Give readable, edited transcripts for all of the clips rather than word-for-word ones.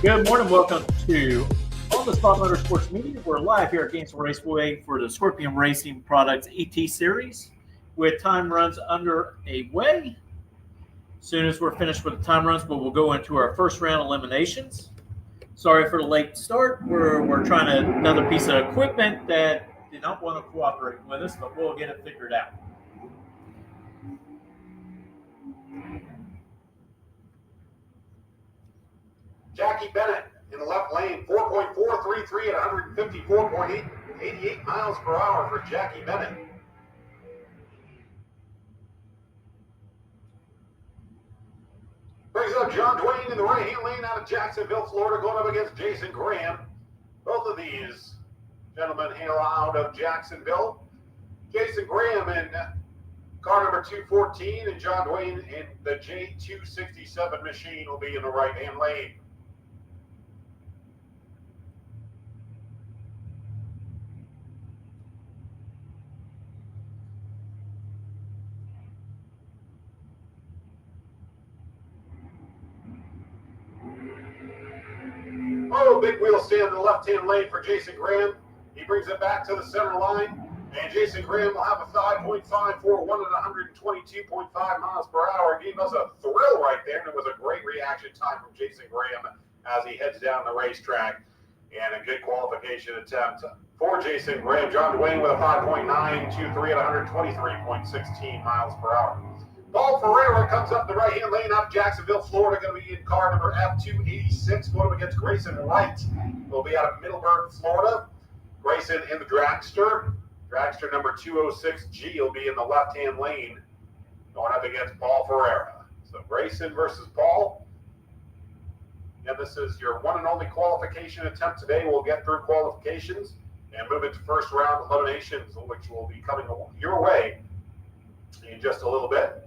Good morning. Welcome to all the Spot Motorsports Media. We're live here at Gainesville Raceway for the Scorpion Racing Products ET Series with time runs underway. As soon as we're finished with the time runs, we'll go into our first round eliminations. Sorry for the late start. We're trying another piece of equipment that did not want to cooperate with us, but we'll get it figured out. Jackie Bennett in the left lane, 4.433 at 154.88 miles per hour for Jackie Bennett. Brings up John Dwayne in the right-hand lane out of Jacksonville, Florida, going up against Jason Graham. Both of these gentlemen hail out of Jacksonville. Jason Graham in car number 214 and John Dwayne in the J267 machine will be in the right-hand lane. Oh, big wheel stand in the left-hand lane for Jason Graham. He brings it back to the center line. And Jason Graham will have a 5.541 at 122.5 miles per hour. Gave us a thrill right there, and it was a great reaction time from Jason Graham as he heads down the racetrack. And a good qualification attempt for Jason Graham. John Dwayne with a 5.923 at 123.16 miles per hour. Paul Ferreira comes up the right-hand lane out of Jacksonville, Florida, going to be in car number F286, going up against Grayson Wright. Will be out of Middleburg, Florida. Grayson in the Dragster. Dragster number 206G will be in the left-hand lane, going up against Paul Ferreira. So Grayson versus Paul. And this is your one and only qualification attempt today. We'll get through qualifications and move into first round eliminations, which will be coming your way in just a little bit.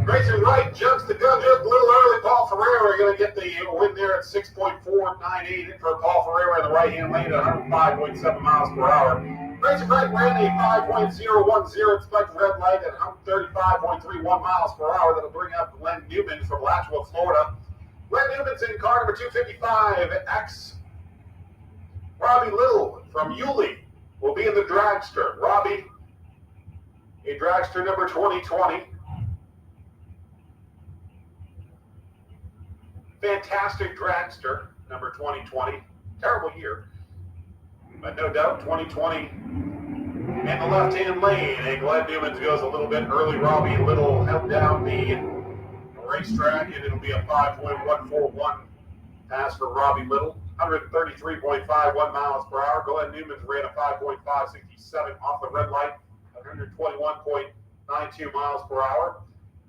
Grayson Wright jumps the gun just a little early. Paul Ferreira going to get the win there at 6.498 for Paul Ferreira in the right-hand lane at 105.7 miles per hour. Grayson Wright ran a 5.010 expected red light at 135.31 miles per hour. That'll bring up Glenn Newman from Latchwood, Florida. Glenn Newman's in car number 255. Robbie Little from Yulee will be in the Dragster. Robbie, a Dragster number 2020. Fantastic Dragster, number 2020. Terrible year, but no doubt 2020 in the left-hand lane. And Glenn Newman goes a little bit early. Robbie Little held down the racetrack, and it'll be a 5.141 pass for Robbie Little. 133.51 miles per hour. Glenn Newman ran a 5.567 off the red light, 121.92 miles per hour.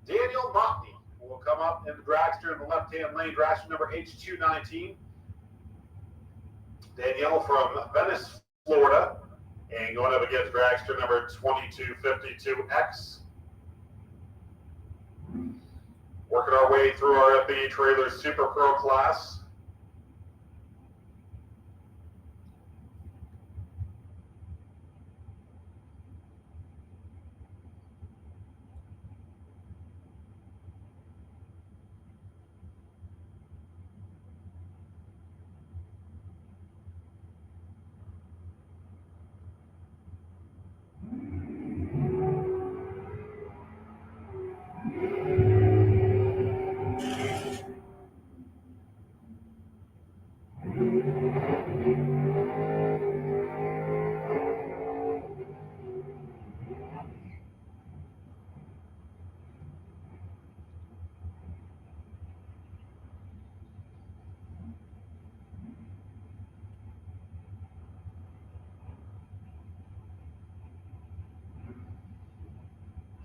Daniel Motley will come up in the Dragster in the left-hand lane, Dragster number H219. Danielle from Venice, Florida, and going up against Dragster number 2252X. Working our way through our FBA Trailer Super Pro class.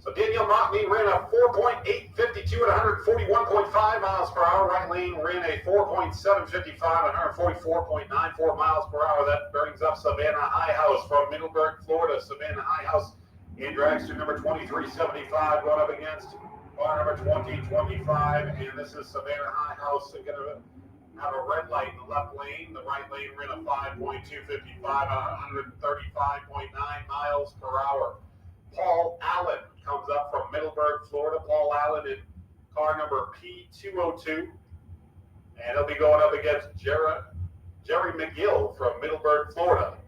So Danielle Mockney ran a 4.852 at 141.5 miles per hour. Right lane ran a 4.755 at 144.94 miles per hour. That brings up Savannah Highhouse from Middleburg, Florida. Savannah Highhouse in dragster number 2375 going up against car number 2025. And this is Savannah Highhouse going to have a red light in the left lane. The right lane ran a 5.255 at 135.9 miles per hour. Paul Allen comes up from Middleburg, Florida. Paul Allen in car number P202. And he'll be going up against Jerry McGill from Middleburg, Florida.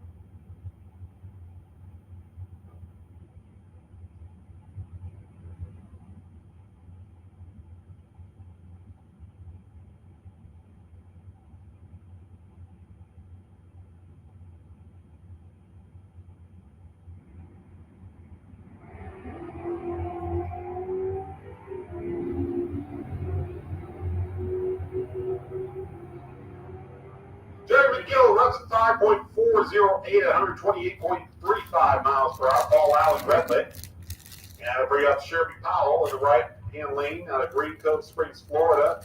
Jerry McGill runs at 5.408 at 128.35 miles per hour. Paul Allen red lit. And that'll bring up Sherby Powell in the right-hand lane out of Green Cove Springs, Florida.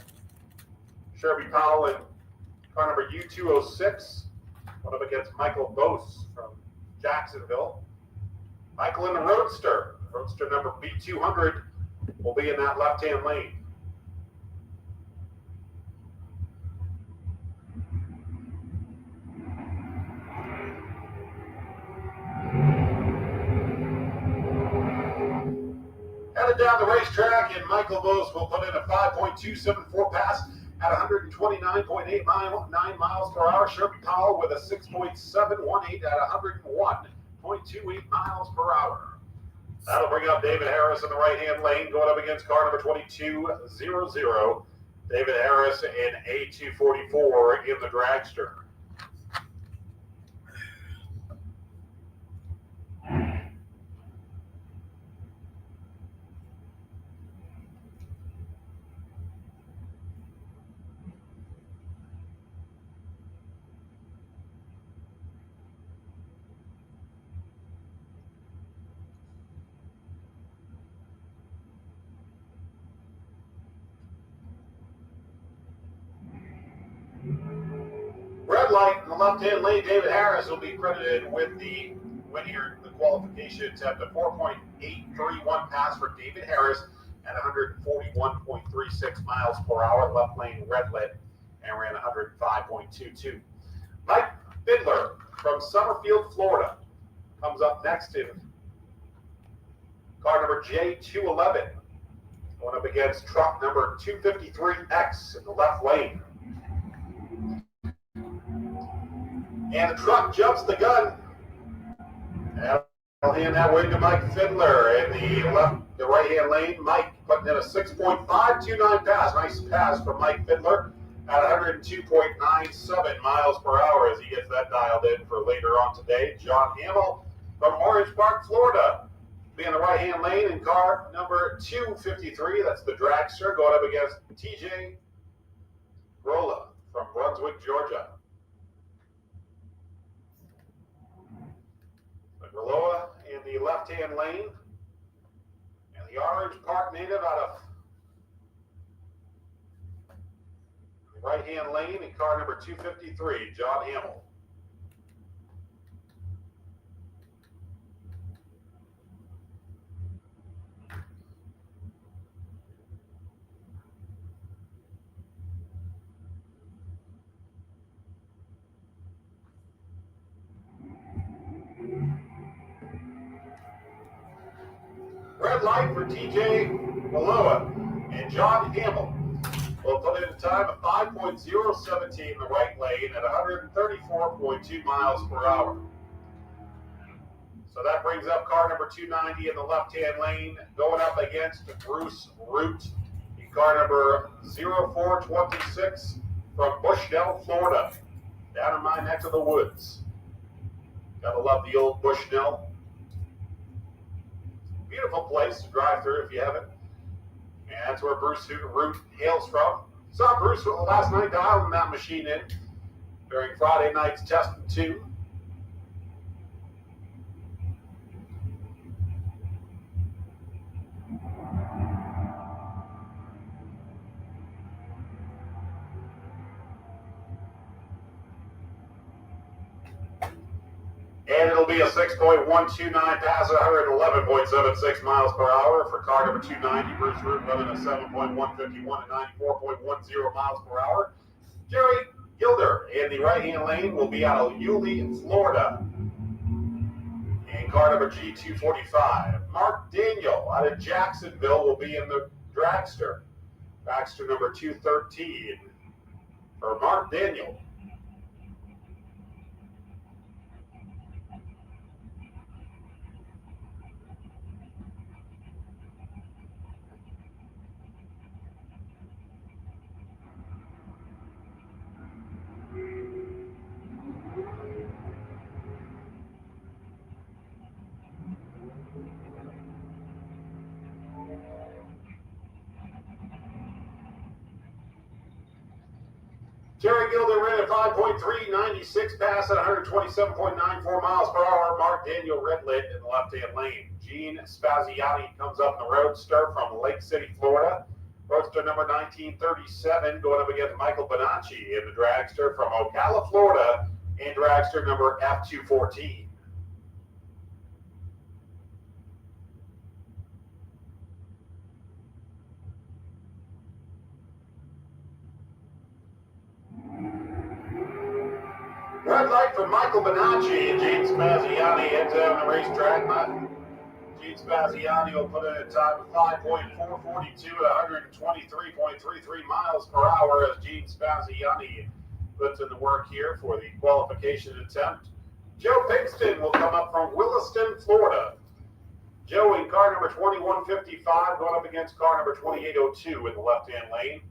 Sherby Powell in car number U206. Going up against Michael Bose from Jacksonville. Michael in the Roadster. Roadster number B200 will be in that left-hand lane. Headed down the racetrack, and Michael Bose will put in a 5.274 pass at 129.89 miles per hour. Sherby Powell with a 6.718 at 101.28 miles per hour. That'll bring up David Harris in the right-hand lane, going up against car number 2200. David Harris in A244 in the dragster. Red light in the left-hand lane. David Harris will be credited with the win here. The qualifications at the 4.831 pass for David Harris at 141.36 miles per hour. Left lane red lit and ran 105.22. Mike Fiddler from Summerfield, Florida comes up next in car number J211. Going up against truck number 253X in the left lane. And the truck jumps the gun. And I'll hand that way to Mike Fiddler in the right-hand lane. Mike putting in a 6.529 pass. Nice pass from Mike Fiddler at 102.97 miles per hour as he gets that dialed in for later on today. John Hamill from Orange Park, Florida, being the right-hand lane in car number 253. That's the dragster going up against TJ Rolla from Brunswick, Georgia. Groloa in the left-hand lane, and the Orange Park native out of the right-hand lane in car number 253, John Hamill. Red light for TJ Maloa and John Hamill will put in a time of 5.017 in the right lane at 134.2 miles per hour. So that brings up car number 290 in the left-hand lane, going up against Bruce Root in car number 0426 from Bushnell, Florida, down in my neck of the woods. Gotta love the old Bushnell. Beautiful place to drive through if you haven't. And that's where Bruce Root hails from. Saw Bruce last night dialing that machine in during Friday night's testing 2. It'll be a 6.129 pass at 111.76 miles per hour for car number 290. Bruce Root running a 7.151 and 94.10 miles per hour. Jerry Gilder in the right-hand lane will be out of Yulee, Florida. And car number G245. Mark Daniel out of Jacksonville will be in the Dragster. Dragster number 213 for Mark Daniel. Jerry Gilder ran a 5.396 pass at 127.94 miles per hour. Mark Daniel red-lit in the left-hand lane. Gene Spaziani comes up in the Roadster from Lake City, Florida. Roadster number 1937 going up against Michael Bonacci in the Dragster from Ocala, Florida, and Dragster number F214. Red light for Michael Bonacci and Gene Spaziani heads down the racetrack. Gene Spaziani will put in a time of 5.442 at 123.33 miles per hour as Gene Spaziani puts in the work here for the qualification attempt. Joe Pinkston will come up from Williston, Florida. Joe in car number 2155 going up against car number 2802 in the left-hand lane.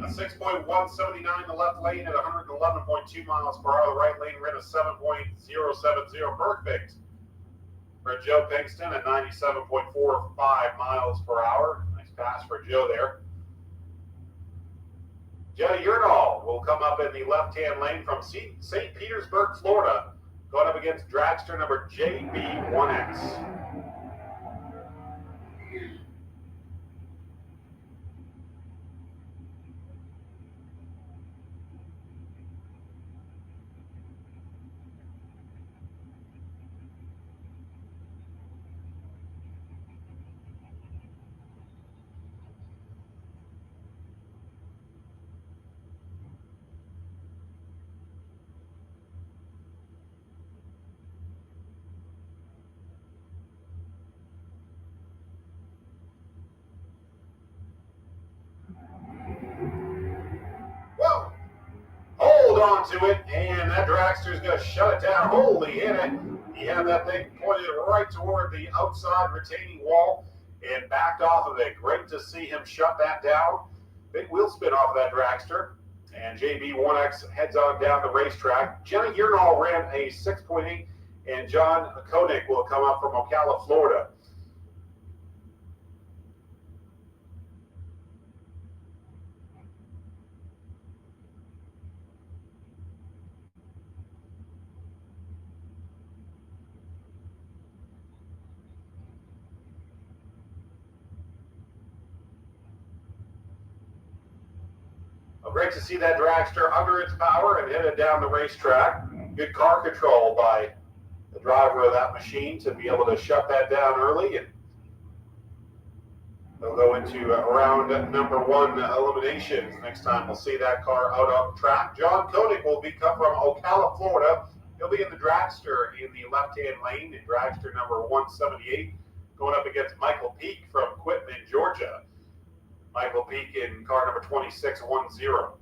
A 6.179 in the left lane at 111.2 miles per hour. The right lane ran a 7.070 perfect for Joe Pinkston at 97.45 miles per hour. Nice pass for Joe there. Jenny Yernall will come up in the left-hand lane from St. Petersburg, Florida, going up against Dragster number JB1X. Whoa! Hold on to it, and that Dragster's going to shut it down. Holy hit it. He had that thing pointed right toward the outside retaining wall and backed off of it. Great to see him shut that down. Big wheel spin off of that Dragster. And JB1X heads on down the racetrack. Jenny Yernall ran a 6.8, and John Koenig will come up from Ocala, Florida. Great to see that Dragster under its power and headed down the racetrack. Good car control by the driver of that machine to be able to shut that down early. And they'll go into round number one eliminations. Next time we'll see that car out on track. John Koenig will come from Ocala, Florida. He'll be in the Dragster in the left-hand lane in Dragster number 178, going up against Michael Peak from Quitman, Georgia. Michael Peak in car number 2610.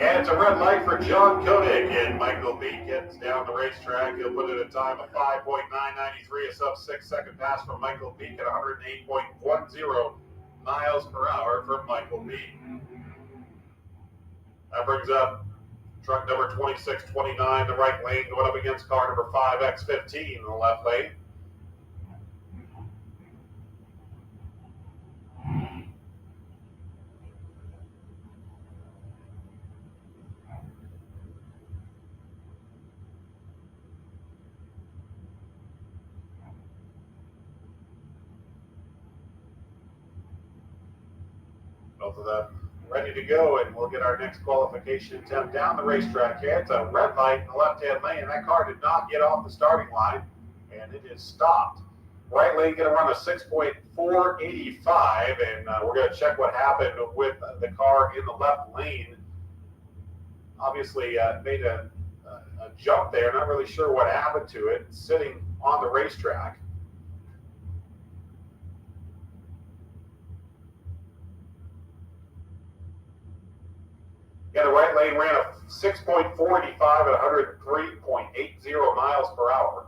And it's a red light for John Koenig, and Michael Peak heads down the racetrack. He'll put in a time of 5.993, a sub 6-second pass from Michael Peak at 108.10 miles per hour for Michael Peak. That brings up truck number 2629, the right lane, going up against car number 5X15 in the left lane. Both of them ready to go, and we'll get our next qualification attempt down the racetrack here. It's a red light in the left-hand lane. That car did not get off the starting line, and it is stopped. Right lane going to run a 6.485, and we're going to check what happened with the car in the left lane. Obviously made a jump there. Not really sure what happened to it. It's sitting on the racetrack. Yeah, the right lane ran a 6.485 at 103.80 miles per hour.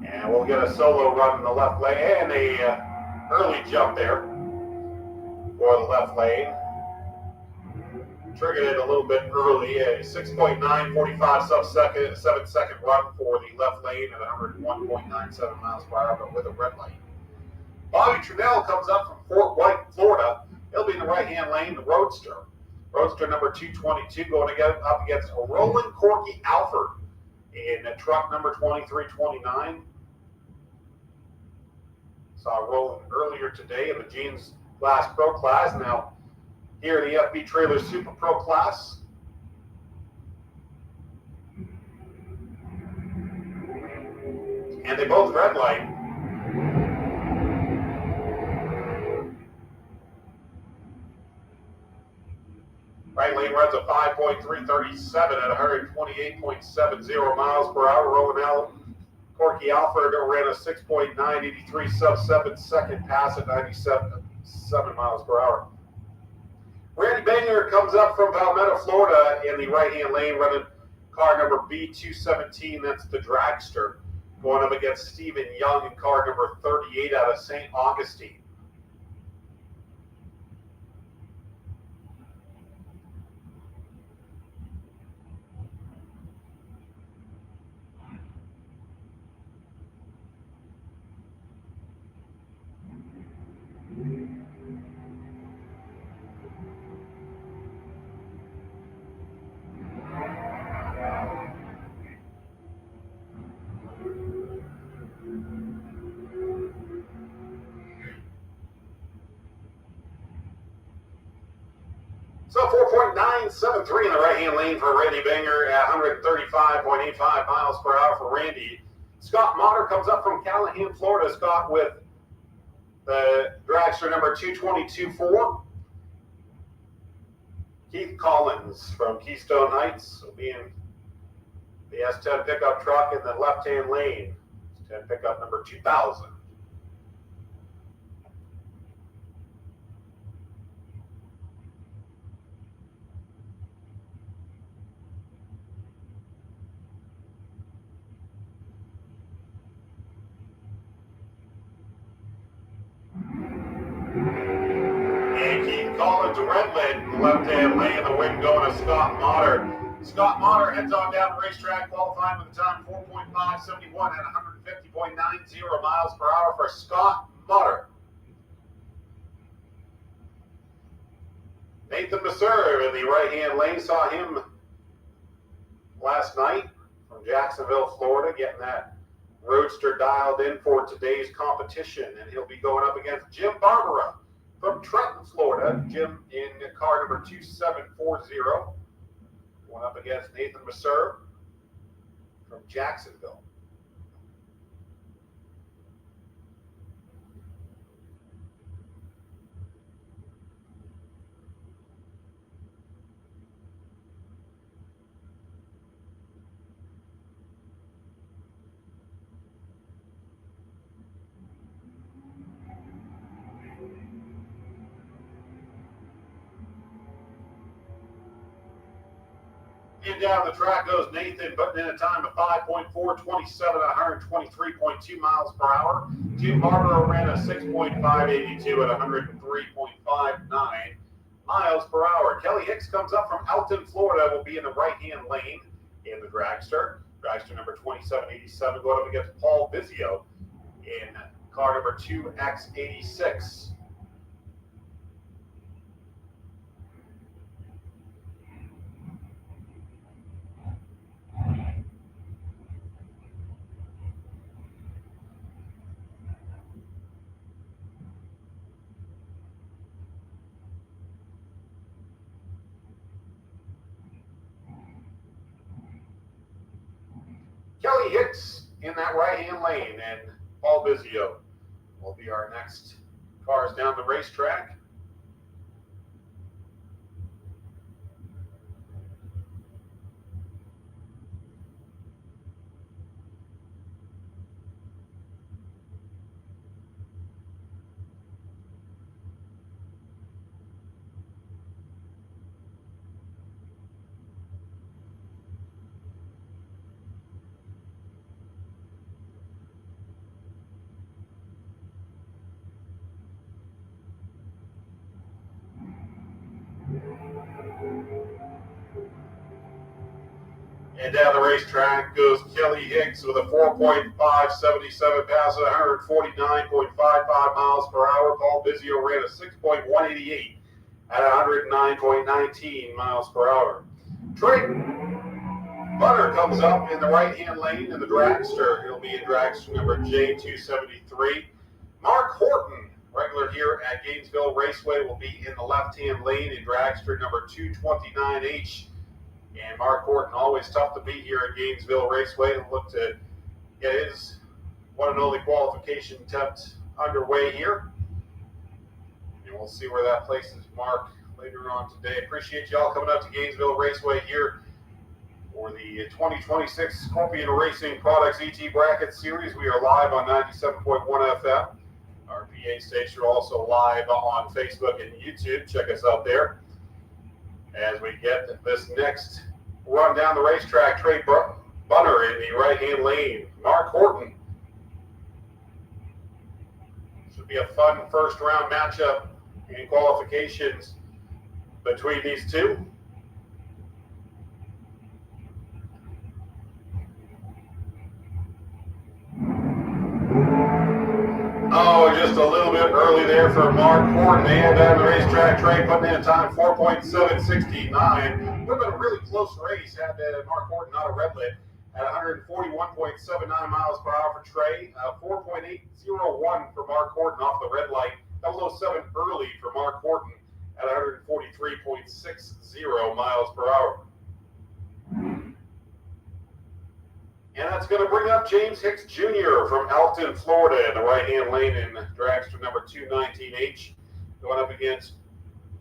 And we'll get a solo run in the left lane and a early jump there for the left lane. Triggered it a little bit early, a 6.945 sub-second, 7-second run for the left lane at 101.97 miles per hour, but with a red light. Bobby Trudell comes up from Fort White, Florida. He'll be in the right-hand lane, the Roadster. Roadster number 222 going up against a Roland Corky Alford in truck number 2329. Saw Roland earlier today in the Jeans Glass Pro class. Now here in the FB Trailer Super Pro class. And they both red light. Right lane runs a 5.337 at 128.70 miles per hour. Roland Corky Alford ran a 6.983 sub-7 second pass at 97 miles per hour. Randy Banger comes up from Palmetto, Florida in the right-hand lane running car number B217. That's the Dragster. Going up against Stephen Young in car number 38 out of St. Augustine. So 4.973 in the right-hand lane for Randy Banger at 135.85 miles per hour for Randy. Scott Motter comes up from Callahan, Florida. Scott with the Dragster number 222-4. Keith Collins from Keystone Heights will be in the S10 pickup truck in the left-hand lane. S10 pickup number 2000. Collins Redland in the left-hand lane, the wing going to Scott Motter. Scott Motter heads on down the racetrack, qualifying with a time of 4.571 at 150.90 miles per hour for Scott Motter. Nathan Messer in the right-hand lane, saw him last night from Jacksonville, Florida, getting that Roadster dialed in for today's competition, and he'll be going up against Jim Barbara from Trenton, Florida. Jim in car number 2740. Going up against Nathan Messer from Jacksonville. And down the track goes Nathan, putting in a time of 5.427 at 123.2 miles per hour. Jim Barbaro ran a 6.582 at 103.59 miles per hour. Kelly Hicks comes up from Alton, Florida, will be in the right-hand lane in the Dragster. Dragster number 2787 going up against Paul Vizio in car number 2X86. in that right-hand lane, and Paul Bizio will be our next cars down the racetrack. And down the racetrack goes Kelly Hicks with a 4.577 pass at 149.55 miles per hour. Paul Bizio ran a 6.188 at 109.19 miles per hour. Trey Bunner comes up in the right-hand lane in the Dragster. He'll be in Dragster number J273. Mark Horton, regular here at Gainesville Raceway, will be in the left-hand lane in Dragster number 229H. And Mark Horton, always tough to beat here at Gainesville Raceway. Look to get his one and only qualification attempt underway here. And we'll see where that places Mark later on today. Appreciate y'all coming out to Gainesville Raceway here for the 2026 Scorpion Racing Products ET Bracket Series. We are live on 97.1 FM. Our PA station are also live on Facebook and YouTube. Check us out there. As we get this next run down the racetrack, Trey Bunner in the right-hand lane. Mark Horton. Should be a fun first-round matchup in qualifications between these two. Oh, just a little bit early there for Mark Horton. And down the racetrack, Trey putting in a time 4.769. Would have been a really close race had Mark Horton not a red lit at 141.79 miles per hour for Trey. 4.801 for Mark Horton off the red light. That was 07 early for Mark Horton at 143.60 miles per hour. And that's going to bring up James Hicks Jr. from Elkton, Florida, in the right-hand lane in Dragster number 219H. Going up against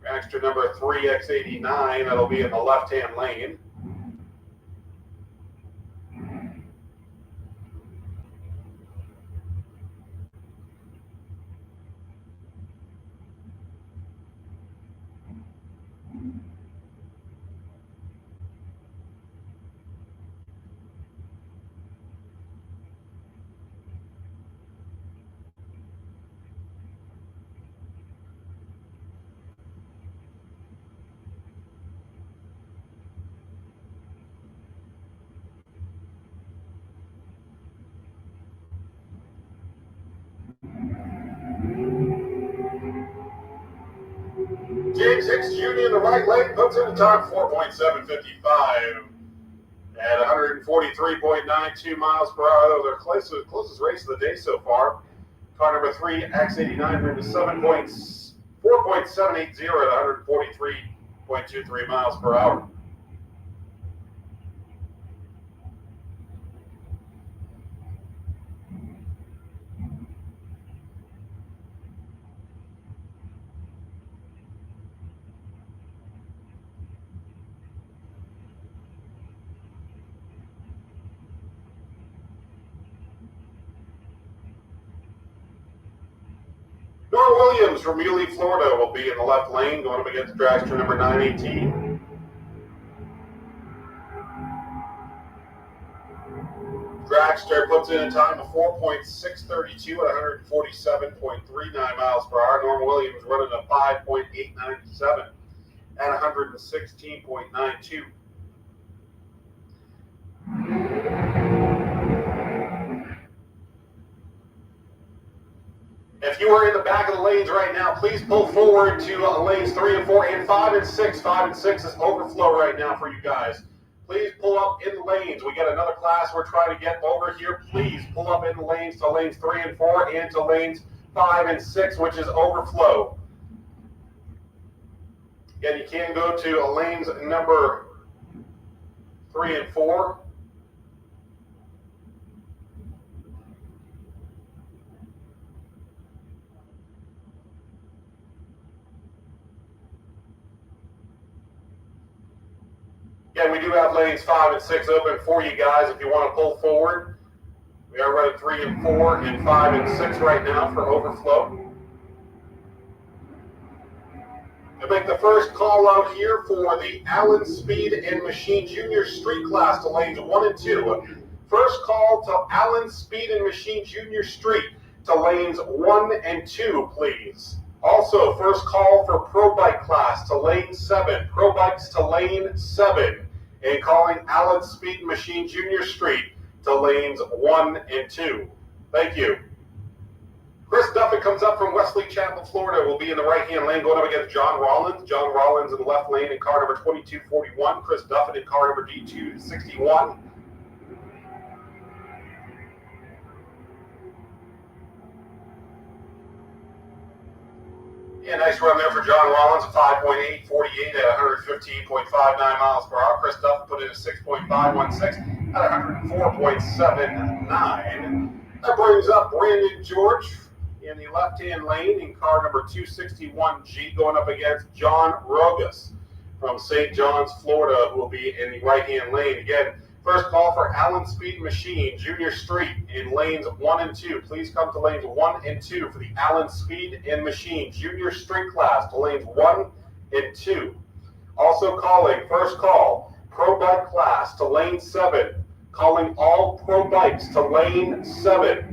Dragster number 3X89. That'll be in the left-hand lane. James Hicks Jr. in the right lane puts in the time 4.755 at 143.92 miles per hour. That was our closest race of the day so far. Car number 3, X89, ran to 4.780 at 143.23 miles per hour. Norm Williams from Yulee, Florida will be in the left lane, going up against Dragster number 918. Dragster puts in a time of 4.632 at 147.39 miles per hour. Norm Williams running a 5.897 at 116.92. If you are in the back of the lanes right now, please pull forward to lanes 3 and 4 and 5 and 6. 5 and 6 is overflow right now for you guys. Please pull up in the lanes. We got another class we're trying to get over here. Please pull up in the lanes to lanes 3 and 4 and to lanes 5 and 6, which is overflow. Again, you can go to lanes number 3 and 4. Again, we do have lanes 5 and 6 open for you guys if you want to pull forward. We are running 3 and 4 and 5 and 6 right now for overflow. I make the first call out here for the Allen Speed and Machine Junior Street Class to lanes 1 and 2. First call to Allen Speed and Machine Junior Street to lanes 1 and 2, please. Also, first call for Pro Bike Class to lane 7. Pro Bikes to lane 7. And calling Allen Speed and Machine Junior Street to lanes 1 and 2. Thank you. Chris Duffett comes up from Wesley Chapel, Florida. Will be in the right-hand lane going up against John Rollins. John Rollins in the left lane in car number 2241. Chris Duffett in car number D261. Yeah, nice run there for John Rollins, a 5.848 at 115.59 miles per hour. Chris Duffett put in a 6.516 at 104.79. That brings up Brandon George in the left-hand lane in car number 261G going up against John Rogas from St. John's, Florida, who will be in the right-hand lane. Again, first call for Allen Speed Machine Junior Street in lanes 1 and 2. Please come to lanes 1 and 2 for the Allen Speed and Machine Junior Street Class to lanes 1 and 2. Also calling, first call, Pro Bike Class to lane 7. Calling all Pro Bikes to lane 7.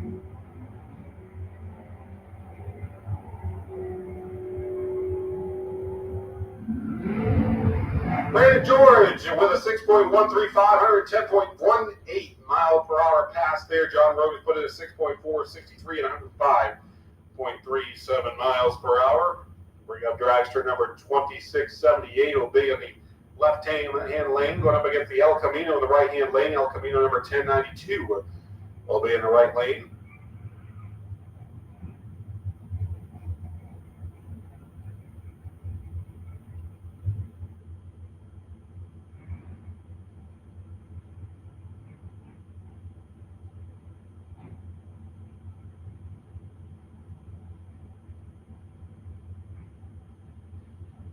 Brandon George with a 6.135, 110.18 mile per hour pass there. John Rogas put in a 6.463 and 105.37 miles per hour. Bring up Dragster number 2678. Will be in the left-hand lane going up against the El Camino in the right-hand lane. El Camino number 1092 will be in the right lane.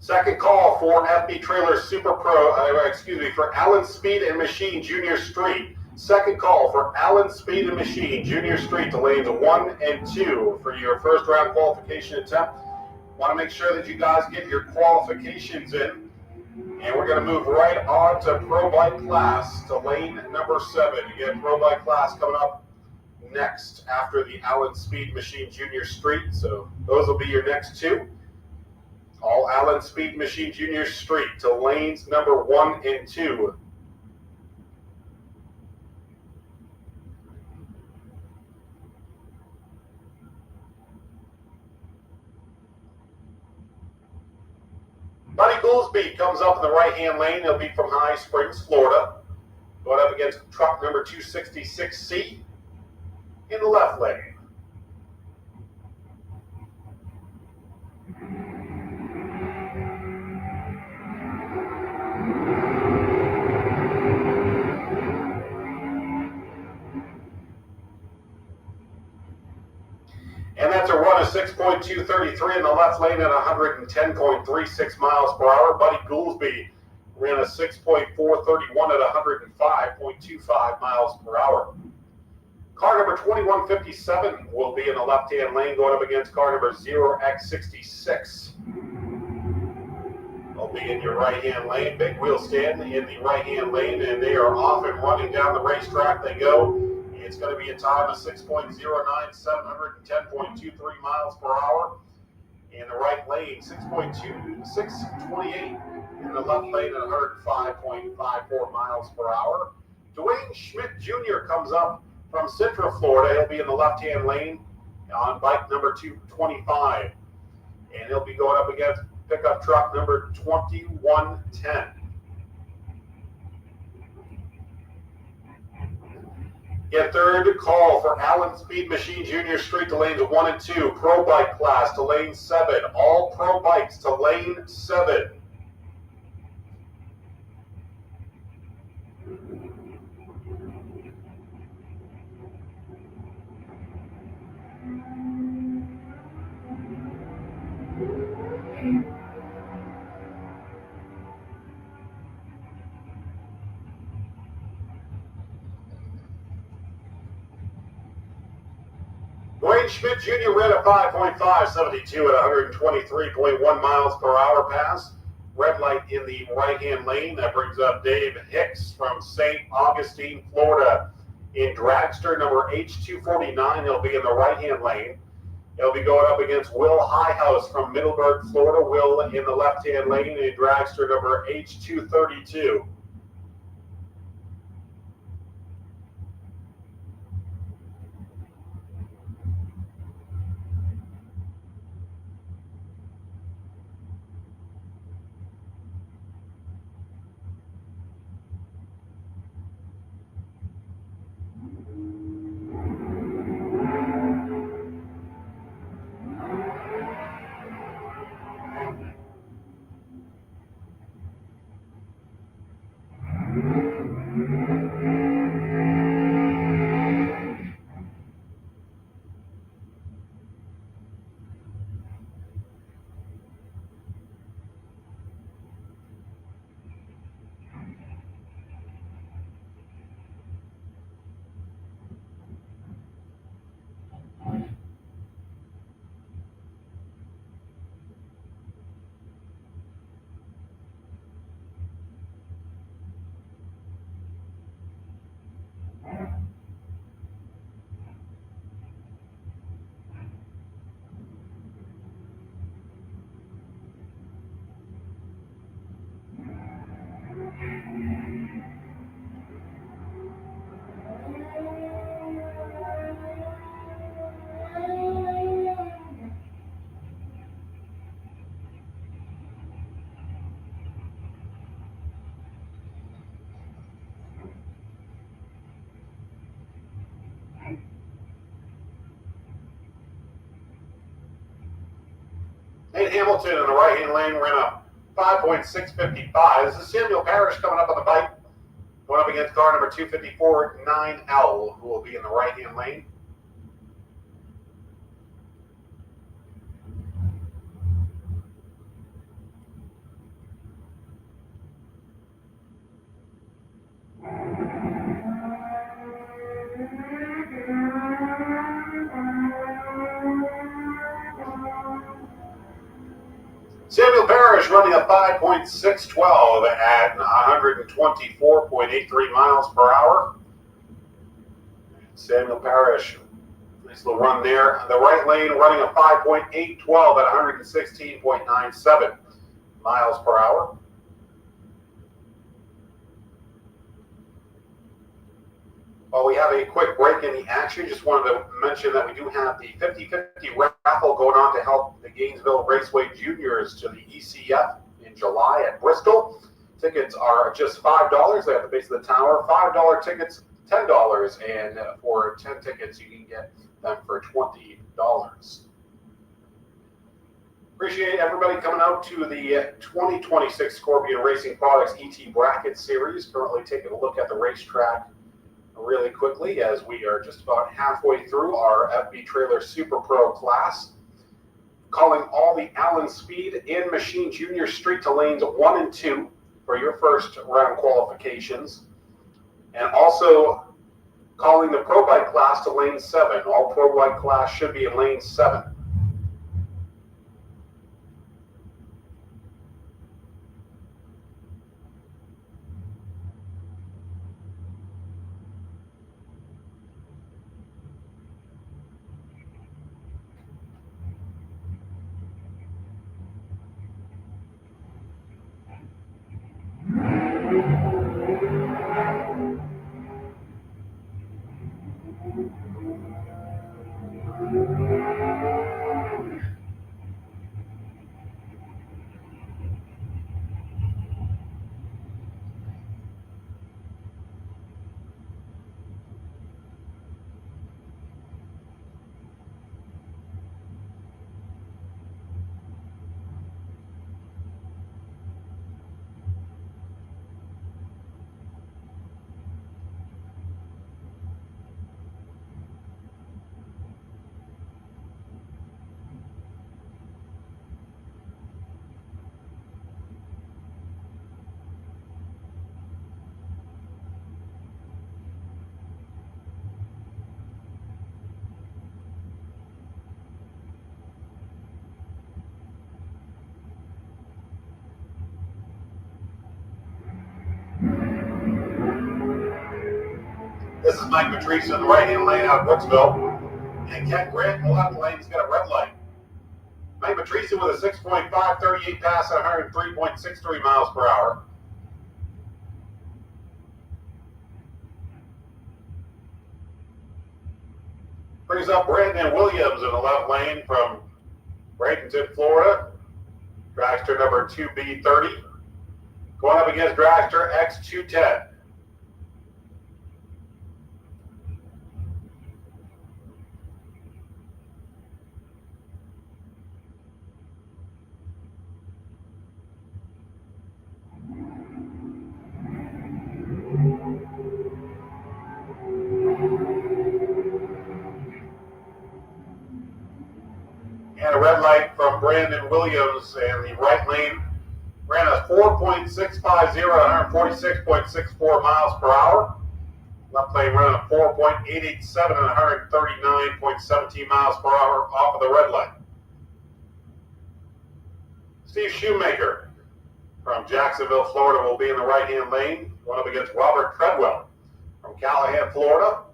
Second call for FB Trailer Super Pro, for Allen Speed and Machine Junior Street. Second call for Allen Speed and Machine Junior Street to lanes 1 and 2 for your first round qualification attempt. Want to make sure that you guys get your qualifications in. And we're going to move right on to Pro Bike Class to lane number 7. Again, Pro Bike Class coming up next after the Allen Speed Machine Junior Street. So those will be your next two. All Allen Speed Machine Junior Street to lanes number 1 and 2. Buddy Goolsby comes up in the right-hand lane. He'll be from High Springs, Florida. Going up against truck number 266C in the left lane. And that's a run of 6.233 in the left lane at 110.36 miles per hour. Buddy Goolsby ran a 6.431 at 105.25 miles per hour. Car number 2157 will be in the left-hand lane going up against car number 0X66. They'll be in your right-hand lane. Big Wheel stand in the right-hand lane, and they are off and running down the racetrack they go. It's going to be a time of 6.09, 710.23 miles per hour. In the right lane, 628 in the left lane at 105.54 miles per hour. Dwayne Schmidt Jr. comes up from Citra, Florida. He'll be in the left-hand lane on bike number 225. And he'll be going up against pickup truck number 2110. Get third call for Allen Speed Machine Junior Street to lanes 1 and 2. Pro Bike Class to lane 7. All Pro Bikes to lane 7. Schmidt Jr. ran a 5.572 at 123.1 miles per hour pass. Red light in the right-hand lane. That brings up Dave Hicks from St. Augustine, Florida in Dragster, number H249. He'll be in the right-hand lane. He'll be going up against Will Highhouse from Middleburg, Florida. Will in the left-hand lane in Dragster, number H232. Nate Hamilton in the right-hand lane ran a 5.655. This is Samuel Parrish coming up on the bike. Going up against car number 254, 9L, who will be in the right-hand lane. Samuel Parrish running a 5.612 at 124.83 miles per hour. Samuel Parrish, nice little run there. The right lane running a 5.812 at 116.97 miles per hour. While we have a quick break in the action, just wanted to mention that we do have the 50-50 raffle going on to help the Gainesville Raceway Juniors to the ECF in July at Bristol. Tickets are just $5. They're at the base of the tower. $5 tickets, $10. And for 10 tickets, you can get them for $20. Appreciate everybody coming out to the 2026 Scorpion Racing Products ET Bracket Series. Currently taking a look at the racetrack really quickly as we are just about halfway through our FB Trailer Super Pro class. Calling all the Allen Speed and Machine Junior Street to lanes 1 and 2 for your first round qualifications. And also calling the Pro Bike class to lane 7. All Pro Bike class should be in lane 7. This is Mike Matrice in the right-hand lane out of Brooksville. And Ken Grant in the left lane has got a red light. Mike Matrice with a 6.538 pass at 103.63 miles per hour. Brings up Brandon Williams in the left lane from Bradenton, Florida. Dragster number 2B30. Going up against Dragster X210. And a red light from Brandon Williams in the right lane. Ran a 4.650 at 146.64 miles per hour. Left lane running a 4.887 at 139.17 miles per hour off of the red light. Steve Shoemaker from Jacksonville, Florida will be in the right-hand lane. Going up against Robert Treadwell from Callahan, Florida.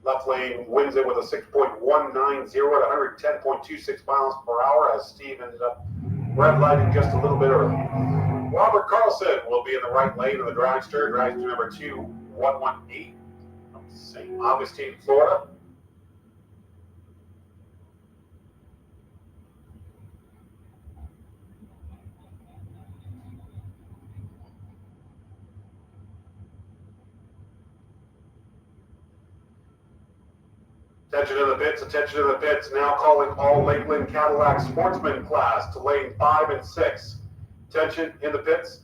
Left lane wins it with a 6.190 at 110.26 miles per hour as Steve ended up red lighting just a little bit early. Robert Carlson will be in the right lane of the Dragster. Dragster number 2118 from St. Augustine, Florida. Attention in the pits, attention in the pits. Now calling all Lakeland Cadillac Sportsman class to lane 5 and 6. Attention in the pits.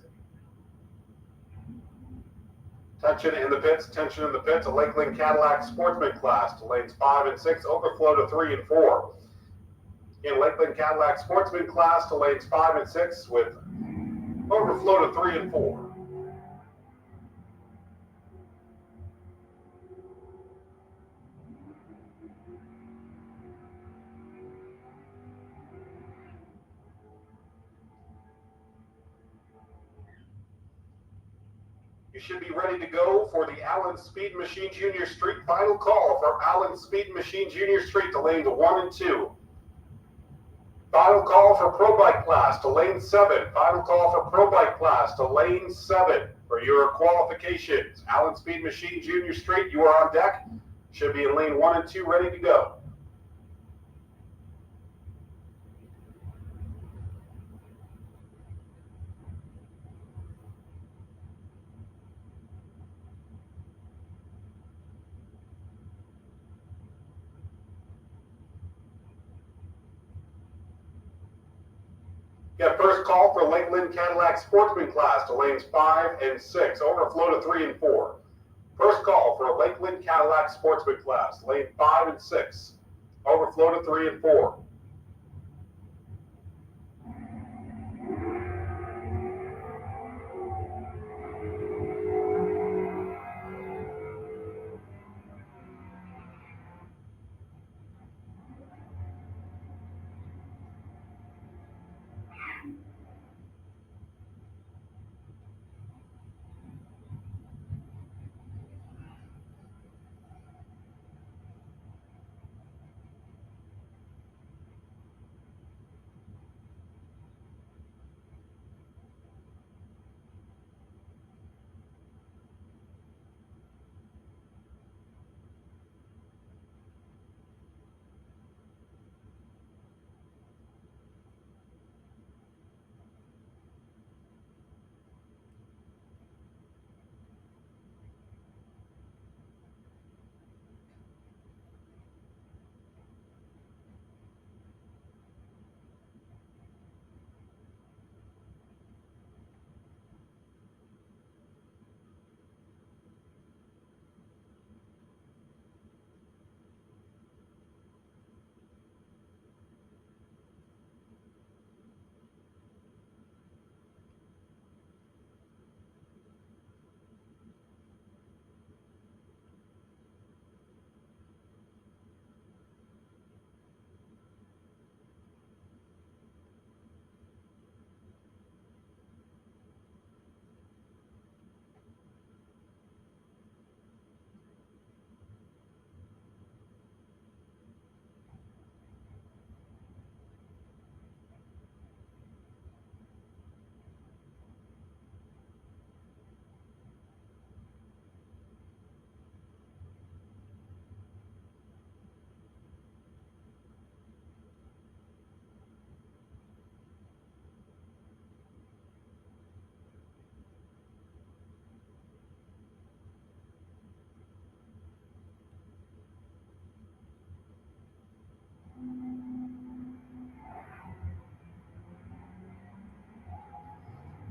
Attention in the pits, attention in the pits. A Lakeland Cadillac Sportsman class to lanes 5 and 6. Overflow to 3 and 4. In Lakeland Cadillac Sportsman class to lanes 5 and 6 with overflow to 3 and 4. You should be ready to go for the Allen Speed Machine Junior Street final call for Allen Speed Machine Junior Street to lanes 1 and 2. Final call for Pro Bike class to lane 7. Final call for Pro Bike class to lane 7 for your qualifications. Allen Speed Machine Junior Street, you are on deck. Should be in lane 1 and 2 ready to go. Got first call for Lakeland Cadillac Sportsman class to lanes 5 and 6. Overflow to 3 and 4. First call for Lakeland Cadillac Sportsman class, lane 5 and 6. Overflow to 3 and 4.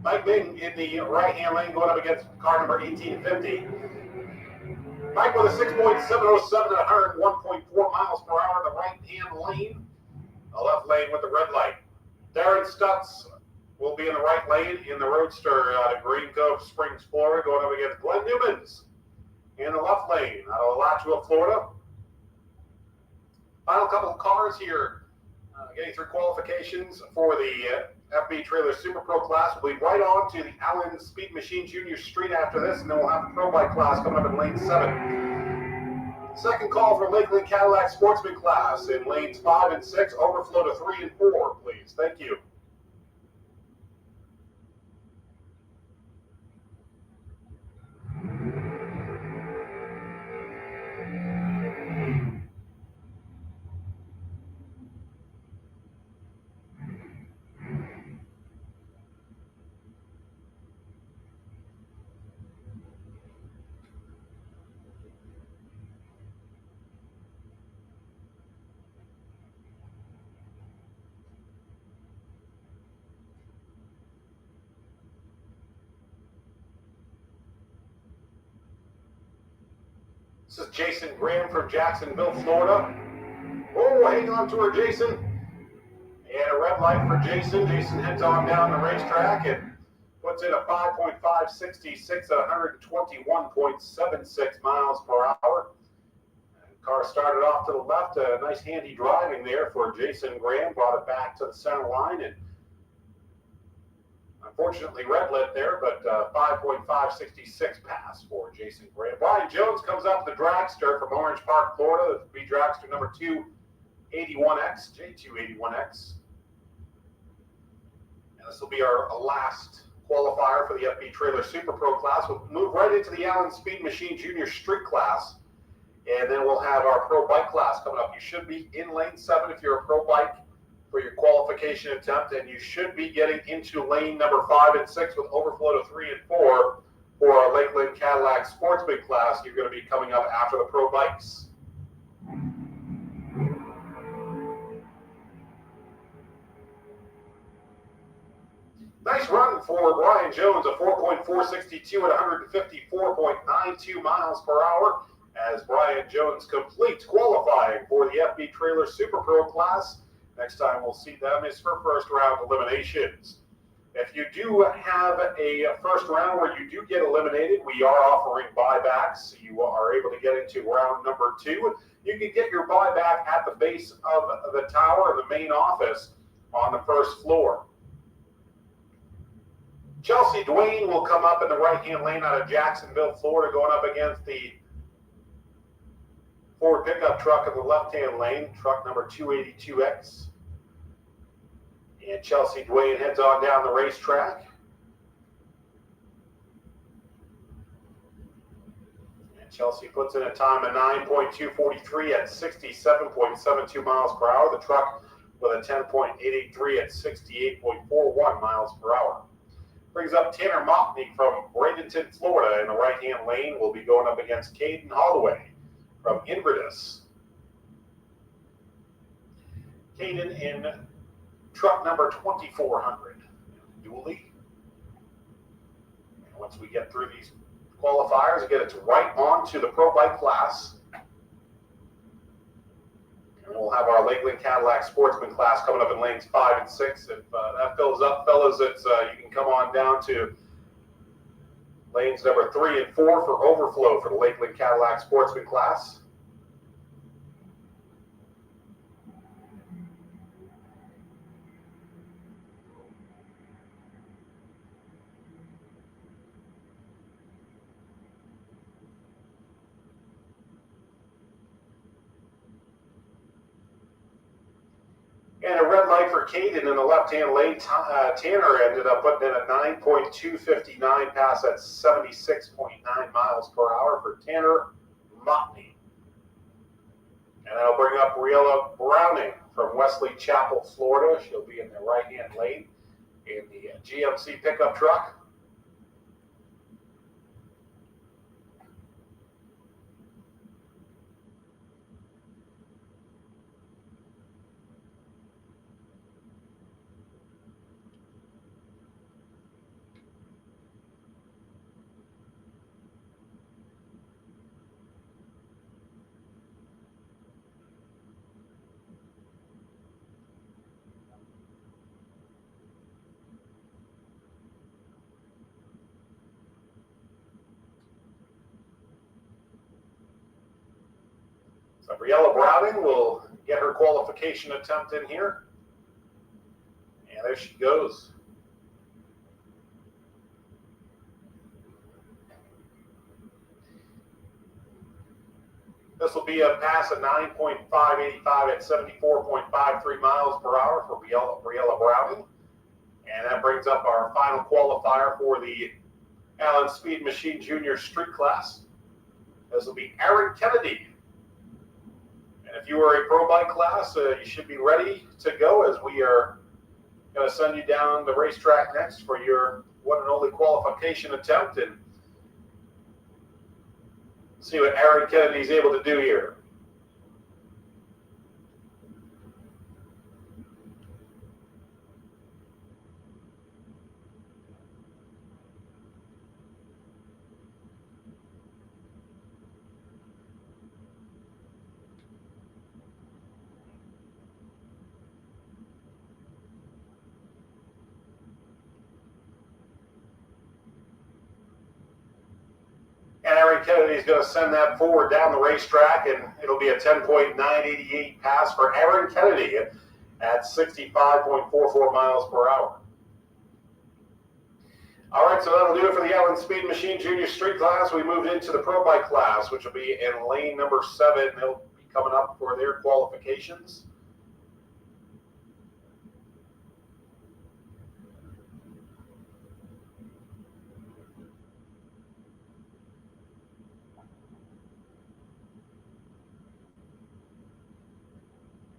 Mike Ming in the right-hand lane going up against car number 1850. Mike with a 6.707 at 101.4 miles per hour in the right-hand lane. The left lane with the red light. Darren Stutz will be in the right lane in the Roadster out of Green Cove Springs, Florida, going up against Glenn Newmans in the left lane out of Alachua, Florida. Final couple of cars here, getting through qualifications for the FB Trailer Super Pro class. We'll be right on to the Allen Speed Machine Junior Street after this, and then we'll have the Pro Bike class coming up in lane 7. Second call for Lakeland Cadillac Sportsman class in lanes 5 and 6. Overflow to 3 and 4, please. Thank you. This is Jason Graham from Jacksonville, Florida. Oh, hang on to her, Jason. And a red light for Jason. Jason heads on down the racetrack and puts in a 5.566 at 121.76 miles per hour. Car started off to the left. Nice handy driving there for Jason Graham. Brought it back to the center line and unfortunately red lit there, but 5.566 pass for Jason Graham. Brian Jones comes up with the Dragster from Orange Park, Florida. This will be Dragster number 281X, J281X. And this will be our last qualifier for the FB Trailer Super Pro class. We'll move right into the Allen Speed Machine Junior Street class. And then we'll have our Pro Bike class coming up. You should be in lane 7 if you're a Pro Bike for your qualification attempt, and you should be getting into lane number 5 and 6 with overflow to 3 and 4 for our Lakeland Cadillac Sportsman class. You're going to be coming up after the Pro Bikes. Nice run for Brian Jones, a 4.462 at 154.92 miles per hour as Brian Jones completes qualifying for the FB Trailer Super Pro class. Next time we'll see them is for first round eliminations. If you do have a first round where you do get eliminated, we are offering buybacks. You are able to get into round number 2. You can get your buyback at the base of the tower in the main office on the first floor. Chelsea Dwayne will come up in the right-hand lane out of Jacksonville, Florida, going up against the Ford pickup truck in the left-hand lane, truck number 282X. And Chelsea Dwayne heads on down the racetrack. And Chelsea puts in a time of 9.243 at 67.72 miles per hour. The truck with a 10.883 at 68.41 miles per hour. Brings up Tanner Mockney from Bradenton, Florida in the right-hand lane. Will be going up against Caden Holloway from Inverness. Caden in truck number 2400, dually. And once we get through these qualifiers, get it right on to the Pro Bike class. And we'll have our Lakeland Cadillac Sportsman class coming up in lanes 5 and 6. If that fills up, fellas, it's you can come on down to lanes number 3 and 4 for overflow for the Lakeland Cadillac Sportsman class. And a red light for Caden in the left-hand lane. Tanner ended up putting in a 9.259 pass at 76.9 miles per hour for Tanner Mockney. And that'll bring up Riella Browning from Wesley Chapel, Florida. She'll be in the right-hand lane in the GMC pickup truck. Briella Browning will get her qualification attempt in here. And there she goes. This will be a pass of 9.585 at 74.53 miles per hour for Briella Browning. And that brings up our final qualifier for the Allen Speed Machine Junior Street Class. This will be Aaron Kennedy. And if you are a pro bike class, you should be ready to go, as we are going to send you down the racetrack next for your one and only qualification attempt, and see what Aaron Kennedy is able to do here. And Aaron Kennedy is going to send that forward down the racetrack, and it'll be a 10.988 pass for Aaron Kennedy at 65.44 miles per hour. All right, so that'll do it for the Allen Speed Machine Junior Street Class. We moved into the Pro Bike class, which will be in lane number 7. They'll be coming up for their qualifications.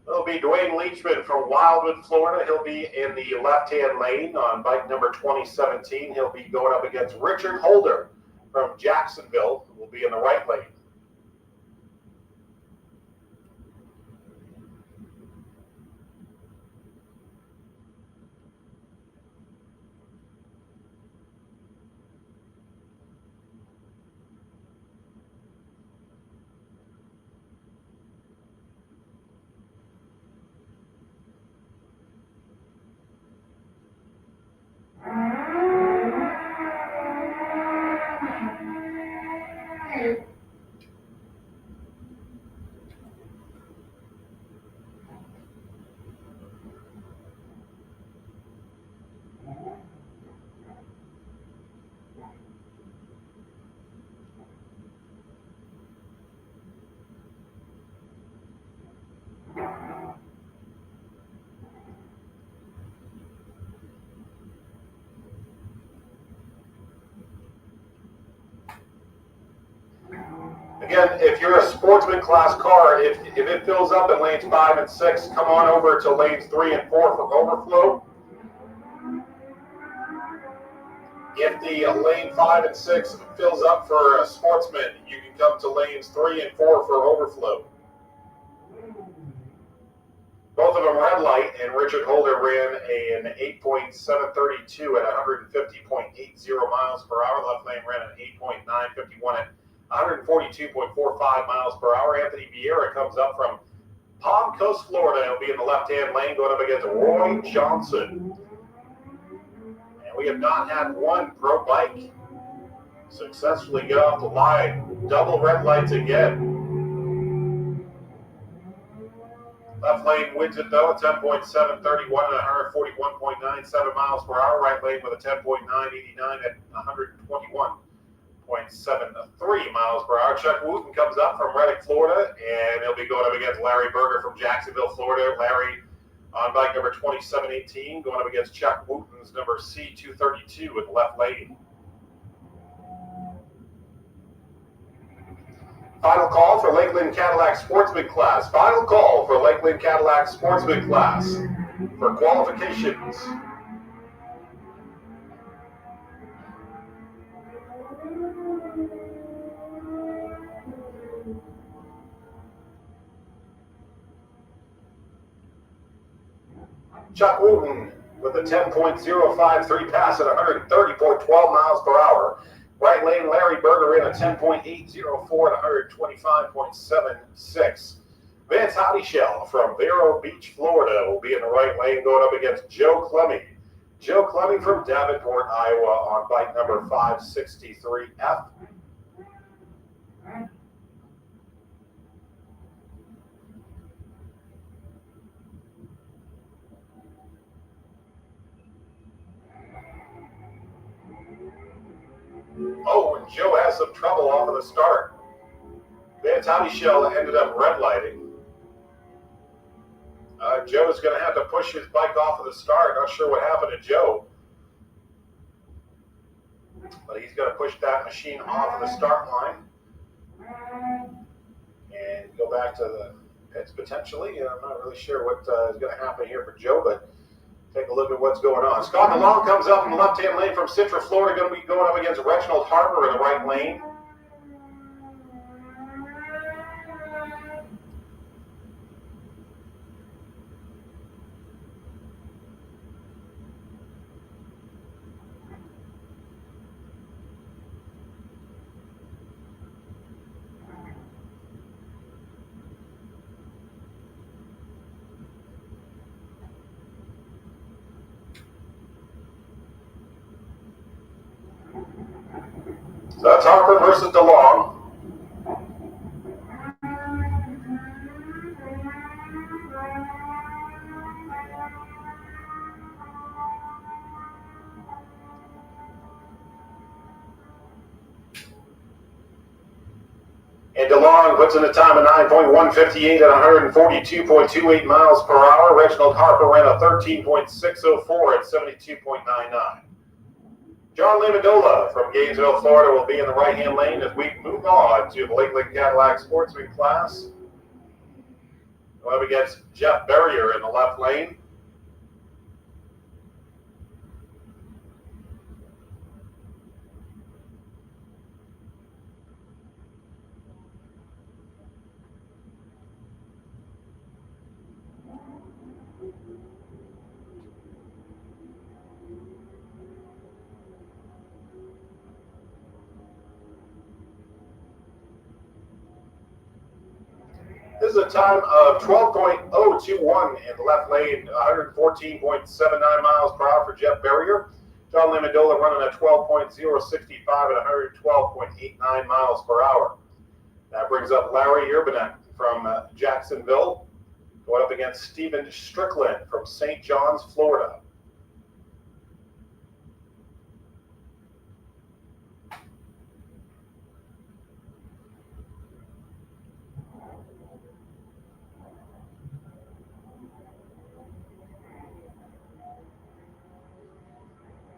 It'll be Dwayne Leachman from Wildwood, Florida. He'll be in the left-hand lane on bike number 2017. He'll be going up against Richard Holder from Jacksonville, who will be in the right lane. Again, if you're a Sportsman class car, if it fills up in lanes 5 and 6, come on over to lanes 3 and 4 for overflow. If the lane 5 and 6 fills up for a Sportsman, you can come to lanes 3 and 4 for overflow. Both of them red light, and Richard Holder ran an 8.732 at 150.80 miles per hour. Left lane ran an 8.951 at 142.45 miles per hour. Anthony Vieira comes up from Palm Coast, Florida. He'll be in the left-hand lane going up against Roy Johnson. And we have not had one pro bike successfully get off the line. Double red lights again. Left lane wins it though, a 10.731 at 141.97 miles per hour. Right lane with a 10.989 at 121.73 miles per hour. Chuck Wooten comes up from Reddick, Florida, and he'll be going up against Larry Berger from Jacksonville, Florida. Larry on bike number 2718, going up against Chuck Wooten's number C232 in the left lane. Final call for Lakeland Cadillac Sportsman class. Final call for Lakeland Cadillac Sportsman class for qualifications. Chuck Wooten with a 10.053 pass at 130.12 miles per hour. Right lane, Larry Berger in a 10.804 at 125.76. Vance Hottishell from Vero Beach, Florida will be in the right lane going up against Joe Clemming. Joe Clemming from Davenport, Iowa on bike number 563F. has some trouble off of the start. Vantati Shell ended up red lighting. Joe's going to have to push his bike off of the start. Not sure what happened to Joe. But he's going to push that machine off of the start line and go back to the pits potentially. I'm not really sure what is going to happen here for Joe, but take a look at what's going on. Scott DeLong comes up in the left-hand lane from Citra, Florida, going to be going up against Reginald Harper in the right lane. So that's Harper versus DeLong. And DeLong puts in a time of 9.158 at 142.28 miles per hour. Reginald Harper ran a 13.604 at 72.99. John Lamendola from Gainesville, Florida will be in the right-hand lane as we move on to the Lakeland Cadillac Sportsman class. Going up against Jeff Berrier in the left lane. This is a time of 12.021 in the left lane, 114.79 miles per hour for Jeff Berrier. John Lamendola running at 12.065 at 112.89 miles per hour. That brings up Larry Urbanek from Jacksonville, going up against Steven Strickland from St. John's, Florida.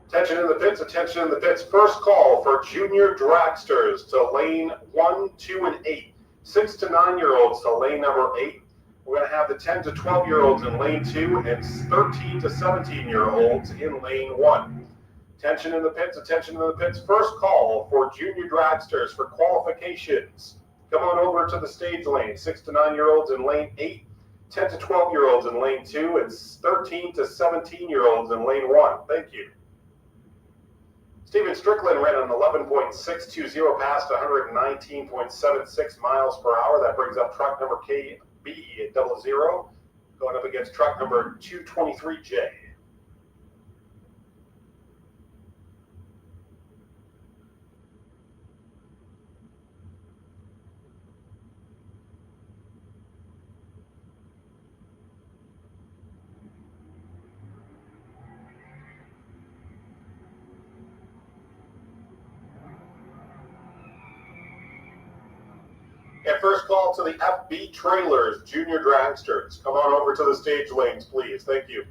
Attention in the pits, attention in the pits. First call for junior dragsters to lane 1, 2, and 8. 6 to 9-year-olds to lane number 8. We're going to have the 10 to 12-year-olds in lane 2 and 13 to 17-year-olds in lane 1. Attention in the pits, attention in the pits. First call for junior dragsters for qualifications. Come on over to the stage lane. 6 to 9-year-olds in lane 8. 10 to 12-year-olds in lane 2 and 13 to 17-year-olds in lane 1. Thank you. Steven Strickland ran an 11.620 past 119.76 miles per hour. That brings up truck number KB00, going up against truck number 223J. And first call to the FB Trailers Junior Dragsters. Come on over to the stage lanes, please. Thank you.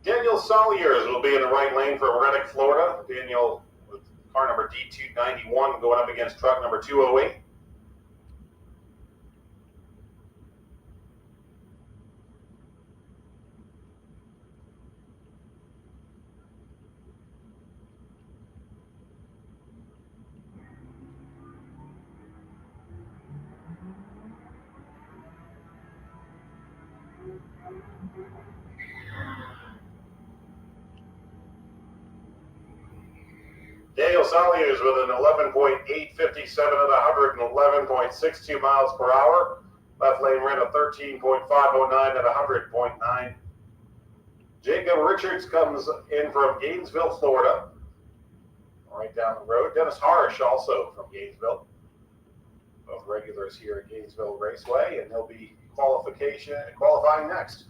Daniel Soliers will be in the right lane from Reddick, Florida. Daniel with car number D291 going up against truck number 208. Daniel Soliers with an 11.857 at 111.62 miles per hour. Left lane ran a 13.509 at 100.9. Jacob Richards comes in from Gainesville, Florida. Right down the road. Dennis Harsh also from Gainesville. Both regulars here at Gainesville Raceway, and they'll be qualifying next.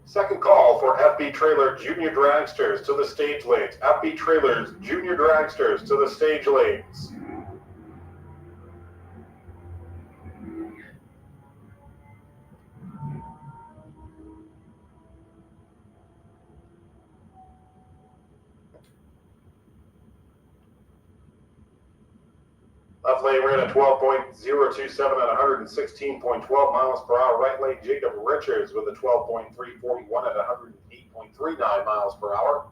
Second call for FB Trailer Junior Dragsters to the stage lanes. FB Trailers Junior Dragsters to the stage lanes. Left lane ran at 12.027 at 116.12 miles per hour. Right lane Jacob Richards with a 12.341 at 108.39 miles per hour.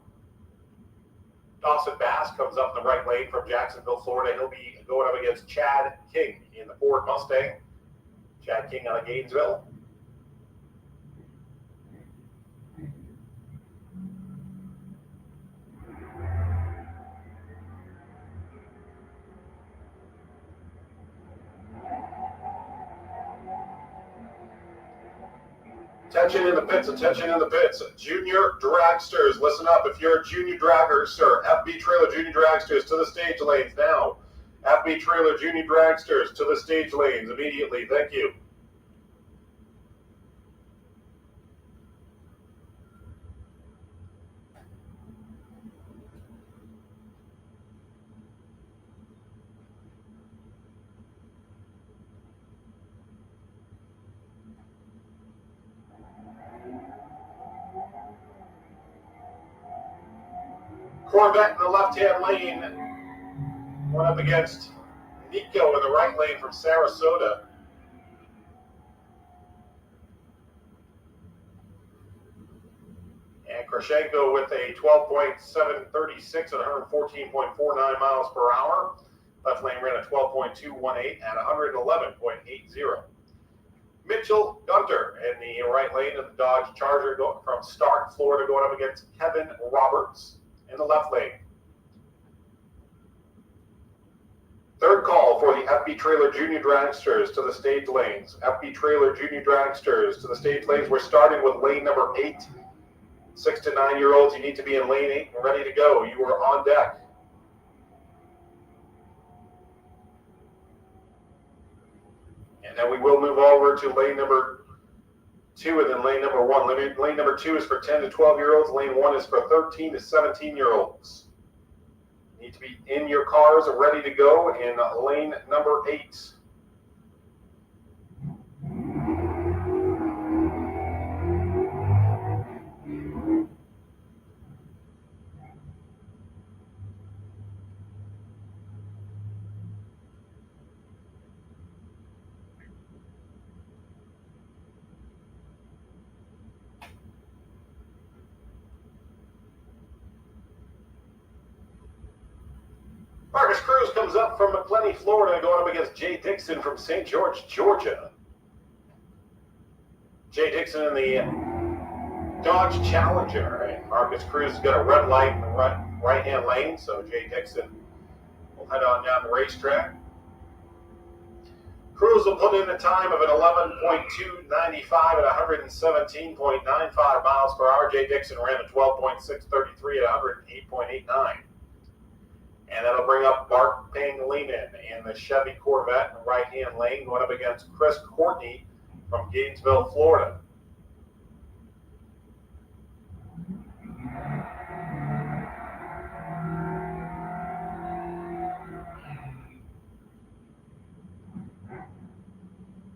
Dawson Bass comes up in the right lane from Jacksonville, Florida. He'll be going up against Chad King in the Ford Mustang. Chad King out of Gainesville. Attention in the pits, attention in the pits. Junior Dragsters, listen up. If you're a junior dragger, sir, FB Trailer Junior Dragsters to the stage lanes now. FB Trailer Junior Dragsters to the stage lanes immediately. Thank you. Corvette in the left-hand lane went up against Nico in the right lane from Sarasota. And Krashenko with a 12.736 at 114.49 miles per hour. Left lane ran a 12.218 at 111.80. Mitchell Gunter in the right lane of the Dodge Charger from Stark, Florida, going up against Kevin Roberts in the left lane. Third call for the FB Trailer Junior Dragsters to the stage lanes. FB Trailer Junior Dragsters to the stage lanes. We're starting with lane number 8. 6 to 9-year-olds, you need to be in lane 8 and ready to go. You are on deck. And then we will move over to lane number 2 and then lane number 1. Lane number 2 is for 10 to 12-year-olds. Lane 1 is for 13 to 17-year-olds. You need to be in your cars and ready to go in lane number 8. Marcus Cruz comes up from McClenny, Florida, going up against Jay Dixon from St. George, Georgia. Jay Dixon in the Dodge Challenger. And Marcus Cruz has got a red light in the right-hand lane, so Jay Dixon will head on down the racetrack. Cruz will put in a time of an 11.295 at 117.95 miles per hour. Jay Dixon ran a 12.633 at 108.89. And that'll bring up Bart Pangeleman in the Chevy Corvette in the right-hand lane, going up against Chris Courtney from Gainesville, Florida.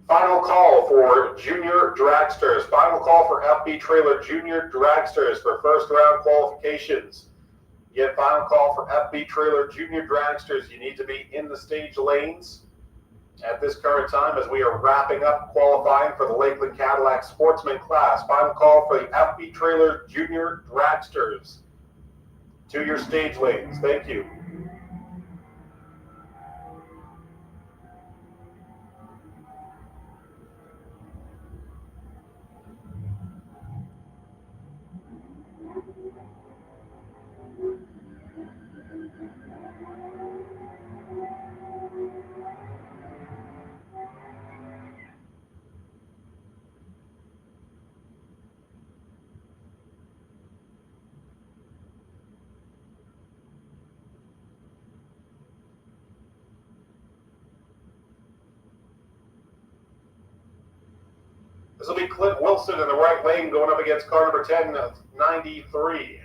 Final call for Junior Dragsters. Final call for FB Trailer Junior Dragsters for first-round qualifications. Yet final call for FB Trailer Junior Dragsters. You need to be in the stage lanes at this current time as we are wrapping up qualifying for the Lakeland Cadillac Sportsman class. Final call for the FB Trailer Junior Dragsters to your stage lanes. Thank you. This will be Clint Wilson in the right lane going up against car number 1093.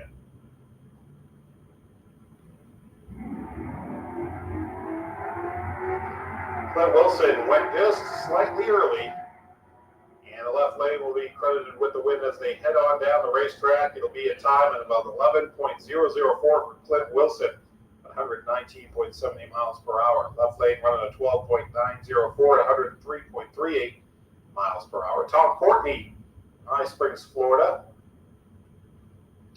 Clint Wilson went just slightly early, and the left lane will be credited with the win as they head on down the racetrack. It'll be a time of about 11.004 for Clint Wilson, 119.70 miles per hour. Left lane running a 12.904 at 103.38 miles per hour. Tom Courtney, High Springs, Florida,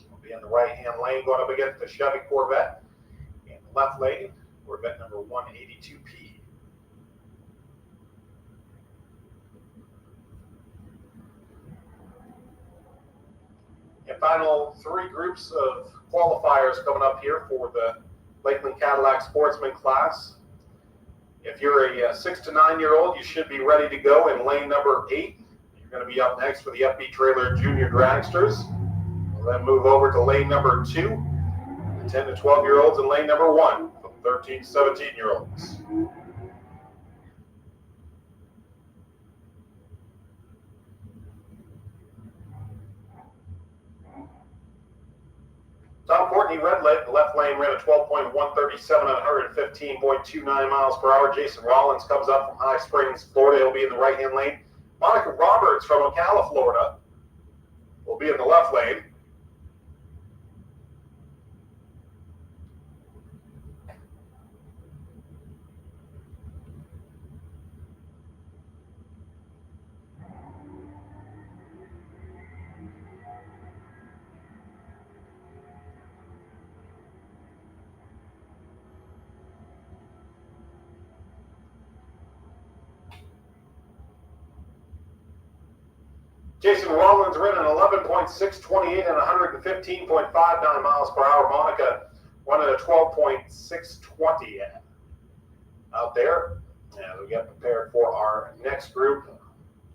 will be in the right-hand lane going up against the Chevy Corvette. In the left lane, Corvette number 182P. And final three groups of qualifiers coming up here for the Lakeland Cadillac Sportsman class. If you're a 6 to 9 year old, you should be ready to go in lane number 8. You're going to be up next for the FB Trailer Junior Dragsters. We'll then move over to lane number 2, the 10 to 12 year olds, and lane number 1 from 13 to 17 year olds. Tom Courtney, red left lane, ran a 12.137 at 115.29 miles per hour. Jason Rollins comes up from High Springs, Florida. He'll be in the right-hand lane. Monica Roberts from Ocala, Florida, will be in the left lane. Jason Rollins ran an 11.628 and 115.59 miles per hour. Monica running a 12.620 out there. And we get prepared for our next group.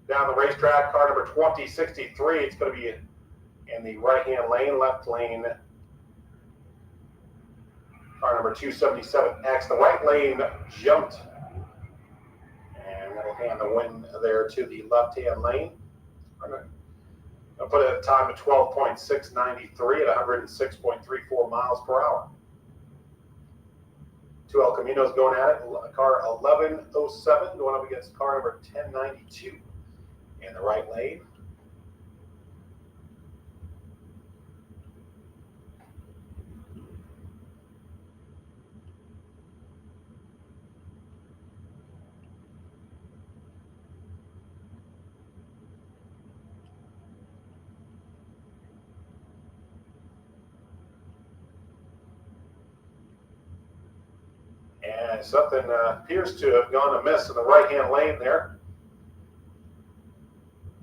Down the racetrack, car number 2063. It's going to be in the right-hand lane, left lane. Car number 277X. The right lane jumped. And that'll hand the win there to the left-hand lane. I'll put it at a time of 12.693 at 106.34 miles per hour. Two El Caminos going at it. Car 1107 going up against car number 1092 in the right lane. And something appears to have gone amiss in the right-hand lane there.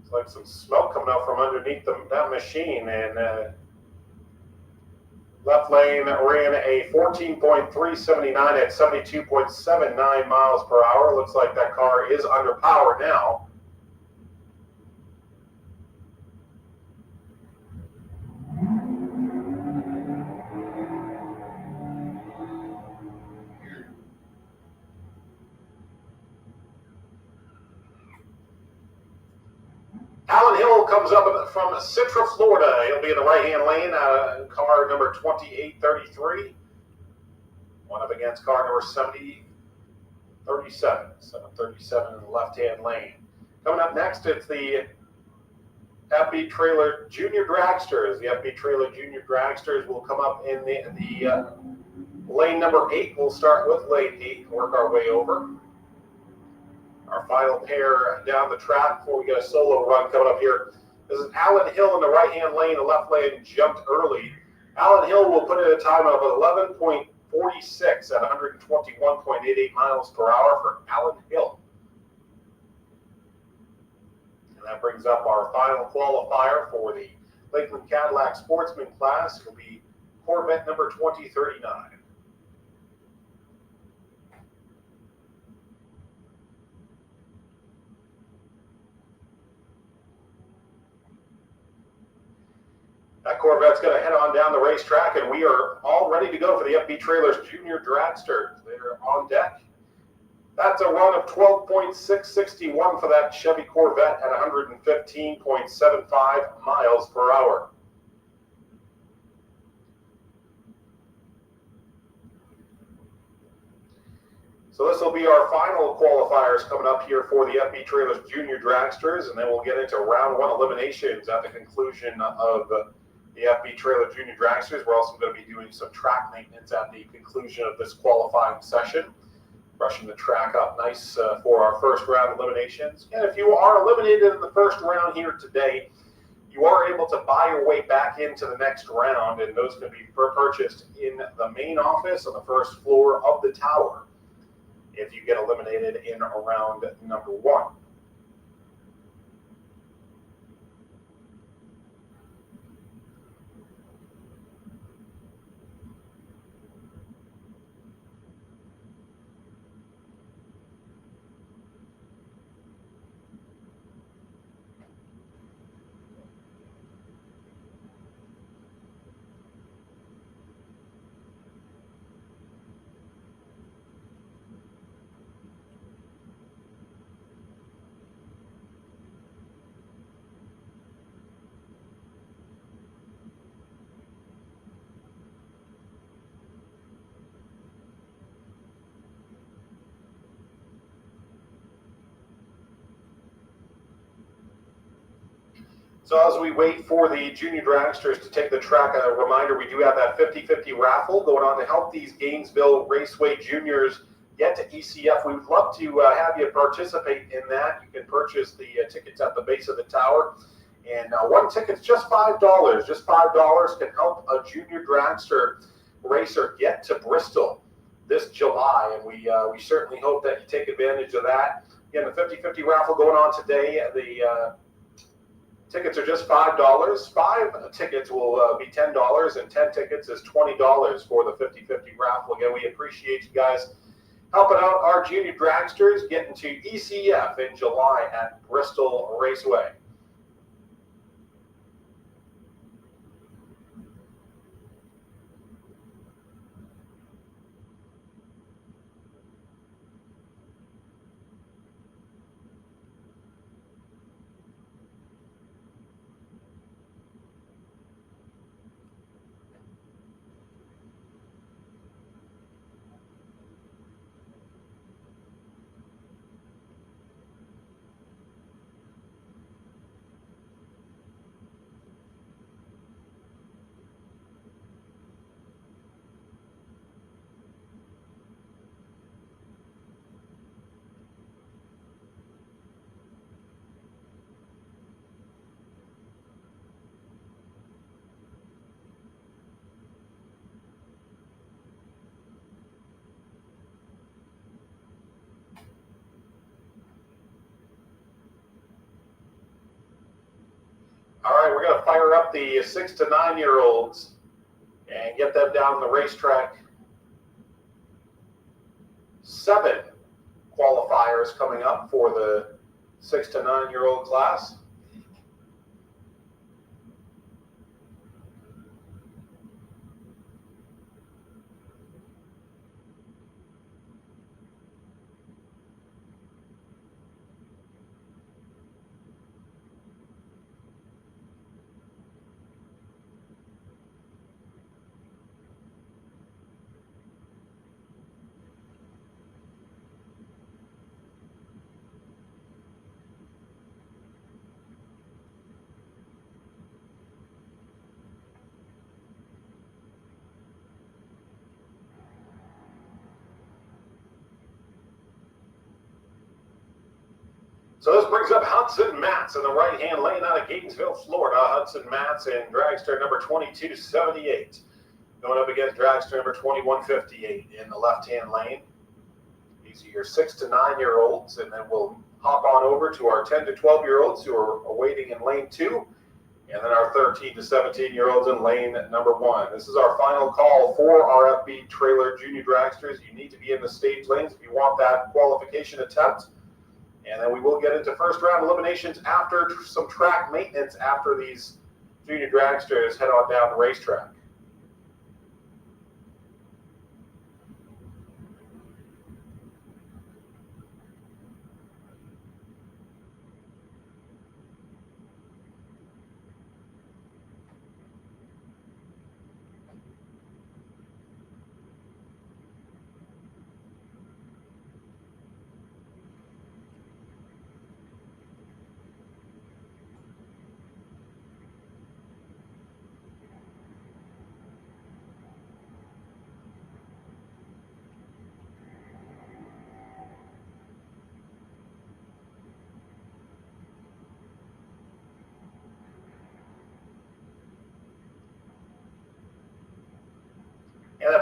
It's like some smoke coming out from underneath that machine. And left lane ran a 14.379 at 72.79 miles per hour. Looks like that car is under power now. Alan Hill comes up from Central Florida. He'll be in the right-hand lane, car number 2833. One up against car number 737 in the left-hand lane. Coming up next, it's the FB Trailer Junior Dragsters. The FB Trailer Junior Dragsters will come up in the lane number 8. We'll start with lane 8, work our way over. Our final pair down the track before we get a solo run coming up here. This is Alan Hill in the right-hand lane. The left lane jumped early. Alan Hill will put in a time of 11.46 at 121.88 miles per hour for Alan Hill. And that brings up our final qualifier for the Lakeland Cadillac Sportsman class. It'll be Corvette number 2039. That Corvette's going to head on down the racetrack, and we are all ready to go for the FB Trailers Junior Dragster. They're on deck. That's a run of 12.661 for that Chevy Corvette at 115.75 miles per hour. So this will be our final qualifiers coming up here for the FB Trailers Junior Dragsters, and then we'll get into round one eliminations at the conclusion of the FB Trailer Junior Dragsters. We're also going to be doing some track maintenance at the conclusion of this qualifying session, brushing the track up nice for our first round eliminations. And if you are eliminated in the first round here today, you are able to buy your way back into the next round, and those can be purchased in the main office on the first floor of the tower if you get eliminated in round number one. So as we wait for the junior dragsters to take the track, a reminder, we do have that 50-50 raffle going on to help these Gainesville Raceway juniors get to ECF. We would love to have you participate in that. You can purchase the tickets at the base of the tower. And one ticket's just $5. Just $5 can help a junior dragster racer get to Bristol this July. And we certainly hope that you take advantage of that. Again, the 50-50 raffle going on today. The tickets are just $5. 5 tickets will be $10, and 10 tickets is $20 for the 50-50 raffle. Again, we appreciate you guys helping out our junior dragsters getting to ECF in July at Bristol Raceway. All right, we're going to fire up the 6 to 9 year olds and get them down the racetrack. 7 qualifiers coming up for the 6 to 9 year old class. So this brings up Hudson Matz in the right-hand lane out of Gainesville, Florida. Hudson Matz in dragster number 2278. Going up against dragster number 2158 in the left-hand lane. These are your 6 to 9 year olds, and then we'll hop on over to our 10 to 12 year olds who are awaiting in lane 2, and then our 13 to 17 year olds in lane number 1. This is our final call for our FB Trailer Junior Dragsters. You need to be in the stage lanes if you want that qualification attempt. And then we will get into first round eliminations after some track maintenance after these junior dragsters head on down the racetrack.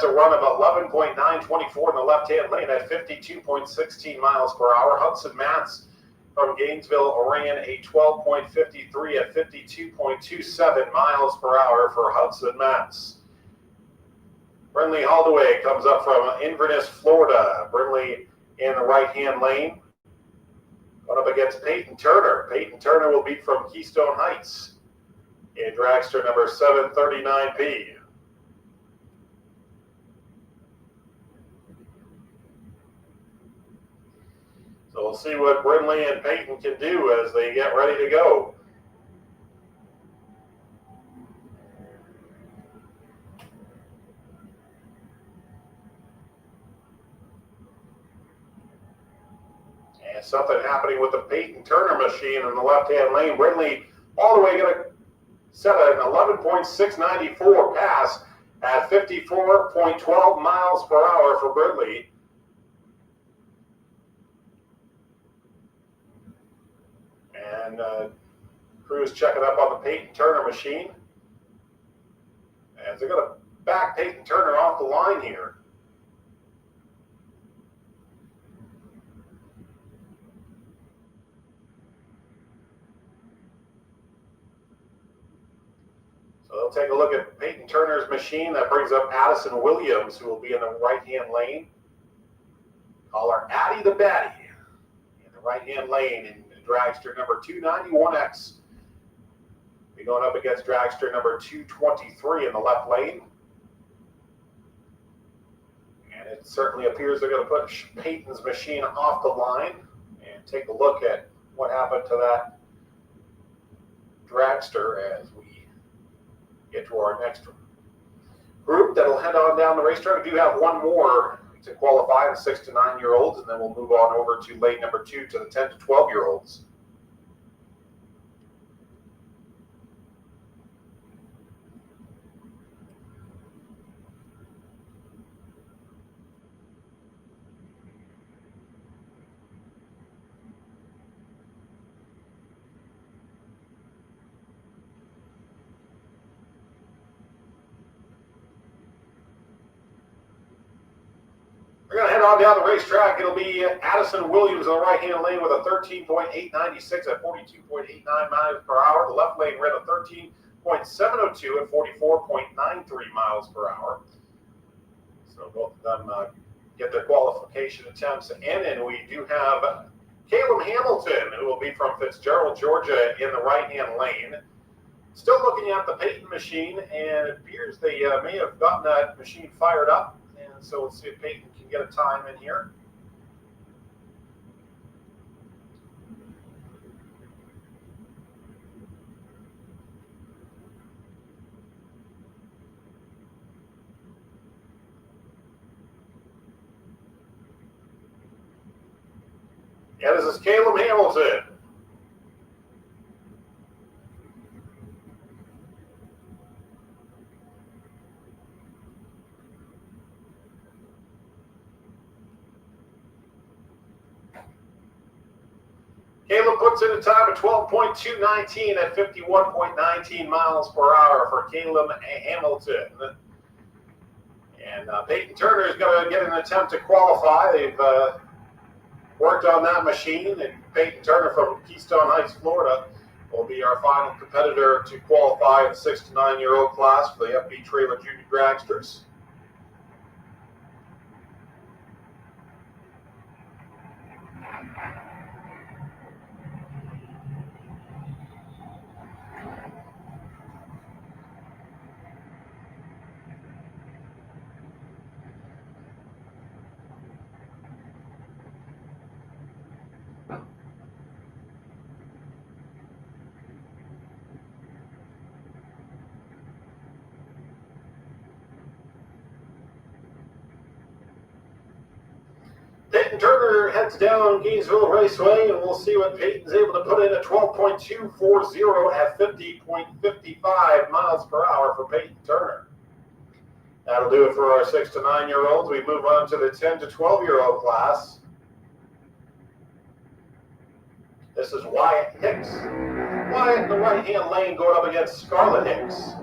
a run of 11.924 in the left-hand lane at 52.16 miles per hour. Hudson Matz from Gainesville ran a 12.53 at 52.27 miles per hour for Hudson Matz. Brindley Holdaway comes up from Inverness, Florida. Brindley in the right-hand lane. Going up against Peyton Turner. Peyton Turner will be from Keystone Heights in Dragster number 739P. So we'll see what Brindley and Peyton can do as they get ready to go. And something happening with the Peyton Turner machine in the left-hand lane. Brindley all the way going to set an 11.694 pass at 54.12 miles per hour for Brindley. And crew's checking up on the Peyton Turner machine. As they're going to back Peyton Turner off the line here. So they'll take a look at Peyton Turner's machine. That brings up Addison Williams, who will be in the right-hand lane. Call her Addie the Batty in the right-hand lane in Dragster number 291X. Be going up against Dragster number 223 in the left lane. And it certainly appears they're going to put Peyton's machine off the line and take a look at what happened to that Dragster as we get to our next group that'll head on down the racetrack. We do have one more to qualify, the 6 to 9 year olds, and then we'll move on over to lane number 2 to the 10 to 12 year olds. We're going to head on down the racetrack. It'll be Addison Williams in the right-hand lane with a 13.896 at 42.89 miles per hour. The left lane ran a 13.702 at 44.93 miles per hour. So both of them get their qualification attempts in, and we do have Caleb Hamilton, who will be from Fitzgerald, Georgia, in the right-hand lane. Still looking at the Peyton machine, and it appears they may have gotten that machine fired up. And so let's see if Peyton can get a time in here. Yeah, this is Caleb Hamilton. Caleb puts in a time of 12.219 at 51.19 miles per hour for Caleb Hamilton. And Peyton Turner is going to get an attempt to qualify. They've worked on that machine, and Peyton Turner from Keystone Heights, Florida, will be our final competitor to qualify in the 6 to 9 year old class for the FB Trailer Junior Dragsters. Peyton Turner heads down Gainesville Raceway, and we'll see what Peyton's able to put in at 12.240 at 50.55 miles per hour for Peyton Turner. That'll do it for our 6 to 9 year olds. We move on to the 10 to 12 year old class. This is Wyatt Hicks. Wyatt in the right-hand lane going up against Scarlett Hicks.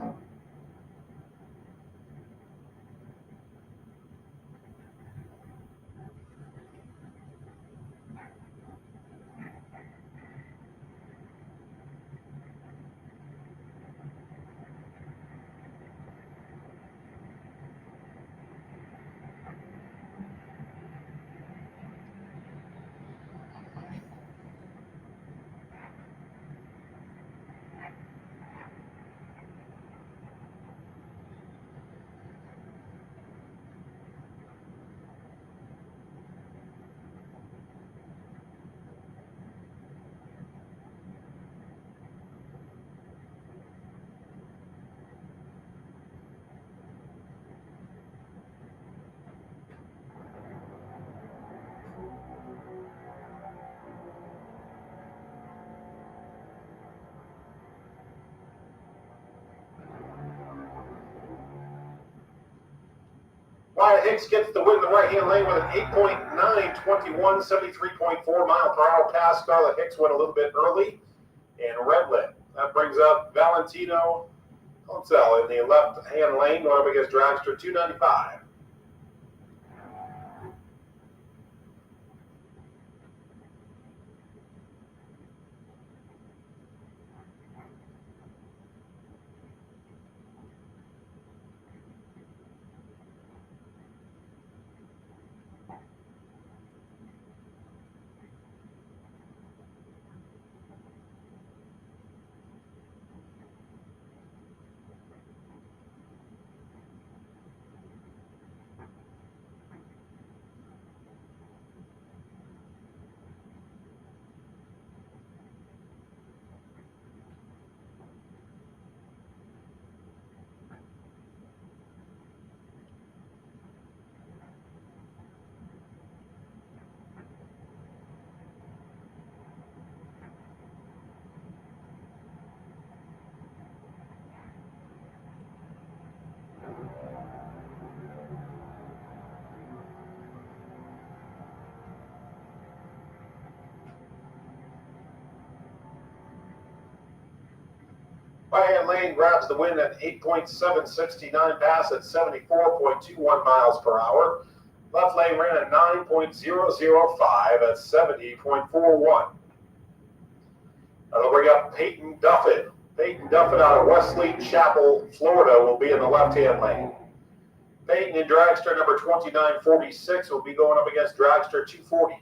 Hicks gets the win in the right-hand lane with an 8.921, 73.4 mile per hour pass. Scarlett Hicks went a little bit early and red-lit. That brings up Valentino Poncel in the left-hand lane going up against Dragster 295. Right-hand lane grabs the win at 8.769 pass at 74.21 miles per hour. Left lane ran at 9.005 at 70.41. That'll bring up Peyton Duffin. Peyton Duffin out of Wesley Chapel, Florida will be in the left-hand lane. Peyton in Dragster number 2946 will be going up against Dragster 240.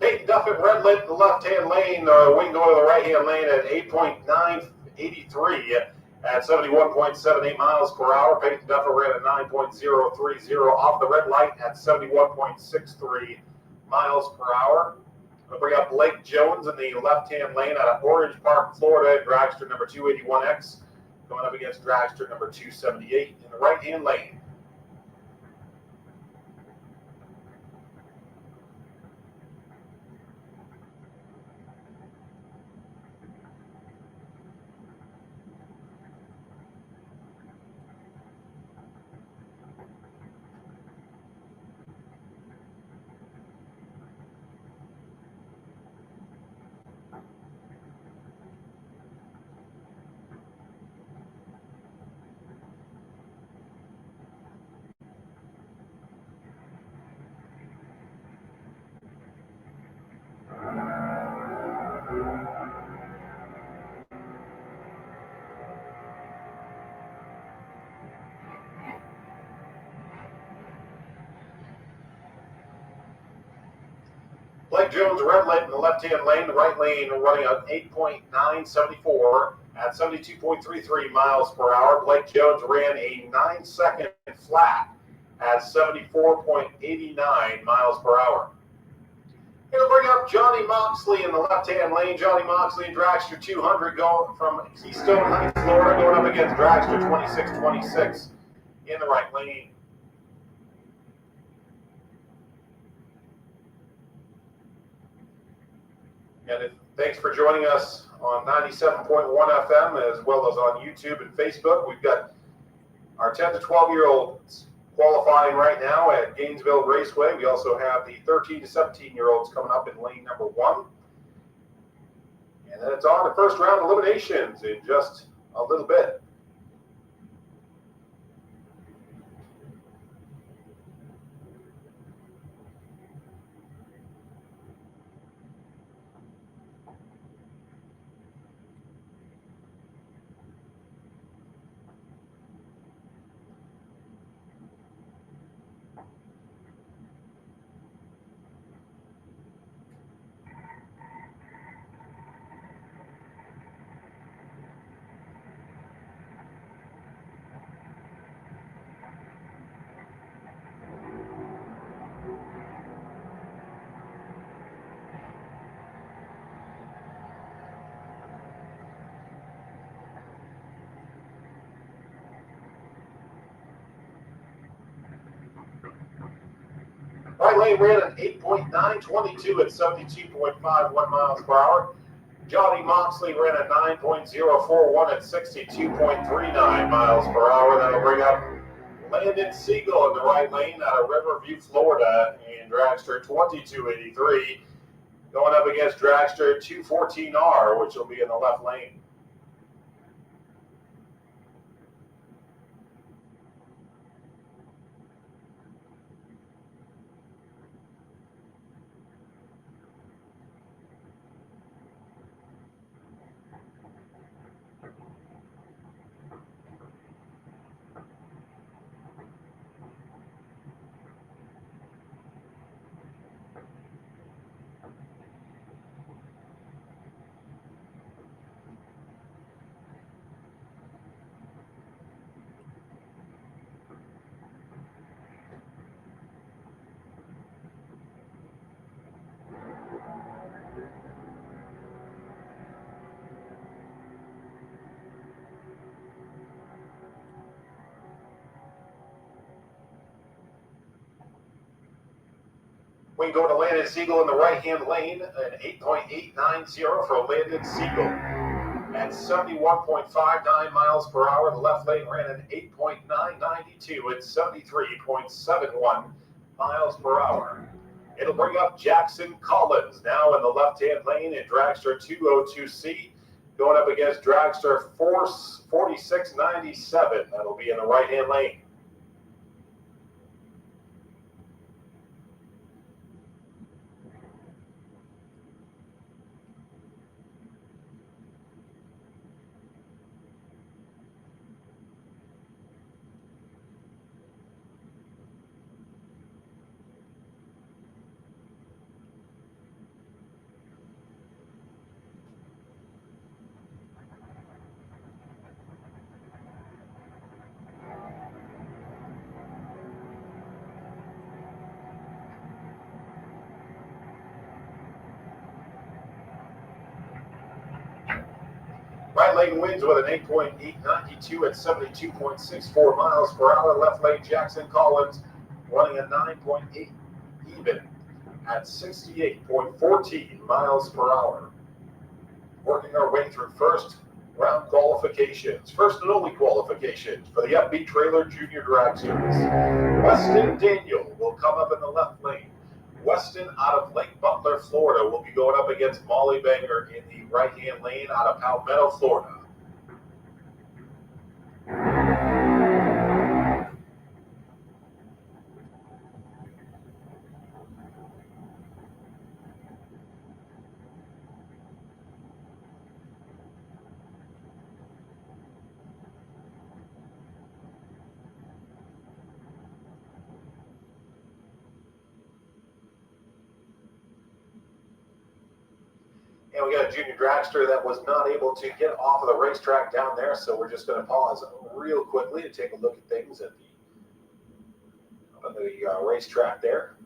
Peyton Duffin red lit in the left-hand lane, wing going to the right-hand lane at 8.983 at 71.78 miles per hour. Peyton Duffin ran at 9.030 off the red light at 71.63 miles per hour. We'll bring up Blake Jones in the left-hand lane out of Orange Park, Florida, Dragster number 281X, going up against Dragster number 278 in the right-hand lane. Blake Jones red light in the left-hand lane, the right lane running at 8.974 at 72.33 miles per hour. Blake Jones ran a 9-second flat at 74.89 miles per hour. It'll bring up Johnny Moxley in the left-hand lane. Johnny Moxley in Dragster 200 going from Keystone Heights, Florida, going up against Dragster 2626 in the right lane. And thanks for joining us on 97.1 FM as well as on YouTube and Facebook. We've got our 10 to 12-year-olds qualifying right now at Gainesville Raceway. We also have the 13 to 17-year-olds coming up in lane number 1. And then it's on to first round eliminations in just a little bit. Right lane ran an 8.922 at 72.51 miles per hour. Johnny Moxley ran a 9.041 at 62.39 miles per hour. That'll bring up Landon Siegel in the right lane out of Riverview, Florida, in Dragster 2283. Going up against Dragster 214R, which will be in the left lane. We can go to Landon Siegel in the right-hand lane, an 8.890 for Landon Siegel. At 71.59 miles per hour, the left lane ran an 8.992 at 73.71 miles per hour. It'll bring up Jackson Collins now in the left-hand lane in Dragster 202C, going up against Dragster 4697. That'll be in the right-hand lane. Right lane wins with an 8.892 at 72.64 miles per hour. Left lane Jackson Collins running a 9.8 even at 68.14 miles per hour. Working our way through first round qualifications. First and only qualifications for the Upbeat Trailer Junior Dragsters. Weston Daniel will come up in the left lane. Weston out of Lake Butler, Florida, will be going up against Molly Banger in the right-hand lane out of Palmetto, Florida. And we got a junior dragster that was not able to get off of the racetrack down there, so we're just going to pause real quickly to take a look at things at the racetrack there.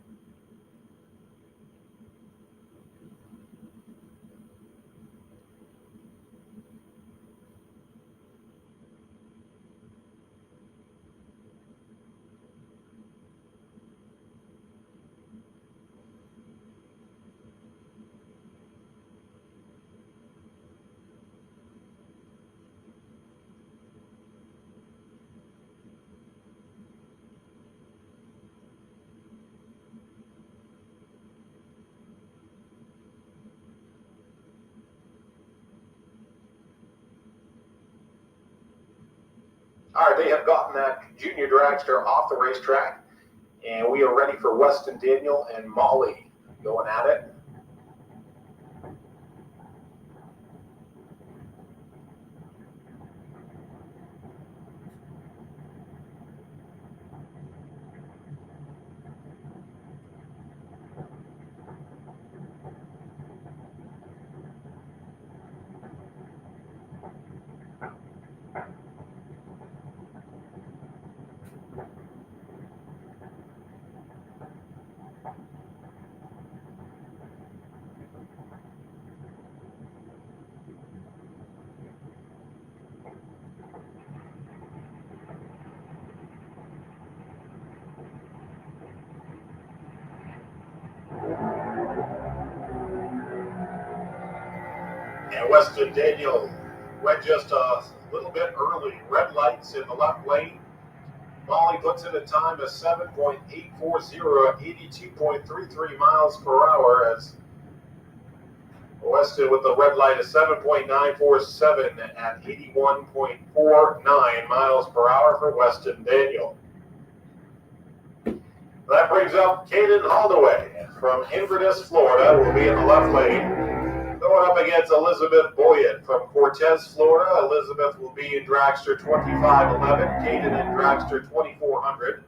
All right, they have gotten that junior dragster off the racetrack, and we are ready for Weston Daniel and Molly going at it. And Weston Daniel went just a little bit early. Red lights in the left lane. Molly puts in a time of 7.840 at 82.33 miles per hour, as Weston with the red light of 7.947 at 81.49 miles per hour for Weston Daniel. That brings up Caden Holdaway from Inverness, Florida, will be in the left lane. Going up against Elizabeth Boyett from Cortez, Florida. Elizabeth will be in Dragster 2511, Caden in Dragster 2400.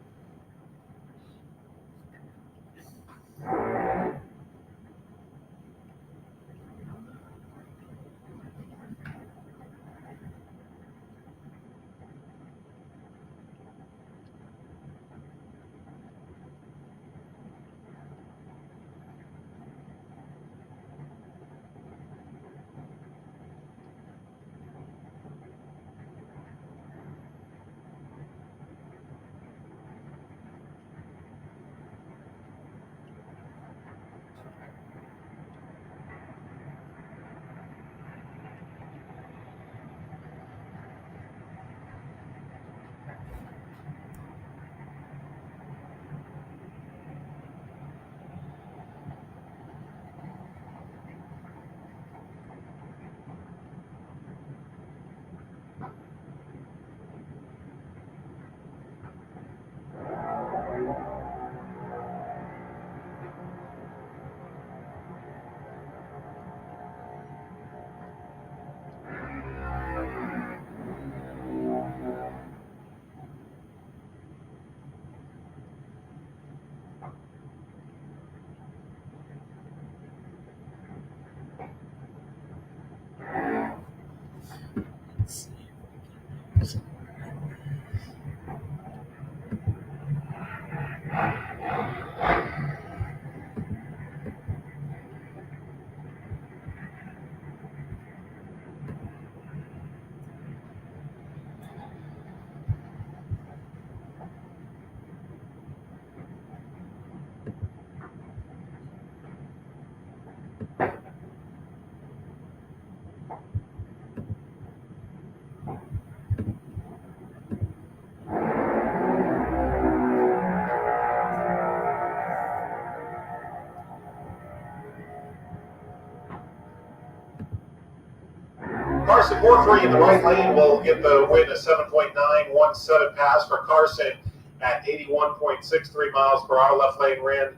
Carson Morfrey in the right lane will get the win, a 7.917 pass for Carson at 81.63 miles per hour. Left lane ran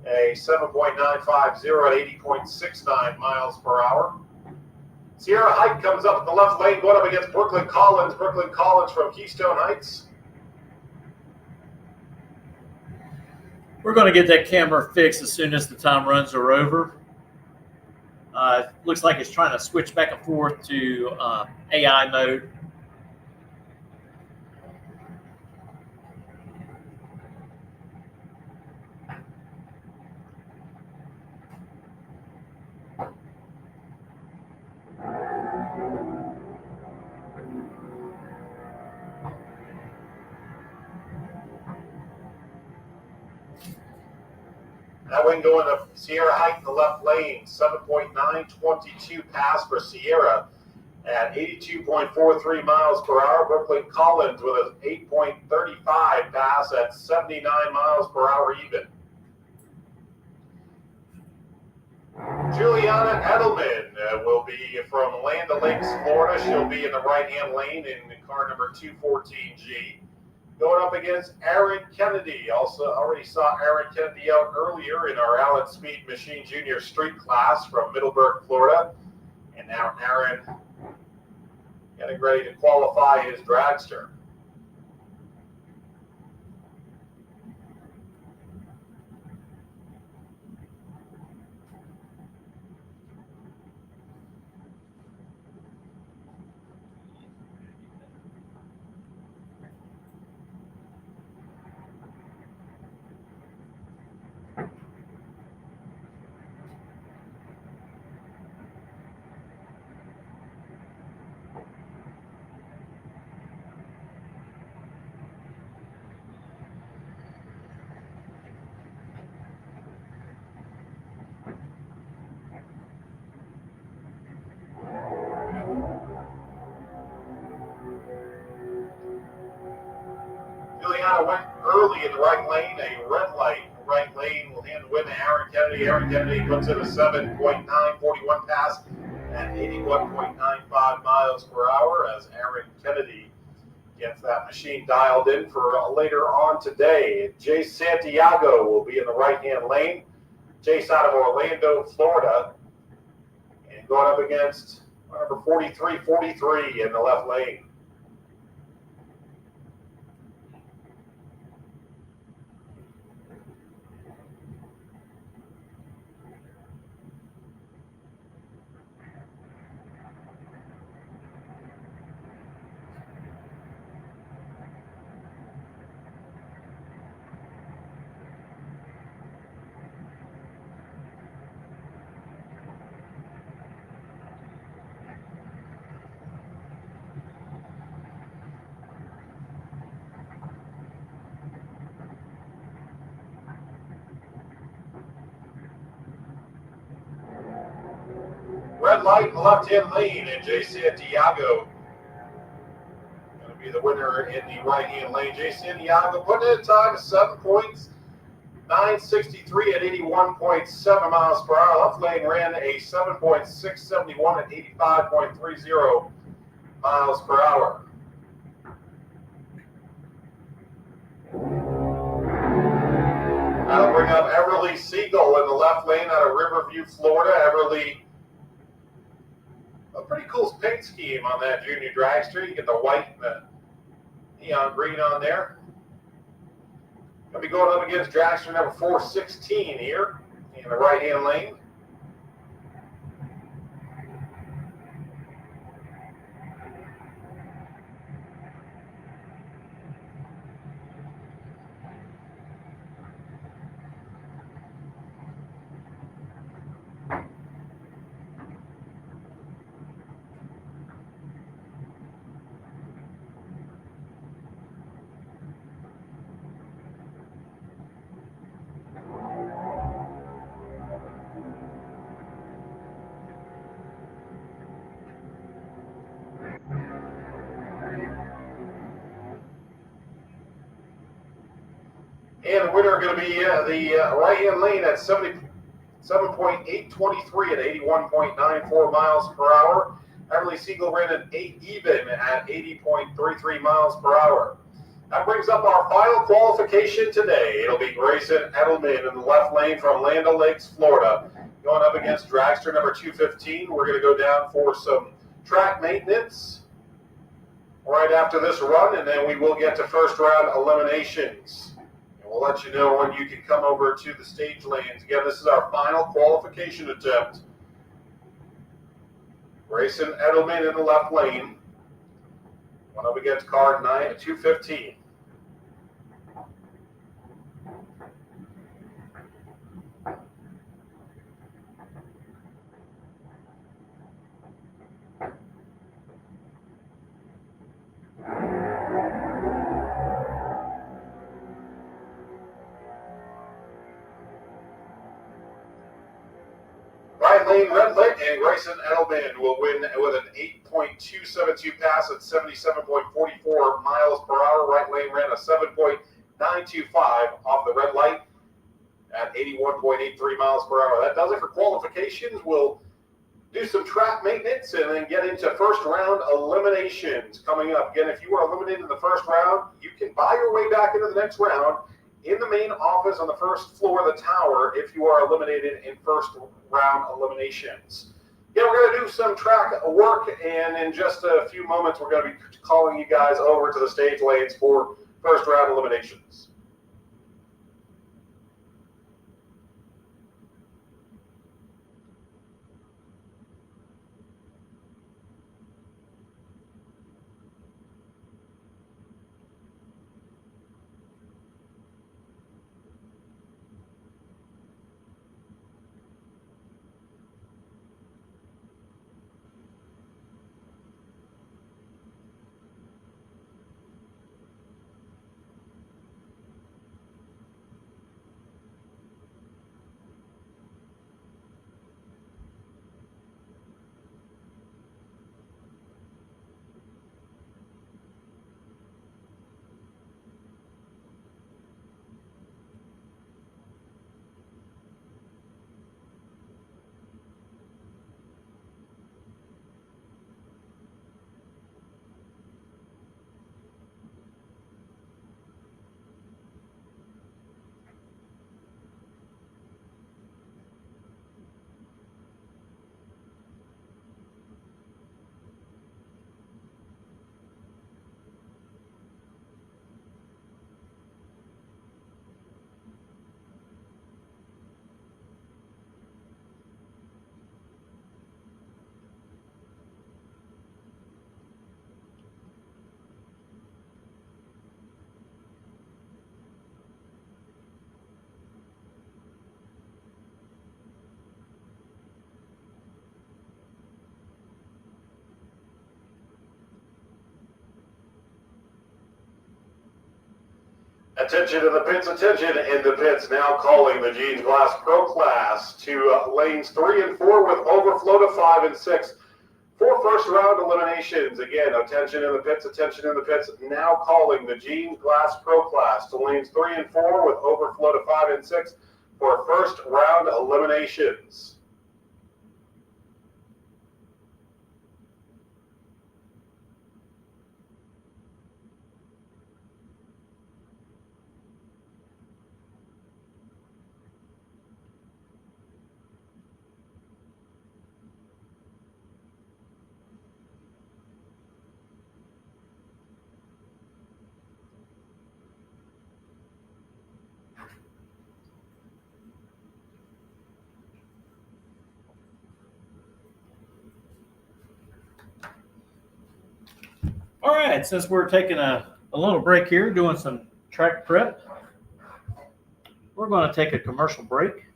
a 7.950 at 80.69 miles per hour. Sierra Height comes up at the left lane, going up against Brooklyn Collins. Brooklyn Collins from Keystone Heights. We're going to get that camera fixed as soon as the time runs are over. Looks like it's trying to switch back and forth to AI mode. That wing going to Sierra Height in the left lane, 7.922 pass for Sierra at 82.43 miles per hour. Brooklyn Collins with an 8.35 pass at 79 miles per hour even. Juliana Edelman will be from Land O'Lakes, Florida. She'll be in the right-hand lane in car number 214G. Going up against Aaron Kennedy. Also, already saw Aaron Kennedy out earlier in our Allen Speed Machine Junior Street class from Middleburg, Florida. And now Aaron getting ready to qualify his dragster. Juliana went early in the right lane, a red light. Right lane will hand the win to Aaron Kennedy. Aaron Kennedy puts in a 7.941 pass at 81.95 miles per hour as Aaron Kennedy gets that machine dialed in for later on today. Jay Santiago will be in the right-hand lane. Jace out of Orlando, Florida. And going up against number 4343 in the left lane. Red light in the left-hand lane, and Jay Santiago going to be the winner in the right-hand lane. Jay Santiago putting in a time of 7.963 at 81.7 miles per hour. Left lane ran a 7.671 at 85.30 miles per hour. That'll bring up Everly Siegel in the left lane out of Riverview, Florida. Everly, a pretty cool paint scheme on that junior dragster. You get the white and the neon green on there. Going to be going up against dragster number 416 here in the right-hand lane. And the winner going to be the right-hand lane at 77.823 at 81.94 miles per hour. Everly Siegel ran an 8 even at 80.33 miles per hour. That brings up our final qualification today. It'll be Grayson Edelman in the left lane from Land O'Lakes, Florida, going up against dragster number 215. We're going to go down for some track maintenance right after this run, and then we will get to first round eliminations. We'll let you know when you can come over to the stage lanes. Again, this is our final qualification attempt. Grayson Edelman in the left lane. One up against car 215. Lane red light, and Grayson Edelman will win with an 8.272 pass at 77.44 miles per hour. Right lane ran a 7.925 off the red light at 81.83 miles per hour. That does it for qualifications. We'll do some track maintenance and then get into first round eliminations coming up. Again, if you were eliminated in the first round, you can buy your way back into the next round in the main office on the first floor of the tower if you are eliminated in first round eliminations. Yeah, we're going to do some track work, and in just a few moments, we're going to be calling you guys over to the stage lanes for first round eliminations. Attention in the pits, attention in the pits. Now calling the Jeans Glass Pro Class to lanes 3 and 4 with overflow to 5 and 6 for first round eliminations. Again, attention in the pits, attention in the pits. Now calling the Jeans Glass Pro Class to lanes 3 and 4 with overflow to 5 and 6 for first round eliminations. All right, since we're taking a little break here, doing some track prep, we're going to take a commercial break,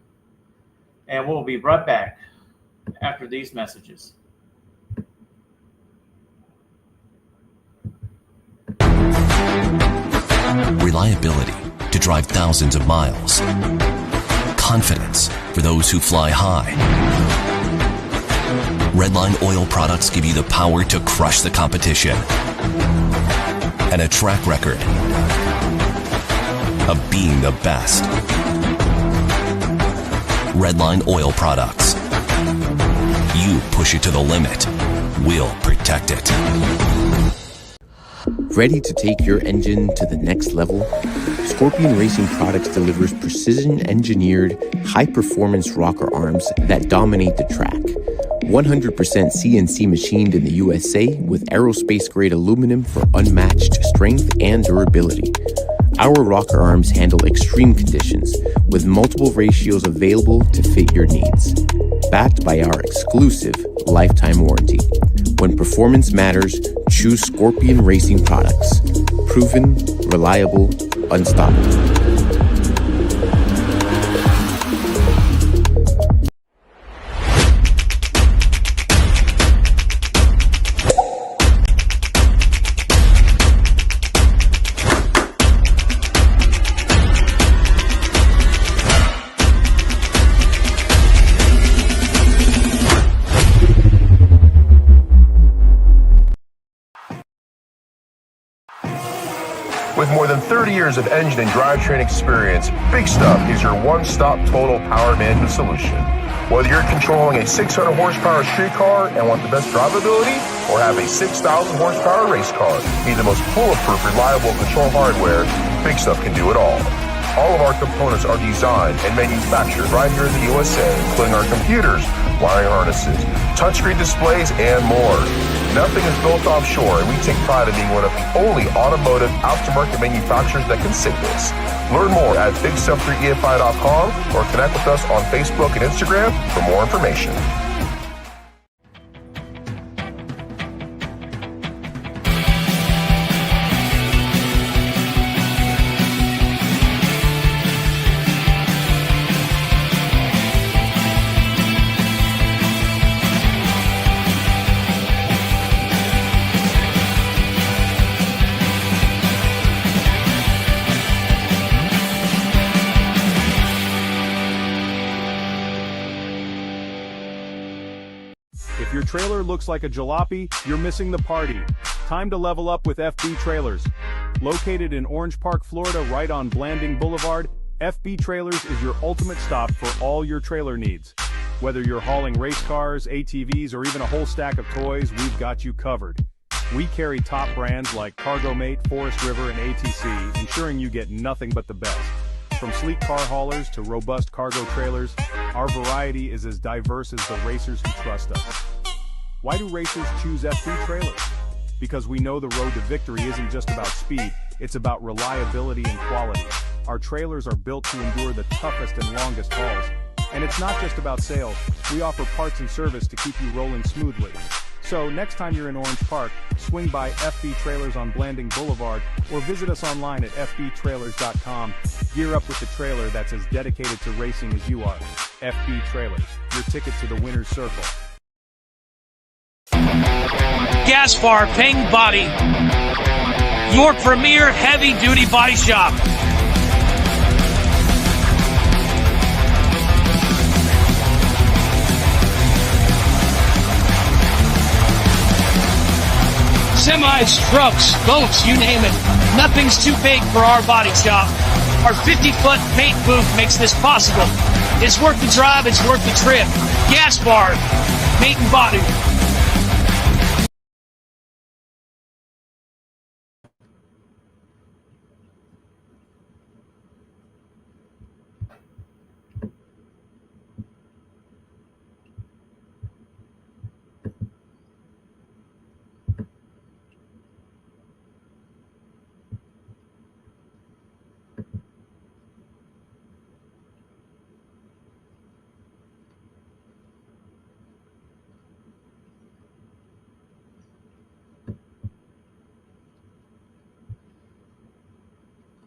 and we'll be right back after these messages. Reliability to drive thousands of miles. Confidence for those who fly high. Redline oil products give you the power to crush the competition. And a track record of being the best. Redline oil products. You push it to the limit, we'll protect it. Ready to take your engine to the next level? Scorpion Racing Products delivers precision-engineered, high-performance rocker arms that dominate the track. 100% CNC machined in the USA with aerospace-grade aluminum for unmatched strength and durability. Our rocker arms handle extreme conditions with multiple ratios available to fit your needs. Backed by our exclusive lifetime warranty. When performance matters, choose Scorpion Racing Products. Proven, reliable, unstoppable. With more than 30 years of engine and drivetrain experience, Big Stuff is your one-stop total power management solution. Whether you're controlling a 600 horsepower street car and want the best drivability, or have a 6,000 horsepower race car, need the most bulletproof, reliable control hardware, Big Stuff can do it all. All of our components are designed and manufactured right here in the USA, including our computers, wiring harnesses, touchscreen displays, and more. Nothing is built offshore, and we take pride in being one of the only automotive aftermarket manufacturers that can say this. Learn more at bigstuff3efi.com or connect with us on Facebook and Instagram for more information. If your trailer looks like a jalopy, you're missing the party. Time to level up with FB Trailers. Located in Orange Park, Florida, right on Blanding Boulevard, FB Trailers is your ultimate stop for all your trailer needs. Whether you're hauling race cars, ATVs, or even a whole stack of toys, we've got you covered. We carry top brands like CargoMate, Forest River, and ATC, ensuring you get nothing but the best. From sleek car haulers to robust cargo trailers, our variety is as diverse as the racers who trust us. Why do racers choose FB Trailers? Because we know the road to victory isn't just about speed, it's about reliability and quality. Our trailers are built to endure the toughest and longest hauls. And it's not just about sales, we offer parts and service to keep you rolling smoothly. So next time you're in Orange Park, swing by FB Trailers on Blanding Boulevard or visit us online at fbtrailers.com. Gear up with the trailer that's as dedicated to racing as you are. FB Trailers, your ticket to the winner's circle. Gaspar Paint Body, your premier heavy-duty body shop. Semis, trucks, boats, you name it. Nothing's too big for our body shop. Our 50-foot paint booth makes this possible. It's worth the drive, it's worth the trip. Gaspar Paint and Body.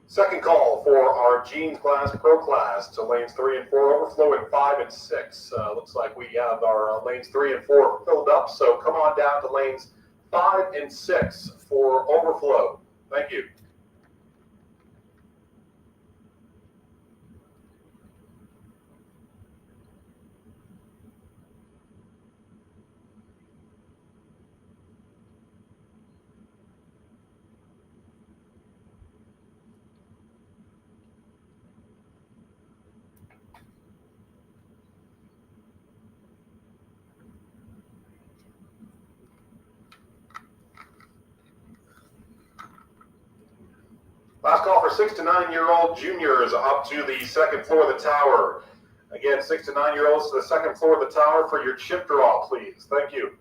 Second call for our Jeans class, Pro class, to lanes 3 and 4, overflow in 5 and 6. Looks like we have our lanes 3 and 4 filled up, so come on down to lanes 5 and 6 for overflow. Thank you. Last call for 6 to 9-year-old juniors up to the second floor of the tower. Again, 6 to 9-year-olds to the second floor of the tower for your chip draw, please. Thank you.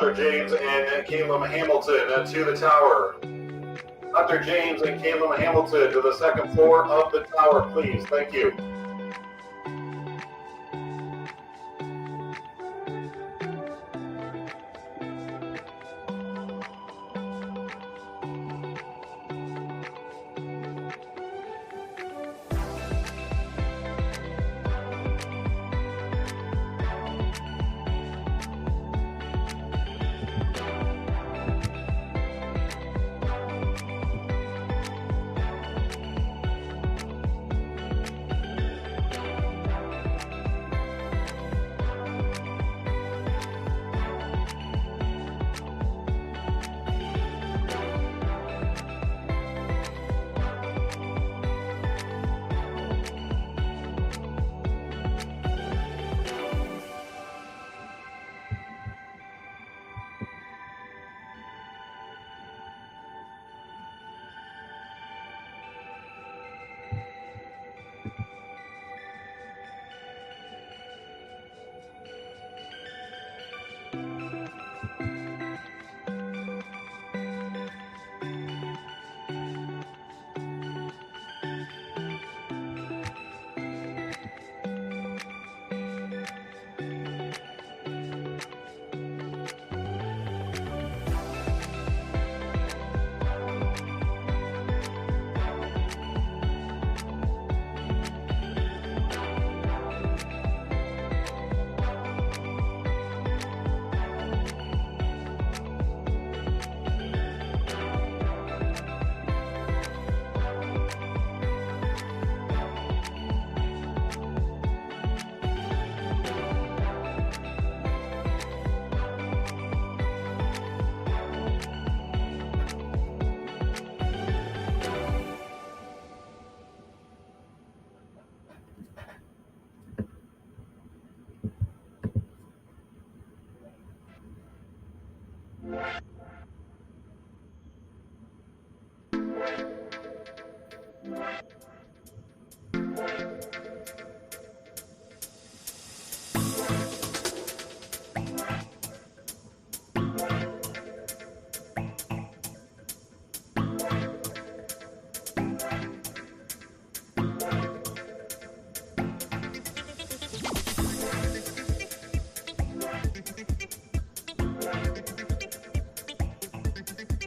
Hunter James and Caleb Hamilton to the tower. Hunter James and Caleb Hamilton to the second floor of the tower, please. Thank you.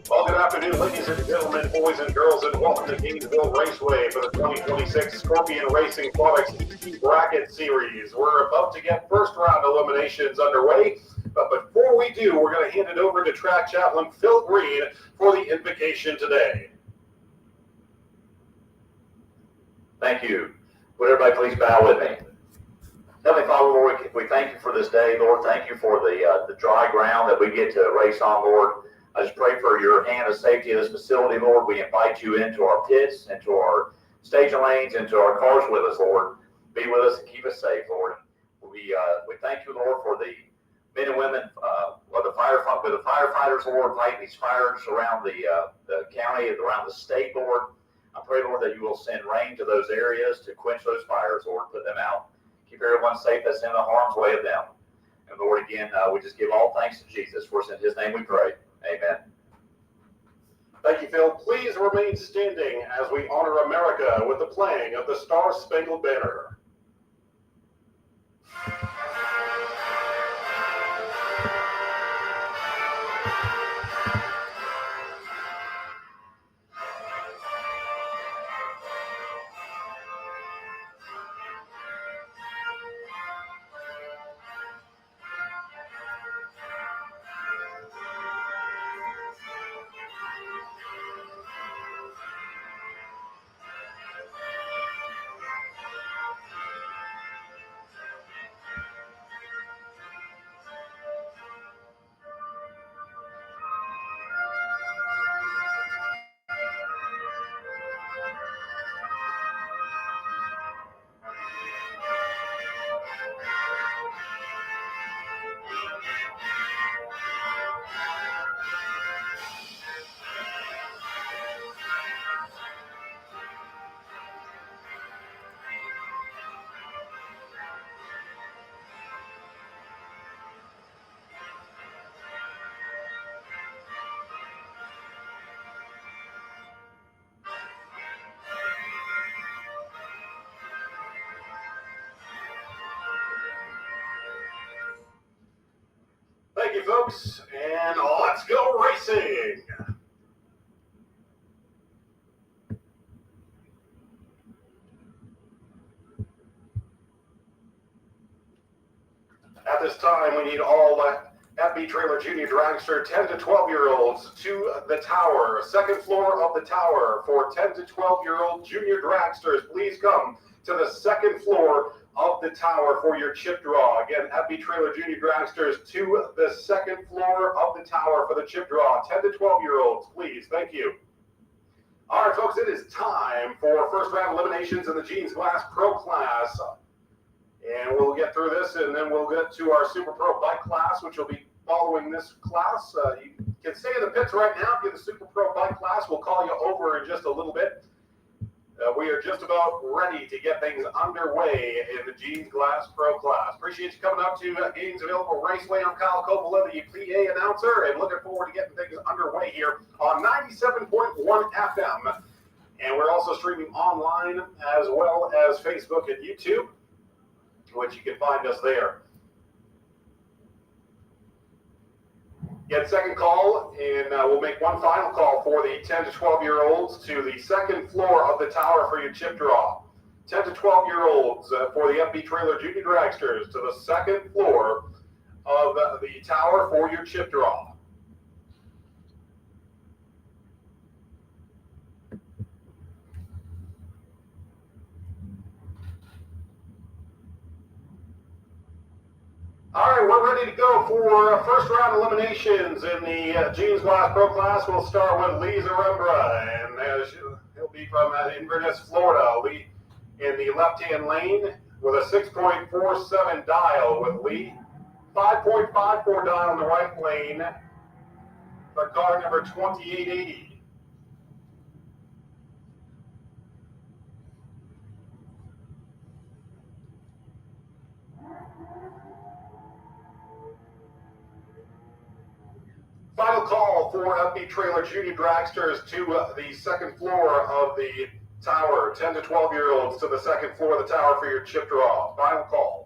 Well, good afternoon, ladies and gentlemen, boys and girls, and welcome to Gainesville Raceway for the 2026 Scorpion Racing Products ET Bracket Series. We're about to get first round eliminations underway, but before we do, we're going to hand it over to track chaplain Phil Green for the invocation today. Thank you. Would everybody please bow with me? Heavenly Father, Lord, we thank you for this day, Lord. Thank you for the dry ground that we get to race on, Lord. I just pray for your hand of safety in this facility, Lord. We invite you into our pits, into our staging lanes, into our cars with us, Lord. Be with us and keep us safe, Lord. We thank you, Lord, for the men and women, with the firefighters, Lord, fighting these fires around the county and around the state, Lord. I pray, Lord, that you will send rain to those areas to quench those fires, Lord, put them out. Keep everyone safe that's in the harm's way of them. And Lord, again, we just give all thanks to Jesus. For in his name we pray. Amen. Thank you, Phil. Please remain standing as we honor America with the playing of the Star-Spangled Banner. Thank you, folks, and let's go racing. At this time, we need all FB Trailer Junior Dragster 10 to 12-year-olds to the tower, second floor of the tower for 10 to 12-year-old junior dragsters. Please come to the second floor of the tower for your chip draw. Again, FB Trailer Junior Dragsters to the second floor of the tower for the chip draw. 10 to 12-year-olds, please. Thank you. All right, folks, it is time for first round eliminations in the Jeans Glass Pro class. And we'll get through this, and then we'll get to our Super Pro Bike class, which will be following this class. You can stay in the pits right now. Get the Super Pro Bike class. We'll call you over in just a little bit. We are just about ready to get things underway in the Jeans Glass Pro class. Appreciate you coming up to Gainesville Raceway. I'm Kyle Coppola, the PA announcer, and looking forward to getting things underway here on 97.1 FM. And we're also streaming online as well as Facebook and YouTube, which you can find us there. Get second call, and we'll make one final call for the 10 to 12-year-olds to the second floor of the tower for your chip draw. 10 to 12-year-olds for the FB Trailer Junior Dragsters to the second floor of the tower for your chip draw. All right, we're ready to go for first round eliminations in the Jeans Glass Pro class. We'll start with Lee Zarembra, and he'll be from Inverness, Florida. Lee in the left-hand lane with a 6.47 dial with Lee. 5.54 dial in the right lane for car number 2880. Final call for FB Trailer Junior Dragsters to the second floor of the tower. 10 to 12-year-olds to the second floor of the tower for your chip draw. Final call.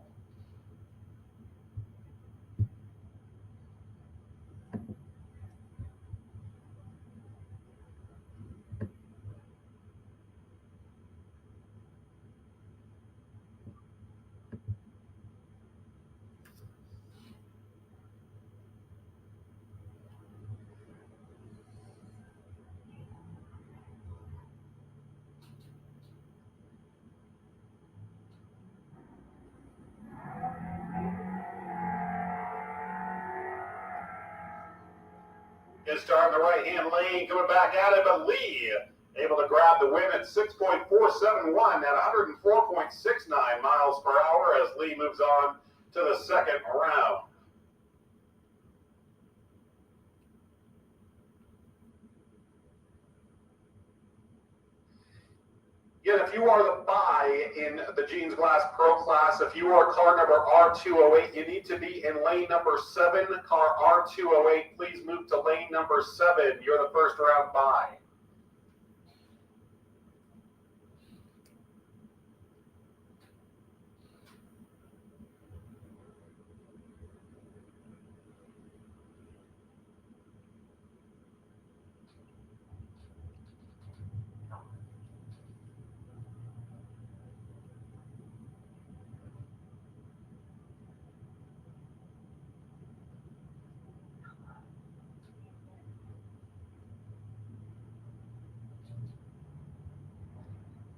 Good start in the right-hand lane, coming back at it, but Lee able to grab the win at 6.471 at 104.69 miles per hour as Lee moves on to the second round. Again, if you are the buy in the Jeans Glass Pro class, if you are car number R208, you need to be in lane number 7. Car R208, please move to lane number 7. You're the first round buy.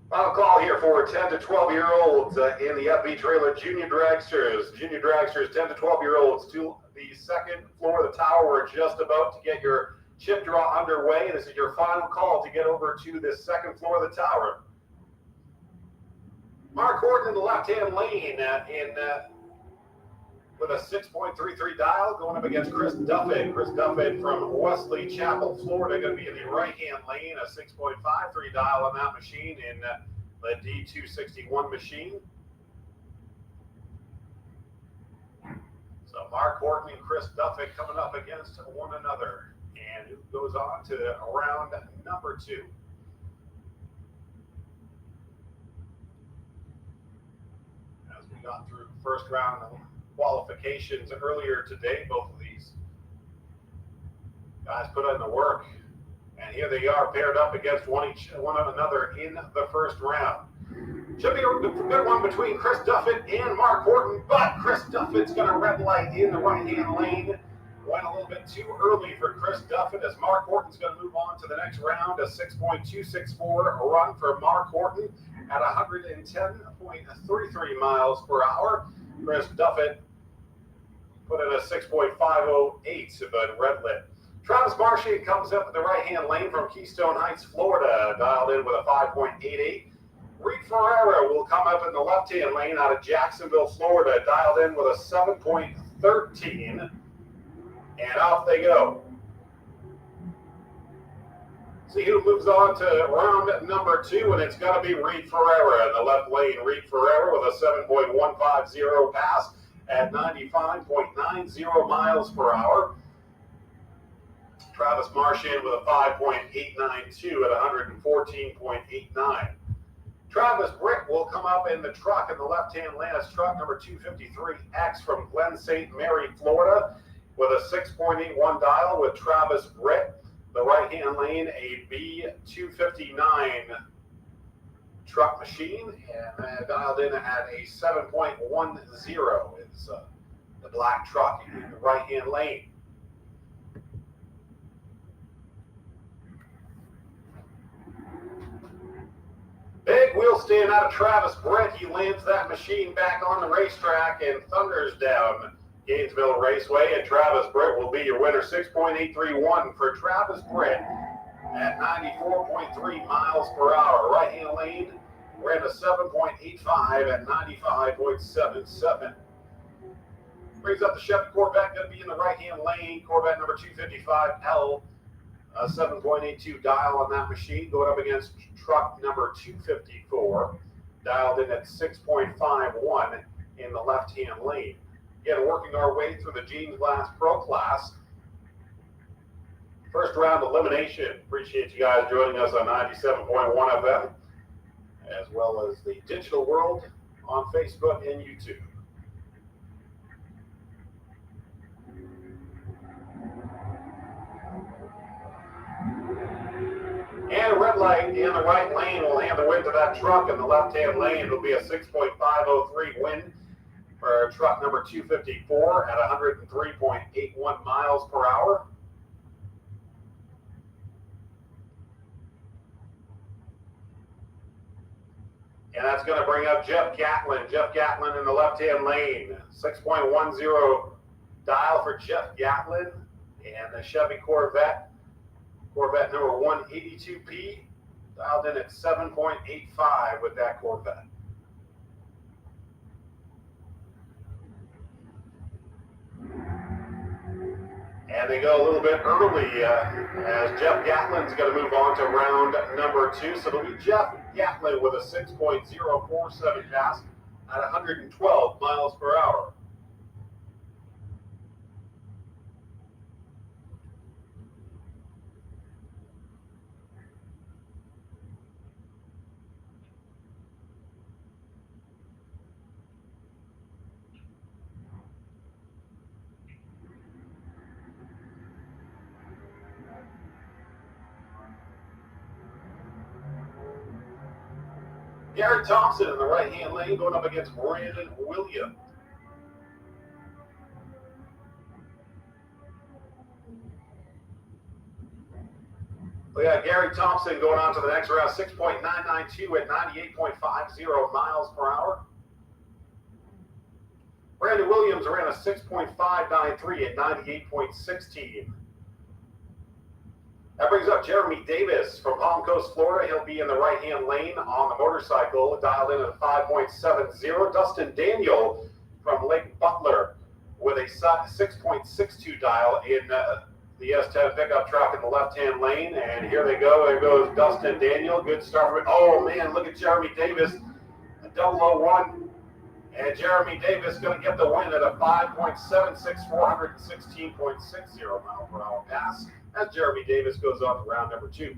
Final call here for 10 to 12-year-olds in the FB Trailer Junior Dragsters. Junior Dragsters, 10 to 12-year-olds to the second floor of the tower. We're just about to get your chip draw underway. This is your final call to get over to the second floor of the tower. Mark Horton in the left-hand lane with a 6.33 dial going up against Chris Duffin. Chris Duffin from Wesley Chapel, Florida, going to be in the right-hand lane, a 6.53 dial on that machine in the D261 machine. So Mark Horton and Chris Duffin coming up against one another. And who goes on to round number 2? As we got through first round qualifications earlier today, both of these Guys put in the work. And here they are paired up against one another in the first round. Should be a good one between Chris Duffett and Mark Horton, but Chris Duffett's going to red light in the right-hand lane. Went a little bit too early for Chris Duffett as Mark Horton's going to move on to the next round. A 6.264 run for Mark Horton at 110.33 miles per hour. Chris Duffett put in a 6.508, but red lit. Travis Marchand comes up in the right-hand lane from Keystone Heights, Florida, dialed in with a 5.88. Reed Ferreira will come up in the left-hand lane out of Jacksonville, Florida, dialed in with a 7.13. And off they go. See who moves on to round number 2, and it's going to be Reed Ferreira in the left lane. Reed Ferreira with a 7.150 pass at 95.90 miles per hour. Travis Marchand with a 5.892 at 114.89. Travis Britt will come up in the truck in the left-hand lane. It's truck number 253X from Glen St. Mary, Florida, with a 6.81 dial with Travis Britt. The right-hand lane, a B259 truck machine, and dialed in at a 7.10 is the black truck in the right-hand lane. Big wheel stand out of Travis Britt. He lands that machine back on the racetrack and thunders down Gainesville Raceway, and Travis Britt will be your winner. 6.831 for Travis Britt at 94.3 miles per hour. Right-hand lane ran a 7.85 at 95.77. Brings up the Chevy Corvette, going to be in the right-hand lane. Corvette number 255L, a 7.82 dial on that machine, going up against truck number 254, dialed in at 6.51 in the left-hand lane. Again, working our way through the Jeans Glass Pro Class. First round elimination. Appreciate you guys joining us on 97.1 FM, as well as the digital world on Facebook and YouTube. And a red light in the right lane will hand the win to that truck. In the left-hand lane, it'll be a 6.503 win for truck number 254 at 103.81 miles per hour. And that's going to bring up Jeff Gatlin. Jeff Gatlin in the left-hand lane. 6.10 dial for Jeff Gatlin and the Chevy Corvette. Corvette number 182P, dialed in at 7.85 with that Corvette. And they go a little bit early as Jeff Gatlin's going to move on to round number 2. So it'll be Jeff Gatlin with a 6.047 pass at 112 miles per hour. Gary Thompson in the right-hand lane going up against Brandon Williams. We got Gary Thompson going on to the next round, 6.992 at 98.50 miles per hour. Brandon Williams ran a 6.593 at 98.16. That brings up Jeremy Davis from Palm Coast, Florida. He'll be in the right-hand lane on the motorcycle, dialed in at 5.70. Dustin Daniel from Lake Butler with a 6.62 dial in the S10 pickup truck in the left-hand lane. And here they go. There goes Dustin Daniel. Good start. Oh, man, look at Jeremy Davis. A 001. And Jeremy Davis going to get the win at a 5.76, 416.60 mile per hour pass as Jeremy Davis goes on to round number 2.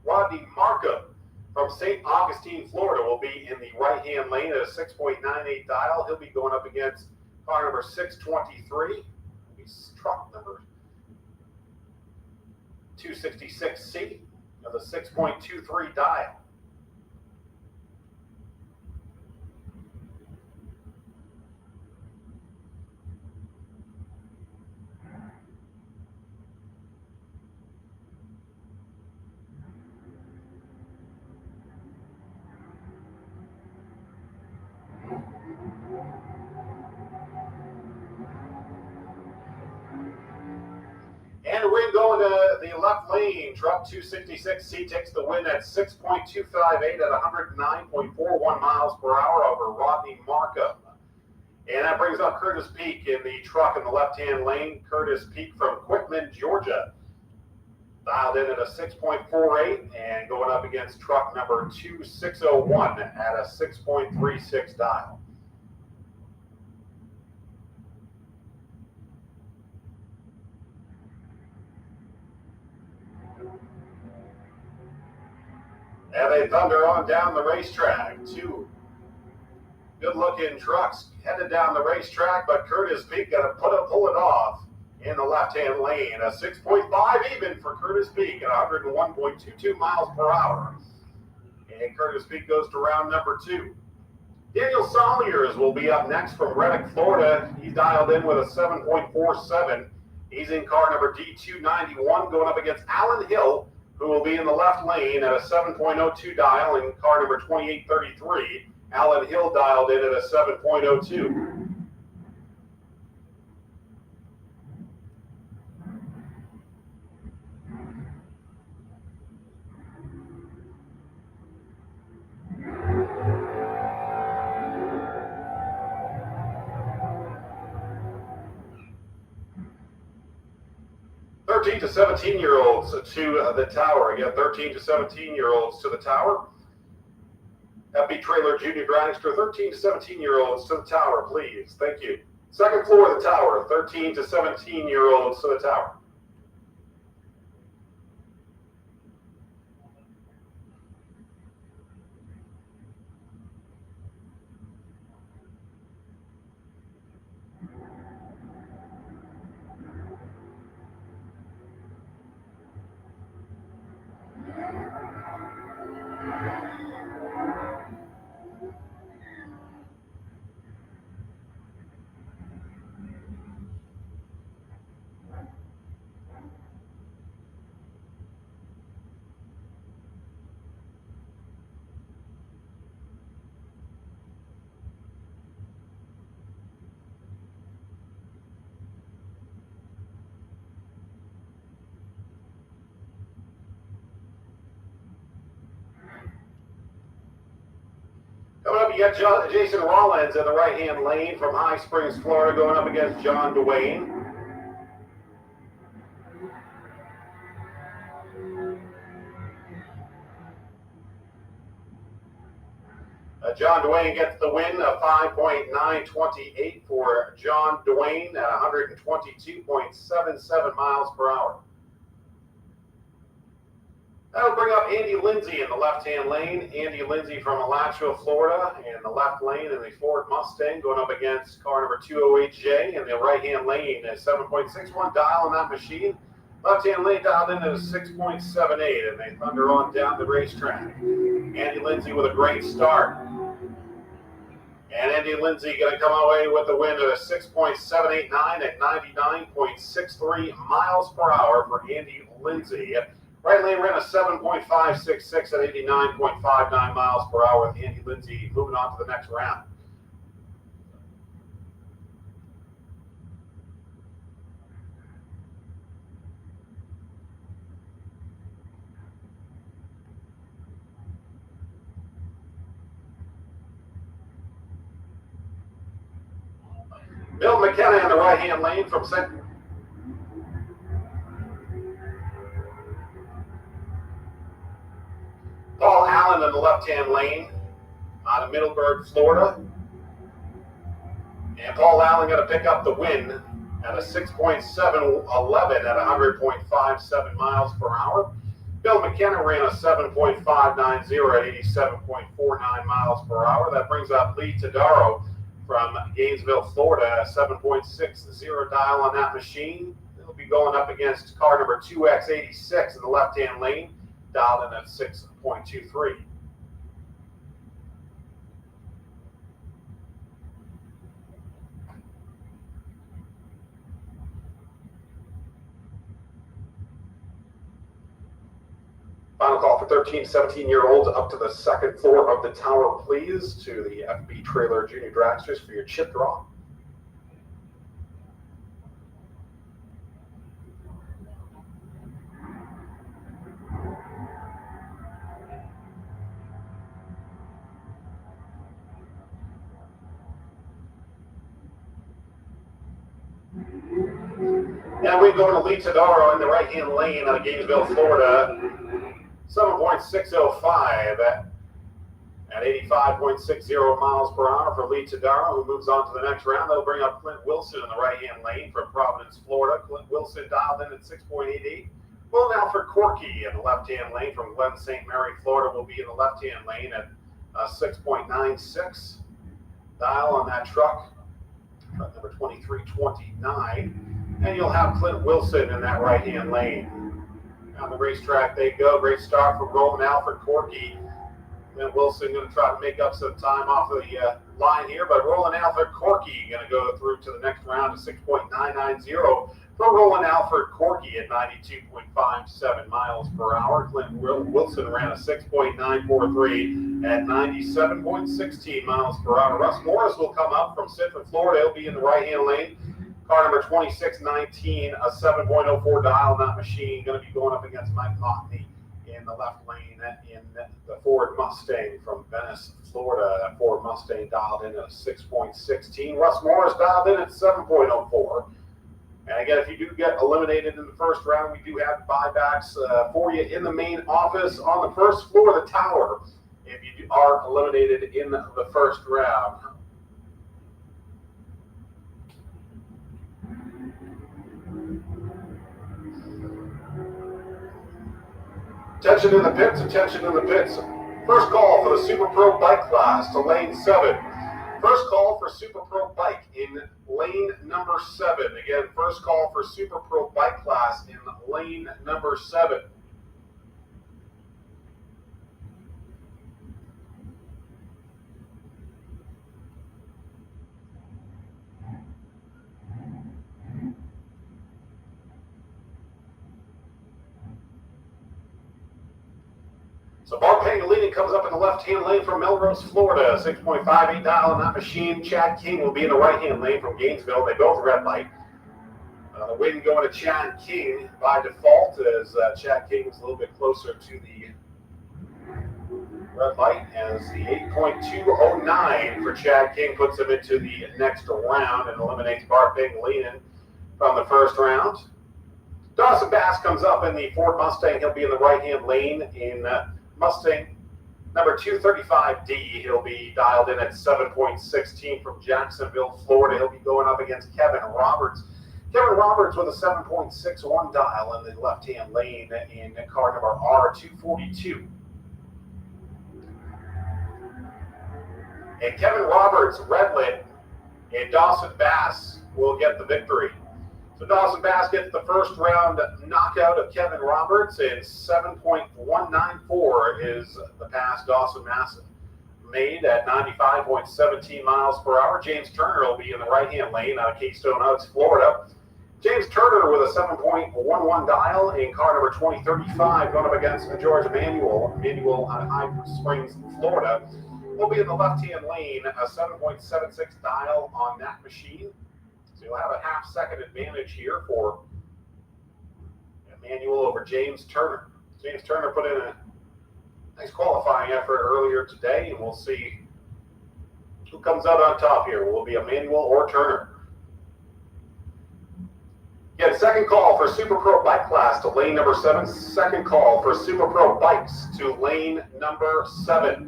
Rodney Markham from St. Augustine, Florida will be in the right-hand lane at a 6.98 dial. He'll be going up against car number 623. Truck number 266C of the 6.23 dial. And the win going to the left lane. Truck 266C takes the win at 6.258 at 109.41 miles per hour over Rodney Markham. And that brings up Curtis Peak in the truck in the left-hand lane. Curtis Peak from Quitman, Georgia. Dialed in at a 6.48 and going up against truck number 2601 at a 6.36 dial. And they thunder on down the racetrack. Two good-looking trucks headed down the racetrack, but Curtis Peak got to pull it off in the left-hand lane. A 6.5 even for Curtis Peak at 101.22 miles per hour. And Curtis Peak goes to round number 2. Daniel Salyers will be up next from Reddick, Florida. He's dialed in with a 7.47. He's in car number D291 going up against Alan Hill, who will be in the left lane at a 7.02 dial in car number 2833. Alan Hill dialed in at a 7.02. To 17-year-olds to the tower. Again, 13 to 17-year-olds to the tower. FB Trailer Junior Dragster, 13 to 17-year-olds to the tower, please. Thank you. Second floor of the tower, 13 to 17-year-olds to the tower. Coming up, you got Jason Rollins in the right-hand lane from High Springs, Florida, going up against John Dwayne. John Dwayne gets the win of 5.928 for John Dwayne at 122.77 miles per hour. That'll bring up Andy Lindsay in the left-hand lane. Andy Lindsay from Alachua, Florida, in the left lane in the Ford Mustang, going up against car number 208J in the right-hand lane at 7.61 dial on that machine. Left-hand lane dialed in at a 6.78, and they thunder on down the racetrack. Andy Lindsay with a great start. And Andy Lindsay going to come away with the win at a 6.789 at 99.63 miles per hour for Andy Lindsay. Right lane ran a 7.566 at 89.59 miles per hour with Andy Lindsay moving on to the next round. Bill McKenna in the right-hand lane from St. Paul Allen in the left-hand lane out of Middleburg, Florida. And Paul Allen going to pick up the win at a 6.711 at 100.57 miles per hour. Bill McKenna ran a 7.590 at 87.49 miles per hour. That brings up Lee Tadaro from Gainesville, Florida, a 7.60 dial on that machine. It'll be going up against car number 2X86 in the left-hand lane, dialed in at 6.23. Final call for 13 to 17-year-olds up to the second floor of the tower, please, to the FB Trailer Junior Dragsters for your chip draw. And we go to Lee Tadaro in the right-hand lane out of Gainesville, Florida. 7.605 at 85.60 miles per hour for Lee Tadaro, who moves on to the next round. That'll bring up Clint Wilson in the right-hand lane from Providence, Florida. Clint Wilson dialed in at 6.88. Will Alfred Corky in the left-hand lane from Glen St. Mary, Florida, will be in the left-hand lane at 6.96. Dial on that truck number 2329. And you'll have Clint Wilson in that right-hand lane. On the racetrack they go. Great start from Roman Alfred Corky. Then Wilson going to try to make up some time off of the line here, but Roland Alfred Corky going to go through to the next round to 6.990 for Roland Alfred Corky at 92.57 miles per hour. Clint Wilson ran a 6.943 at 97.16 miles per hour. Russ Morris will come up from Central Florida. He'll be in the right-hand lane. Car number 2619, a 7.04 dial on that machine, going to be going up against Mike Mockney in the left lane in the Ford Mustang from Venice, Florida. That Ford Mustang dialed in at 6.16. Russ Morris dialed in at 7.04. And again, if you do get eliminated in the first round, we do have buybacks for you in the main office on the first floor of the tower if you are eliminated in the first round. Attention in the pits, attention in the pits. First call for the Super Pro Bike class to lane 7. First call for Super Pro Bike in lane number 7. Again, first call for Super Pro Bike class in lane number 7. So Bob Pangolini comes up in the left-hand lane from Melrose, Florida. 6.58 dial on that machine. Chad King will be in the right-hand lane from Gainesville. They both red light. The win going to Chad King by default, as Chad King is a little bit closer to the red light, as the 8.209 for Chad King puts him into the next round and eliminates Bart Pangolini from the first round. Dawson Bass comes up in the Ford Mustang. He'll be in the right-hand lane in Mustang number 235D. He'll be dialed in at 7.16 from Jacksonville, Florida. He'll be going up against Kevin Roberts. Kevin Roberts with a 7.61 dial in the left-hand lane in car number R242. And Kevin Roberts, red lit, and Dawson Bass will get the victory. So Dawson Bass gets the first round knockout of Kevin Roberts, and 7.194 is the pass Dawson Bass made at 95.17 miles per hour. James Turner will be in the right-hand lane out of Keystone Heights, Florida. James Turner with a 7.11 dial in car number 2035 going up against George Emanuel out of High Springs, Florida. Will be in the left-hand lane, a 7.76 dial on that machine. So you'll have a half-second advantage here for Emanuel over James Turner. James Turner put in a nice qualifying effort earlier today, and we'll see who comes out on top here. Will it be Emanuel or Turner? Again, second call for Super Pro Bike class to lane number 7. Second call for Super Pro Bikes to lane number 7.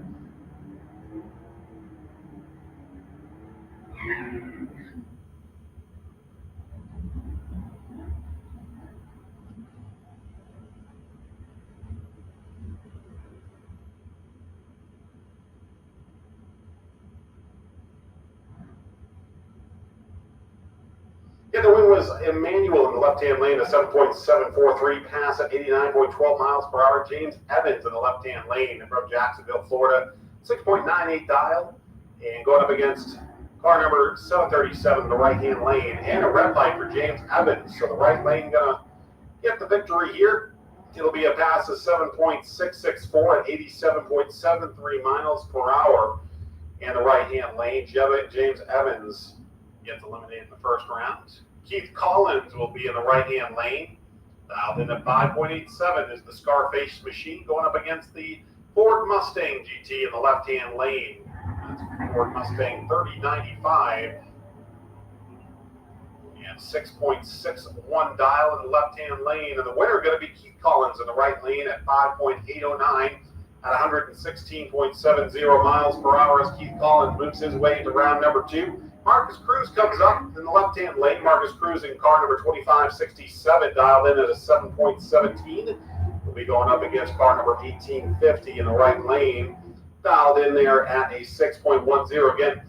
And the win was Emmanuel in the left-hand lane, a 7.743 pass at 89.12 miles per hour. James Evans in the left-hand lane from Jacksonville, Florida, 6.98 dial. And going up against car number 737 in the right-hand lane, and a red light for James Evans. So the right lane going to get the victory here. It'll be a pass of 7.664 at 87.73 miles per hour. And the right-hand lane, James Evans gets eliminated in the first round. Keith Collins will be in the right-hand lane. Dialed in at 5.87 is the Scarface Machine going up against the Ford Mustang GT in the left-hand lane. That's Ford Mustang 3095. And 6.61 dial in the left-hand lane. And the winner going to be Keith Collins in the right lane at 5.809 at 116.70 miles per hour as Keith Collins moves his way into round number 2. Marcus Cruz comes up in the left-hand lane. Marcus Cruz in car number 2567, dialed in at a 7.17. Will be going up against car number 1850 in the right lane, dialed in there at a 6.10. Again,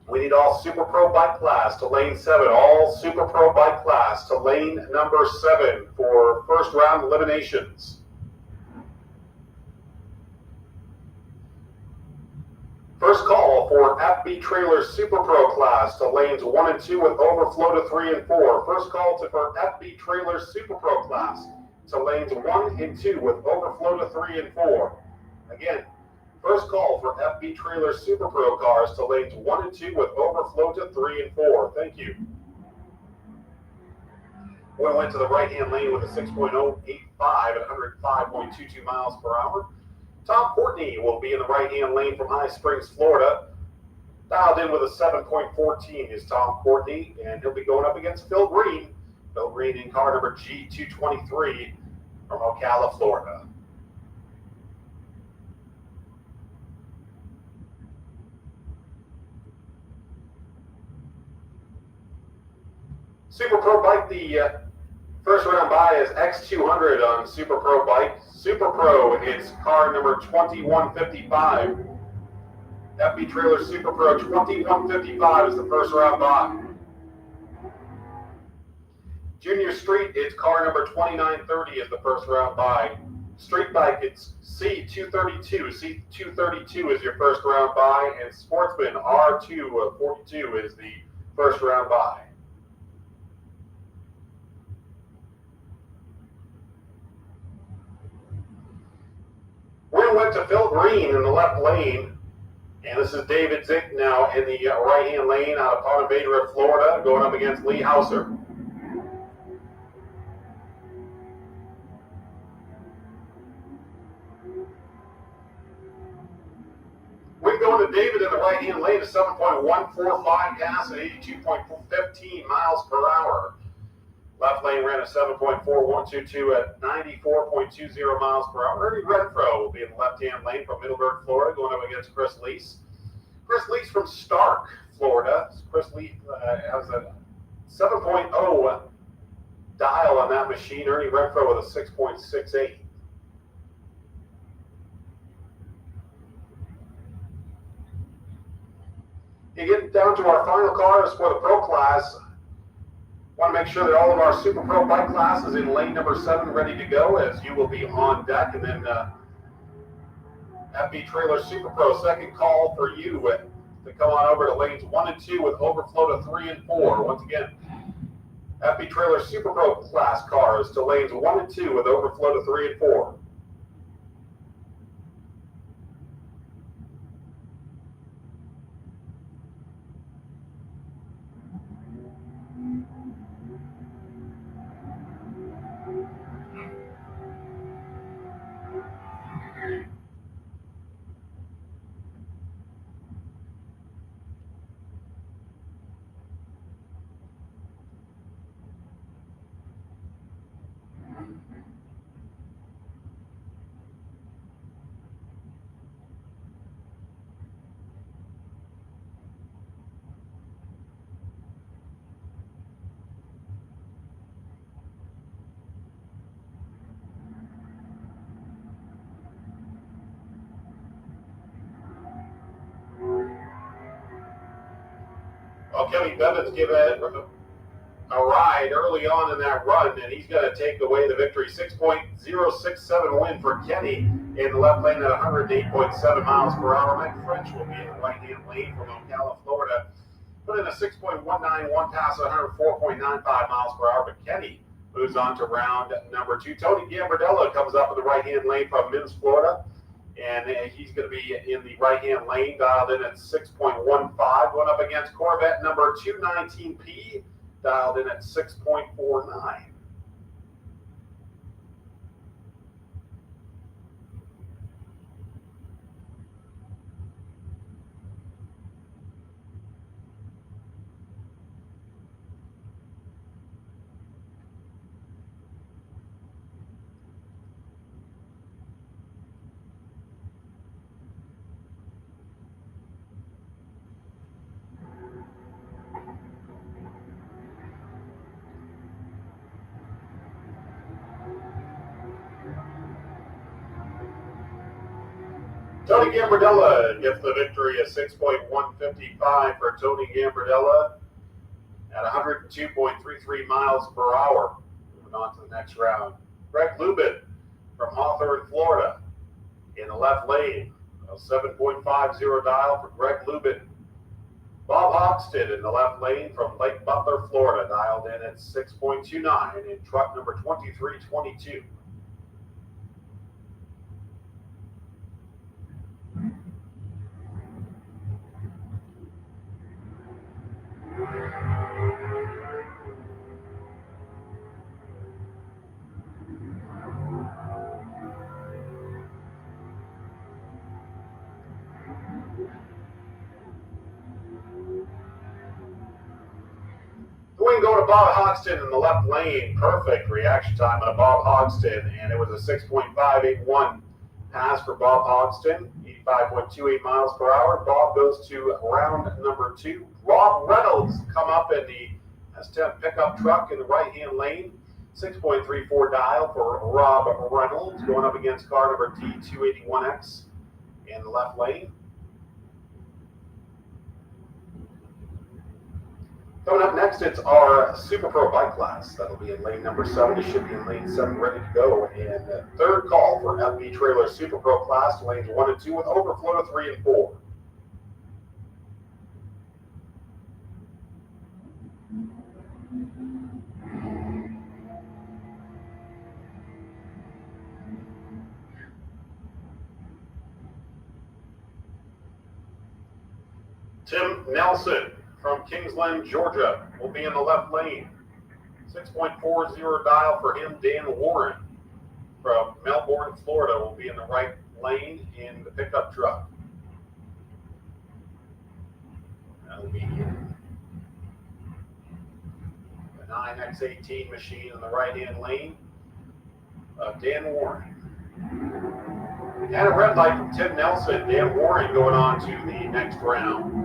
we need all Super Pro bike class to lane 7. All Super Pro bike class to lane number 7 for first round eliminations. First call for FB Trailer Super Pro class to lanes 1 and 2 with overflow to 3 and 4. First call for FB Trailer Super Pro class to lanes 1 and 2 with overflow to 3 and 4. Again, first call for FB Trailer Super Pro cars to lanes 1 and 2 with overflow to 3 and 4. Thank you. We went to the right-hand lane with a 6.085 at 105.22 miles per hour. Tom Courtney will be in the right-hand lane from High Springs, Florida. Dialed in with a 7.14 is Tom Courtney, and he'll be going up against Phil Green. Phil Green in car number G223 from Ocala, Florida. Super Pro Bike, the first round buy is X200 on Super Pro Bike. Super Pro, it's car number 2155. FB Trailer Super Pro 2155 is the first round buy. Junior Street, it's car number 2930 is the first round buy. Street Bike, it's C232. C232 is your first round buy. And Sportsman R242 is the first round buy. We went to Phil Green in the left lane, and this is David Zick now in the right-hand lane out of Ponte Vedra, Florida, going up against Lee Hauser. We go into David in the right-hand lane, a 7.145 pass at 82.15 miles per hour. Left lane ran a 7.4122 at 94.20 miles per hour. Ernie Renfro will be in the left-hand lane from Middleburg, Florida, going up against Chris Lease. Chris Lease from Stark, Florida. Chris Lease has a 7.0 dial on that machine. Ernie Renfro with a 6.68. You get down to our final cars for the Pro class. Want to make sure that all of our Super Pro bike class is in lane number 7 ready to go, as you will be on deck. And then FB Trailer Super Pro, second call for you to come on over to lanes 1 and 2 with overflow to 3 and 4. Once again, FB Trailer Super Pro class cars to lanes 1 and 2 with overflow to 3 and 4. Well, Kevin Bevins give it a ride early on in that run, and he's going to take away the victory. 6.067 win for Kenny in the left lane at 108.7 miles per hour. Mike French will be in the right-hand lane from Ocala, Florida. Put in a 6.191 pass at 104.95 miles per hour, but Kenny moves on to round number 2. Tony Gambardella comes up in the right-hand lane from Mims, Florida, and he's going to be in the right-hand lane, dialed in at 6.15, going up against Corvette number 219P, dialed in at 6.49. Tony Gambardella gets the victory at 6.155 for Tony Gambardella at 102.33 miles per hour. Moving on to the next round. Greg Lubin from Hawthorne, Florida, in the left lane. A 7.50 dial for Greg Lubin. Bob Hogston in the left lane from Lake Butler, Florida, dialed in at 6.29 in truck number 2322. Go to Bob Hogston in the left lane. Perfect reaction time on Bob Hogston, and it was a 6.581 pass for Bob Hogston, 85.28 miles per hour. Bob goes to round number 2. Rob Reynolds come up in the S10 pickup truck in the right-hand lane. 6.34 dial for Rob Reynolds, going up against car number T281X in the left lane. Coming up next, it's our Super Pro bike class. That'll be in lane number 7. It should be in lane 7 ready to go. And third call for FB Trailer Super Pro class, lanes 1 and 2 with overflow to 3 and 4. Tim Nelson from Kingsland, Georgia, will be in the left lane. 6.40 dial for him. Dan Warren from Melbourne, Florida, will be in the right lane in the pickup truck. That'll be the 9X18 machine in the right-hand lane of Dan Warren. And a red light from Tim Nelson. Dan Warren going on to the next round.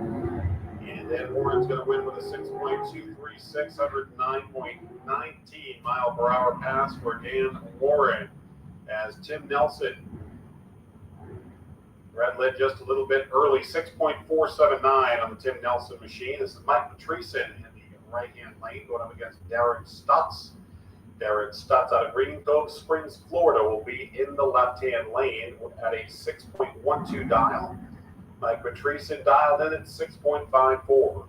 Dan Warren's going to win with a 6.23, 609.19 mile per hour pass for Dan Warren, as Tim Nelson red lit just a little bit early, 6.479 on the Tim Nelson machine. This is Mike Patrician in the right-hand lane going up against Darren Stutz. Darren Stutz out of Green Cove Springs, Florida, will be in the left-hand lane at a 6.12 dial. Mike Patrician dialed in at 6.54.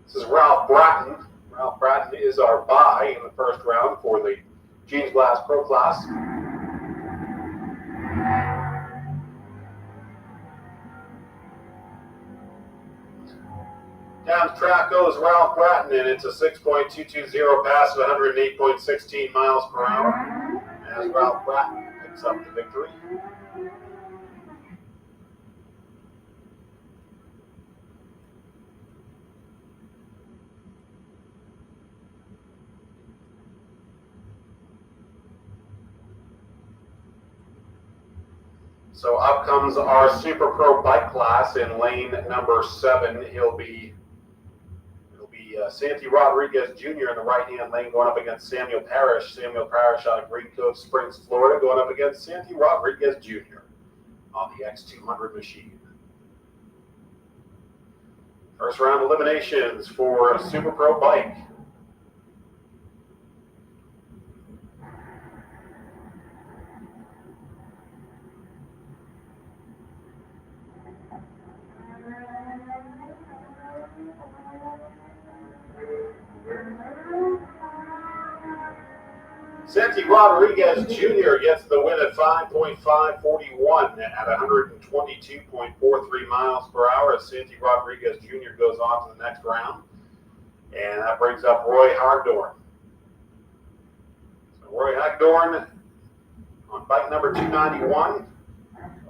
This is Ralph Bratton. Ralph Bratton is our bye in the first round for the Jeans Glass Pro class. Down the track goes Ralph Bratton, and it's a 6.220 pass at 108.16 miles per hour. As Ralph Bratton picks up the victory. So up comes our Super Pro bike class in lane number 7. It'll be Santi Rodriguez Jr. in the right-hand lane going up against Samuel Parrish. Samuel Parrish out of Green Cove Springs, Florida, going up against Santi Rodriguez Jr. on the X200 machine. First round eliminations for a Super Pro bike. Santi Rodriguez Jr. gets the win at 5.541 at 122.43 miles per hour as Santi Rodriguez Jr. goes on to the next round. And that brings up Roy Hagdorn. So Roy Hagdorn on bike number 291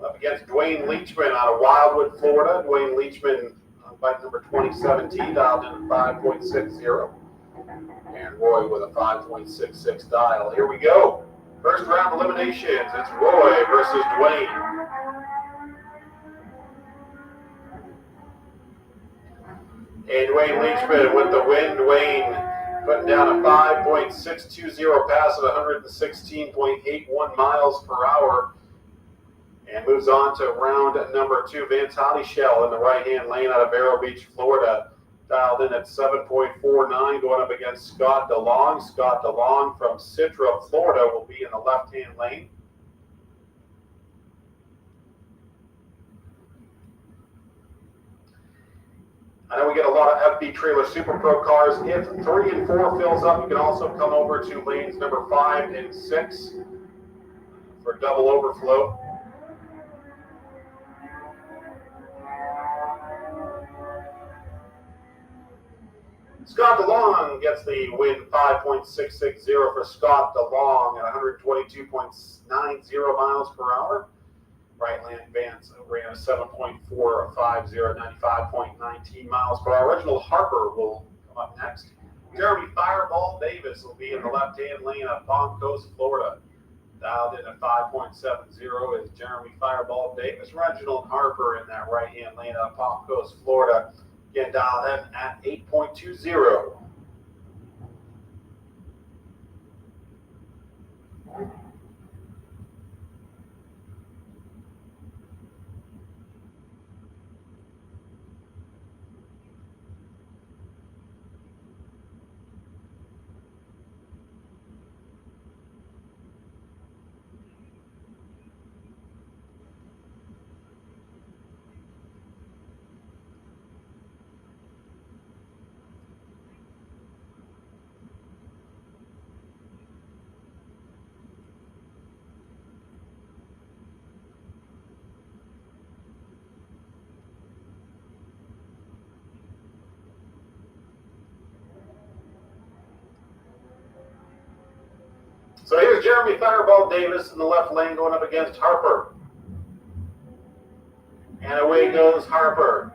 up against Dwayne Leachman out of Wildwood, Florida. Dwayne Leachman on bike number 2017 dialed in at 5.60. And Roy with a 5.66 dial. Here we go. First round eliminations. It's Roy versus Dwayne. And Dwayne Leachman with the win. Dwayne putting down a 5.620 pass at 116.81 miles per hour. And moves on to round number 2. Vance Hottishell in the right-hand lane out of Vero Beach, Florida. Dialed in at 7.49, going up against Scott DeLong. Scott DeLong from Citra, Florida, will be in the left-hand lane. I know we get a lot of FB Trailer Super Pro cars. If 3 and 4 fills up, you can also come over to lanes number 5 and 6 for double overflow. Scott DeLong gets the win, 5.660 for Scott DeLong at 122.90 miles per hour. Right lane Vance ran a 7.450, 95.19 miles per hour. Reginald Harper will come up next. Jeremy Fireball Davis will be in the left-hand lane of Palm Coast, Florida. Dialed in at 5.70 is Jeremy Fireball Davis. Reginald Harper in that right-hand lane of Palm Coast, Florida. Again, dialed in at 8.20. So here's Jeremy Fireball Davis in the left lane going up against Harper. And away goes Harper.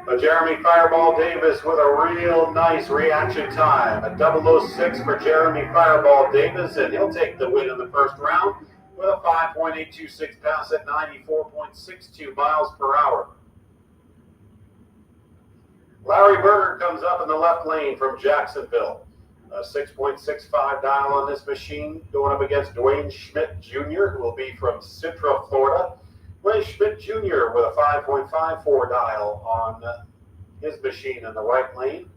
But Jeremy Fireball Davis with a real nice reaction time. A 006 for Jeremy Fireball Davis, and he'll take the win in the first round with a 5.826 pass at 94.62 miles per hour. Larry Berger comes up in the left lane from Jacksonville. A 6.65 dial on this machine, going up against Dwayne Schmidt Jr., who will be from Citra, Florida. Dwayne Schmidt Jr. with a 5.54 dial on his machine in the right lane.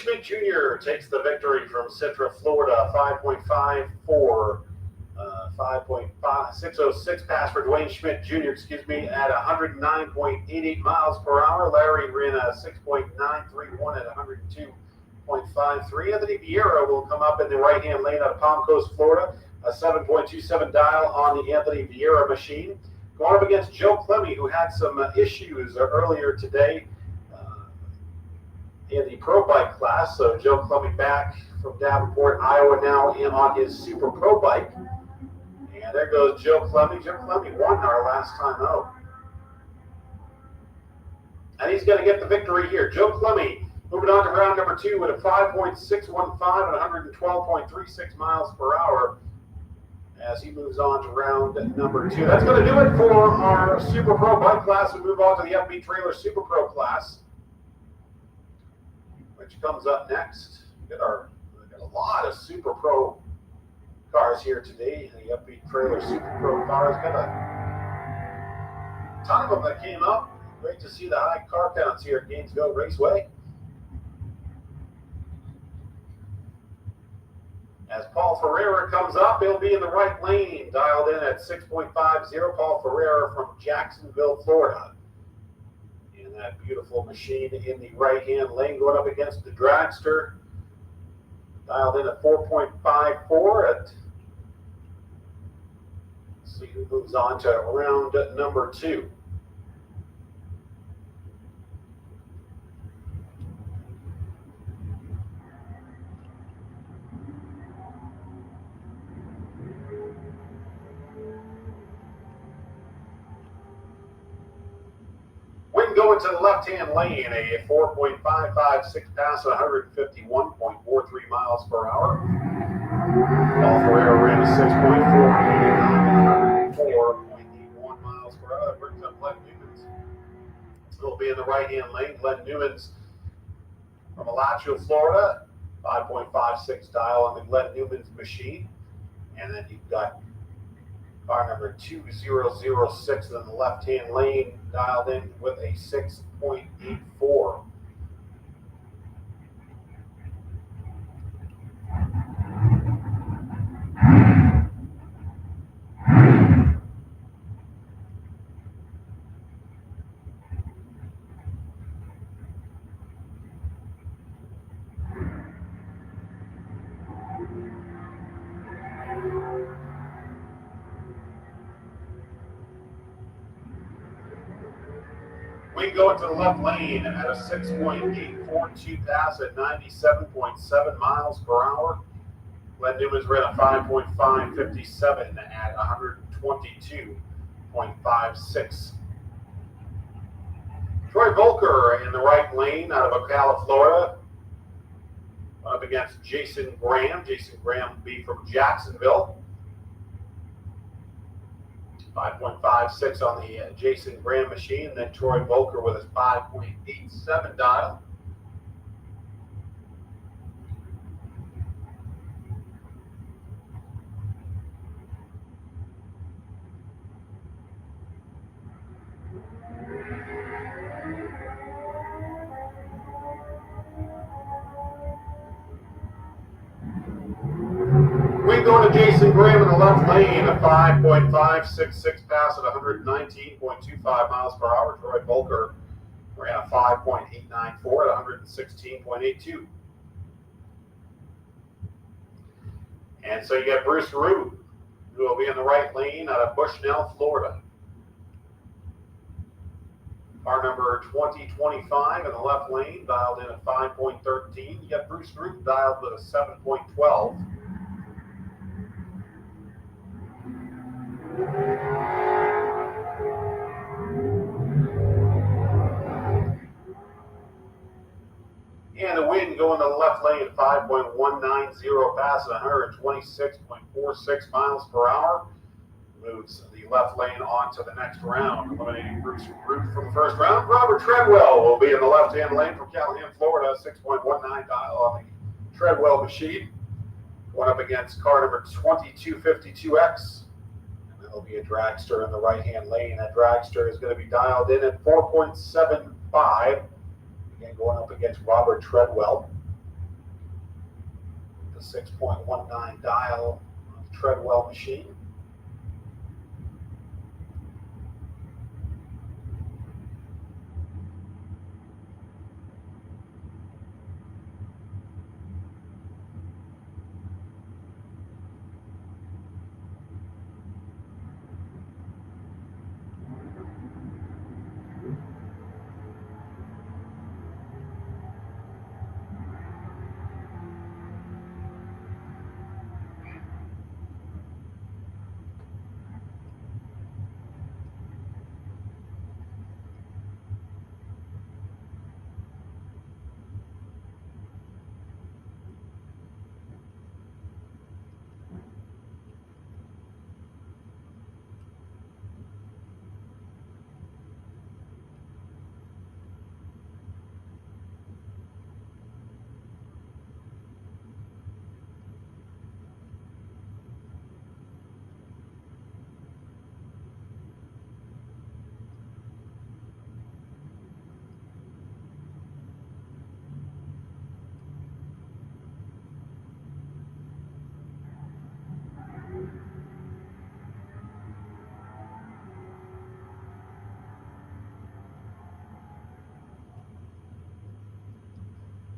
Schmidt Jr. takes the victory from Citra, Florida. 5.606 pass for Dwayne Schmidt Jr., at 109.88 miles per hour. Larry ran a 6.931 at 102.53. Anthony Vieira will come up in the right-hand lane out of Palm Coast, Florida. A 7.27 dial on the Anthony Vieira machine. Going up against Joe Clemmy, who had some issues earlier today in the pro bike class. So Joe Clemmy back from Davenport, Iowa now in on his Super Pro bike. And there goes Joe Clemmy. Joe Clemmy won our last time out. And he's going to get the victory here. Joe Clemmy moving on to round number 2 with a 5.615 at 112.36 miles per hour as he moves on to round number 2. That's going to do it for our Super Pro bike class. We move on to the FB Trailer Super Pro class, which comes up next. We've got a lot of Super Pro cars here today. The FB Trailer Super Pro cars, got a ton of them that came up. Great to see the high car counts here at Gainesville Raceway. As Paul Ferreira comes up, he'll be in the right lane, dialed in at 6.50. Paul Ferreira from Jacksonville, Florida. And that beautiful machine in the right-hand lane going up against the Dragster. Dialed in at 4.54. Let's see who moves on to round number 2. Going to the left-hand lane, a 4.556 pass at 151.43 miles per hour. Paul Ferreira ran a 6.481 miles per hour. That brings up Glenn Newmans. He'll be in the right-hand lane. Glenn Newmans from Alachua, Florida. 5.56 dial on the Glenn Newmans machine. And then you've got car number 2006 in the left-hand lane, dialed in with a 6.84. We go into the left lane at a 6.842 pass at 97.7 miles per hour. Glenn Newman's ran a 5.557 at 122.56. Troy Volker in the right lane out of Ocala, Florida. Up against Jason Graham. Jason Graham will be from Jacksonville. 5.56 on the Jason Graham machine, then Troy Volker with his 5.87 dial. We go to Jason Graham in the left lane, a 5.566 pass at 119.25 miles per hour. Troy Volker ran a 5.894 at 116.82. And so you get Bruce Rue, who will be in the right lane out of Bushnell, Florida. Car number 2025 in the left lane, dialed in at 5.13. You get Bruce Rue dialed with a 7.12. And the wind going to the left lane, 5.190 pass at 126.46 miles per hour. Moves the left lane on to the next round, eliminating Bruce Root from the first round. Robert Treadwell will be in the left-hand lane from Callahan, Florida, 6.19 dial on the Treadwell machine. Going up against car number 2252X. And there'll be a Dragster in the right-hand lane. That Dragster is going to be dialed in at 4.75. Again, going up against Robert Treadwell. a 6.19 dial Treadwell machine.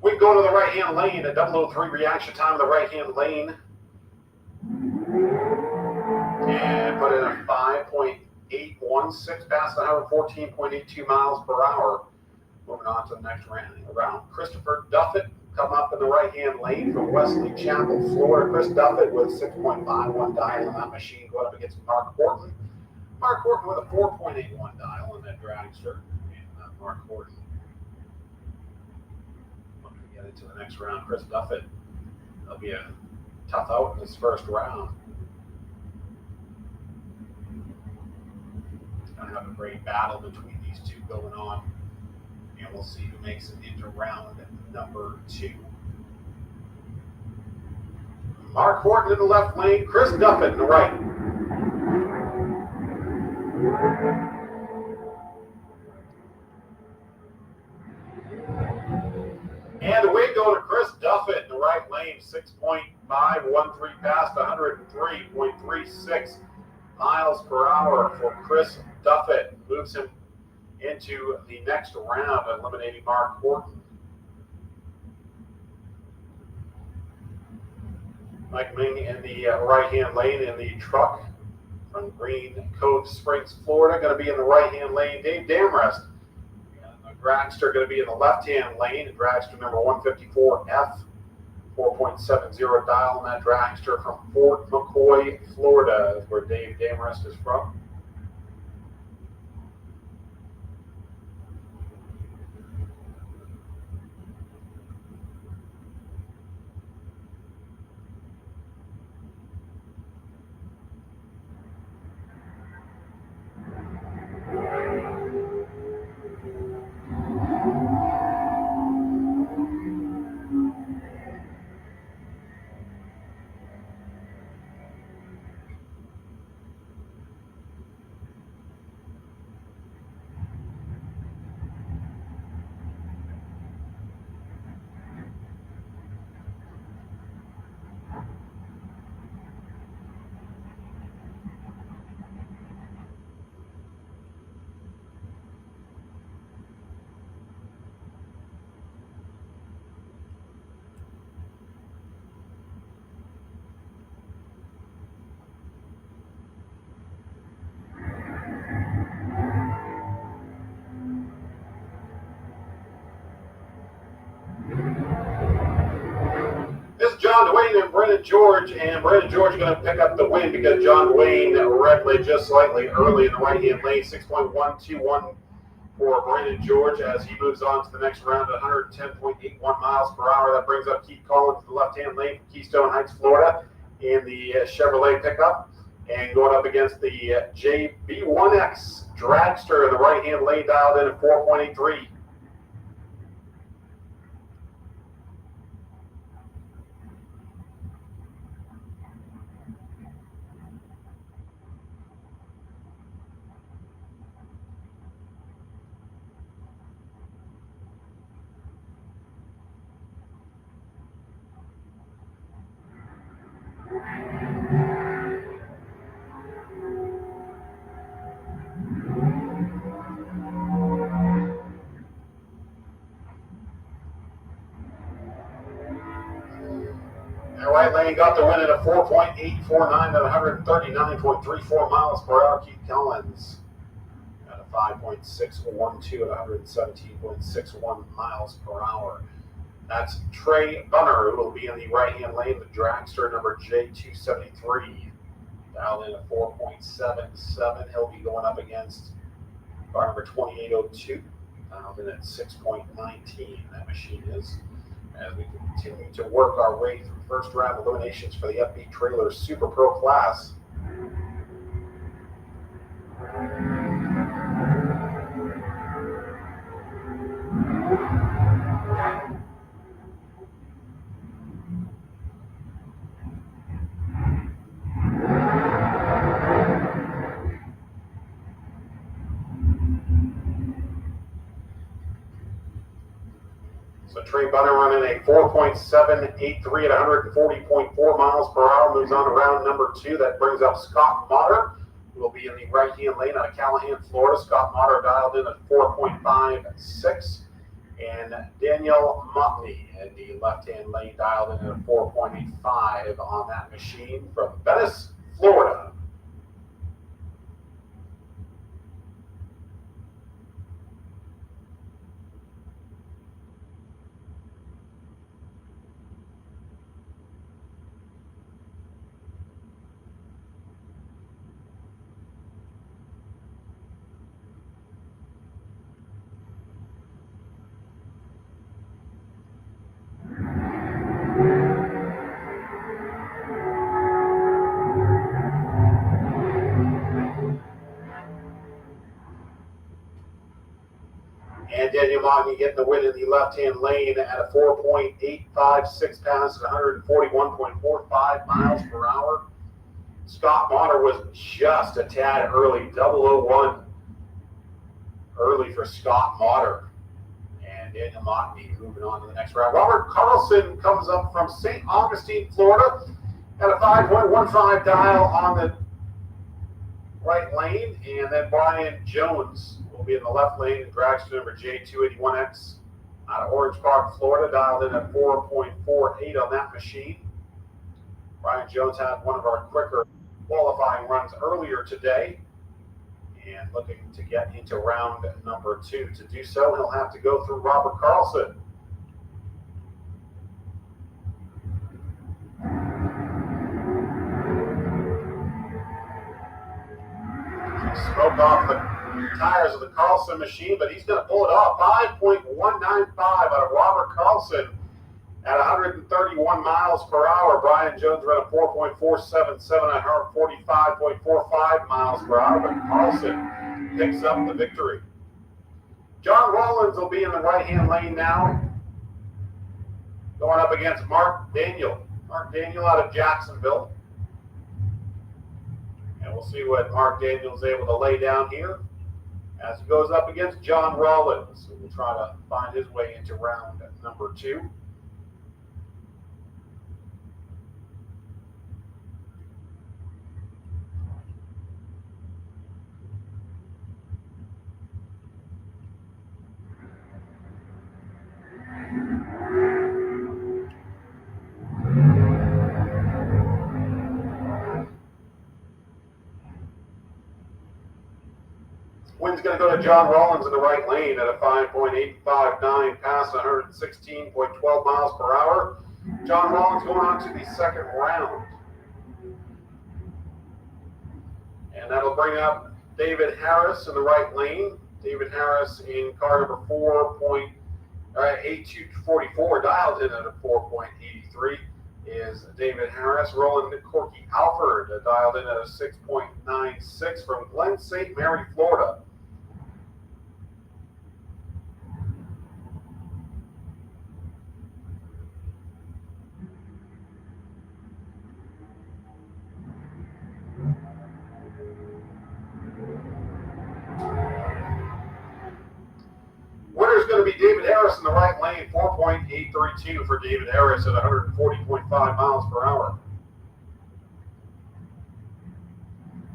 We go to the right-hand lane, a 003 reaction time in the right-hand lane. And put in a 5.816 past 114.82 miles per hour. Moving on to the next round. Christopher Duffett come up in the right-hand lane from Wesley Chapel, Florida. Chris Duffett with 6.51 dial on that machine going up against Mark Horton. Mark Horton with a 4.81 dial on that dragster. And Mark Horton. Once we get into the next round, Chris Duffett. That'll be a tough out in this first round. Gonna have a great battle between these two going on. And we'll see who makes it into round number 2. Mark Horton in the left lane, Chris Duffett in the right. And away go to Chris Duffett in the right lane, 6.513 past 103.36 miles per hour for Chris Duffett. Moves him into the next round, eliminating Mark Horton. Mike Ming in the right-hand lane in the truck from Green Cove Springs, Florida. Going to be in the right-hand lane, Dave Damrest. Dragster going to be in the left-hand lane. Dragster number 154F, 4.70 dial on that dragster from Fort McCoy, Florida, is where Dave Damrest is from. John Dwayne and Brennan George, and Brennan George going to pick up the win because John Dwayne red just slightly early in the right-hand lane, 6.121 for Brennan George as he moves on to the next round at 110.81 miles per hour. That brings up Keith Collins to the left-hand lane from Keystone Heights, Florida, in the Chevrolet pickup, and going up against the JB1X Dragster in the right-hand lane, dialed in at 4.83. That right lane got the win at a 4.849 at 139.34 miles per hour. Keith Collins at a 5.612 at 117.61 miles per hour. That's Trey Bunner, who will be in the right-hand lane. The Dragster, number J273, dialed in at 4.77. He'll be going up against car number 2802, dialed in at 6.19. That machine is. As we continue to work our way through first round eliminations for the FB Trailer Super Pro class. So Trey Bunner running a 4.783 at 140.4 miles per hour, moves on to round number 2. That brings up Scott Motter, who will be in the right-hand lane out of Callahan, Florida. Scott Motter dialed in at 4.56. And Daniel Motley in the left-hand lane dialed in at 4.85 on that machine from Venice, Florida. And Daniel Motley getting the win in the left-hand lane at a 4.856 pass at 141.45 miles per hour. Scott Motter was just a tad early, 001 early for Scott Motter. And Daniel Motley moving on to the next round. Robert Carlson comes up from St. Augustine, Florida at a 5.15 dial on the right lane. And then Brian Jones will be in the left lane, Dragster number J281X out of Orange Park, Florida, dialed in at 4.48 on that machine. Brian Jones had one of our quicker qualifying runs earlier today and looking to get into round number 2. To do so, he'll have to go through Robert Carlson. Smoke off the tires of the Carlson machine, but he's going to pull it off. 5.195 out of Robert Carlson at 131 miles per hour. Brian Jones ran a 4.477 at 145.45 miles per hour, but Carlson picks up the victory. John Rollins will be in the right-hand lane now, going up against Mark Daniel. Mark Daniel out of Jacksonville. And we'll see what Mark Daniel is able to lay down here as he goes up against John Rollins, who will try to find his way into round number 2. Win's going to go to John Rollins in the right lane at a 5.859 pass, 116.12 miles per hour. John Rollins going on to the second round. And that'll bring up David Harris in the right lane. David Harris in car number 4.8244, dialed in at a 4.83, is David Harris. Roland Corky Alford, dialed in at a 6.96 from Glen St. Mary, Florida. Winner's going to be David Harris in the right lane, 4.832 for David Harris at 140.5 miles per hour.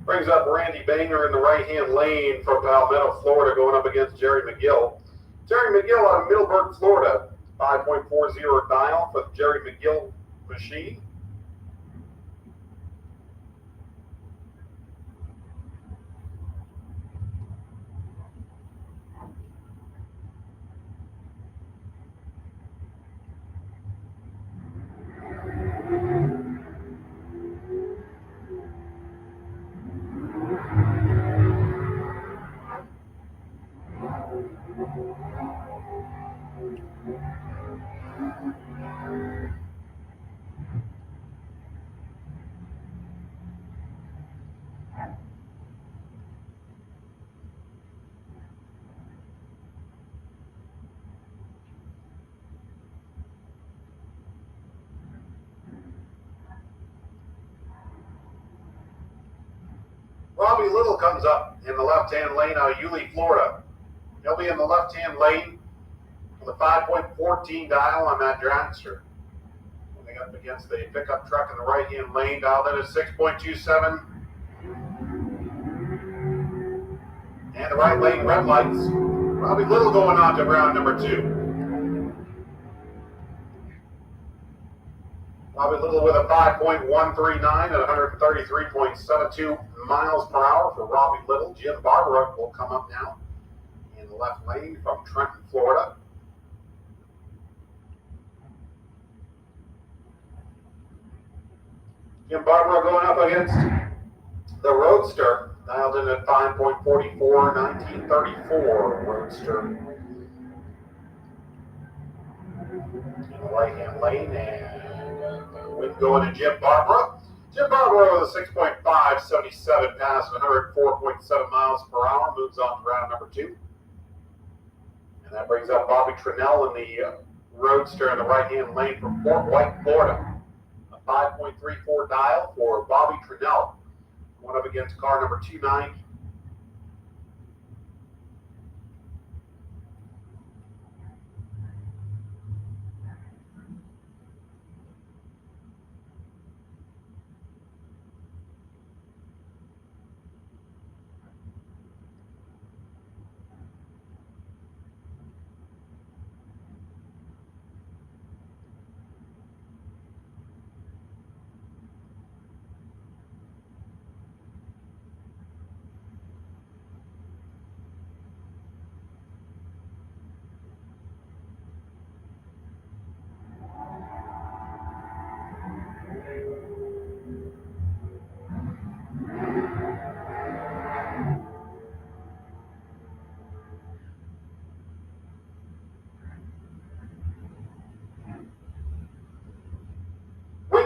Brings up Randy Banger in the right-hand lane from Palmetto, Florida, going up against Jerry McGill. Jerry McGill out of Middleburg, Florida, 5.40 dial for the Jerry McGill machine. Robbie Little comes up in the left-hand lane out of Yulee, Florida. He'll be in the left-hand lane with a 5.14 dial on that dragster. Coming up against the pickup truck in the right-hand lane, dialed in at 6.27. And the right lane, red lights. Robbie Little going on to round number 2. Robbie Little with a 5.139 at 133.72 miles per hour for Robbie Little. Jim Barbara will come up now in the left lane from Trenton, Florida. Jim Barbara going up against the Roadster, dialed in at 5.44, 1934 Roadster. In the right-hand lane, and with going to Jim Barbara. Jim Barbara with a 6.577 pass at 104.7 miles per hour moves on to round number 2. And that brings up Bobby Trinnell in the Roadster in the right-hand lane from Fort White, Florida. A 5.34 dial for Bobby Trinnell. Going up against car number 290.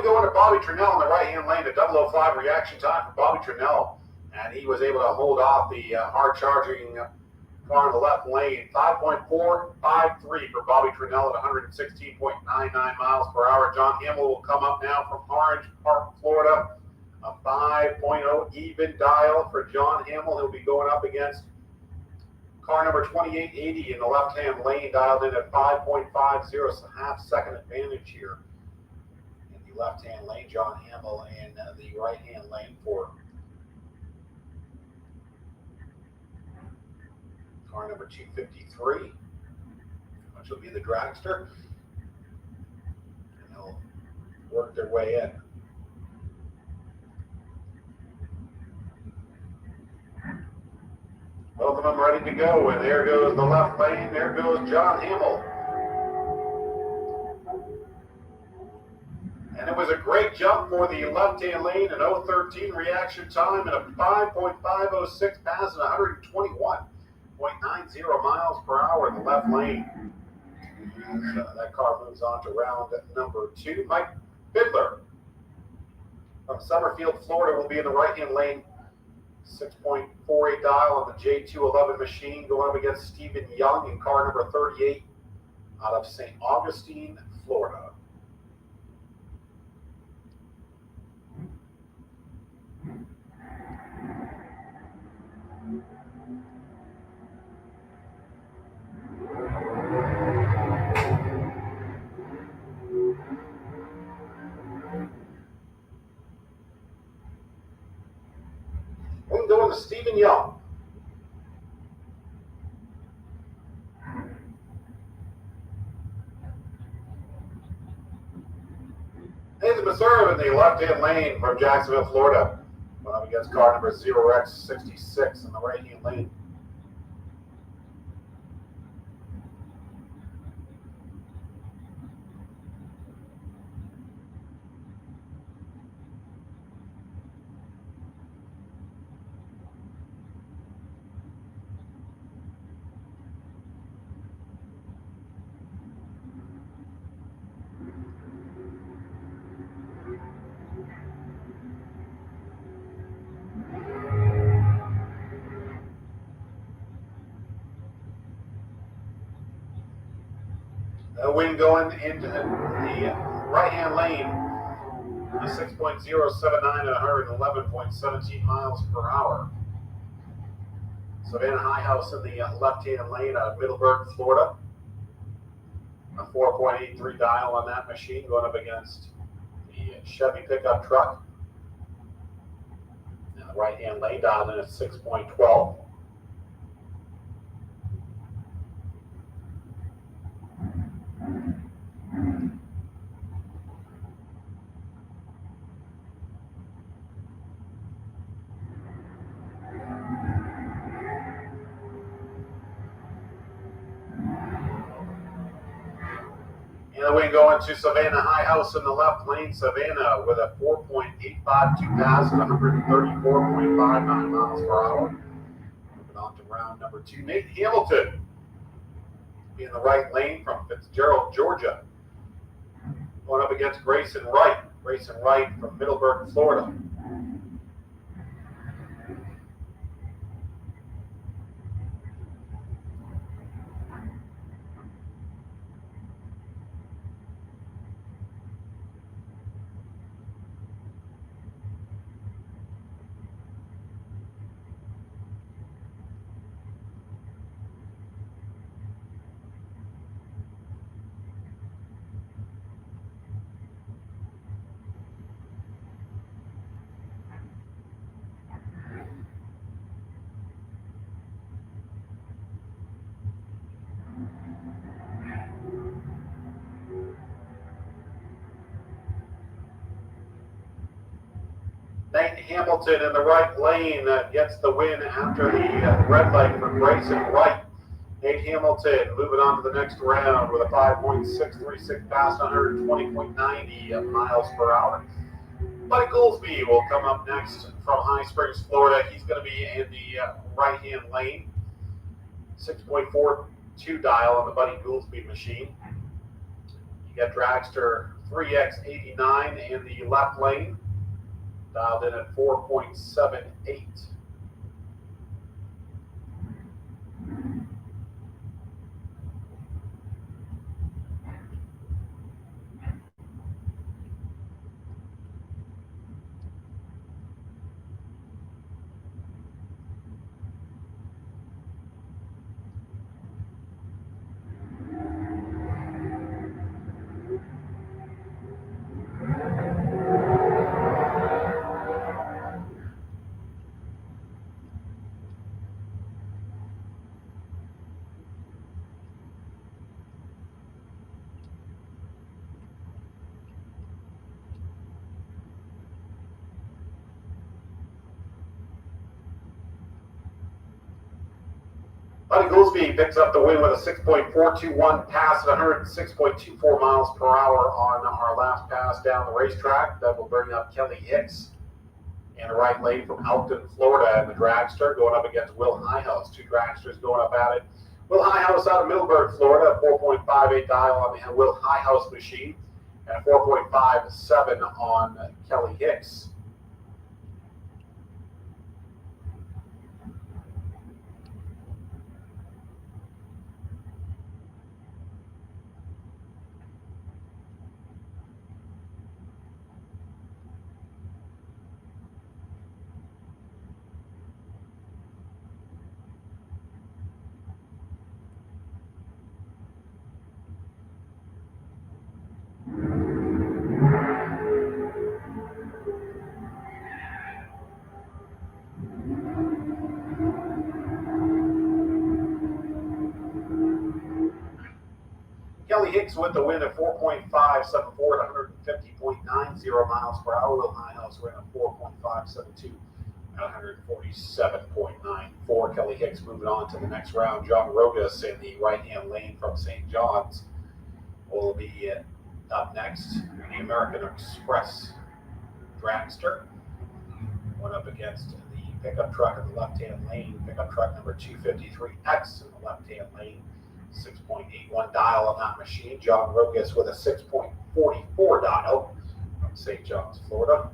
Going to Bobby Trinnell in the right-hand lane, a 005 reaction time for Bobby Trinnell, and he was able to hold off the hard-charging car in the left lane. 5.453 for Bobby Trinnell at 116.99 miles per hour. John Hamill will come up now from Orange Park, Florida. A 5.0 even dial for John Hamill. He'll be going up against car number 2880 in the left-hand lane, dialed in at 5.50, so half-second advantage here. Left-hand lane, John Hamill in the right-hand lane for car number 253, which will be the Dragster. And they'll work their way in. Both of them ready to go, and there goes the left lane, there goes John Hamill. And it was a great jump for the left-hand lane, an 0.13 reaction time, and a 5.506 pass at 121.90 miles per hour in the left lane. And that car moves on to round number 2. Mike Fiddler from Summerfield, Florida will be in the right-hand lane. 6.48 dial on the J211 machine, going up against Stephen Young in car number 38 out of St. Augustine, Florida. We're going to Stephen Young. Nathan Meserve in the left-hand lane from Jacksonville, Florida. Going up against car number 0x66 in the right-hand lane. A wing going into the right-hand lane, a 6.079 at 111.17 miles per hour. Savannah High House in the left-hand lane out of Middleburg, Florida. A 4.83 dial on that machine going up against the Chevy pickup truck. And the right-hand lane dialed in at 6.12. And then we go into Savannah High House in the left lane. Savannah with a 4.852 pass at 134.59 miles per hour. Moving on to round number 2. Nate Hamilton in the right lane from Fitzgerald, Georgia. Going up against Grayson Wright. Grayson Wright from Middleburg, Florida. Nate Hamilton in the right lane gets the win after the red light for Grayson Wright. Nate Hamilton moving on to the next round with a 5.636 pass, 120.90 miles per hour. Buddy Goolsby will come up next from High Springs, Florida. He's going to be in the right-hand lane. 6.42 dial on the Buddy Goolsby machine. You got Dragster 3X89 in the left lane. Dialed in at 4.78. Buddy Goolsby picks up the win with a 6.421 pass at 106.24 miles per hour on our last pass down the racetrack. That will bring up Kelly Hicks in the right lane from Elkton, Florida, and the Dragster going up against Will Highhouse. Two Dragsters going up at it. Will Highhouse out of Middleburg, Florida, 4.58 dial on the Will Highhouse machine, and a 4.57 on Kelly Hicks. Kelly Hicks with the win at 4.574 at 150.90 miles per hour. Will Highhouse ran at 4.572 at 147.94. Kelly Hicks moving on to the next round. John Rogas in the right-hand lane from St. John's will be up next. The American Express Dragster went up against the pickup truck in the left-hand lane. Pickup truck number 253X in the left-hand lane. 6.81 dial on that machine. John Rogas with a 6.44 dial from St. John's, Florida.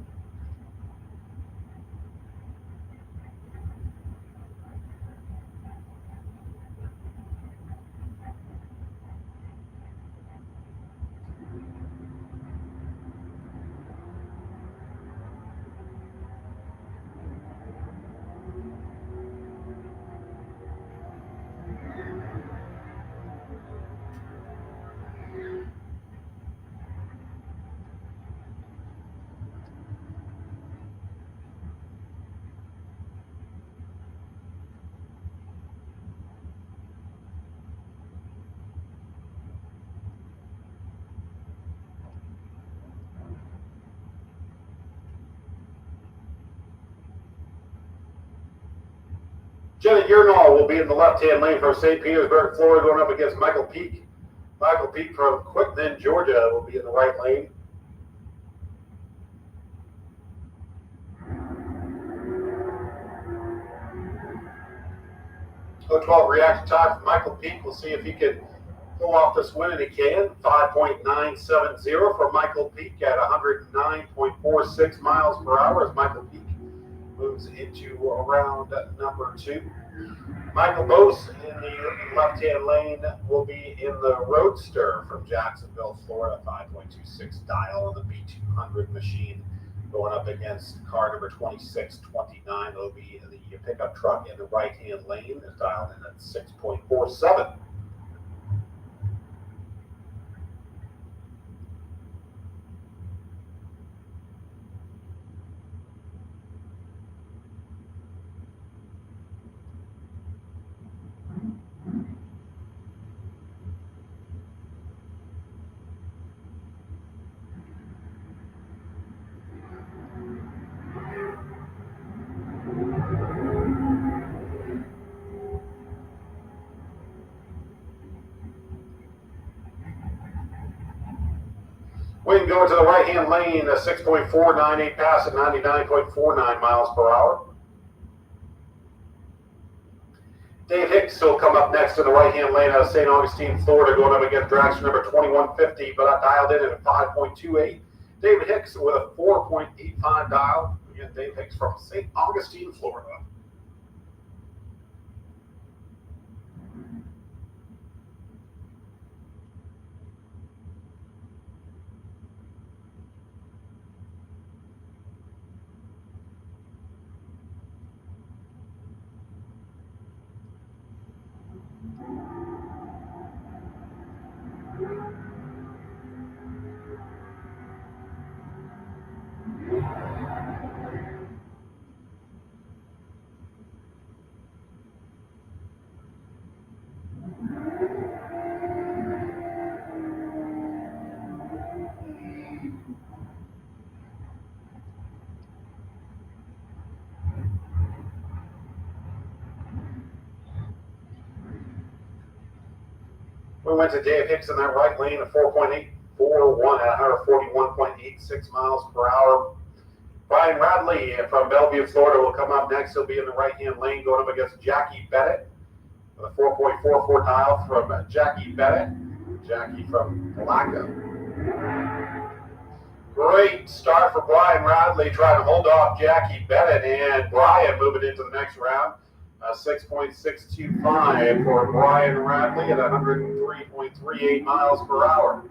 Jenna Yurnall will be in the left-hand lane from St. Petersburg, Florida, going up against Michael Peak. Michael Peak from Quitman, Georgia, will be in the right lane. So 12 reaction time for Michael Peak. We'll see if he can pull off this win, and he can. 5.970 for Michael Peak at 109.46 miles per hour as Michael Peak moves into round number 2. Michael Bose in the left-hand lane will be in the Roadster from Jacksonville, Florida, 5.26 dial on the B200 machine, going up against car number 2629. It'll be the pickup truck in the right-hand lane, is dialed in at 6.47. We can go into the right-hand lane, a 6.498 pass at 99.49 miles per hour. Dave Hicks will come up next in the right-hand lane out of St. Augustine, Florida, going up against Dragster number 2150, but I dialed in at 5.28. David Hicks with a 4.85 dial. Again, Dave Hicks from St. Augustine, Florida. We went to Dave Hicks in that right lane, a 4.841 at 141.86 miles per hour. Brian Radley from Bellevue, Florida will come up next. He'll be in the right-hand lane going up against Jackie Bennett with a 4.44 dial from Jackie Bennett. Jackie from Palaco. Great start for Brian Radley, trying to hold off Jackie Bennett, and Brian moving into the next round. 6.625 for Brian Radley at 103.38 miles per hour.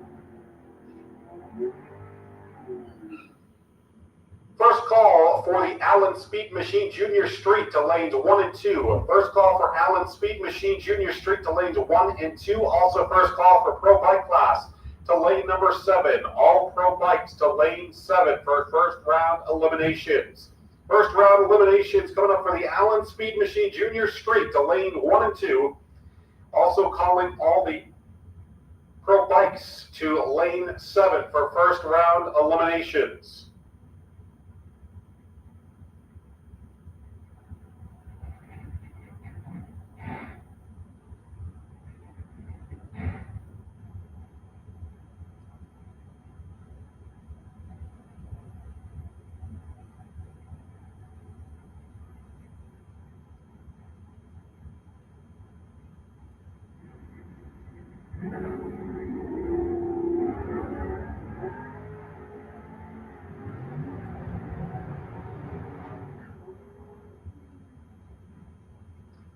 First call for the Allen Speed Machine Junior Street to lanes 1 and 2. First call for Allen Speed Machine Junior Street to lanes 1 and 2. Also first call for Pro Bike Class to lane number 7. All Pro Bikes to lane 7 for first round eliminations. First round eliminations coming up for the Allen Speed Machine Junior Street to lane 1 and 2. Also calling all the Pro Bikes to lane 7 for first round eliminations.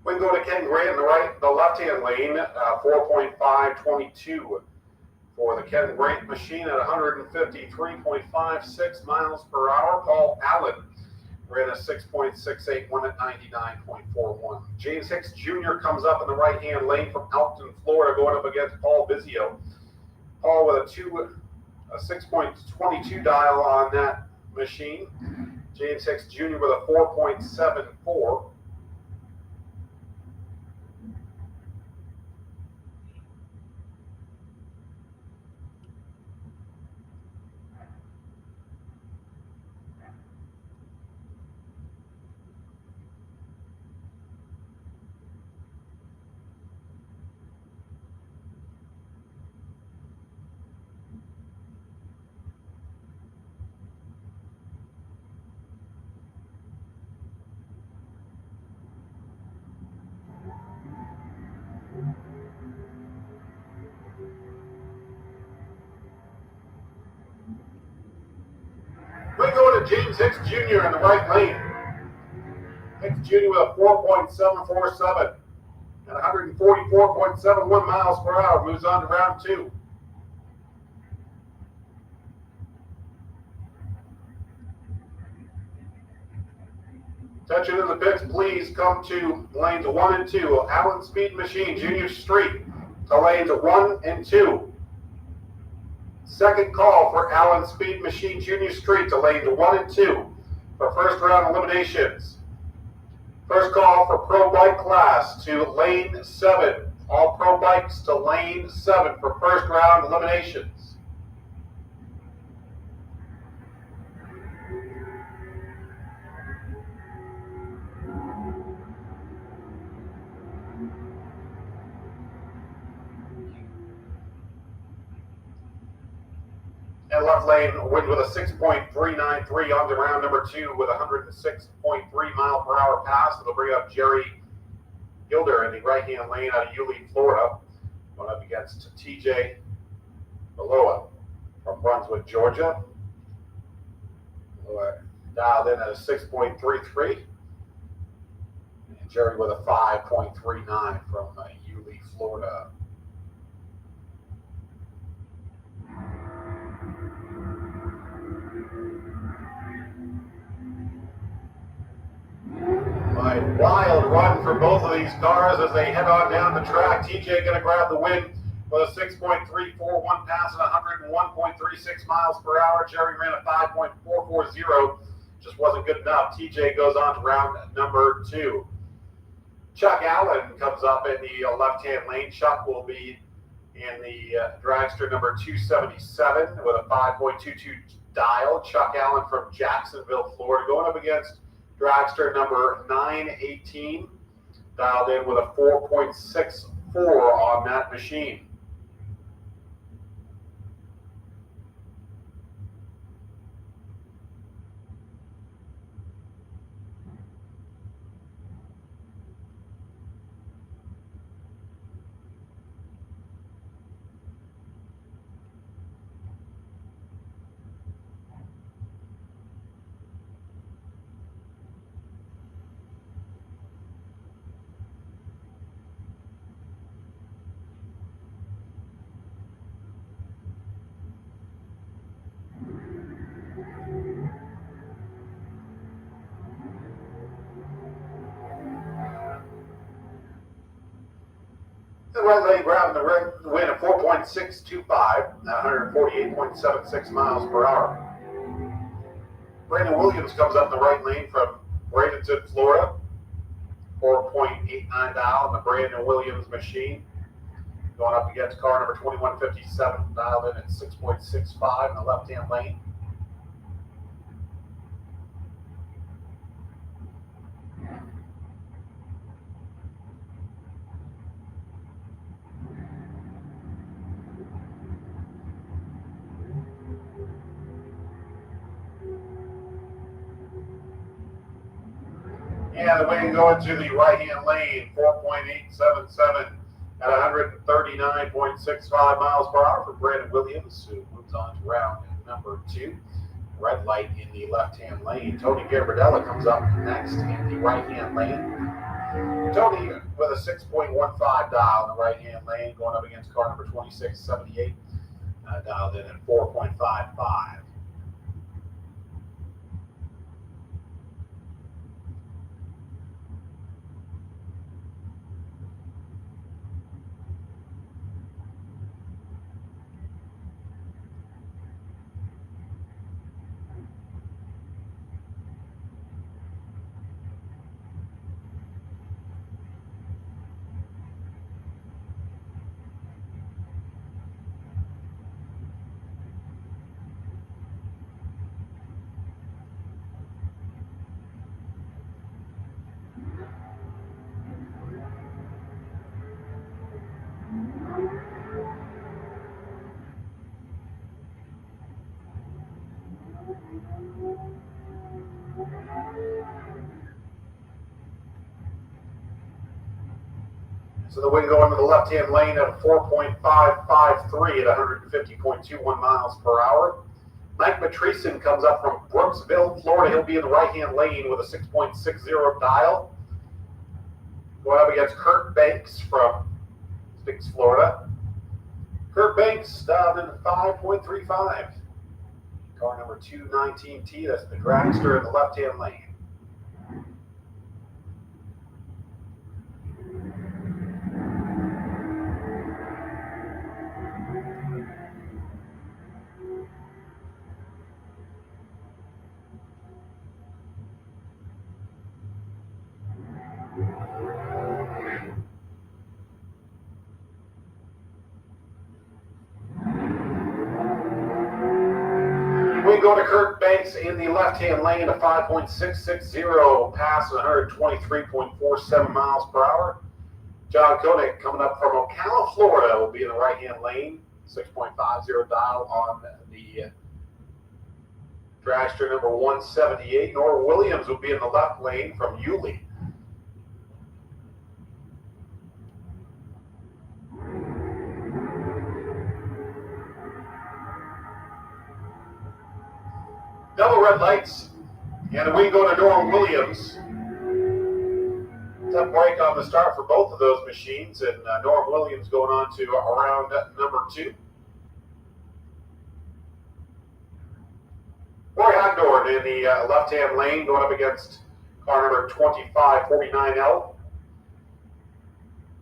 We can go to Ken Gray in the left-hand lane, 4.522 for the Ken Grant machine at 153.56 miles per hour. Paul Allen ran a 6.681 at 99.41. James Hicks Jr. comes up in the right-hand lane from Elkton, Florida, going up against Paul Vizio. Paul with a 6.22 dial on that machine. James Hicks Jr. with a 4.74. with James Hicks Jr. in the right lane. Hicks Jr. with a 4.747 and 144.71 miles per hour. Moves on to round 2. Attention in the pits, please come to lanes 1 and 2. Allen Speed Machine Junior Street to lanes 1 and 2. Second call for Allen Speed Machine Junior Street to lanes 1 and 2 for first round eliminations. First call for Pro Bike class to lane 7. All Pro Bikes to lane 7 for first round eliminations. And left lane wins with a 6.393 on to round number 2 with a 106.3 mile per hour pass. It'll bring up Jerry Gilder in the right-hand lane out of Yulee, Florida. Going up against TJ Maloa from Brunswick, Georgia. Dialed in at a 6.33. And Jerry with a 5.39 from Yulee, Florida. A wild run for both of these cars as they head on down the track. TJ going to grab the win with a 6.341 pass and 101.36 miles per hour. Jerry ran a 5.440. Just wasn't good enough. TJ goes on to round number 2. Chuck Allen comes up in the left-hand lane. Chuck will be in the Dragster number 277 with a 5.22 dial. Chuck Allen from Jacksonville, Florida, going up against Dragster number 918, dialed in with a 4.64 on that machine. The right lane grabbing the win at 4.625 at 148.76 miles per hour. Brandon Williams comes up in the right lane from Bradenton, Florida. 4.89 dial on the Brandon Williams machine. Going up against car number 2157, dialed in at 6.65 in the left-hand lane. And the wing going to the right-hand lane, 4.877 at 139.65 miles per hour for Brandon Williams, who moves on to round number 2. Red light in the left-hand lane. Tony Gambardella comes up next in the right-hand lane. Tony with a 6.15 dial in the right-hand lane, going up against car number 2678, dialed in at 4.55. So the wing going to the left-hand lane at a 4.553 at 150.21 miles per hour. Mike Matreeson comes up from Brooksville, Florida. He'll be in the right-hand lane with a 6.60 dial. Going up against Kurt Banks from Sticks, Florida. Kurt Banks dialed in 5.35. Car number 219T, that's the Dragster in the left-hand lane. We go to Kurt Banks in the left-hand lane, a 5.660 pass, 123.47 miles per hour. John Koenig coming up from Ocala, Florida, will be in the right-hand lane, 6.50 dial on the Dragster number 178. Nora Williams will be in the left lane from Yulee. Double red lights, and we go to Nora Williams. Tough break on the start for both of those machines, and Nora Williams going on to round number 2. Roy Hagdorn in the left-hand lane going up against car number 2549L.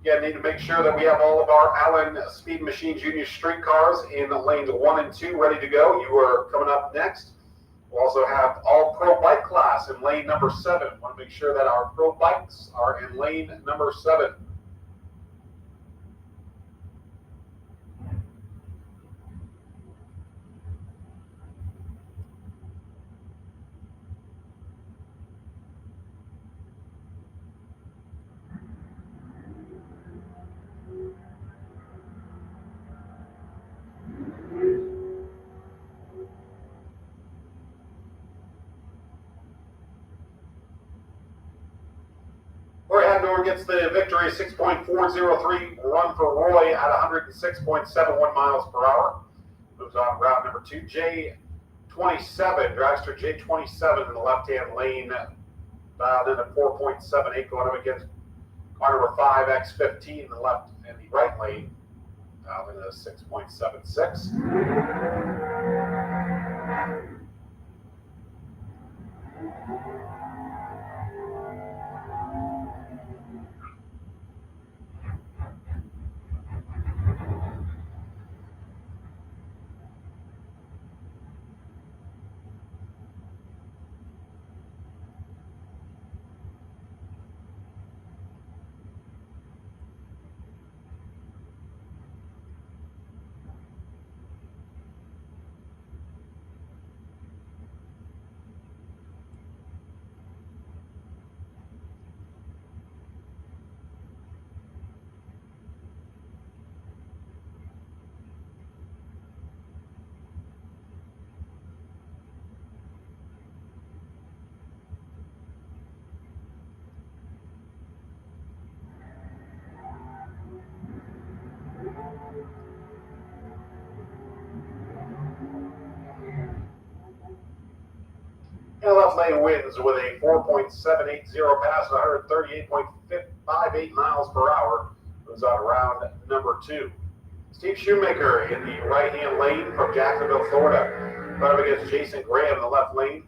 Again, need to make sure that we have all of our Allen Speed Machine Junior Street cars in lanes 1 and 2 ready to go. You are coming up next. We'll also have all pro bike class in lane number 7. Want to make sure that our pro bikes are in lane number 7. Gets the victory, 6.403 run for Roy at 106.71 miles per hour. Moves on round number 2. J27, Dragster J27 in the left-hand lane, dialed in at 4.78, going up against car number 5X15 in the left and the right lane, dialed in at 6.76. And left lane wins with a 4.780 pass, 138.58 miles per hour. Moves on round number 2. Steve Shoemaker in the right-hand lane from Jacksonville, Florida. Right up against Jason Graham in the left lane.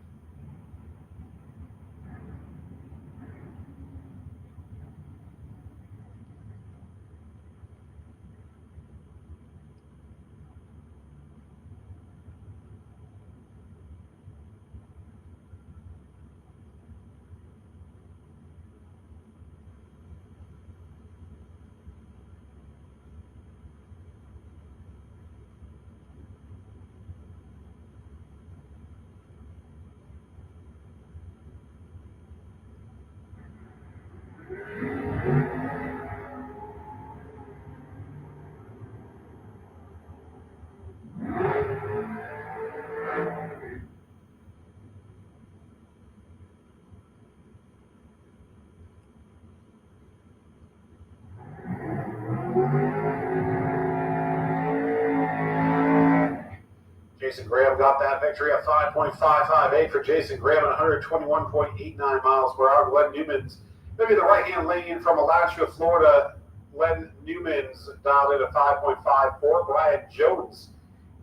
Jason Graham got that victory at 5.558 for Jason Graham at 121.89 miles per hour. Glenn Newman's maybe the right-hand lane from Alachua, Florida. Glenn Newman's dialed in at 5.54. Brian Jones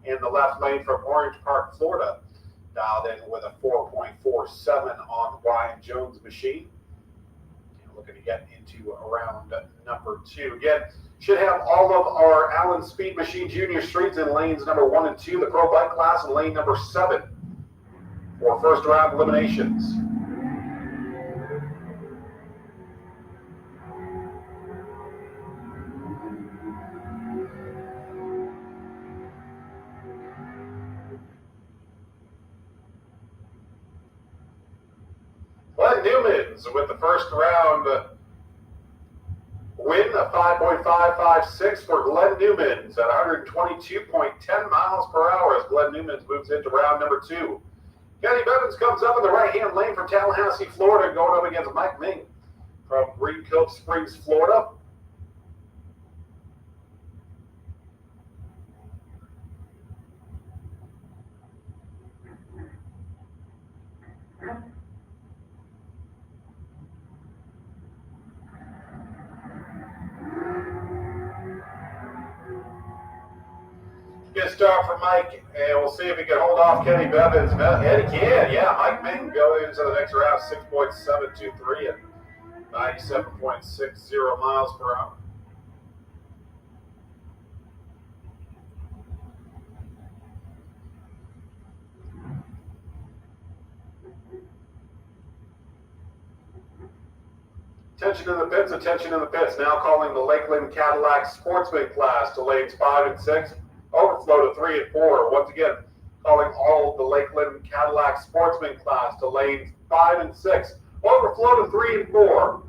in the left lane from Orange Park, Florida, dialed in with a 4.47 on the Brian Jones machine. And looking to get into round number 2. Again, should have all of our Allen Speed Machine Junior Streets in lanes number 1 and 2, the Pro Bike class in lane number 7 for first round eliminations. Glenn Newman's with the first round win of 5.556 for Glenn Newman's at 122.10 miles per hour as Glenn Newman's moves into round number 2. Kenny Bevins comes up in the right-hand lane from Tallahassee, Florida, going up against Mike Ming from Green Cove Springs, Florida. Good start for Mike, and we'll see if he can hold off Kenny Bevins. And he can, yeah. Mike Ming going into the next round, 6.723 and 97.60 miles per hour. Attention in the pits, attention in the pits. Now calling the Lakeland Cadillac Sportsman class to lanes 5 and 6. Overflow to 3 and 4. Once again, calling all the Lakeland Cadillac Sportsman class to lanes 5 and 6. Overflow to 3 and 4.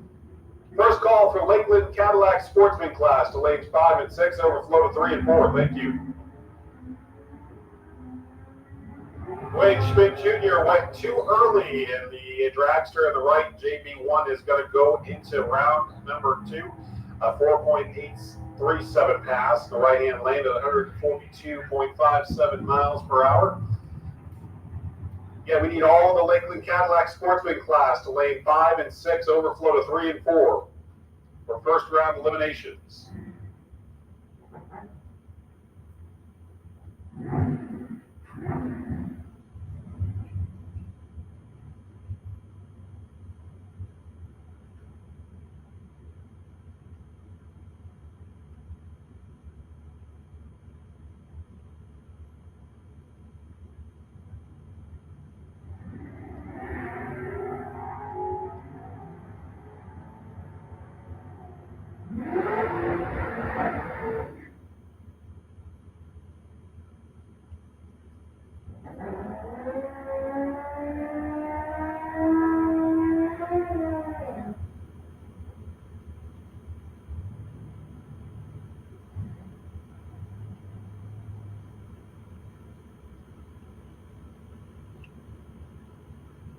First call for Lakeland Cadillac Sportsman class to lanes 5 and 6. Overflow to 3 and 4. Thank you. Wayne Schmidt Jr. went too early in the dragster in the right. JB1 is going to go into round number 2. A 4.837 pass. The right-hand lane at 142.57 miles per hour. Yeah, we need all the Lakeland Cadillac Sportsman class to lane 5 and 6, overflow to 3 and 4 for first round eliminations.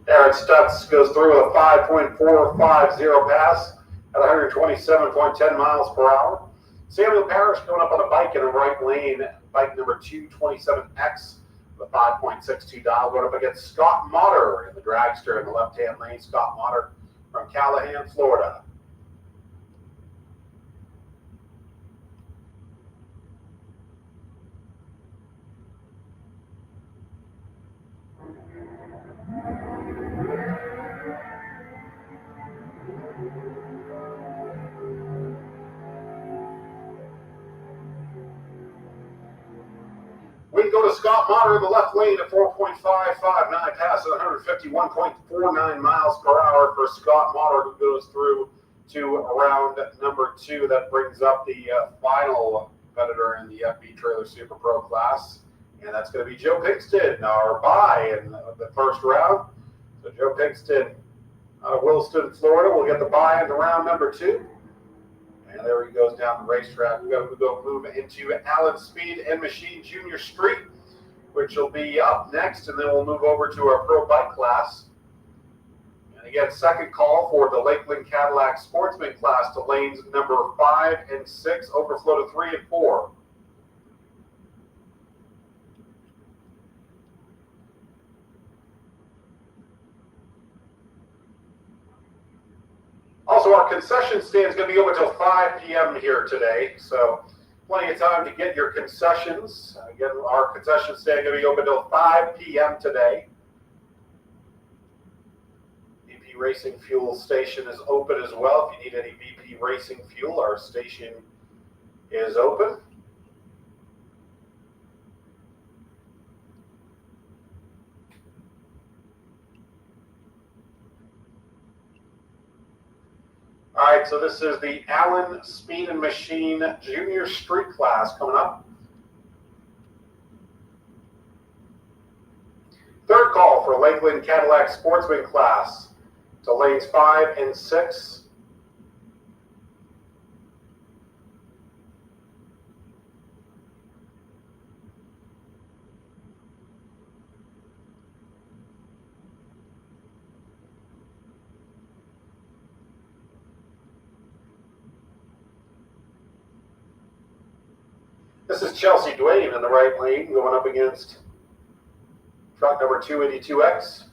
Aaron Stutz goes through with a 5.450 pass at 127.10 miles per hour. Samuel Parrish going up on a bike in the right lane, bike number 227X with a 5.62 dial, going up against Scott Motter in the dragster in the left-hand lane. Scott Motter from Callahan, Florida. We go to Scott Motter in the left lane at 4.559 pass at 151.49 miles per hour for Scott Motter, who goes through to round number 2. That brings up the final competitor in the FB Trailer Super Pro class, and that's going to be Joe Pinkston, our bye in the first round. So Joe Pinkston out of Williston, Florida, will get the bye into round number 2. And there he goes down the racetrack. We're going to go move into Allen Speed and Machine Junior Street, which will be up next, and then we'll move over to our Pro Bike class. And again, second call for the Lakeland Cadillac Sportsman class to lanes number 5 and 6, overflow to 3 and 4. Also, our concession stand is going to be open until 5 p.m. here today, so plenty of time to get your concessions. Again, our concession stand is going to be open until 5 p.m. today. VP Racing Fuel station is open as well. If you need any VP Racing Fuel, our station is open. All right, so this is the Allen Speed and Machine Junior Street Class coming up. Third call for Lakeland Cadillac Sportsman class to lanes 5 and 6. This is Chelsea Duane in the right lane going up against truck number 282X.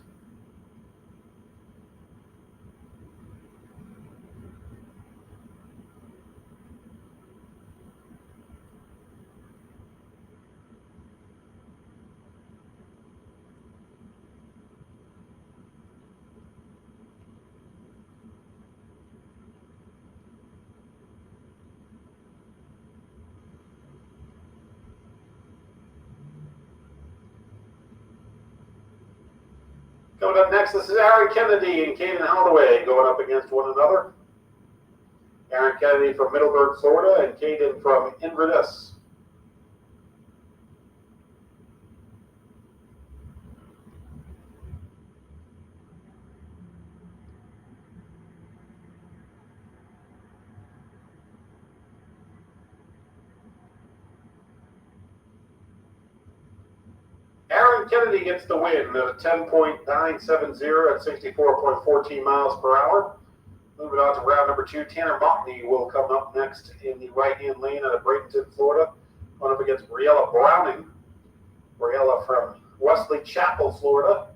Coming up next, this is Aaron Kennedy and Caden Holloway going up against one another. Aaron Kennedy from Middleburg, Florida, and Caden from Inverness. Aaron Kennedy gets the win at 10.970 at 64.14 miles per hour. Moving on to round number 2, Tanner Mockney will come up next in the right-hand lane out of Bradenton, Florida. Going up against Briella Browning. Briella from Wesley Chapel, Florida.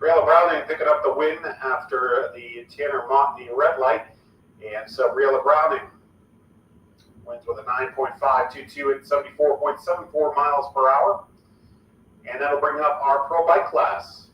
Briella Browning picking up the win after the Tanner Mockney red light. And so Briella Browning wins with a 9.522 at 74.74 miles per hour. And that'll bring up our pro bike class.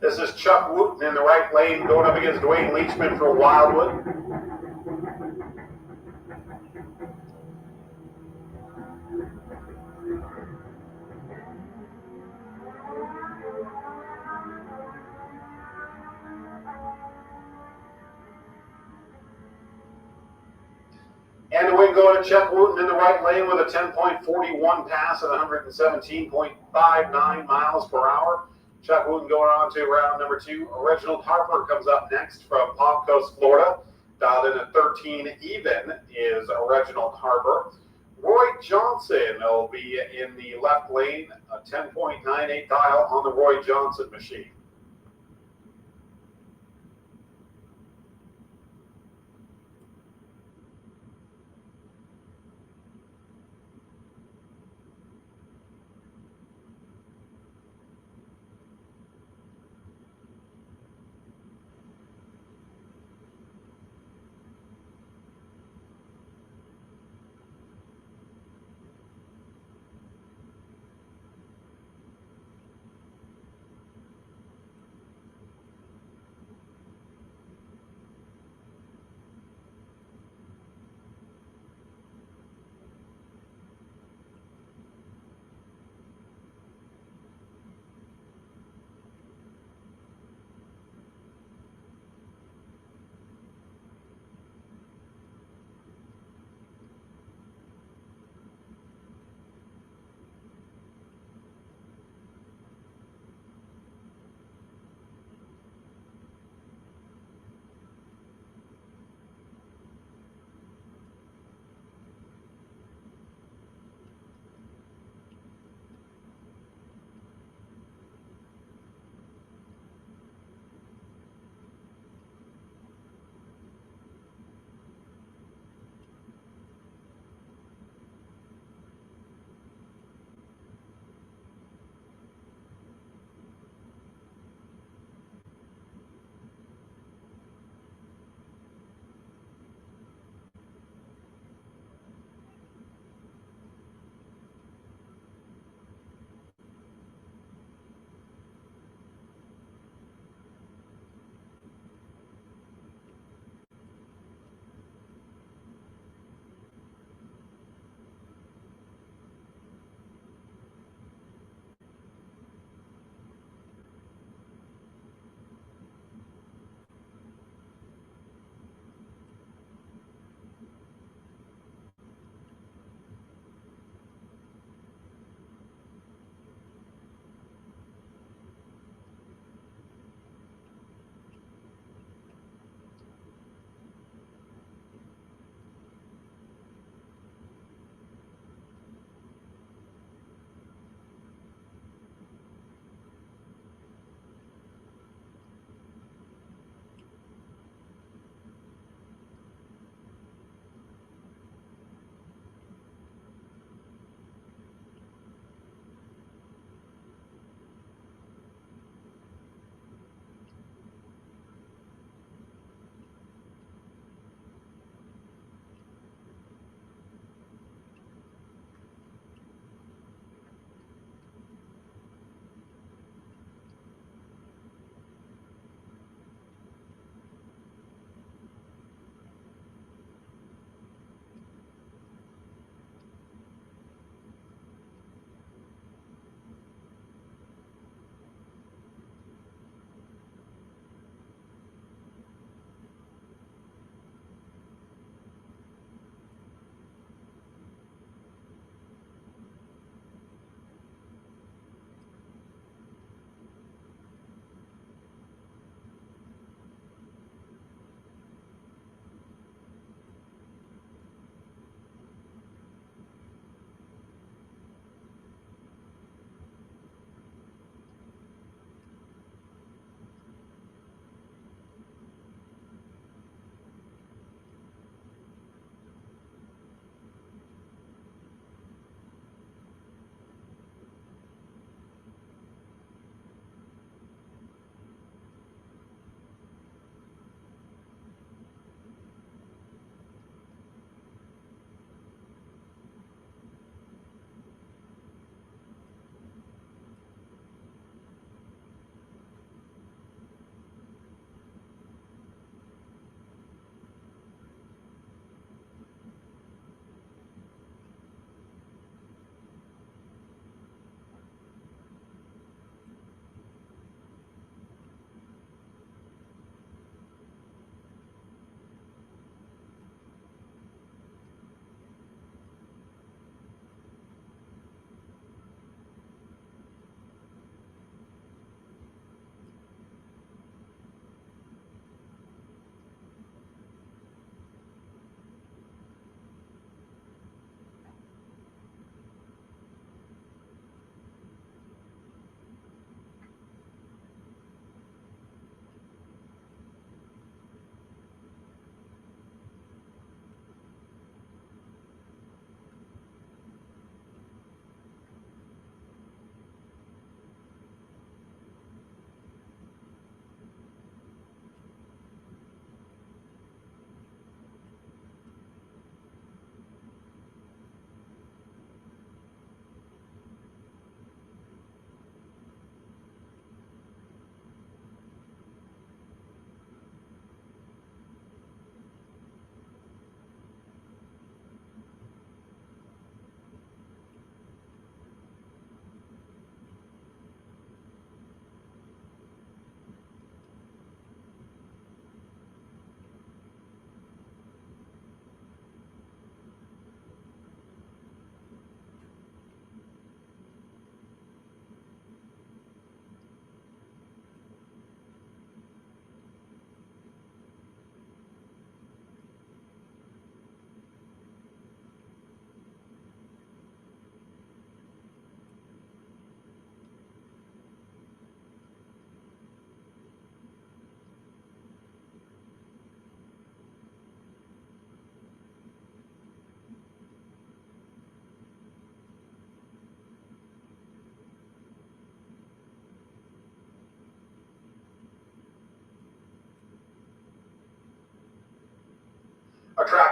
This is Chuck Wooten in the right lane going up against Dwayne Leachman from Wildwood. And the win going to Chuck Wooten in the right lane with a 10.41 pass at 117.59 miles per hour. Chuck Wooten going on to round number 2. Reginald Harper comes up next from Palm Coast, Florida. Dialed in at 13 even is Reginald Harper. Roy Johnson will be in the left lane, a 10.98 dial on the Roy Johnson machine.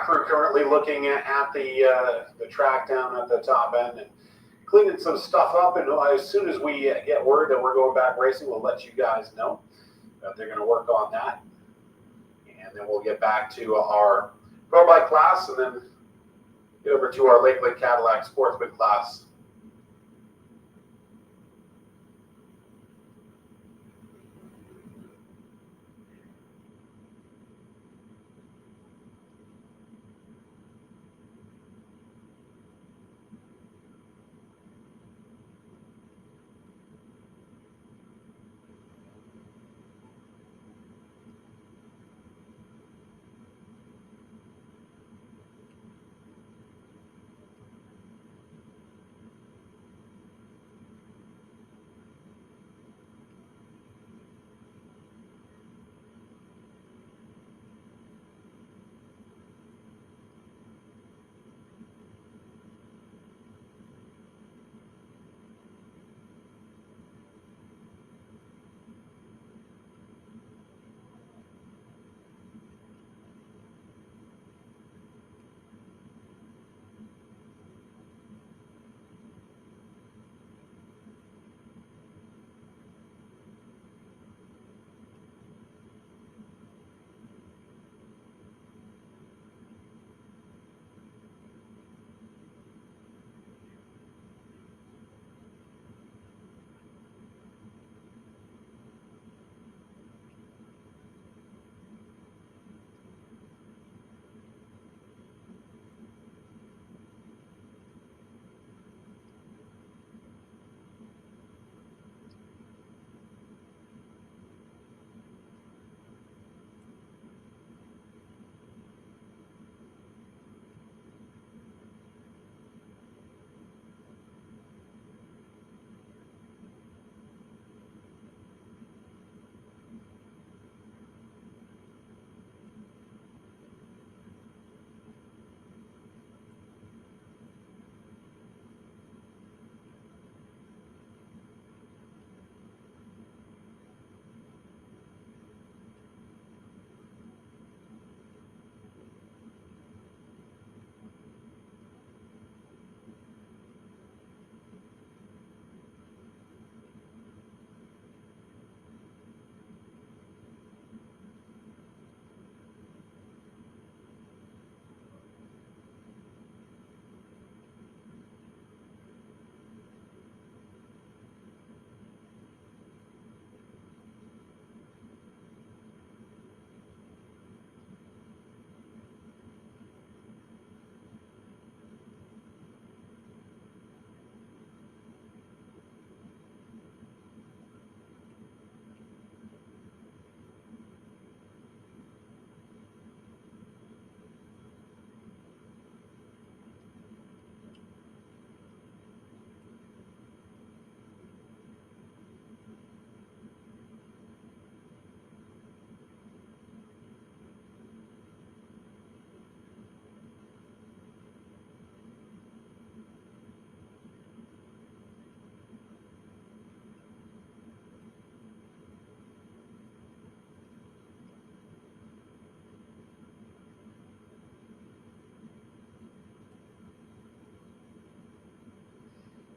crew currently looking at the track down at the top end and cleaning some stuff up. And as soon as we get word that we're going back racing, we'll let you guys know that they're going to work on that. And then we'll get back to our Pro Bike class and then get over to our Lakeland Cadillac Sportsman class.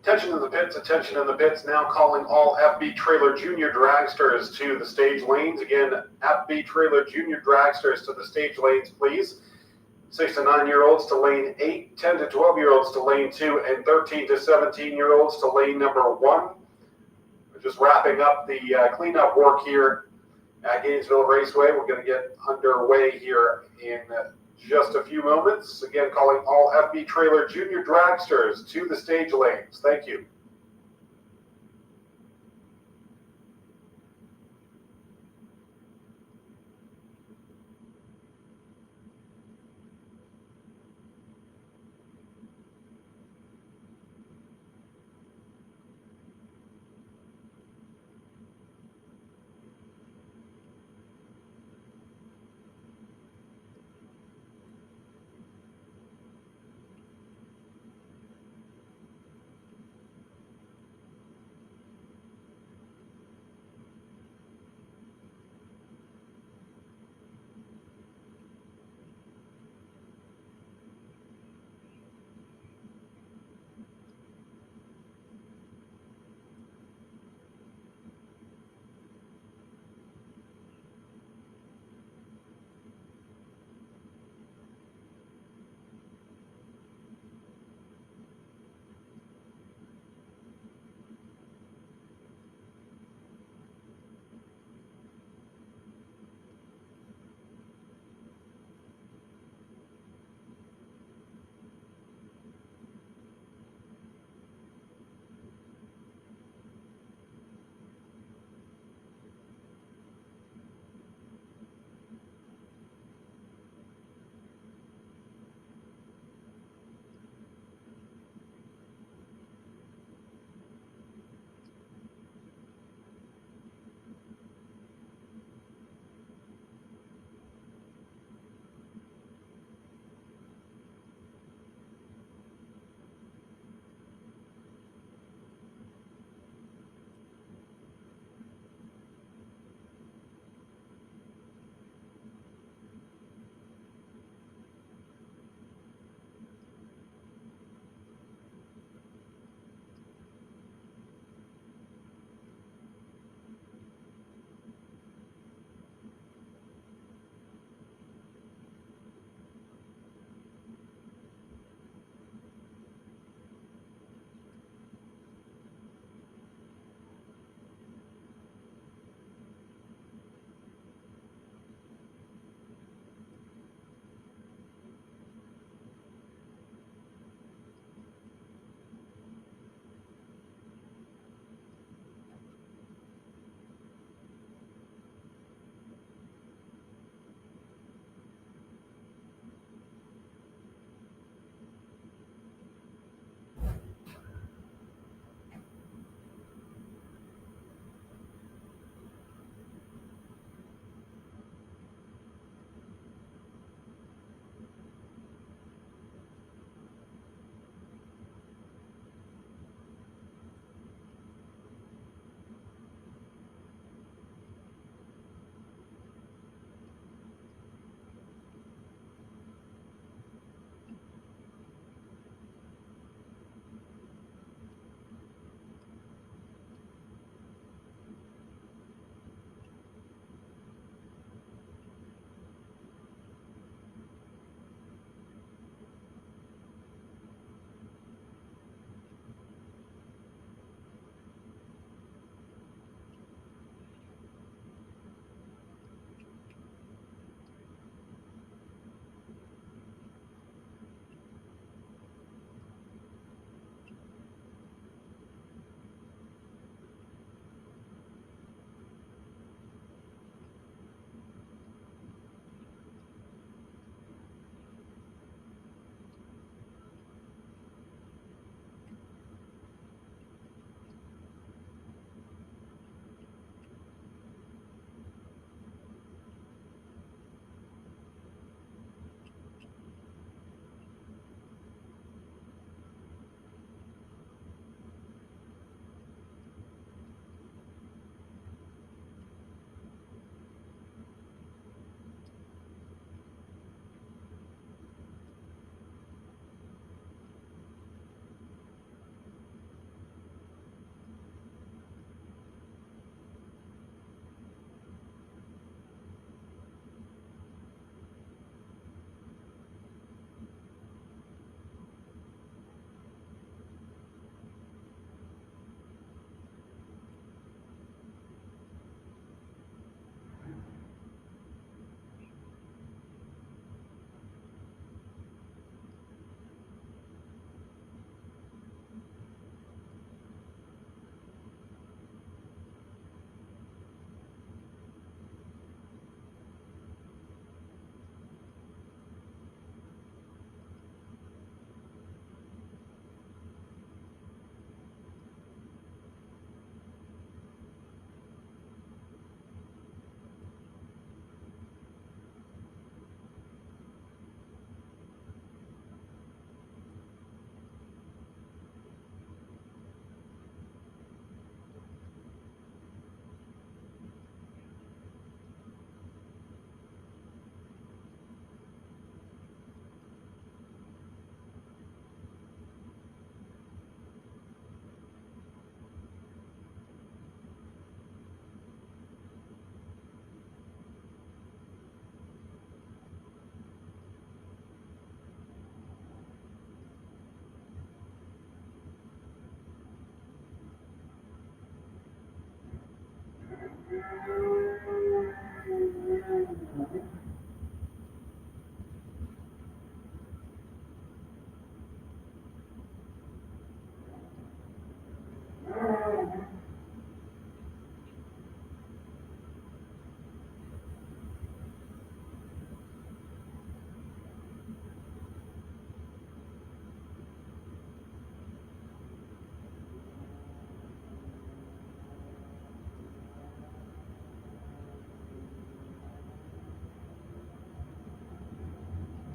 Attention in the pits, attention in the pits. Now calling all FB Trailer Junior Dragsters to the stage lanes. Again, FB Trailer Junior Dragsters to the stage lanes, please. 6 to 9-year-olds to lane 8, 10 to 12-year-olds to lane 2, and 13 to 17-year-olds to lane number 1. We're just wrapping up the cleanup work here at Gainesville Raceway. We're going to get underway here in just a few moments. Again, calling all FB Trailer Junior Dragsters to the stage lanes. Thank you.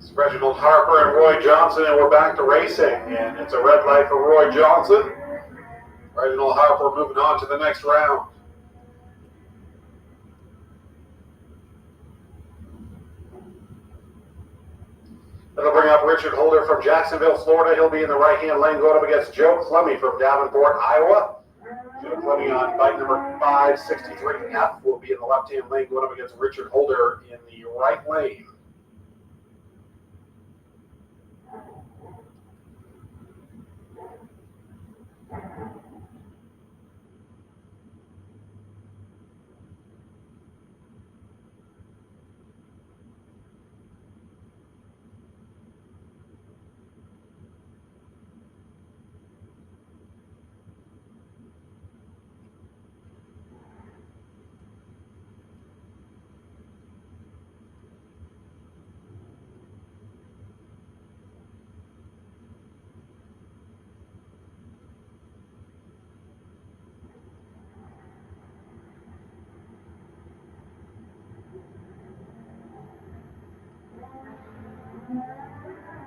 It's Reginald Harper and Roy Johnson, and we're back to racing. And it's a red light for Roy Johnson. Reginald Harper moving on to the next round. That'll bring up Richard Holder from Jacksonville, Florida. He'll be in the right-hand lane going up against Joe Clemmy from Davenport, Iowa. Joe Clemmy on bike number 563F will be in the left-hand lane going up against Richard Holder in the right lane.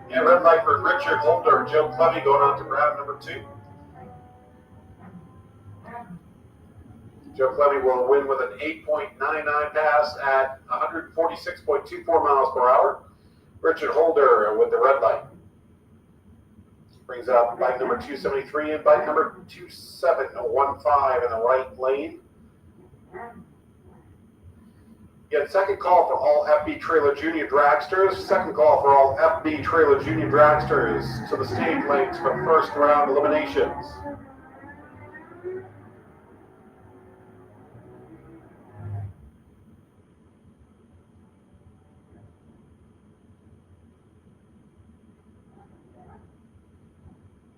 Yeah, red light for Richard Holder. Joe Clemmy going on to round number 2. Joe Clemmy will win with an 8.99 pass at 146.24 miles per hour. Richard Holder with the red light. Brings up bike number 273 and bike number 2715 in the right lane. Get second call for all FB Trailer Junior Dragsters. Second call for all FB Trailer Junior Dragsters to the stage lanes for first round eliminations.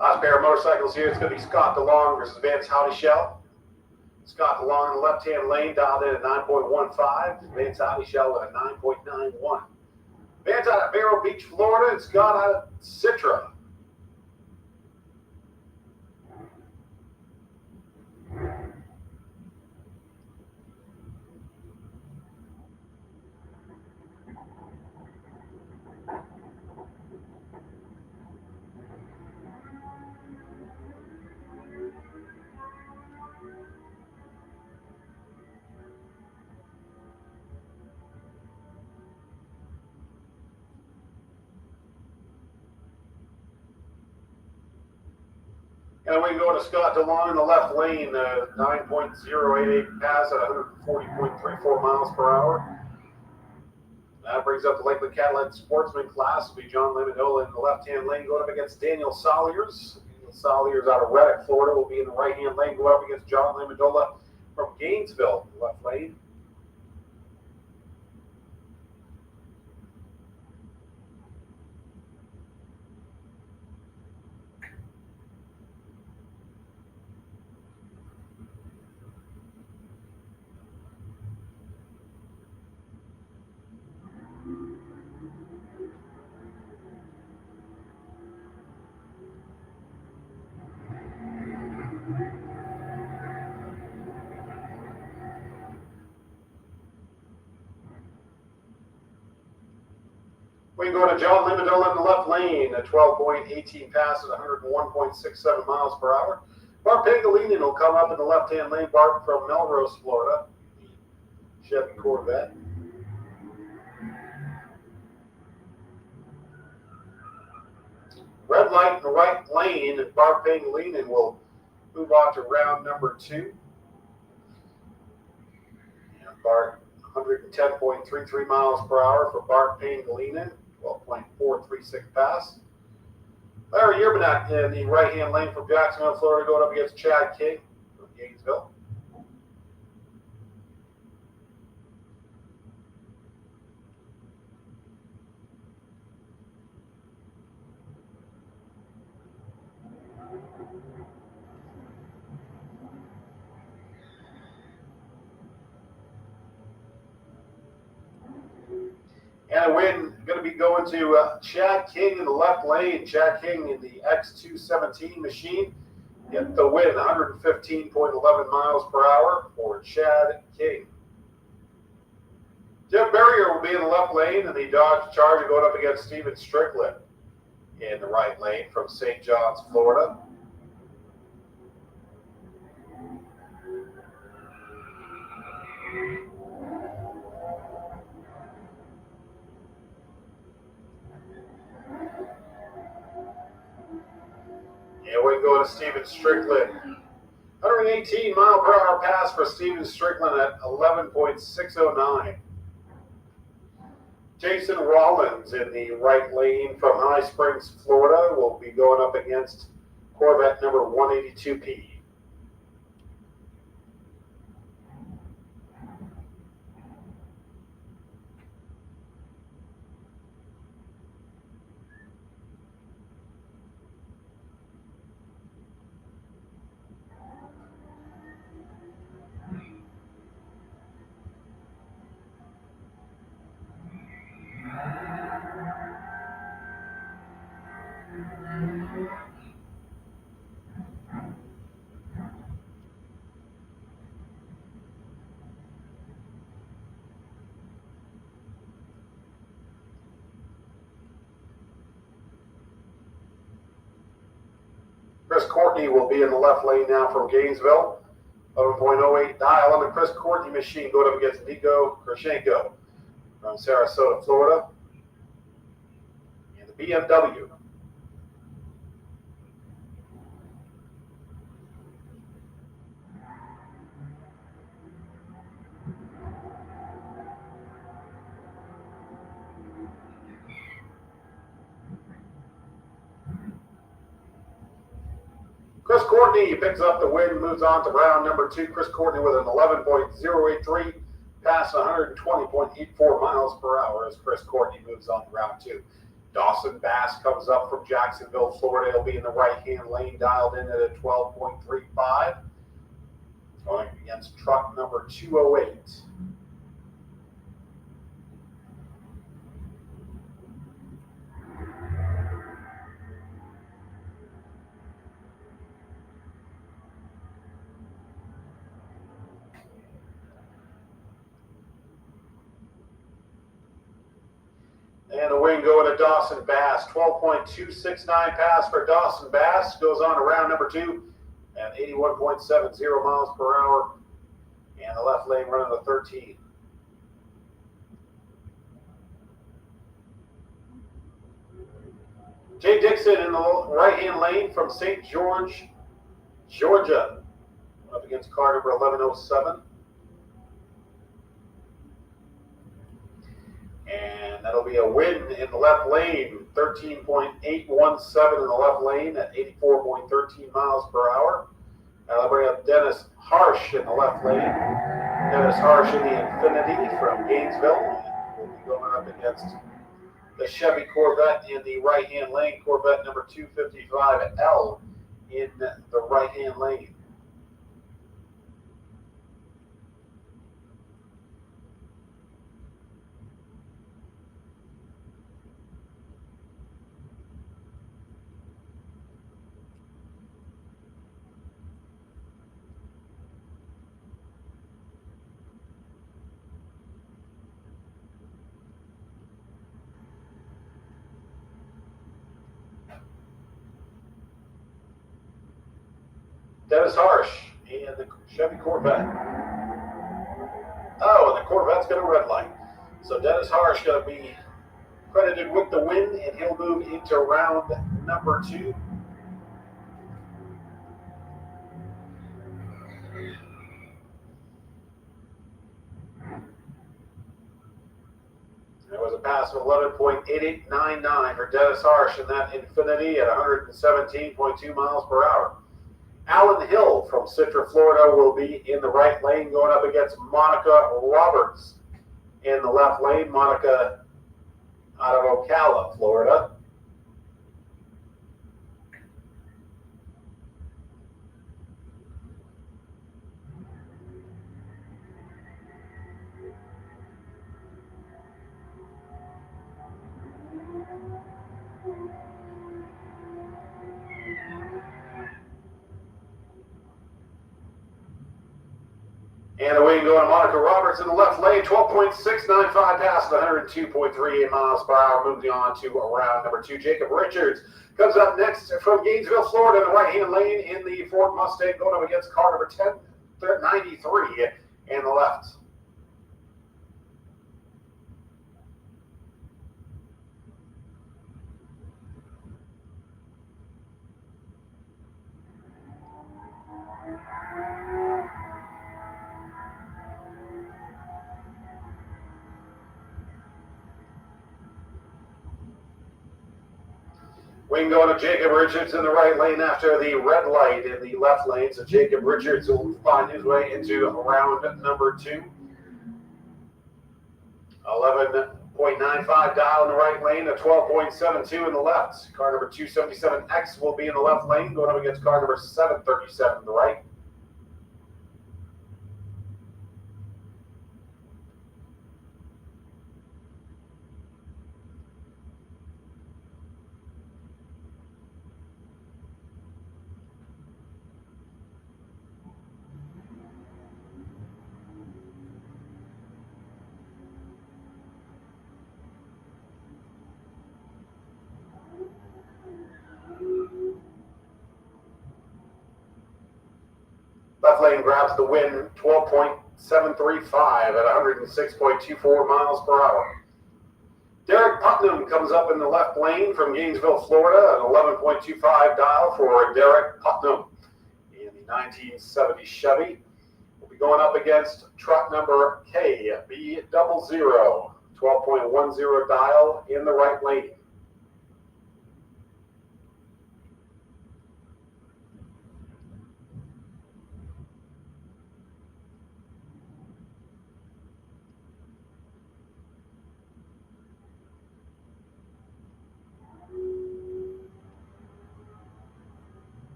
Last pair of motorcycles here is going to be Scott DeLong versus Vance Howdyshell. Scott DeLong in the left-hand lane dialed in at 9.15. Vance Howdyshell with a 9.91. Vance out of Vero Beach, Florida, and Scott out of Citra. And we go to Scott DeLong in the left lane, 9.088 pass at 140.34 miles per hour. That brings up the Lakeland Cadillac Sportsman class. Will be John Lamendola in the left-hand lane going up against Daniel Salyers. Daniel Salyers out of Reddick, Florida, will be in the right-hand lane going up against John Lamendola from Gainesville, left lane. We can go to John Lamendola in the left lane, a 12.18 pass at 101.67 miles per hour. Bart Pangolini will come up in the left-hand lane. Bart from Melrose, Florida, Chevy Corvette. Red light in the right lane, and Bart Pangolini will move on to round number 2. And Bart, 110.33 miles per hour for Bart Pangolini. 12.436 pass. Larry Yerbanek in the right-hand lane from Jacksonville, Florida, going up against Chad King from Gainesville. And a win going to be going to Chad King in the left lane. Chad King in the X217 machine. Get the win, 115.11 miles per hour for Chad King. Jeff Berrier will be in the left lane, and the Dodge Charger going up against Steven Strickland in the right lane from St. John's, Florida. And we go to Steven Strickland. 118 mile per hour pass for Steven Strickland at 11.609. Jason Rollins in the right lane from High Springs, Florida, will be going up against Corvette number 182P. Chris Courtney will be in the left lane now from Gainesville. 11.08 dial on the Chris Courtney machine going up against Nico Krashenko from Sarasota, Florida. And the BMW. Chris Courtney picks up the win, moves on to round number 2. Chris Courtney with an 11.083, past 120.84 miles per hour as Chris Courtney moves on to round 2. Dawson Bass comes up from Jacksonville, Florida. He'll be in the right-hand lane, dialed in at a 12.35. Going against truck number 208. And a win going to Dawson Bass. 12.269 pass for Dawson Bass. Goes on to round number 2 at 81.70 miles per hour. And the left lane running a 13. Jay Dixon in the right-hand lane from St. George, Georgia. Up against car number 1107. And that'll be a win in the left lane, 13.817 in the left lane at 84.13 miles per hour. Now they'll bring up Dennis Harsh in the left lane. Dennis Harsh in the Infiniti from Gainesville. Will be going up against the Chevy Corvette in the right-hand lane, Corvette number 255L in the right-hand lane. Dennis Harsh and the Chevy Corvette. Oh, and the Corvette's got a red light. So Dennis Harsh going to be credited with the win, and he'll move into round number 2. There was a pass of 11.8899 for Dennis Harsh in that Infiniti at 117.2 miles per hour. Alan Hill from Citra, Florida will be in the right lane going up against Monica Roberts in the left lane. Monica out of Ocala, Florida. And away going to Monica Roberts in the left lane, 12.695 past 102.38 miles per hour. Moving on to round number 2. Jacob Richards comes up next from Gainesville, Florida, in the right-hand lane in the Ford Mustang, going up against car number 1093 in the left. We can go to Jacob Richards in the right lane after the red light in the left lane. So Jacob Richards will find his way into round number 2. 11.95 dial in the right lane, a 12.72 in the left. Car number 277X will be in the left lane, going up against car number 737 in the right. Left lane grabs the win, 12.735 at 106.24 miles per hour. Derek Putnam comes up in the left lane from Gainesville, Florida, an 11.25 dial for Derek Putnam in the 1970 Chevy. We'll be going up against truck number KB00, 12.10 dial in the right lane.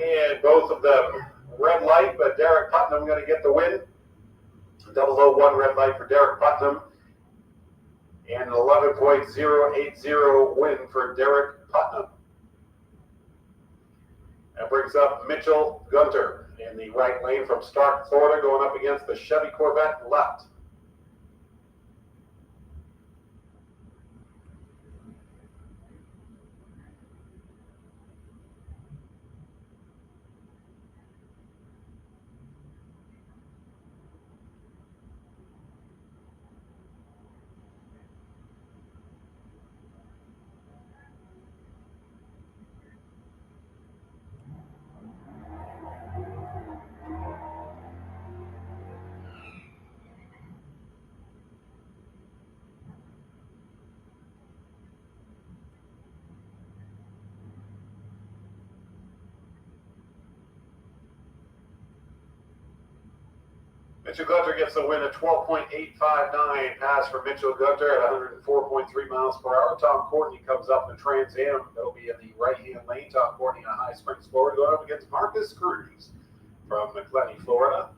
And both of them red light, but Derek Putnam going to get the win. 001 red light for Derek Putnam. And an 11.080 win for Derek Putnam. That brings up Mitchell Gunter in the right lane from Stark, Florida, going up against the Chevy Corvette left. Mitchell Gunter gets the win at 12.859 pass for Mitchell Gunter at 104.3 miles per hour. Tom Courtney comes up in the Trans Am. That'll be in the right-hand lane. Tom Courtney in High Springs, Florida, going up against Marcus Cruz from McLenny, Florida.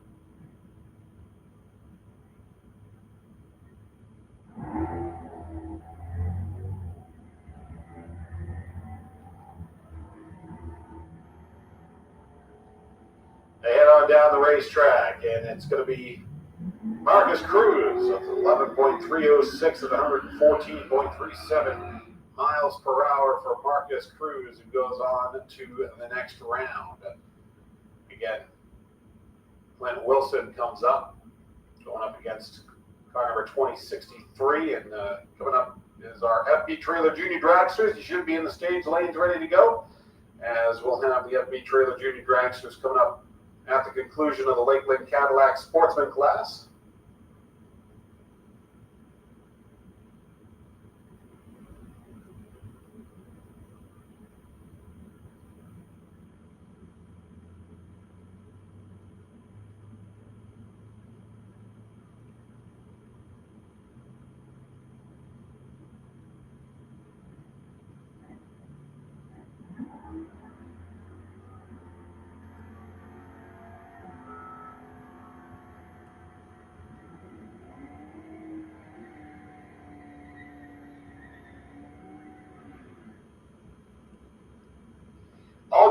They head on down the racetrack, and it's going to be Marcus Cruz of 11.306 at 114.37 miles per hour for Marcus Cruz, who goes on to the next round. Again, Clint Wilson comes up, going up against car number 2063, and coming up is our FB Trailer Junior Dragsters. You should be in the stage lanes ready to go, as we'll have the FB Trailer Junior Dragsters coming up at the conclusion of the Lakeland Cadillac Sportsman class.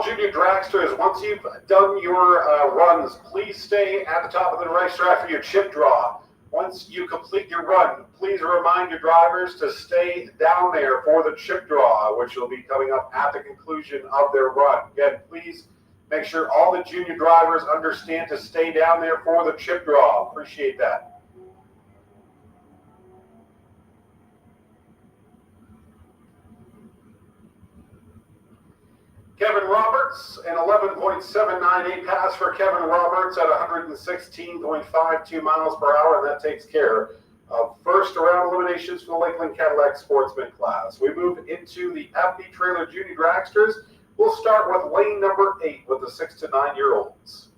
all junior dragsters, once you've done your runs, please stay at the top of the racetrack for your chip draw. Once you complete your run, please remind your drivers to stay down there for the chip draw, which will be coming up at the conclusion of their run. Again, please make sure all the junior drivers understand to stay down there for the chip draw. Appreciate that. Kevin Roberts, an 11.798 pass for Kevin Roberts at 116.52 miles per hour, and that takes care of first round eliminations for the Lakeland Cadillac Sportsman class. We move into the FB Trailer Junior Dragsters. We'll start with lane number 8 with the 6 to 9 year olds.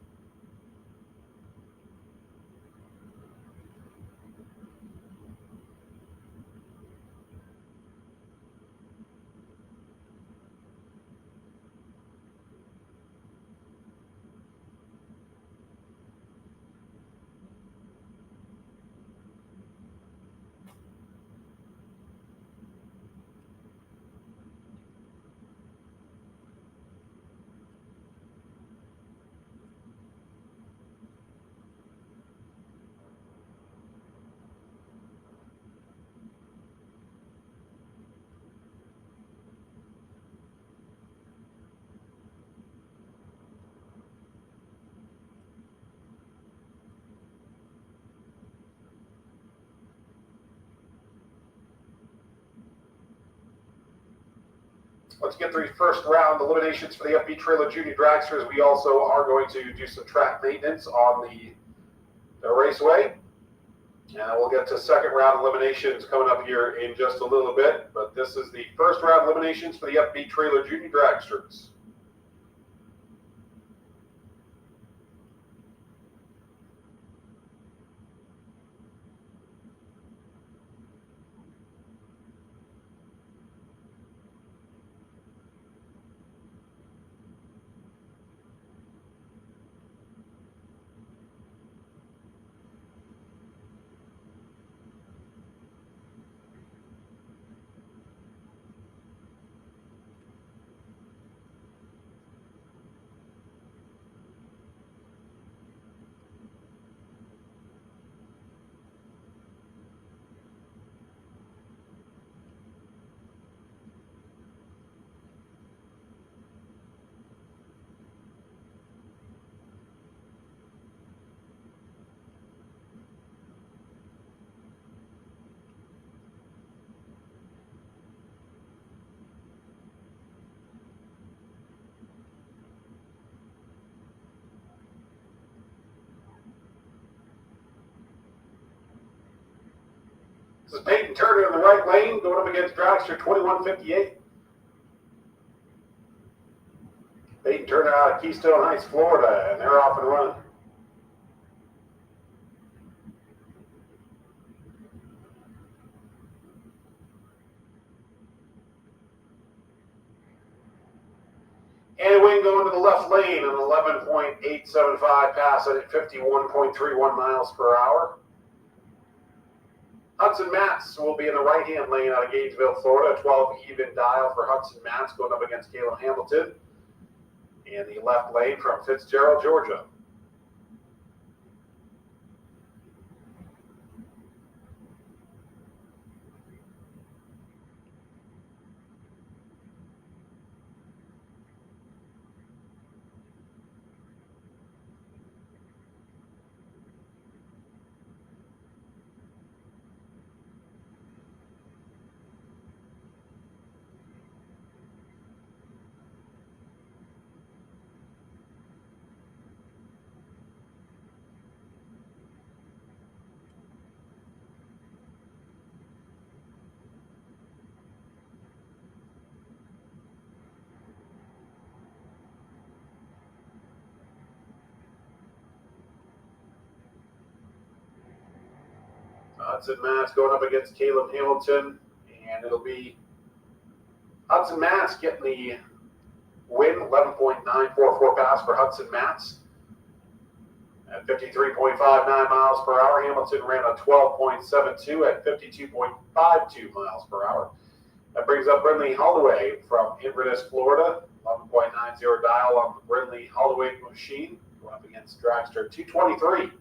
Let's get through first round eliminations for the FB Trailer Junior Dragsters. We also are going to do some track maintenance on the raceway. And we'll get to second round eliminations coming up here in just a little bit. But this is the first round eliminations for the FB Trailer Junior Dragsters. This is Peyton Turner in the right lane going up against Dragster 2158. Peyton Turner out of Keystone Heights, Florida, and they're off and running. And Wing going to the left lane, an 11.875 pass at 51.31 miles per hour. Hudson Matz will be in the right-hand lane out of Gainesville, Florida. 12 even dial for Hudson Matz going up against Caleb Hamilton. In the left lane from Fitzgerald, Georgia. Hudson Matz going up against Caleb Hamilton, and it'll be Hudson Matz getting the win, 11.944 pass for Hudson Matz. At 53.59 miles per hour, Hamilton ran a 12.72 at 52.52 miles per hour. That brings up Brinley Holloway from Inverness, Florida, 11.90 dial on the Brindley Holloway machine. Go up against Dragster 223.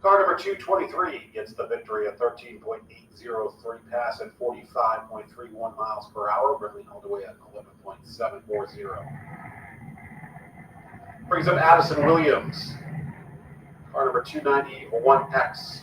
Car number 223 gets the victory, a 13.803 pass at 45.31 miles per hour, Brindley Holloway at 11.740. Brings up Addison Williams, car number 291X.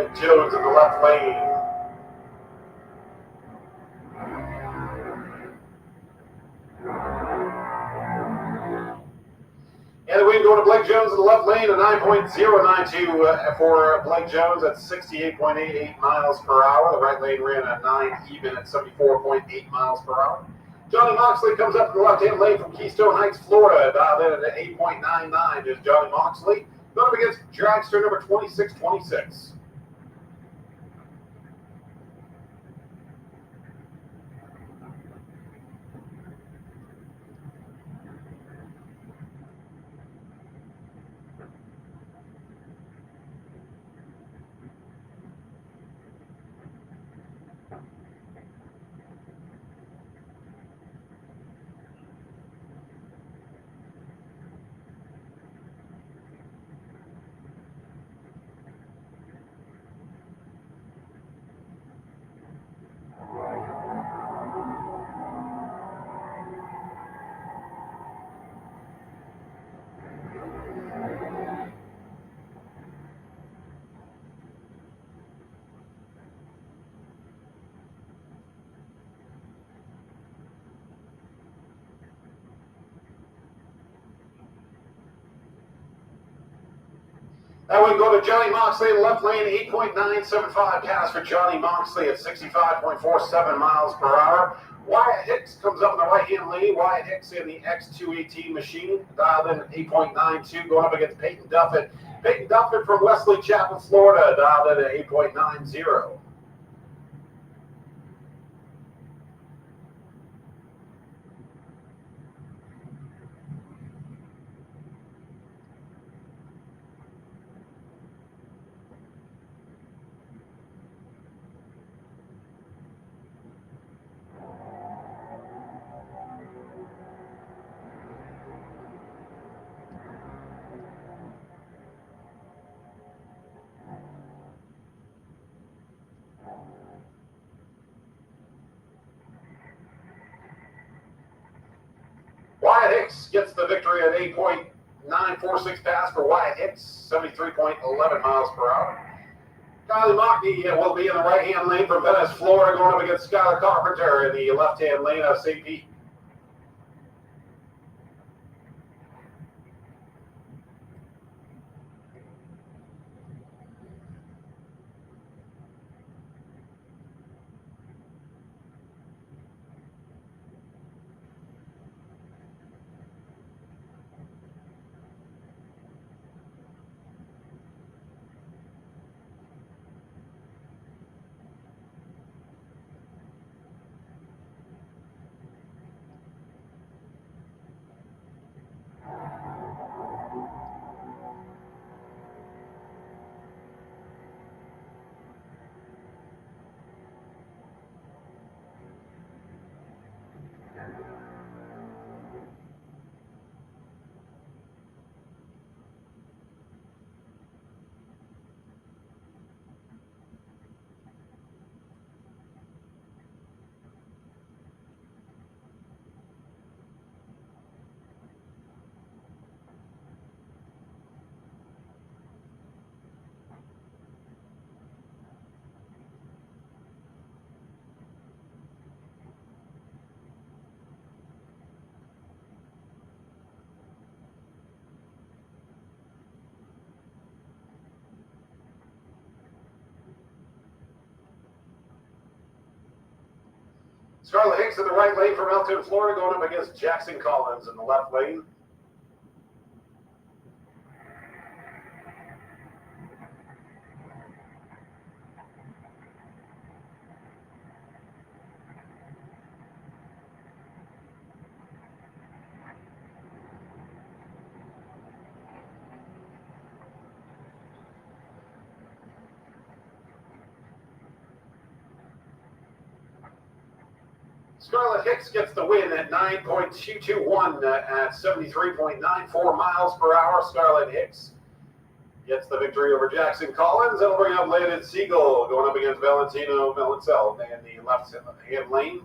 Blake Jones in the left lane. And the win going to Blake Jones in the left lane, a 9.092 for Blake Jones at 68.88 miles per hour. The right lane ran a 9 even at 74.8 miles per hour. Johnny Moxley comes up in the left-hand lane from Keystone Heights, Florida, dialed in at 8.99 is Johnny Moxley. Going up against Dragster number 2626. Now we go to Johnny Moxley in the left lane, 8.975 pass for Johnny Moxley at 65.47 miles per hour. Wyatt Hicks comes up in the right-hand lane. Wyatt Hicks in the X218 machine, dialed in at 8.92, going up against Peyton Duffett. Peyton Duffett from Wesley Chapel, Florida, dialed in at 8.90. Wyatt Hicks gets the victory at 8.946 pass for Wyatt Hicks, 73.11 miles per hour. Kylie Mockney will be in the right-hand lane from Venice, Florida, going up against Skylar Carpenter in the left-hand lane of St. Pete. Scarlett Hicks in the right lane from Elton, Florida, going up against Jackson Collins in the left lane. Scarlett Hicks gets the win at 9.221 at 73.94 miles per hour. Scarlett Hicks gets the victory over Jackson Collins. That'll bring up Landon Siegel going up against Valentino Melicel in the left-hand lane.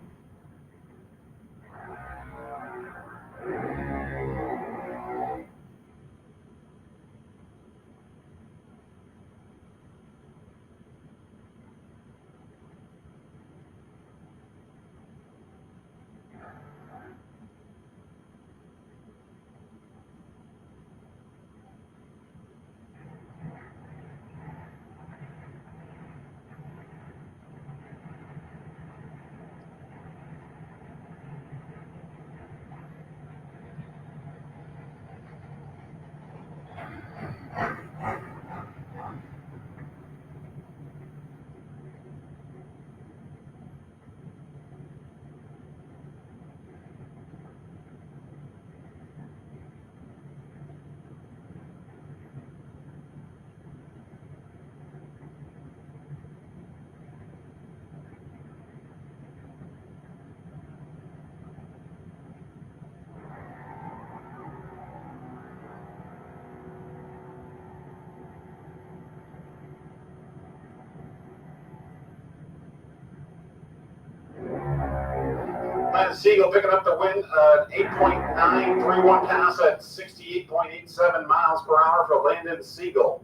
Landon Siegel picking up the win, 8.931 pass at 68.87 miles per hour for Landon Siegel.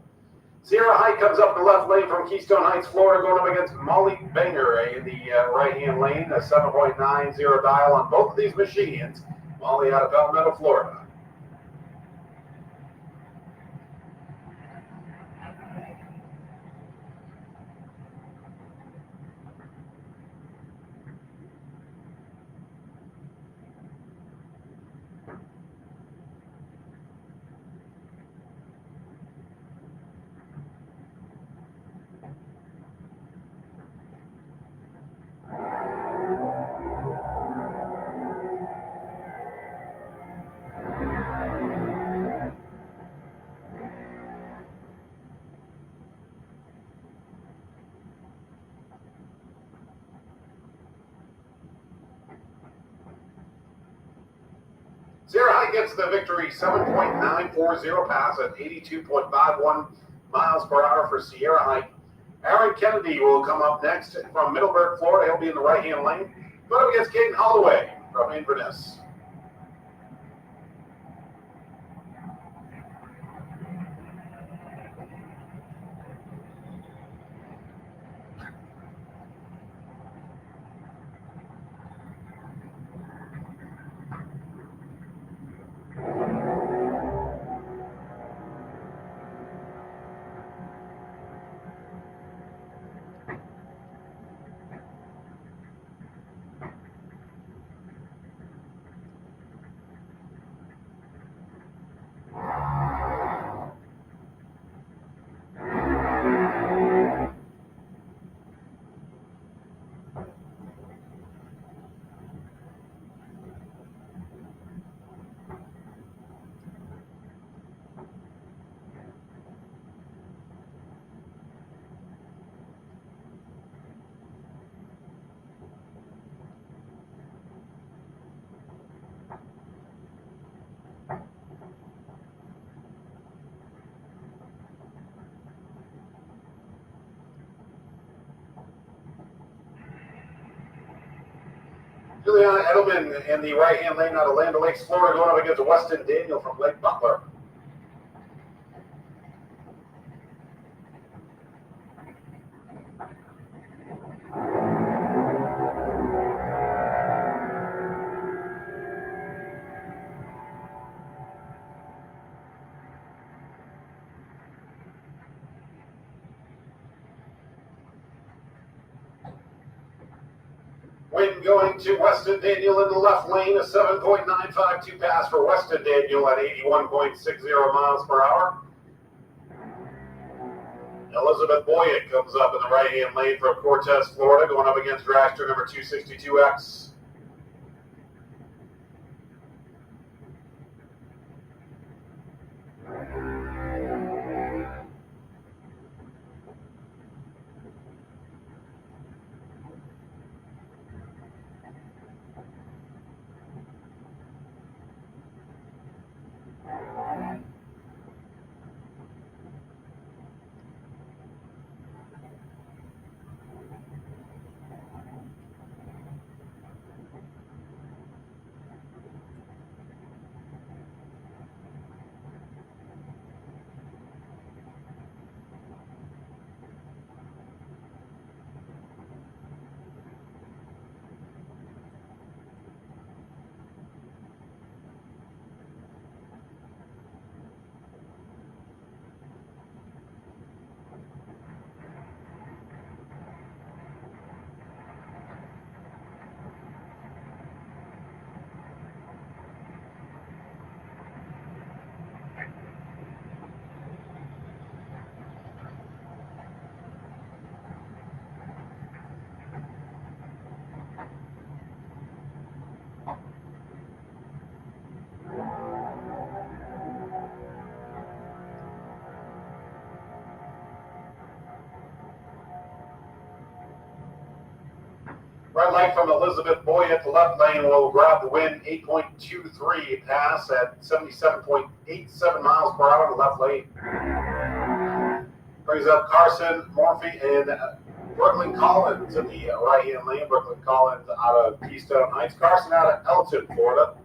Sierra Height comes up the left lane from Keystone Heights, Florida, going up against Molly Banger in the right-hand lane, a 7.90 dial on both of these machines. Molly out of Palmetto, Florida. Aaron gets the victory, 7.940 pass at 82.51 miles per hour for Sierra Height. Aaron Kennedy will come up next from Middleburg, Florida. He'll be in the right-hand lane. Going up against Caden Holloway from Inverness. Juliana Edelman in the right-hand lane out of Land O'Lakes, Florida, going up against Weston Daniel from Lake Butler. Win going to Weston Daniel in the left lane, a 7.952 pass for Weston Daniel at 81.60 miles per hour. Elizabeth Boyett comes up in the right-hand lane from Cortez, Florida, going up against Dragster number 262X. Red light from Elizabeth Boyett. The left lane will grab the win. 8.23 pass at 77.87 miles per hour in the left lane. Brings up Carson Murphy and Brooklyn Collins in the right-hand lane. Brooklyn Collins out of Keystone Heights. Carson out of Elton, Florida.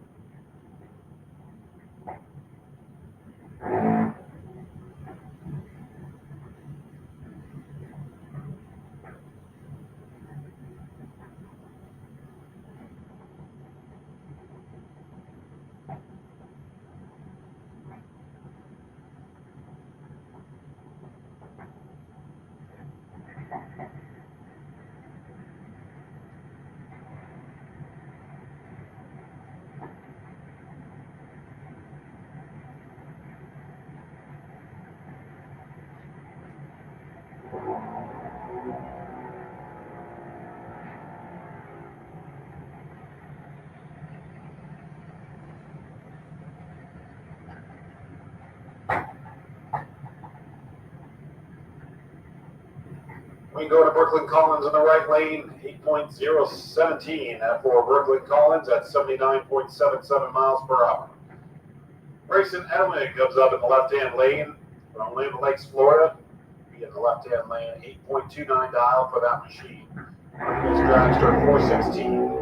We go to Brooklyn Collins in the right lane, 8.017 for Brooklyn Collins at 79.77 miles per hour. Grayson Edelman comes up in the left-hand lane from Land Lakes, Florida. Be in the left-hand lane, 8.29 dial for that machine. This Dragster 416.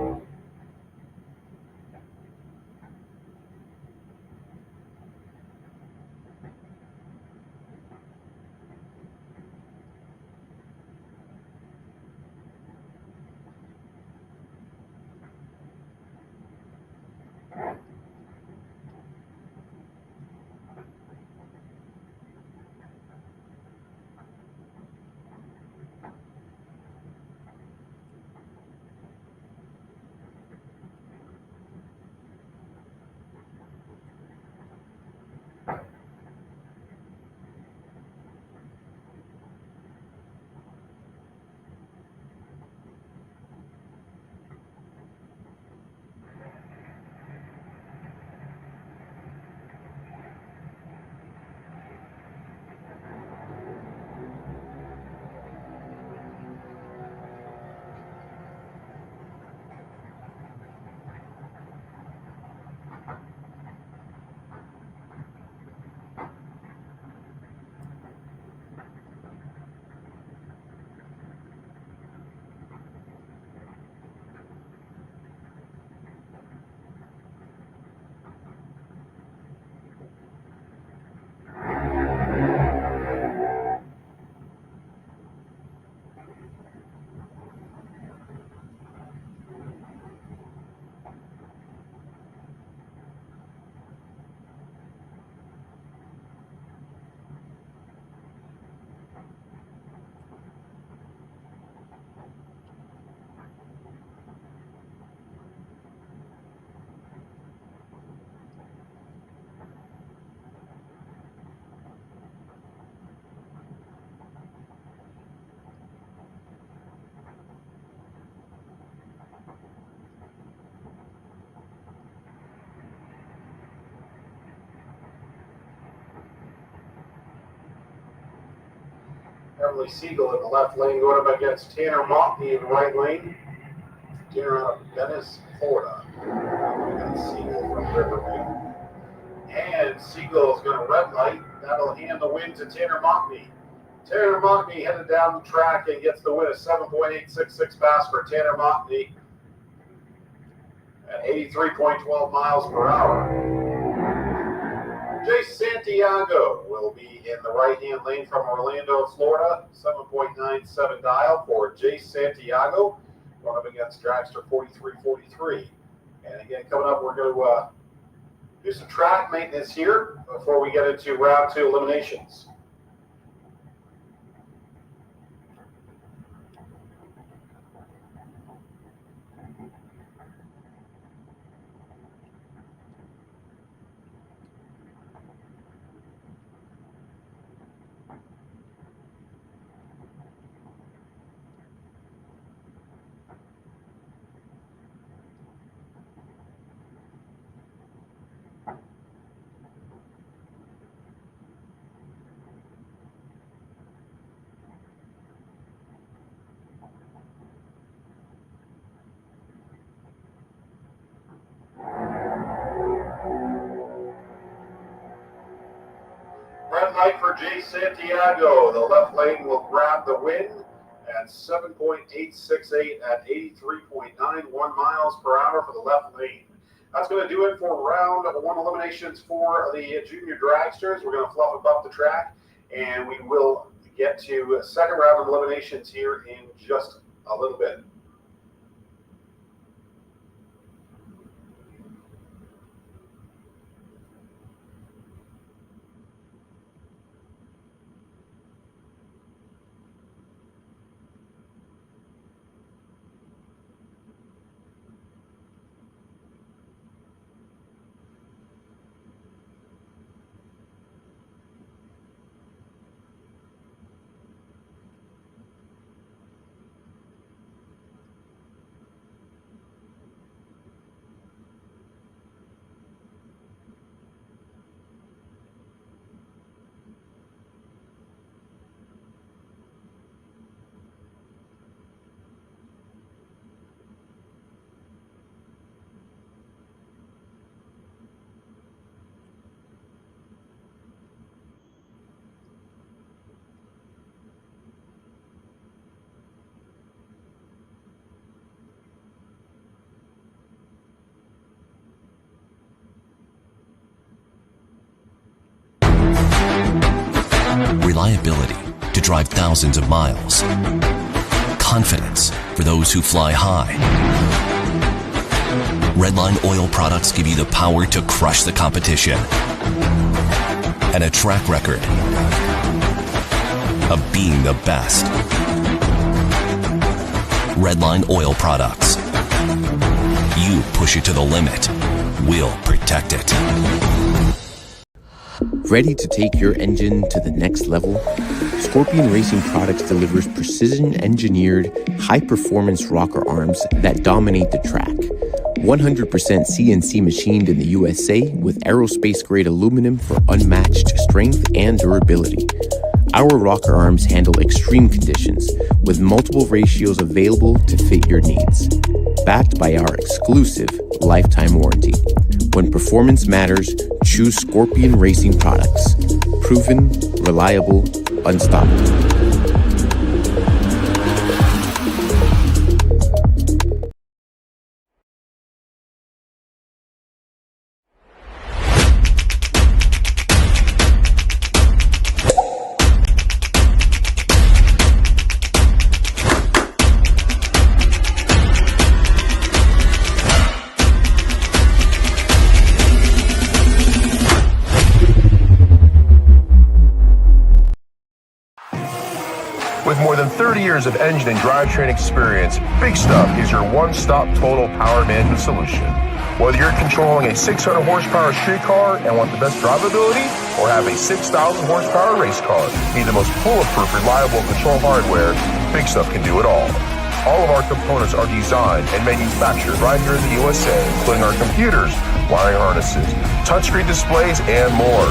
Beverly Siegel in the left lane going up against Tanner Mockney in the right lane. Tanner out of Venice, Florida. We got Siegel from Riverview. And Siegel is going to red light. That'll hand the win to Tanner Mockney. Tanner Mockney headed down the track and gets the win, a 7.866 pass for Tanner Mockney at 83.12 miles per hour. Jay Santiago will be in the right-hand lane from Orlando, Florida. 7.97 dial for Jay Santiago. Going up against Dragster 4343. And again, coming up, we're going to do some track maintenance here before we get into round 2 eliminations. Red light for Jay Santiago. The left lane will grab the win at 7.868 at 83.91 miles per hour for the left lane. That's going to do it for round 1 eliminations for the junior dragsters. We're going to fluff and buff the track, and we will get to second round of eliminations here in just a little bit. Reliability to drive thousands of miles. Confidence for those who fly high. Redline oil products give you the power to crush the competition. And a track record of being the best. Redline oil products. You push it to the limit, we'll protect it. Ready to take your engine to the next level? Scorpion Racing Products delivers precision-engineered, high-performance rocker arms that dominate the track. 100% CNC machined in the USA with aerospace-grade aluminum for unmatched strength and durability. Our rocker arms handle extreme conditions with multiple ratios available to fit your needs. Backed by our exclusive lifetime warranty. When performance matters, choose Scorpion Racing Products. Proven, reliable, unstoppable. With more than 30 years of engine and drivetrain experience, Big Stuff is your one-stop total power management solution. Whether you're controlling a 600 horsepower street car and want the best drivability, or have a 6,000 horsepower race car, need the most bulletproof, reliable control hardware, Big Stuff can do it all. All of our components are designed and manufactured right here in the USA, including our computers, wiring harnesses, touchscreen displays, and more.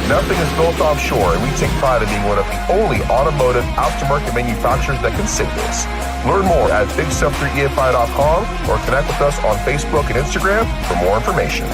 Nothing is built offshore, and we take pride in being one of the only automotive aftermarket manufacturers that can say this. Learn more at bigstuff3efi.com or connect with us on Facebook and Instagram for more information.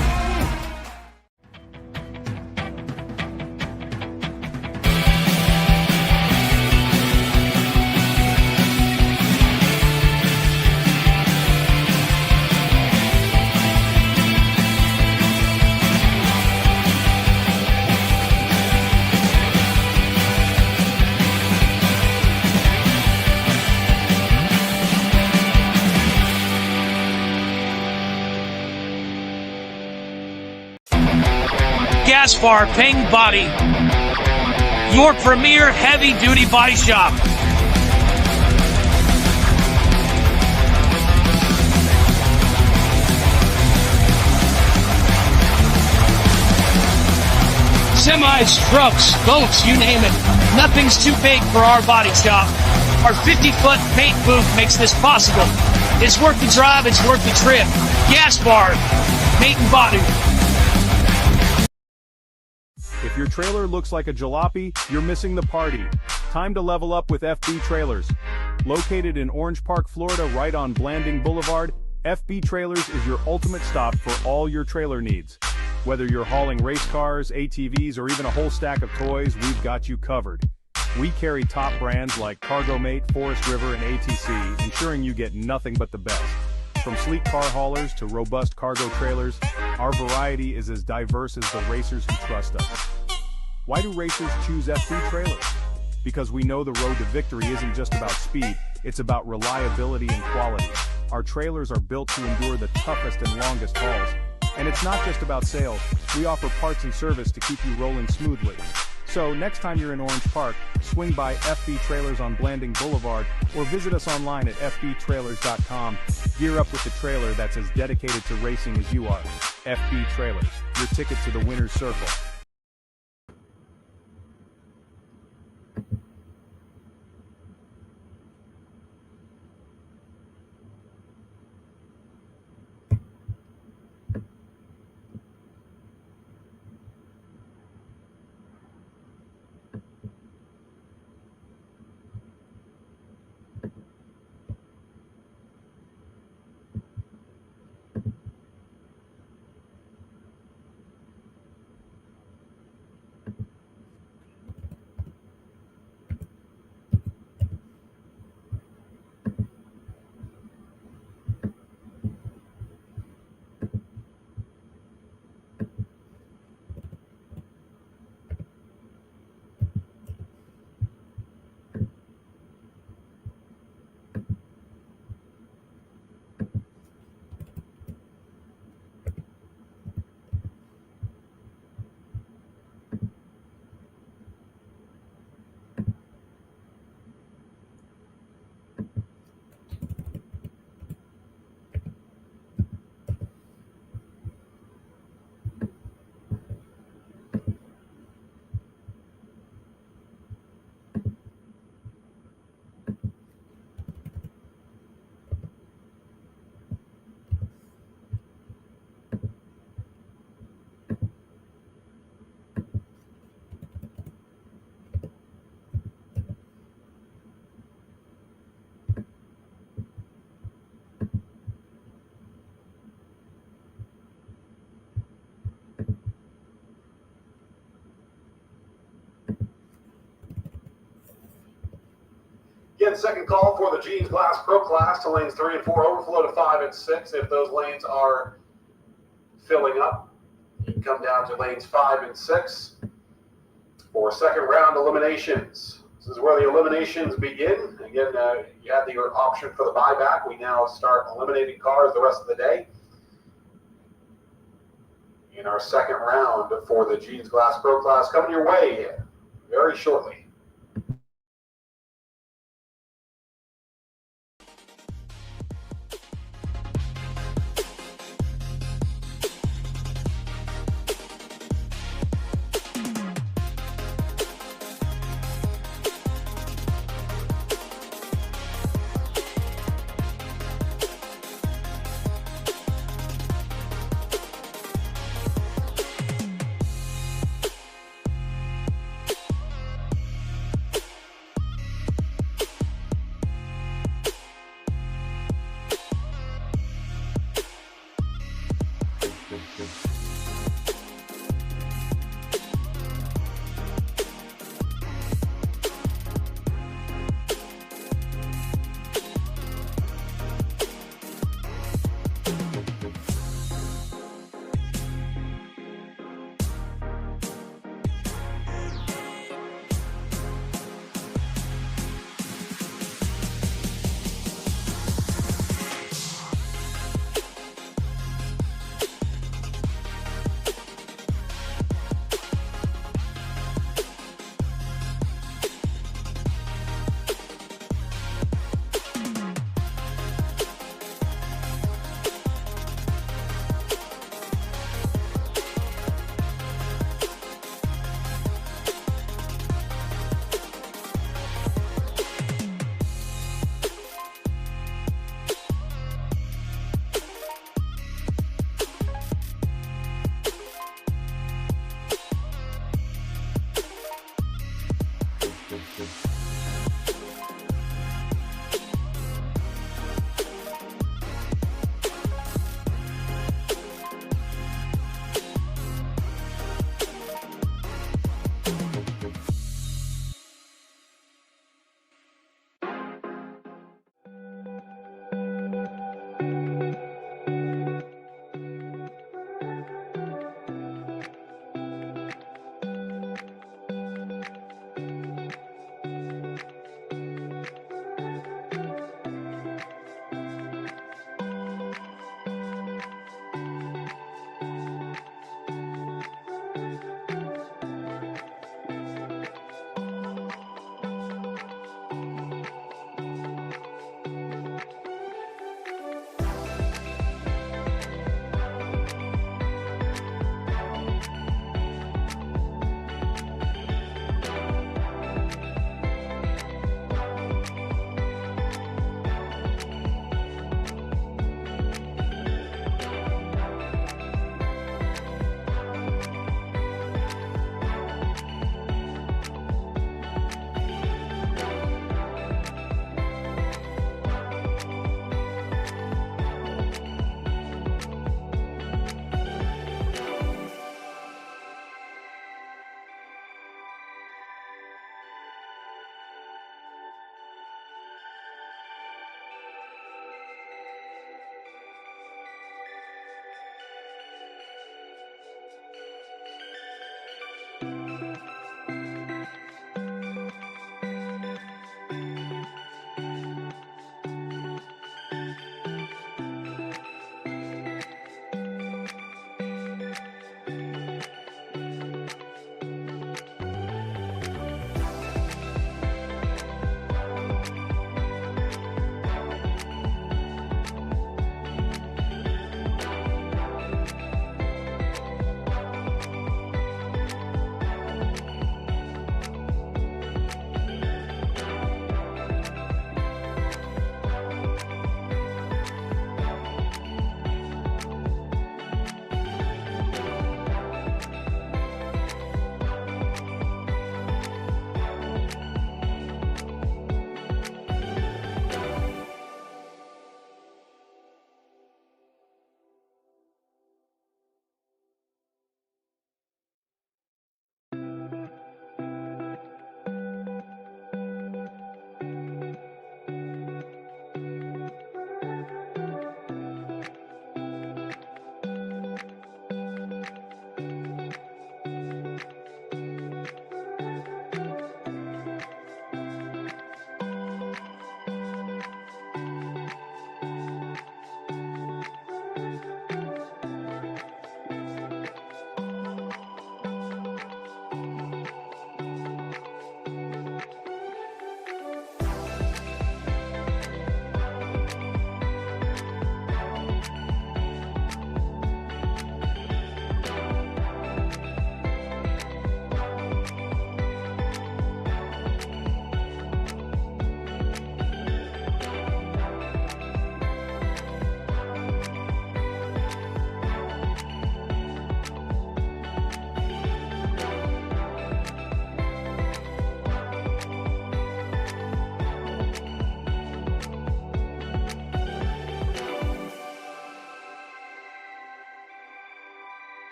Gaspar Ping Body, your premier heavy-duty body shop. Semis, trucks, boats, you name it. Nothing's too big for our body shop. Our 50-foot paint booth makes this possible. It's worth the drive, it's worth the trip. Gaspar, paint and body. If your trailer looks like a jalopy, you're missing the party. Time to level up with FB Trailers. Located in Orange Park, Florida, right on Blanding Boulevard, FB Trailers is your ultimate stop for all your trailer needs. Whether you're hauling race cars, ATVs, or even a whole stack of toys, we've got you covered. We carry top brands like CargoMate, Forest River, and ATC, ensuring you get nothing but the best. From sleek car haulers to robust cargo trailers, our variety is as diverse as the racers who trust us. Why do racers choose FB Trailers? Because we know the road to victory isn't just about speed, it's about reliability and quality. Our trailers are built to endure the toughest and longest hauls. And it's not just about sales, we offer parts and service to keep you rolling smoothly. So next time you're in Orange Park, swing by FB Trailers on Blanding Boulevard or visit us online at fbtrailers.com. Gear up with the trailer that's as dedicated to racing as you are. FB Trailers, your ticket to the winner's circle. 10-second call for the Jeans Glass Pro Class to lanes 3 and 4, overflow to 5 and 6. If those lanes are filling up, you can come down to lanes 5 and 6 for second round eliminations. This is where the eliminations begin. Again, you had your option for the buyback. We now start eliminating cars the rest of the day in our second round for the Jeans Glass Pro Class, coming your way very shortly.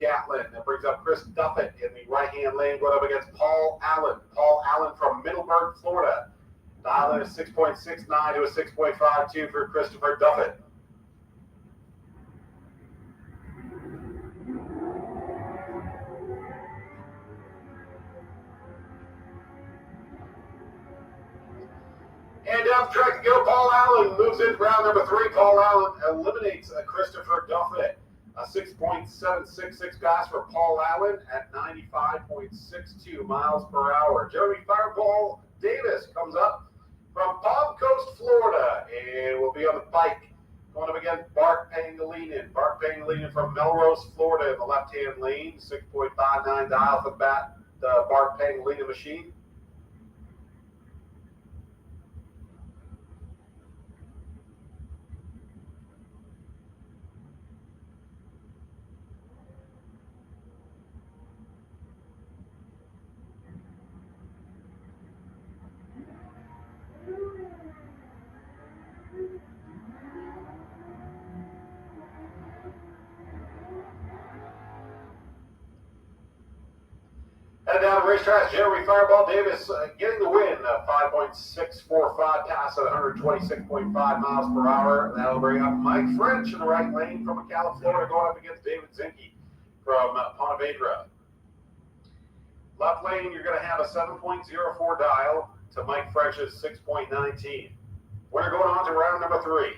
Gatlin. That brings up Chris Duffett in the right-hand lane, going up against Paul Allen. Paul Allen from Middleburg, Florida. Dial in a 6.69 to a 6.52 for Christopher Duffett. And down the track to go, Paul Allen moves into round number 3. Paul Allen eliminates Christopher Duffett. A 6.766 pass for Paul Allen at 95.62 miles per hour. Jeremy Fireball Davis comes up from Palm Coast, Florida, and will be on the bike going up against Bart Pangilinan. Bart Pangilinan from Melrose, Florida in the left-hand lane. 6.59 dial for the Bart Pangilinan machine. And down the racetrack, Jeremy Fireball Davis getting the win. 5.645 pass at 126.5 miles per hour. That'll bring up Mike French in the right lane from Ocala, Florida, going up against David Zinke from Ponte Vedra. Left lane, you're going to have a 7.04 dial to Mike French's 6.19. We're going on to round number 3.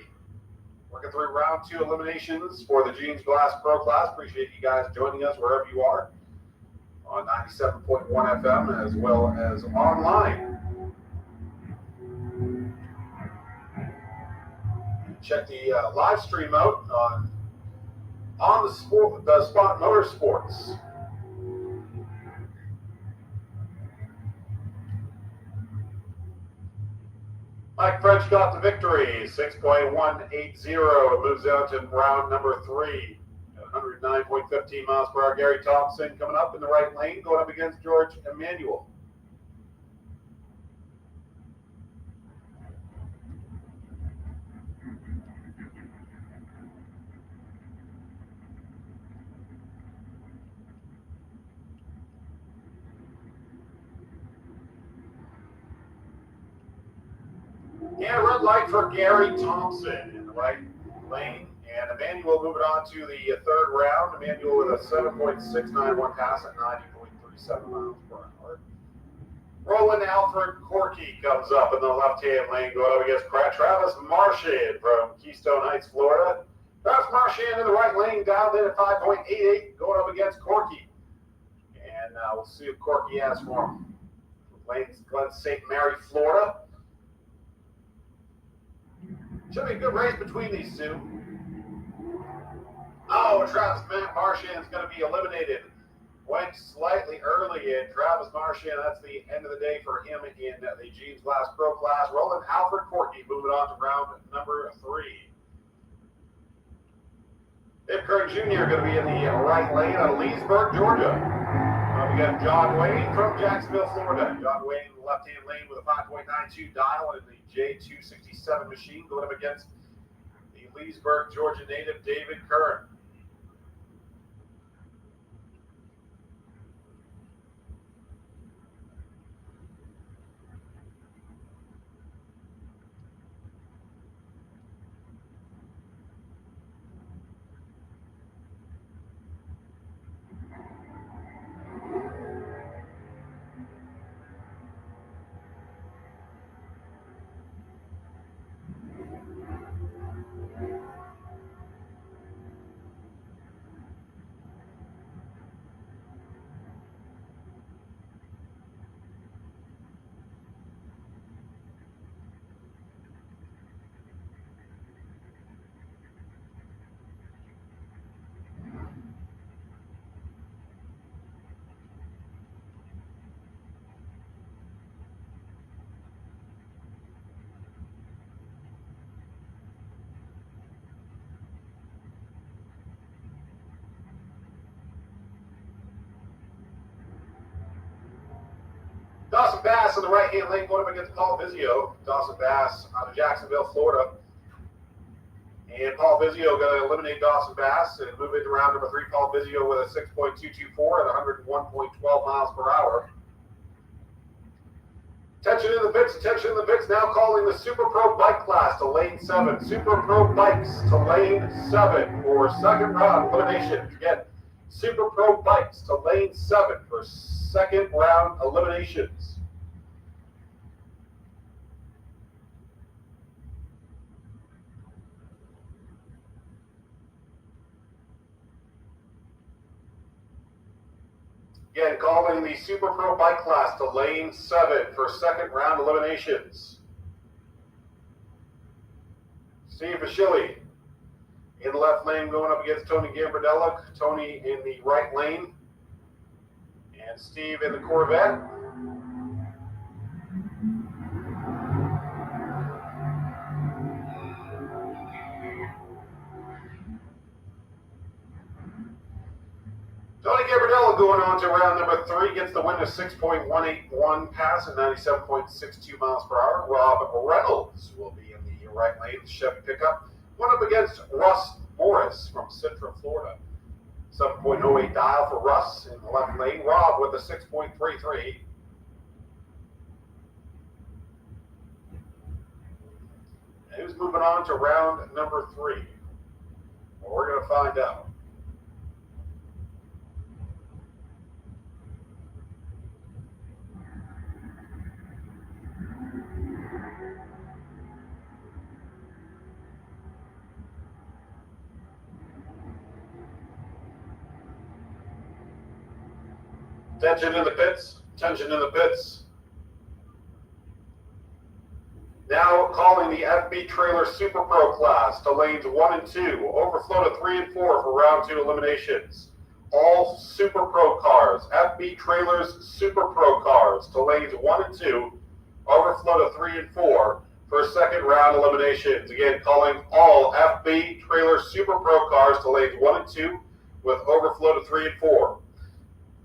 Working through round 2 eliminations for the Jeans Glass Pro Class. Appreciate you guys joining us wherever you are on 97.1 FM as well as online. Check the live stream out on the Spot Motorsports. Mike French got the victory, 6.180, moves out to round number 3. 109.15 miles per hour. Gary Thompson coming up in the right lane, going up against George Emanuel. And red light for Gary Thompson in the right lane. And Emmanuel moving on to the 3rd round. Emmanuel with a 7.691 pass at 90.37 miles per hour. Roland Alfred Corky comes up in the left-hand lane, going up against Travis Marchand from Keystone Heights, Florida. Travis Marchand in the right lane, down in at 5.88, going up against Corky. And we'll see if Corky has for him. Lane's Glen St. Mary, Florida. Should be a good race between these two. Oh, Travis Marchand is going to be eliminated. Went slightly early in. Travis Marchand, that's the end of the day for him in the Jeans Glass Pro Class. Roland Alfred Corky moving on to round number 3. Dave Curran Jr. going to be in the right lane out of Leesburg, Georgia. We got John Wayne from Jacksonville, Florida. John Wayne in the left-hand lane with a 5.92 dial in the J267 machine, going up against the Leesburg, Georgia native David Curran. Dawson Bass in the right-hand lane going up against Paul Vizio. Dawson Bass out of Jacksonville, Florida. And Paul Vizio going to eliminate Dawson Bass and move into round number 3. Paul Vizio with a 6.224 at 101.12 miles per hour. Attention in the pits, attention in the pits. Now calling the Super Pro Bike class to lane 7. Super Pro Bikes to lane 7 for second round elimination. Again, Super Pro Bikes to lane 7 for second round eliminations. Again, calling the Super Pro Bike class to lane 7 for second round eliminations. Steve Vasili in the left lane going up against Tony Gambardella. Tony in the right lane. And Steve in the Corvette. Tony Gambardella going on to round number 3, gets the win of 6.181 pass and 97.62 miles per hour. Rob Reynolds will be in the right lane, Chevy pickup. Went up against Russ Morris from Central Florida. 7.08 dial for Russ in the left lane. Rob with a 6.33. And who's moving on to round number 3? Well, we're going to find out. Tension in the pits. Tension in the pits. Now calling the FB Trailer Super Pro class to lanes 1 and 2. Overflow to 3 and 4 for round 2 eliminations. All Super Pro cars. FB Trailers Super Pro cars to lanes 1 and 2. Overflow to 3 and 4 for second round eliminations. Again, calling all FB Trailer Super Pro cars to lanes 1 and 2 with overflow to 3 and 4.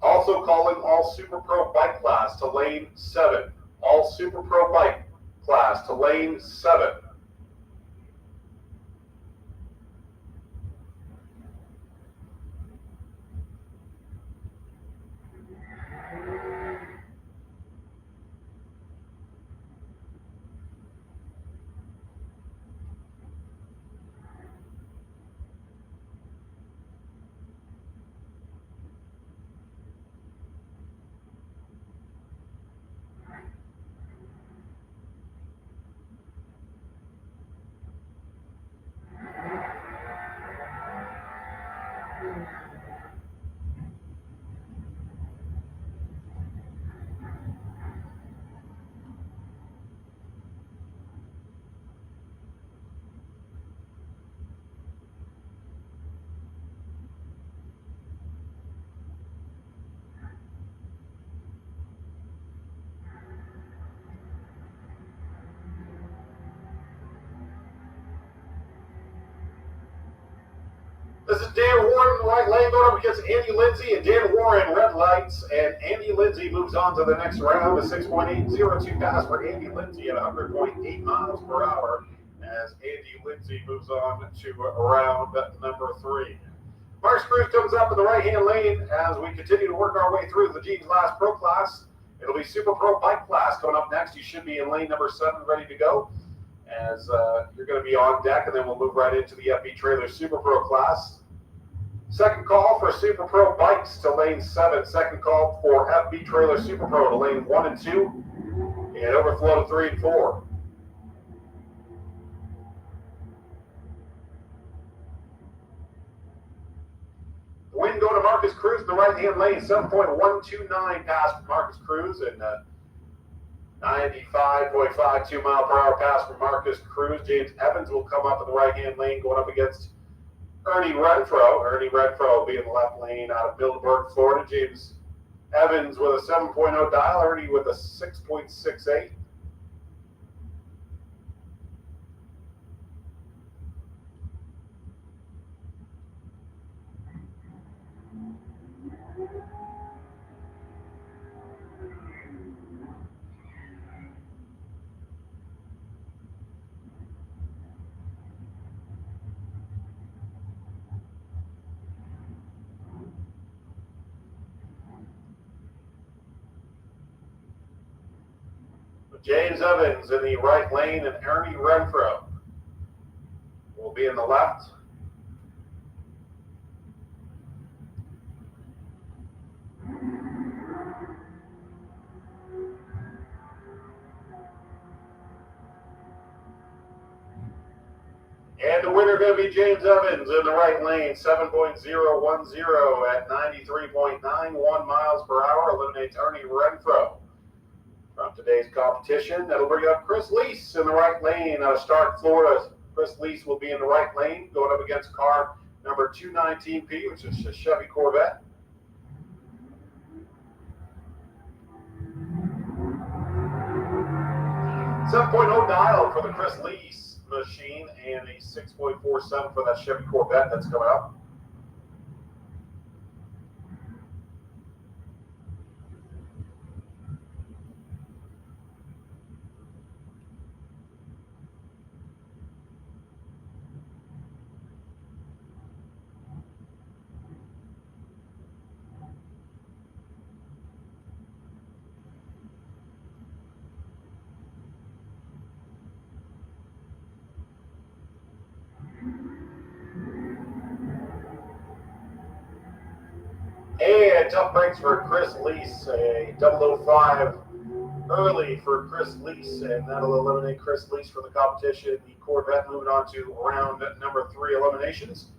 Also calling all Super Pro Bike class to lane 7. All Super Pro Bike class to lane 7. This is Dan Warren in the right lane going up against Andy Lindsay, and Dan Warren red lights, and Andy Lindsay moves on to the next round. A 6.802 pass for Andy Lindsay at 100.8 miles per hour as Andy Lindsay moves on to round number 3. Marcus Cruz comes up in the right-hand lane as we continue to work our way through the G Class Pro Class. It'll be Super Pro Bike Class coming up next. You should be in lane number 7 ready to go as you're going to be on deck, and then we'll move right into the FB Trailer Super Pro Class. Second call for Super Pro Bikes to lane 7. Second call for FB Trailer Super Pro to lane 1 and 2. And overflow to 3 and 4. The win going to Marcus Cruz in the right-hand lane. 7.129 pass for Marcus Cruz, and 95.52 mile per hour pass for Marcus Cruz. James Evans will come up in the right-hand lane going up against Ernie Renfro. Ernie Renfro will be in the left lane out of Middleburg, Florida. James Evans with a 7.0 dial. Ernie with a 6.68. James Evans in the right lane, and Ernie Renfro will be in the left. And the winner going to be James Evans in the right lane, 7.010 at 93.91 miles per hour. Eliminates Ernie Renfro from today's competition. That'll bring up Chris Lease in the right lane out of Stark, Florida. Chris Lease will be in the right lane, going up against car number 219P, which is a Chevy Corvette. .7.0 dial for the Chris Lease machine and a 6.47 for that Chevy Corvette that's coming up. And tough breaks for Chris Lease, a 005 early for Chris Lease, and that'll eliminate Chris Lease from the competition. The Corvette moving on to round number 3 eliminations.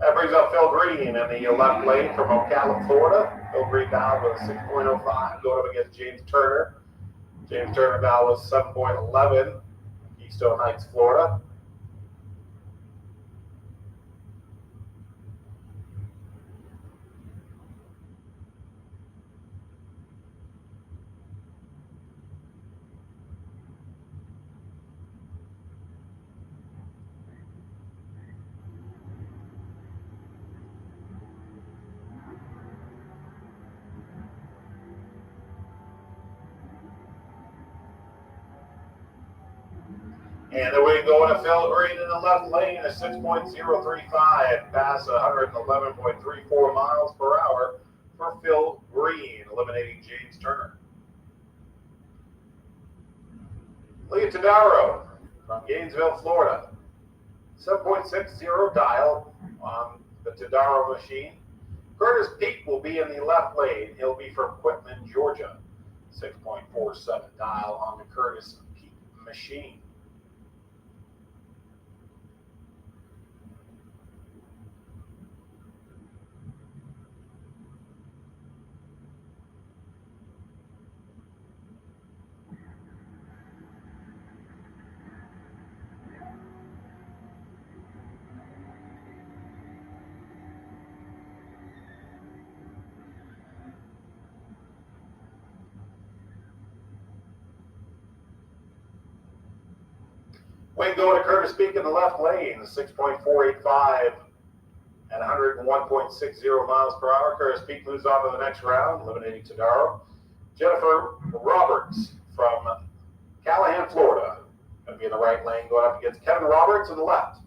That brings up Phil Green in the left lane from Ocala, Florida. Phil Green down with a 6.05 going up against James Turner. James Turner now was 7.11, Keystone Heights, Florida. And the way going to Phil Green in the left lane, a 6.035, pass 111.34 miles per hour for Phil Green, eliminating James Turner. Leah Tadaro from Gainesville, Florida. 7.60 dial on the Tadaro machine. Curtis Peak will be in the left lane. He'll be from Quitman, Georgia. 6.47 dial on the Curtis Peak machine. Wayne going to Curtis Peak in the left lane, 6.485 at 101.60 miles per hour. Curtis Peak moves on to the next round, eliminating Tadaro. Jennifer Roberts from Callahan, Florida, going to be in the right lane, going up against Kevin Roberts in the left.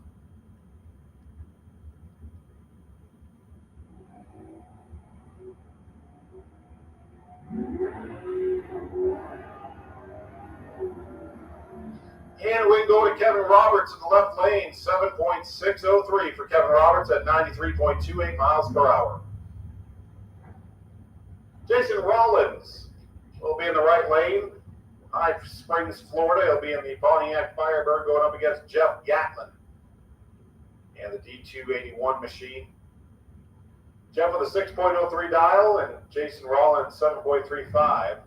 And we go to Kevin Roberts in the left lane, 7.603 for Kevin Roberts at 93.28 miles per hour. Jason Rollins will be in the right lane, High Springs, Florida. He'll be in the Pontiac Firebird going up against Jeff Gatlin and the D281 machine. Jeff with a 6.03 dial and Jason Rollins 7.35.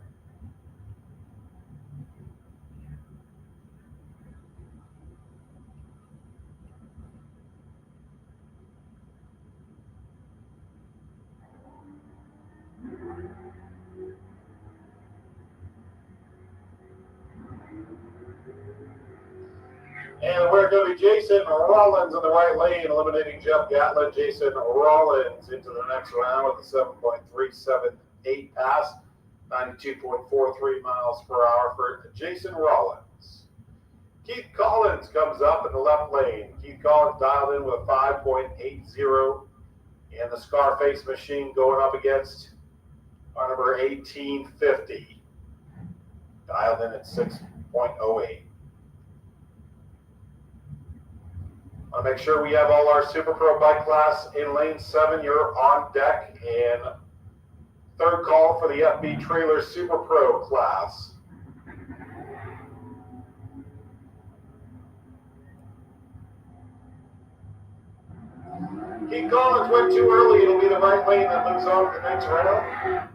And we're going to be Jason Rollins in the right lane, eliminating Jeff Gatlin. Jason Rollins into the next round with a 7.378 pass, 92.43 miles per hour for Jason Rollins. Keith Collins comes up in the left lane. Keith Collins dialed in with a 5.80, and the Scarface machine going up against our number 1850. Dialed in at 6.08. I'll make sure we have all our Super Pro bike class in lane 7. You're on deck. And third call for the FB Trailer Super Pro class. Keith Collins went too early. It'll be the right lane that moves on to the next round.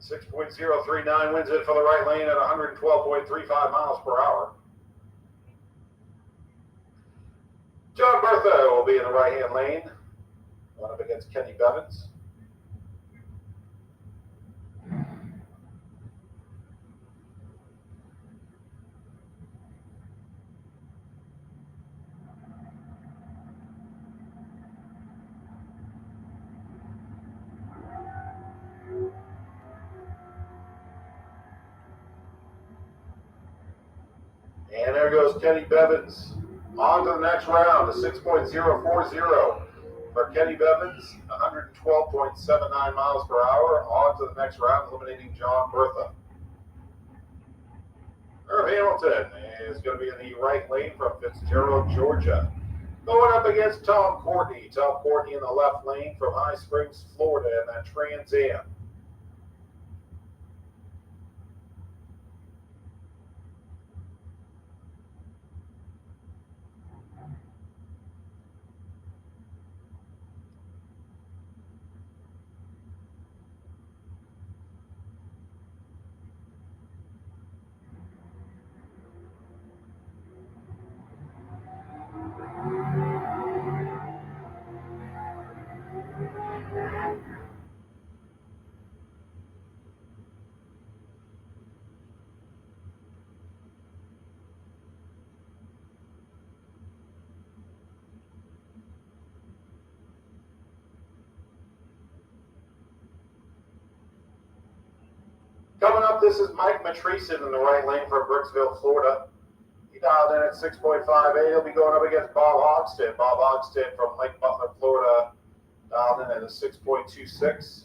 6.039 wins it for the right lane at 112.35 miles per hour. John Bertha will be in the right-hand lane, going up against Kenny Bevins. And there goes Kenny Bevins. On to the next round, a 6.040 for Kenny Bevins, 112.79 miles per hour. On to the next round, eliminating John Bertha. Irv Hamilton is going to be in the right lane from Fitzgerald, Georgia. Going up against Tom Courtney. Tom Courtney in the left lane from High Springs, Florida, in that Trans Am. Coming up, this is Mike Matreason in the right lane from Brooksville, Florida. He dialed in at 6.58. He'll be going up against Bob Hogston. Bob Hogston from Lake Butler, Florida, dialed in at a 6.26.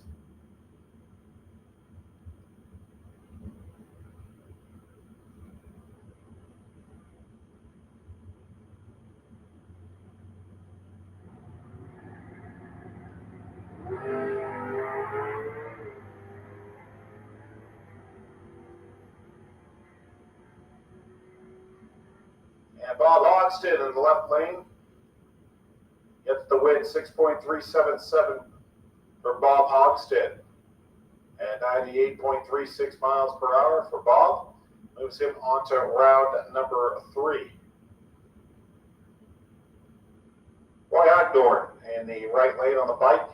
And Bob Hogston in the left lane gets the win, 6.377 for Bob Hogston. And 98.36 miles per hour for Bob. Moves him on to round number 3. Roy Hagdorn in the right lane on the bike.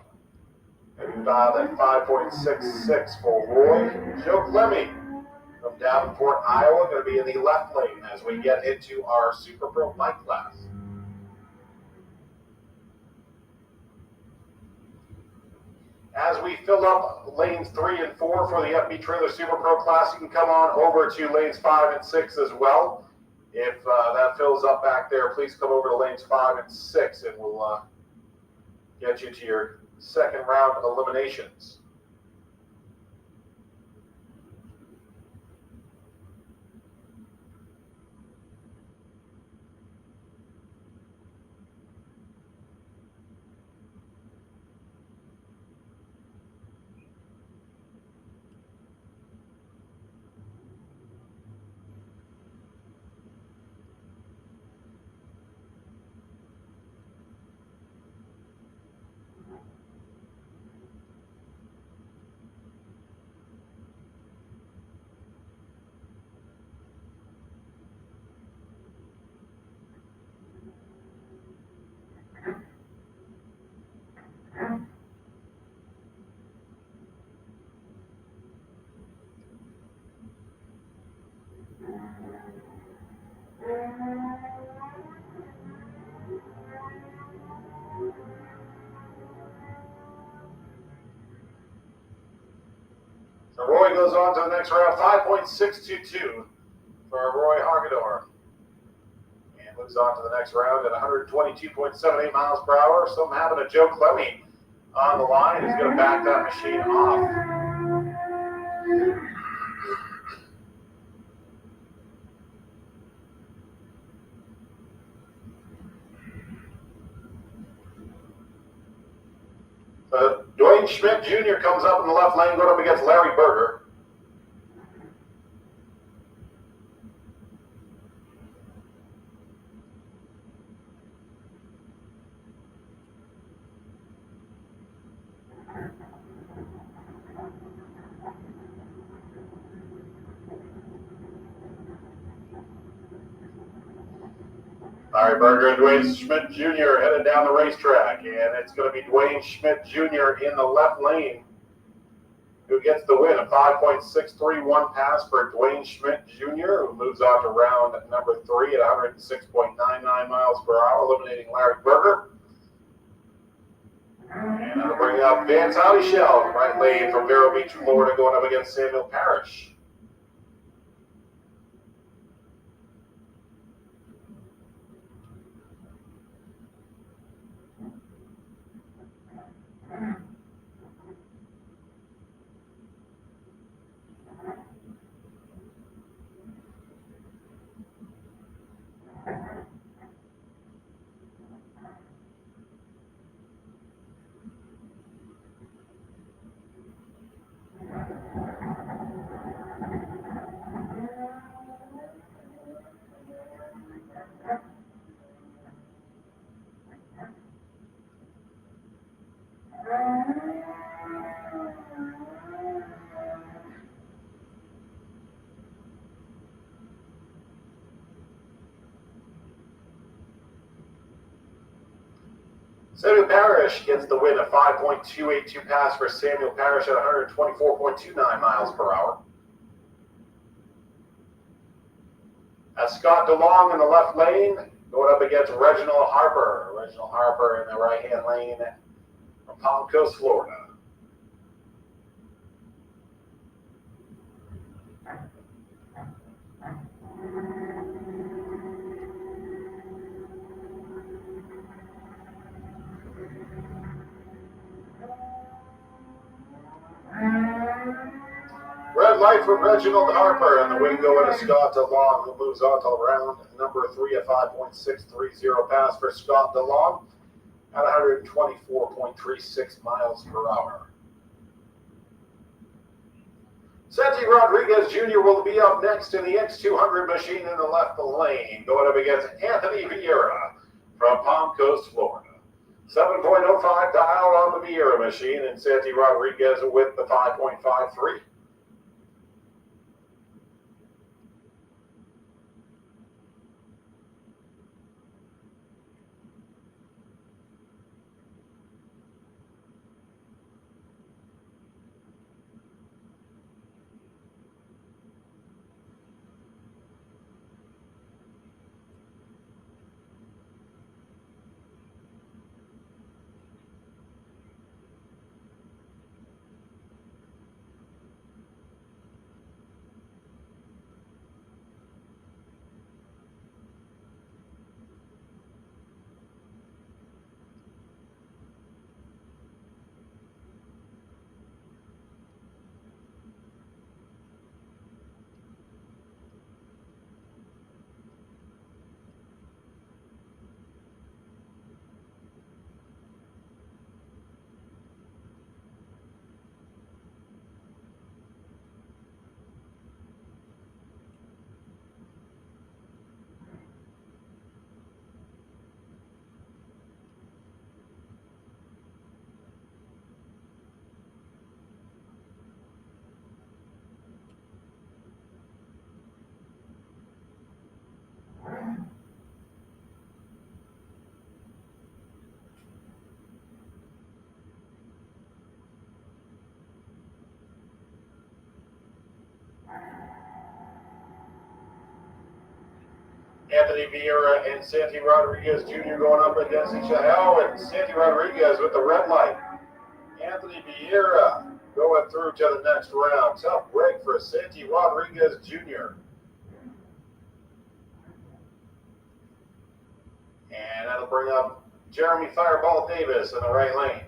And you dialed at 5.66 for Roy. Joe Fleming from Davenport, Iowa, going to be in the left lane as we get into our Super Pro bike class. As we fill up lanes 3 and 4 for the FB Trailer Super Pro class, you can come on over to lanes 5 and 6 as well. If that fills up back there, please come over to lanes 5 and 6 and we'll get you to your second round of eliminations. So Roy goes on to the next round, 5.622 for Roy Hagedorn. And moves on to the next round at 122.78 miles per hour. Something happened to Joe Clemmie on the line. He's going to back that machine off. Dwayne Schmidt Jr. comes up in the left lane, going up against Larry Berger. Larry Berger and Dwayne Schmidt Jr. headed down the racetrack, and it's going to be Dwayne Schmidt Jr. in the left lane who gets the win. A 5.631 pass for Dwayne Schmidt Jr., who moves on to round number 3 at 106.99 miles per hour, eliminating Larry Berger. And I'll bring up Vance Audishell, right lane from Vero Beach, Florida, going up against Samuel Parrish. Samuel Parrish gets the win, a 5.282 pass for Samuel Parrish at 124.29 miles per hour. As Scott DeLong in the left lane, going up against Reginald Harper. Reginald Harper in the right-hand lane from Palm Coast, Florida. Red light for Reginald Harper, and the win going to Scott DeLong, who moves on to round number 3, a 5.630 pass for Scott DeLong at 124.36 miles per hour. Santi Rodriguez Jr. will be up next in the X200 machine in the left lane, going up against Anthony Vieira from Palm Coast, Florida. 7.05 dial on the Vieira machine, and Santi Rodriguez with the 5.53. Anthony Vieira and Santi Rodriguez Jr. going up against each other. Oh, and Santi Rodriguez with the red light. Anthony Vieira going through to the next round. Tough break for Santi Rodriguez Jr. And that'll bring up Jeremy Fireball Davis in the right lane.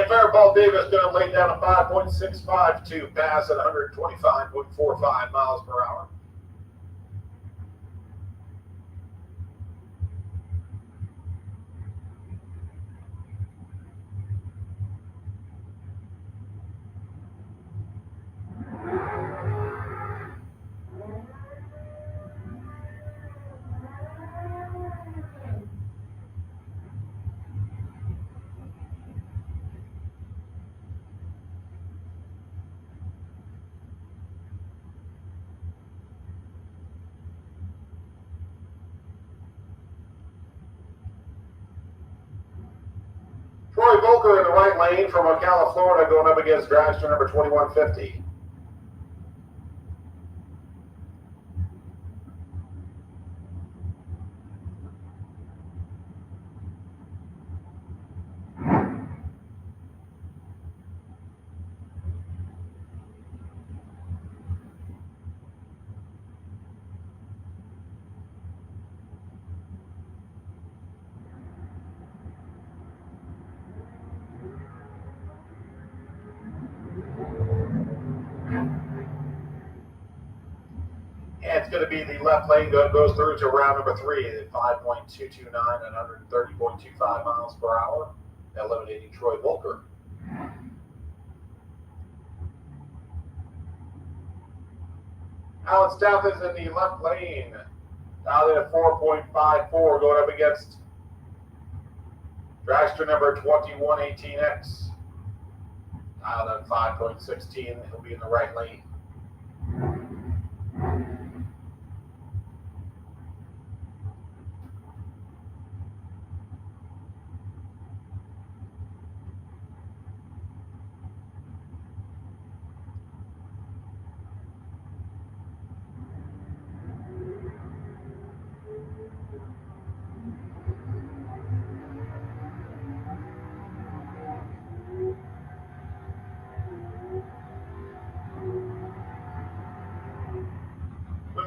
Fairfault Davis going to lay down a 5.652 pass at 125.45 miles per hour. Troy Volker in the right lane from Ocala, Florida, going up against Dragster number 2150. And it's going to be the left lane goes through to round number 3 at 5.229 and 130.25 miles per hour, eliminating Troy Volker. Alan Staff is in the left lane, out at 4.54, going up against Dragster number 2118X. Out at 5.16, he'll be in the right lane.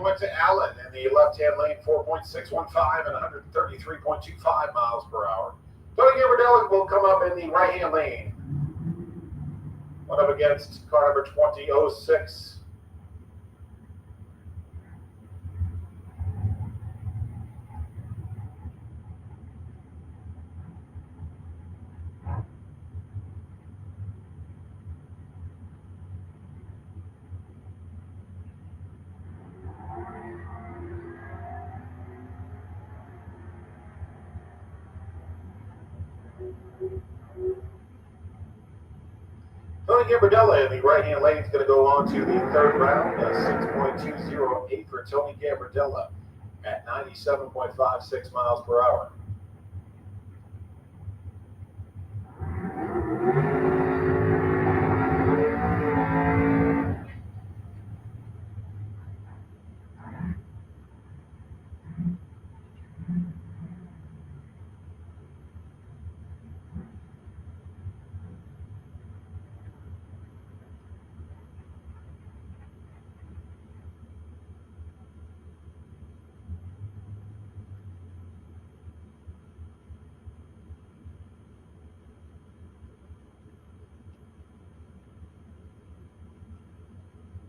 Went to Allen in the left-hand lane, 4.615 and 133.25 miles per hour. Tony Gambardella will come up in the right-hand lane. One up against car number 2006. Tony Gambardella in the right-hand lane is going to go on to the third round, 6.208 for Tony Gambardella at 97.56 miles per hour.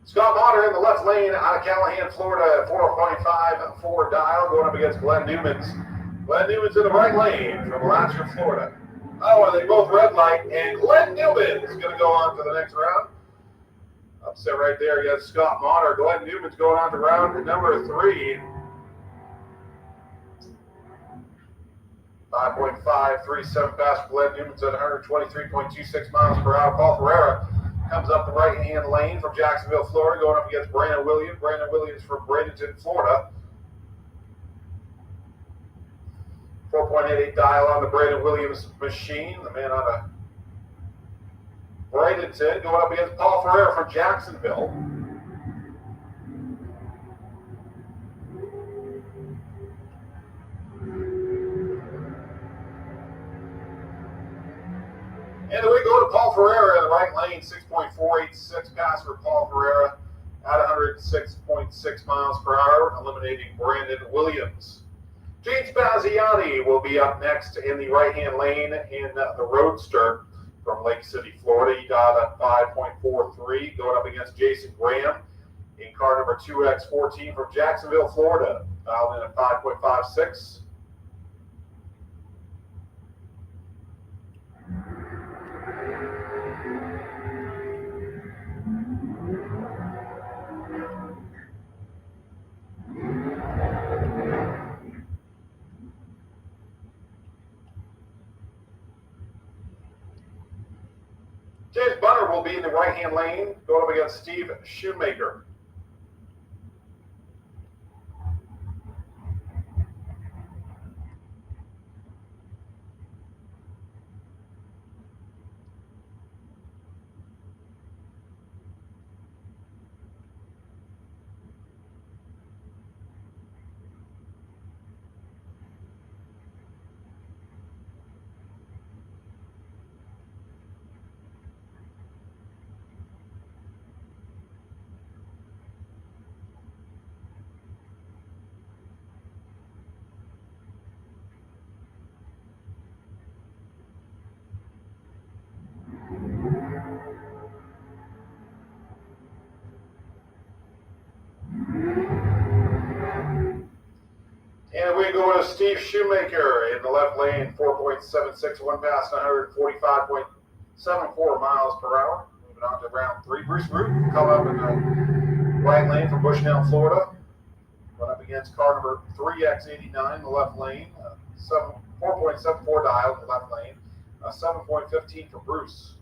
Scott Motter in the left lane out of Callahan, Florida at 4.54 dial, going up against Glenn Newmans. Glenn Newmans in the right lane from Alachua, Florida. Oh, and they both red light, and Glenn Newmans is going to go on to the next round. Upset right there, you got Scott Motter. Glenn Newmans going on to round number 3. 5.537 fast for Glenn Newmans at 123.26 miles per hour. Paul Ferreira comes up the right-hand lane from Jacksonville, Florida, going up against Brandon Williams. Brandon Williams from Bradenton, Florida. 4.88 dial on the Brandon Williams machine. The man out of Bradenton going up against Paul Ferreira from Jacksonville. And we go to Paul Ferreira in the right lane, 6.486 pass for Paul Ferreira at 106.6 miles per hour, eliminating Brandon Williams. James Bazziani will be up next in the right-hand lane in the Roadster. from Lake City, Florida. He dialed at 5.43, going up against Jason Graham in car number 2X14 from Jacksonville, Florida. Dialed in at 5.56. James Bunner will be in the right-hand lane, going up against Steve Shoemaker. And we go to Steve Shoemaker in the left lane, 4.76, one pass, 145.74 miles per hour. Moving on to round 3. Bruce Root come up in the right lane from Bushnell, Florida. Going up against car number 3X89 in the left lane, 4.74 dial in the left lane, 7.15 for Bruce.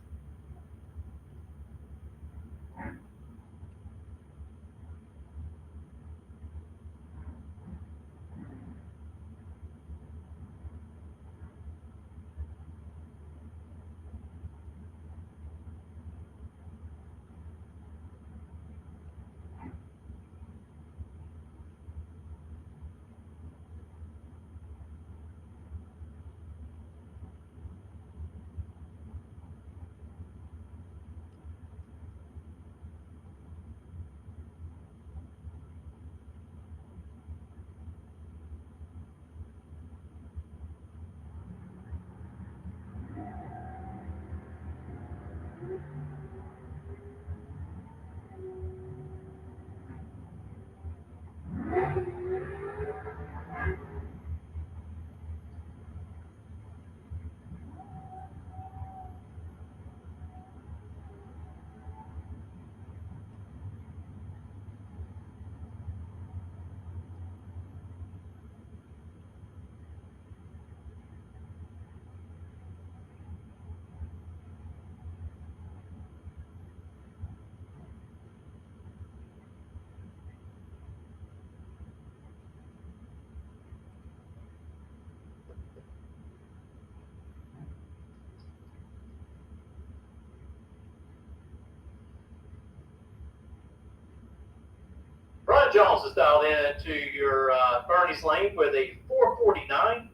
Brian Jones is dialed in to your Bernie's lane with a 449.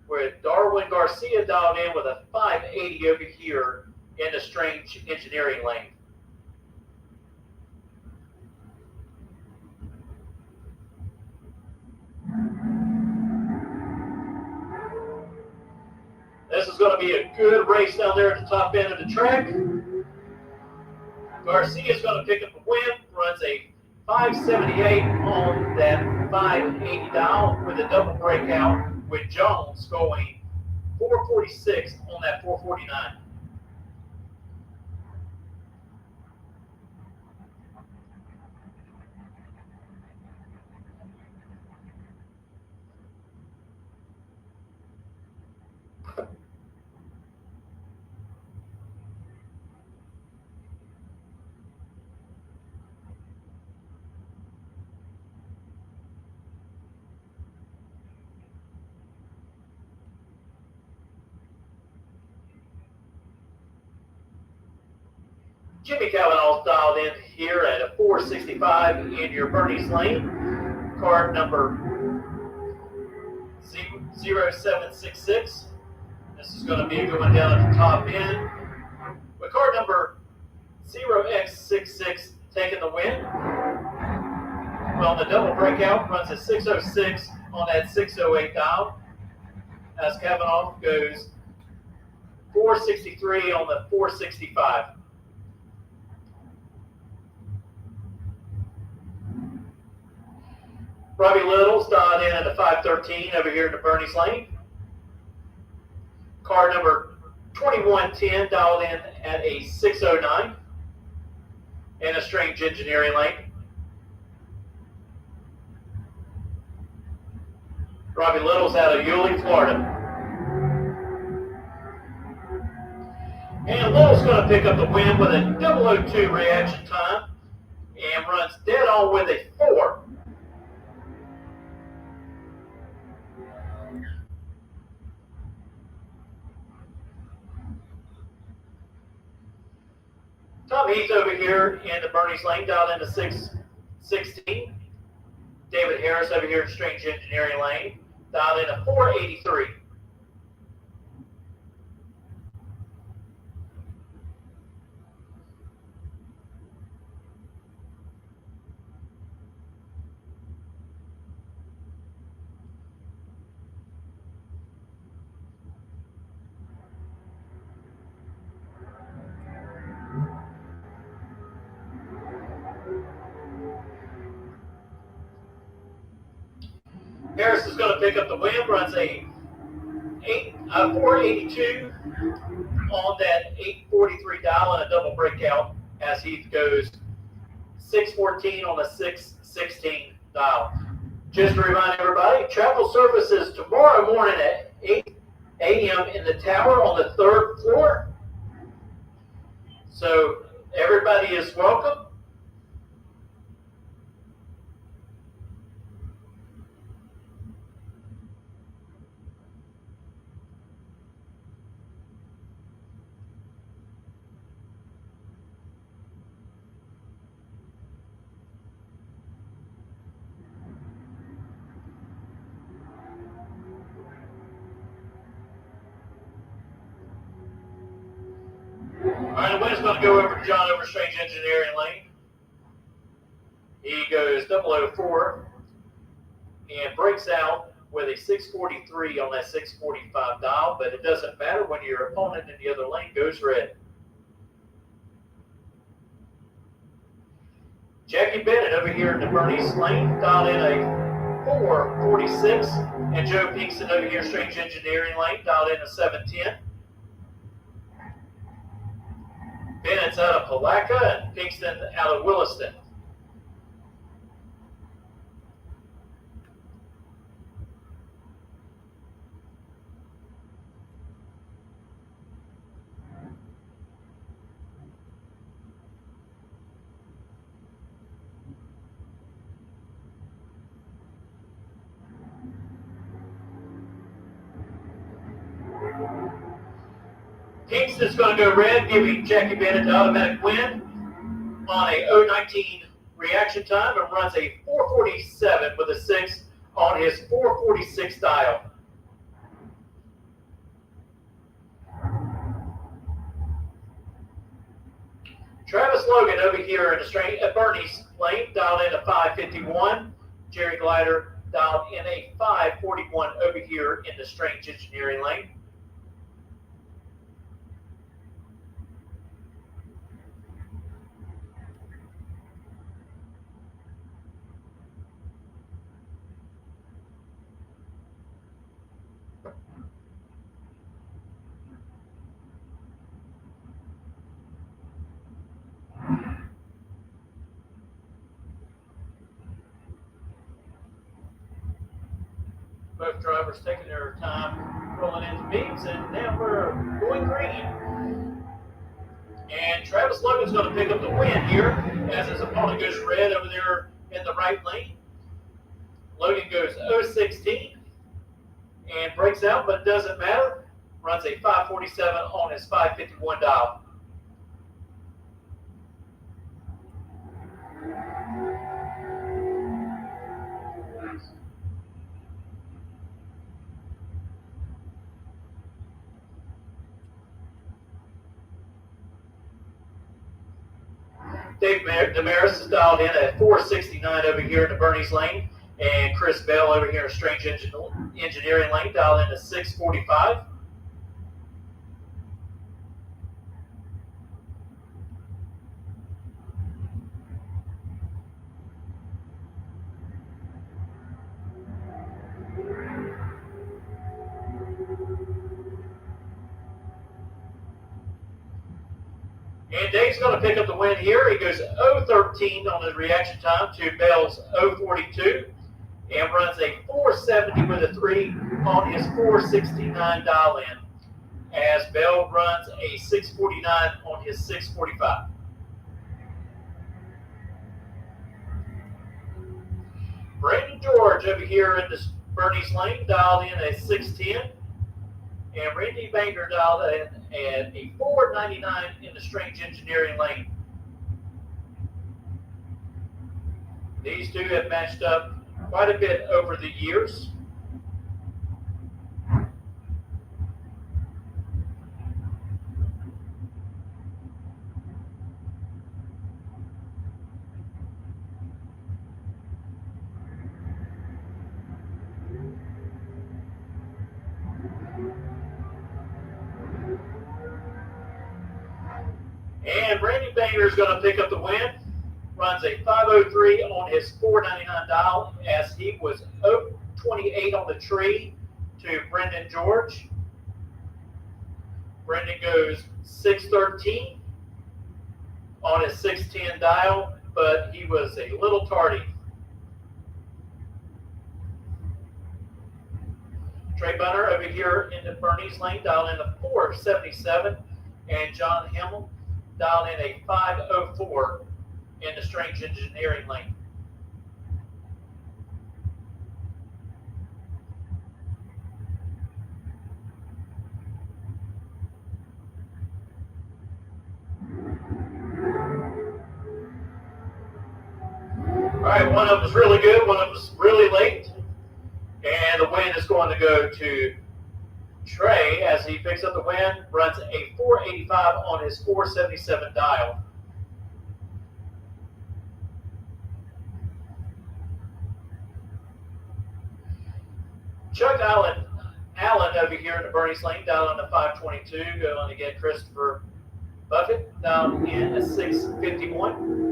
With Darwin Garcia dialed in with a 580 over here in the Strange Engineering lane. This is going to be a good race down there at the top end of the track. Garcia is going to pick up the win, runs a 578 on that 580 dial with a double breakout, with Jones going 446 on that 449. Jimmy Cavanaugh's dialed in here at a 465 in your Bernie's lane. Card number 0766. This is going to be going down at the top end. With card number 0x66 taking the win. Well, the double breakout runs a 606 on that 608 dial. As Cavanaugh goes 463 on the 465. Robbie Little's dialed in at the 513 over here in the Bernie's lane. Car number 2110 dialed in at a 609 in a Strange Engineering lane. Robbie Little's out of Yulee, Florida. And Little's going to pick up the win with a 002 reaction time and runs dead on with a 4. Tom Heath over here in the Bernie's lane, dialed into 616. David Harris over here in Strange Engineering lane, dialed into 483. Harris is going to pick up the win, runs a 482 on that 843 dial and a double breakout as Heath goes 614 on the 616 dial. Just to remind everybody, travel services tomorrow morning at 8 a.m. in the tower on the 3rd floor. So everybody is welcome. All right, the win's going to go over to John over Strange Engineering lane. He goes 004 and breaks out with a 643 on that 645 dial, but it doesn't matter when your opponent in the other lane goes red. Jackie Bennett over here in the Bernice lane, dialed in a 446, and Joe Pinkston over here, Strange Engineering lane, dialed in a 710. Bennett's out of Palatka and Pinkston out of Williston. Kingston's going to go red, giving Jackie Bennett the automatic win on a 019 reaction time and runs a 447 with a 6 on his 446 dial. Travis Logan over here in the straight at Bernie's lane, dialed in a 551. Jerry Glider dialed in a 541 over here in the Strange Engineering lane. Both drivers taking their time rolling into beams, and now we're going green. And Travis Logan's going to pick up the win here as his opponent goes red over there in the right lane. Logan goes 016 and breaks out, but it doesn't matter. Runs a 547 on his 551 dial. Dave Damaris is dialed in at 469 over here in the Bernie's lane, and Chris Bell over here in Strange Engineering lane dialed in at 645. And Dave's going to pick up the win here. He goes 0-13 on his reaction time to Bell's 0-42 and runs a 470 with a 3 on his 469 dial in as Bell runs a 649 on his 645. Brandon George over here in the Bernie's lane dialed in a 610. And Randy Banger dialed in at a 499 in the Strange Engineering lane. These two have matched up quite a bit over the years. And Randy Banger is going to pick up the win. Runs a 503 on his 499 dial as he was 028 on the tree to Brendan George. Brendan goes 613 on his 610 dial, but he was a little tardy. Trey Bunner over here in the Bernie's lane dialed in a 477, and John Himmel dialed in a 504 in the Strange Engineering lane. All right, one of them was really good, one of them was really late, and the win is going to go to Trey as he picks up the win, runs a 485 on his 477 dial. Chuck Allen over here in the Bernie's lane, dialed on the 522, going to get Christopher Buffett down in a 651.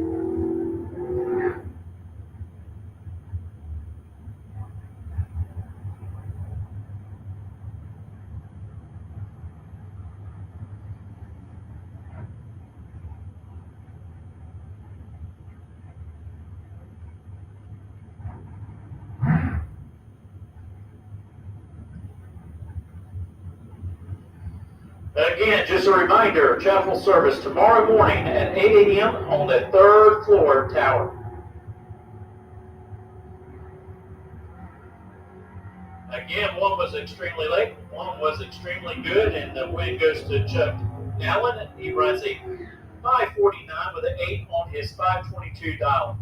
Again, just a reminder, chapel service tomorrow morning at 8 a.m. on the 3rd floor tower. Again, one was extremely late, one was extremely good, and the win goes to Chuck Allen. He runs a 549 with an 8 on his 522 dial.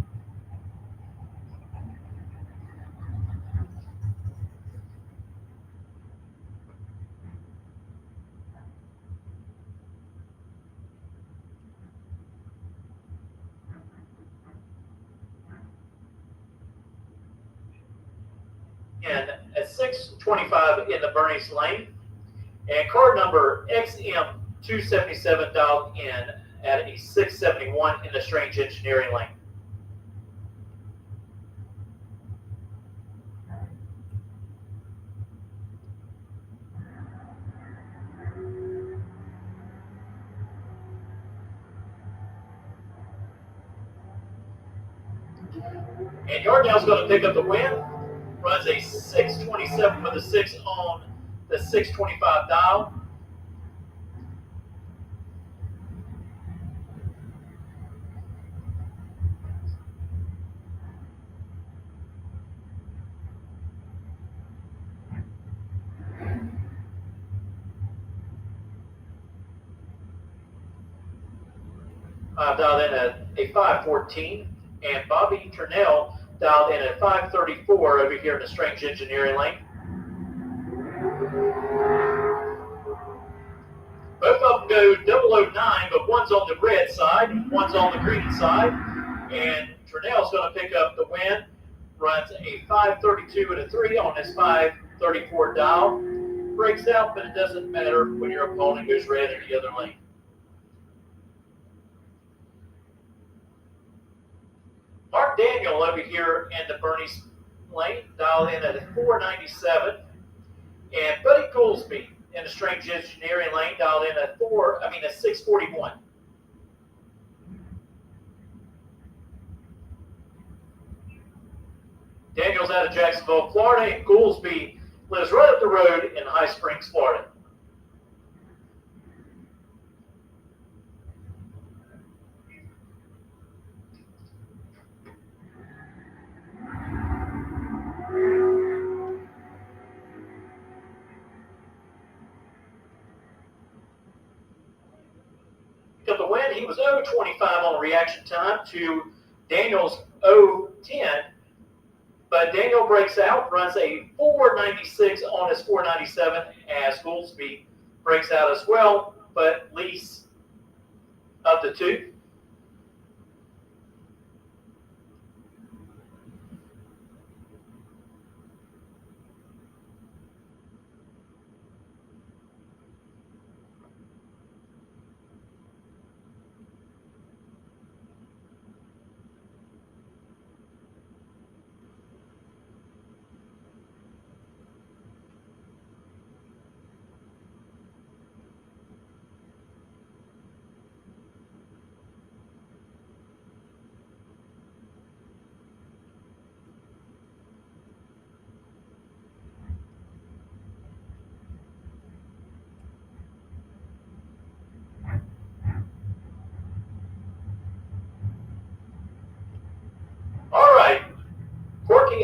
And at 625 in the Bernie's lane, and card number XM277 dialed in at a 671 in the Strange Engineering lane. And Yardell's going to pick up the win. Runs a 627 with a 6 on the 625 dial. Dialed in at a 514, and Bobby Turnell dialed in at 534 over here in the Strange Engineering lane. Both of them go 009, but one's on the red side, one's on the green side, and Turnell's going to pick up the win. Runs a 532 and a 3 on his 534 dial. Breaks out, but it doesn't matter when your opponent goes red in the other lane. Mark Daniel over here in the Bernie's lane, dialed in at a 497. And Buddy Goolsby in the Strange Engineering lane, dialed in at a 641. Daniels out of Jacksonville, Florida, and Goolsby lives right up the road in High Springs, Florida. Got the win. He was 0.25 on reaction time to Daniels 0.10. But Daniel breaks out, runs a 4.96 on his 4.97 as Goolsby breaks out as well, but leads up to 2.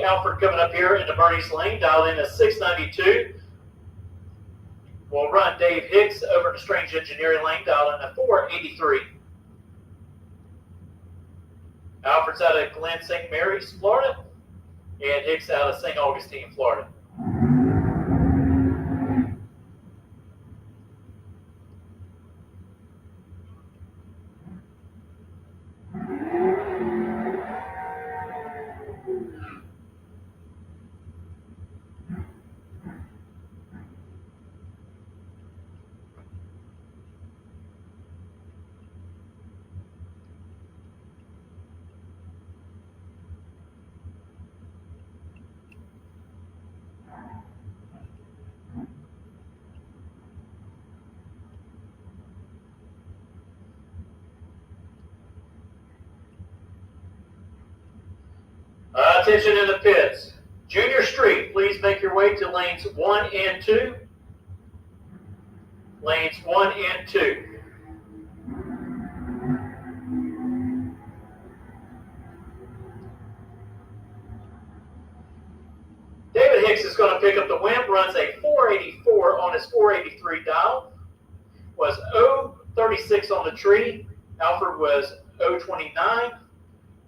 Alfred coming up here into Bernie's lane, dialed in at 692. We'll run Dave Hicks over to Strange Engineering lane, dialed in at 483. Alfred's out of Glen St. Mary's, Florida, and Hicks out of St. Augustine, Florida. Attention in the pits. Junior Street, please make your way to lanes 1 and 2. Lanes 1 and 2. David Hicks is going to pick up the win, runs a 484 on his 483 dial. Was 036 on the tree. Alfred was 029.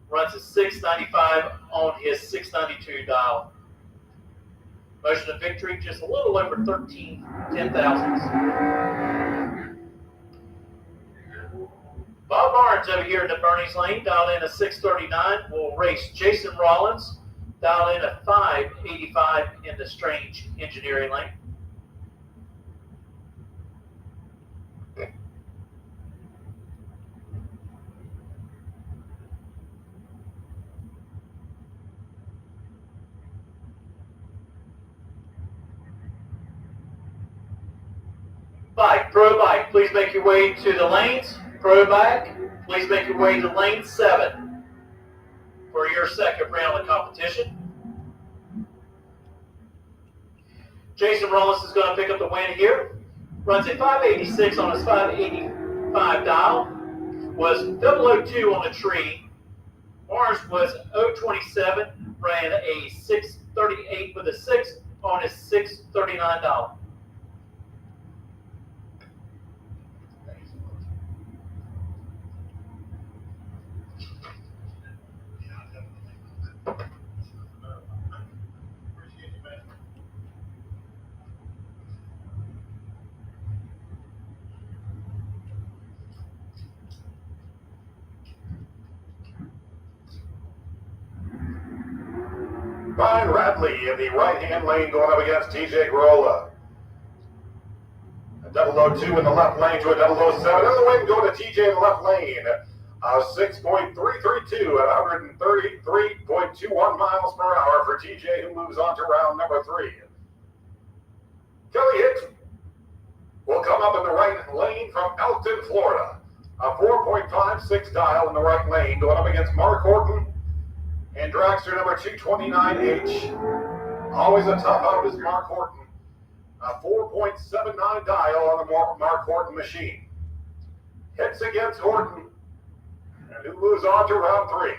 Runs a 695 on his 692 dial. Motion of victory, just a little over 10,000. Bob Barnes over here in the Bernie's lane, dialed in at 639. Will race Jason Rollins, dialed in at 585 in the Strange Engineering lane. Pro bike, please make your way to the lanes. Pro bike, please make your way to lane 7 for your second round of competition. Jason Rollins is going to pick up the win here. Runs a 586 on his 585 dial. Was 002 on the tree. Orange was 027. Ran a 638 with a 6 on his 639 dial. Ryan Radley in the right-hand lane going up against TJ Grola. A 002 in the left lane to a 007. In the win going to TJ in the left lane. 6.332 at 133.21 miles per hour for TJ, who moves on to round number 3. Kelly Hicks will come up in the right lane from Elkton, Florida. A 4.56 dial in the right lane going up against Mark Horton And Dragster number 229H. Always a tough out is Mark Horton. A 4.79 dial on the Mark Horton machine. Hits against Horton. And who moves on to round 3?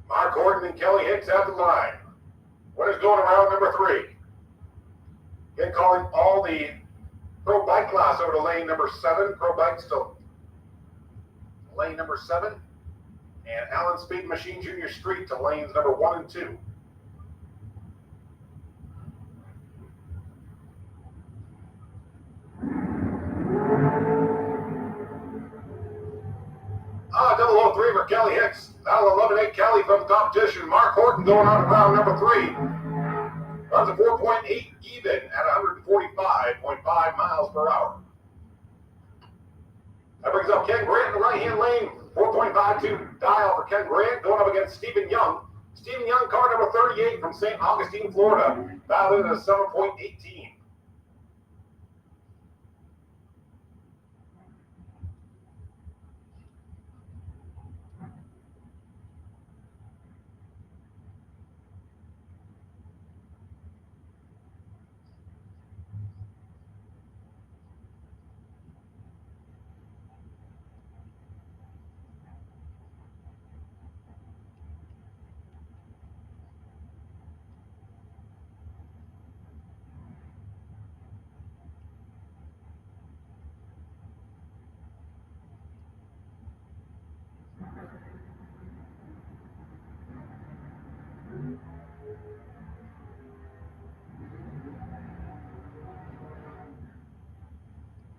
Mark Horton and Kelly Hicks at the line. Winners going around number 3. Again, calling all the pro bike class over to lane number 7. Pro bikes to lane number 7. And Allen Speed Machine Junior Street to lanes number 1 and 2. Double 03 for Kelly Hicks. That'll eliminate Kelly from the competition. Mark Horton going on to round number 3. Runs a 4.8 even at 145.5 miles per hour. That brings up Ken Grant in the right-hand lane. 4.52 dial for Ken Grant going up against Stephen Young. Stephen Young, car number 38 from St. Augustine, Florida. Dialed in at 7.18.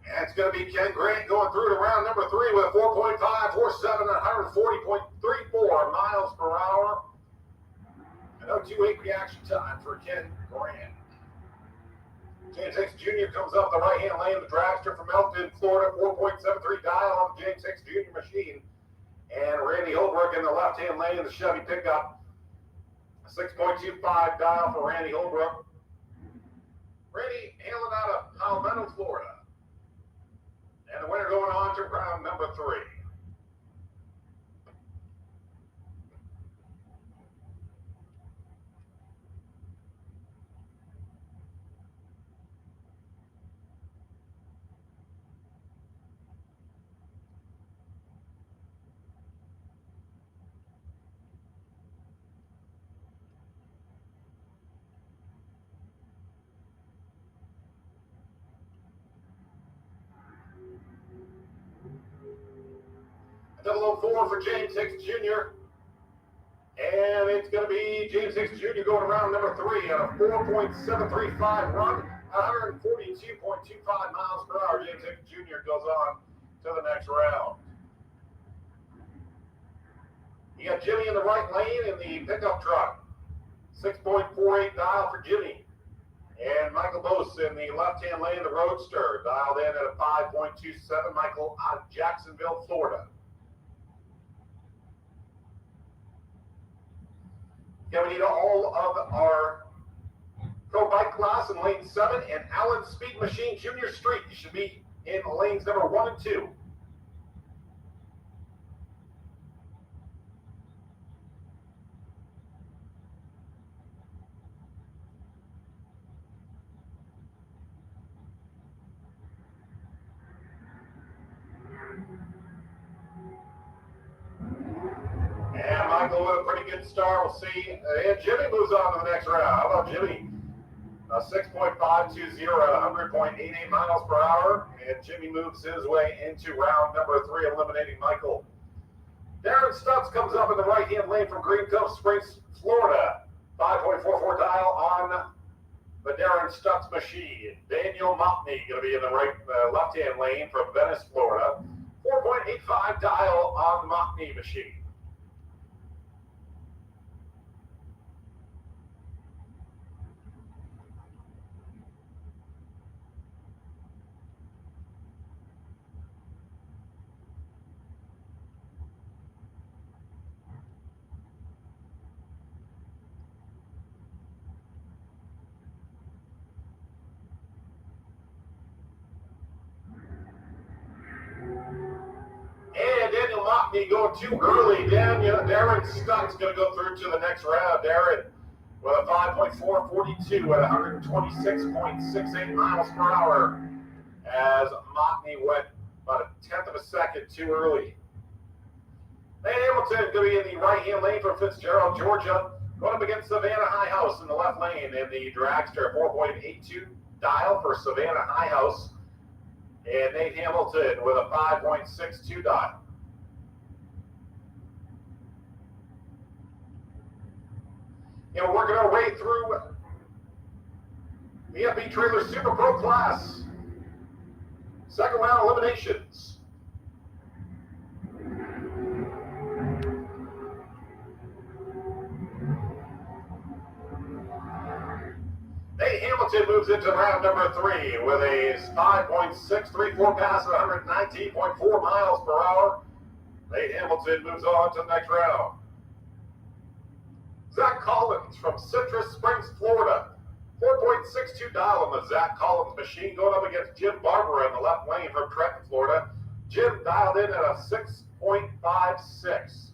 And it's going to be Ken Grant going through to round number 3 with 4.547 and 140.34 miles per hour. An 0.28 reaction time for Ken Grant. James Hicks Jr. comes up the right-hand lane of the Dragster from Elkton, Florida. 4.73 dial on the James Hicks Jr. machine. And Randy Holbrook in the left-hand lane of the Chevy pickup. 6.25 dial for Randy Holbrook. Randy hailing out of Palmetto, Florida. And the winner going on to round number 3. Double 04 for James Hicks Jr. And it's going to be James Hicks Jr. going around number 3 at a 4.735 run, 142.25 miles per hour. James Hicks Jr. goes on to the next round. You got Jimmy in the right lane in the pickup truck. 6.48 dial for Jimmy. And Michael Bose in the left-hand lane, the Roadster, dialed in at a 5.27. Michael out of Jacksonville, Florida. Yeah, we need all of our pro bike class in lane 7 and Allen Speed Machine Junior Street. You should be in lanes number 1 and 2. And Michael with a pretty good start. We'll see. And Jimmy moves on to the next round. How about Jimmy? 6.520 at 100.88 miles per hour. And Jimmy moves his way into round number 3, eliminating Michael. Darren Stutz comes up in the right-hand lane from Green Cove Springs, Florida. 5.44 dial on the Darren Stutz machine. Daniel Mopney going to be in the left-hand lane from Venice, Florida. 4.85 dial on the Mopney machine. Mockney going too early. Darren Stuck's going to go through to the next round. Darren with a 5.442 at 126.68 miles per hour as Mockney went about a tenth of a second too early. Nate Hamilton going to be in the right-hand lane from Fitzgerald, Georgia, going up against Savannah High House in the left lane in the Dragster 4.82 dial for Savannah High House. And Nate Hamilton with a 5.62 dial. And we're working our way through the FB Trailer Super Pro class. Second round eliminations. Nate Hamilton moves into round number 3 with a 5.634 pass at 119.4 miles per hour. Nate Hamilton moves on to the next round. Zach Collins from Citrus Springs, Florida. 4.62 dial on the Zach Collins machine going up against Jim Barber in the left lane from Trenton, Florida. Jim dialed in at a 6.56.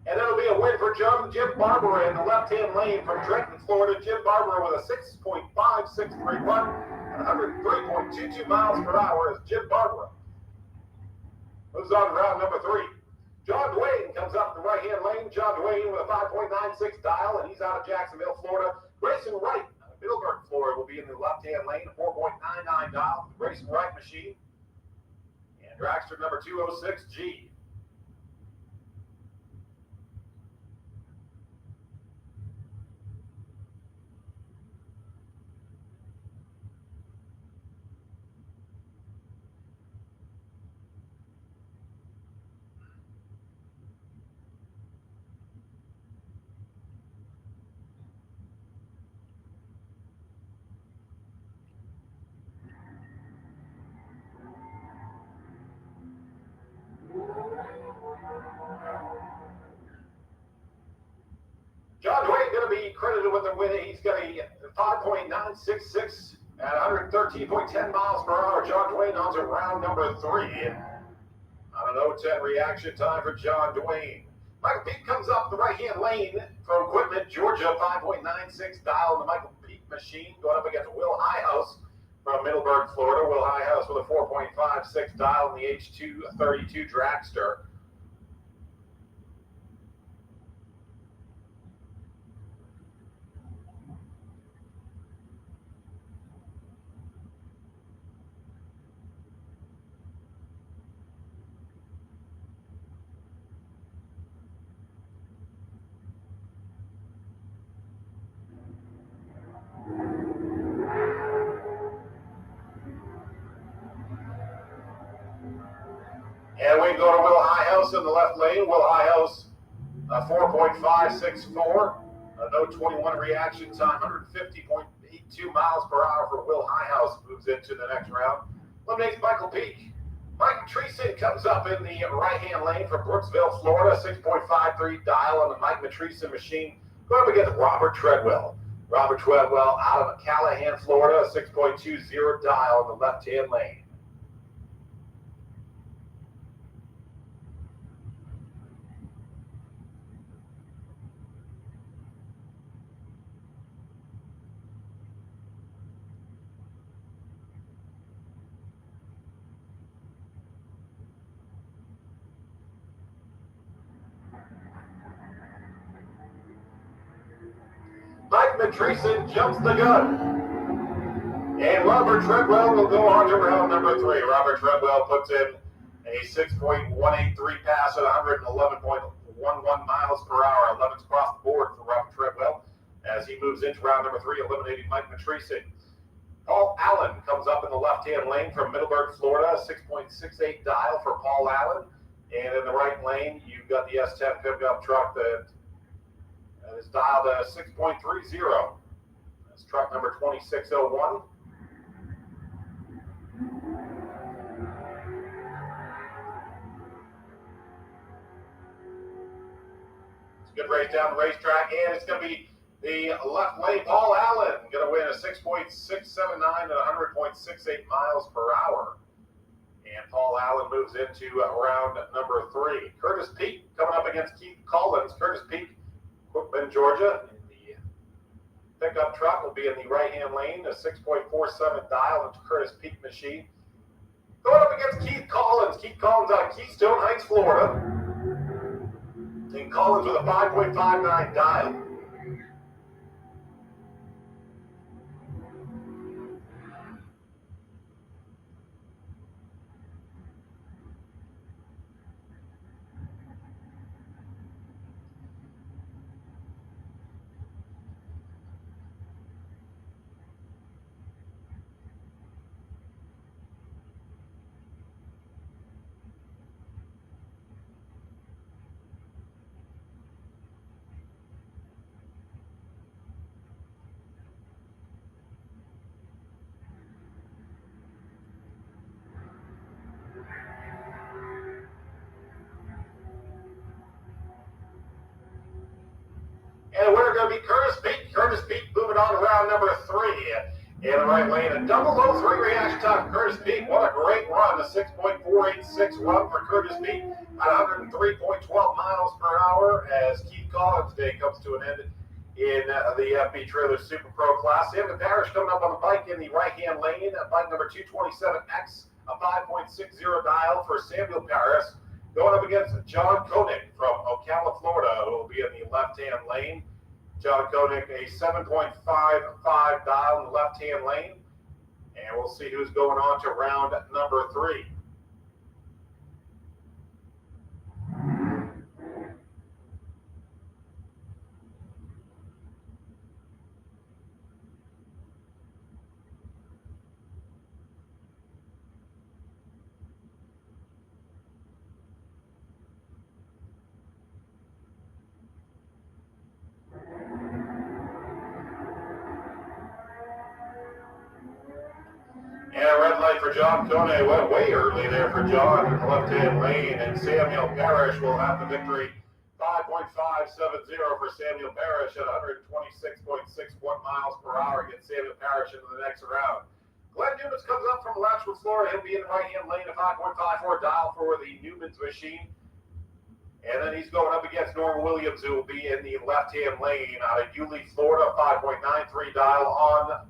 And that'll be a win for Jim Barber in the left-hand lane from Trenton, Florida. Jim Barber with a 6.563 run and 103.22 miles per hour as Jim Barber moves on to round number 3. John Dwayne comes up the right-hand lane. John Dwayne with a 5.96 dial, and he's out of Jacksonville, Florida. Grayson Wright, Middleburg, Florida, will be in the left-hand lane, a 4.99 dial, the Grayson Wright machine. And Dragster number 206G. John Dwayne going to be credited with the win. He's got a 5.966 at 113.10 miles per hour. John Dwayne on to round number 3. On an 0-10 reaction time for John Dwayne. Michael Peak comes up the right-hand lane from Equipment, Georgia, 5.96 dial on the Michael Peak machine, going up against Will Highhouse from Middleburg, Florida. Will Highhouse with a 4.56 dial on the H232 Dragster. And we go to Will Highhouse in the left lane. Will Highhouse, 4.564. No 21 reaction time, 150.82 miles per hour for Will Highhouse. Moves into the next round. Eliminates Michael Peak. Mike Matreeson comes up in the right-hand lane from Brooksville, Florida. 6.53 dial on the Mike Matreeson machine. Going up against Robert Treadwell. Robert Treadwell out of Callahan, Florida. 6.20 dial on the left-hand lane. Mike Matreeson jumps the gun. And Robert Treadwell will go on to round number 3. Robert Treadwell puts in a 6.183 pass at 111.11 miles per hour. 11th across the board for Robert Treadwell as he moves into round number 3, eliminating Mike Matreeson. Paul Allen comes up in the left-hand lane from Middleburg, Florida. 6.68 dial for Paul Allen. And in the right lane, you you've got the S10 pickup truck that is dialed at 6.30. That's truck number 2601. It's a good race down the racetrack, and it's going to be the left lane, Paul Allen, going to win a 6.679 at 100.68 miles per hour. And Paul Allen moves into round number 3. Curtis Peak coming up against Keith Collins. Curtis Peak, Cookman, Georgia. And the pickup truck will be in the right-hand lane, a 6.47 dial into Curtis Peak machine. Going up against Keith Collins. Keith Collins out of Keystone Heights, Florida. And Collins with a 5.59 dial. And we're going to be Curtis Peak. Curtis Peak moving on to round number 3. In the right lane, a double low 3 reaction time. Curtis Peak, what a great run. A 6.486 run for Curtis Peak at 103.12 miles per hour as Keith Collins' day comes to an end in the FB Trailer Super Pro class. Samuel Parrish coming up on the bike in the right-hand lane. Bike number 227X, a 5.60 dial for Samuel Parrish. Going up against John Koenig from Ocala, Florida, who will be in the left-hand lane. John Koenig, a 7.55 dial in the left-hand lane. And we'll see who's going on to round number 3. And a red light for John Koenig. Went way early there for John in the left-hand lane. And Samuel Parrish will have the victory. 5.570 for Samuel Parrish at 126.61 miles per hour. Gets Samuel Parrish into the next round. Glenn Newmans comes up from Latchwood, Florida. He'll be in the right-hand lane, a 5.54 dial for the Newmans machine. And then he's going up against Norman Williams, who will be in the left-hand lane out of Yulee, Florida, 5.93 dial on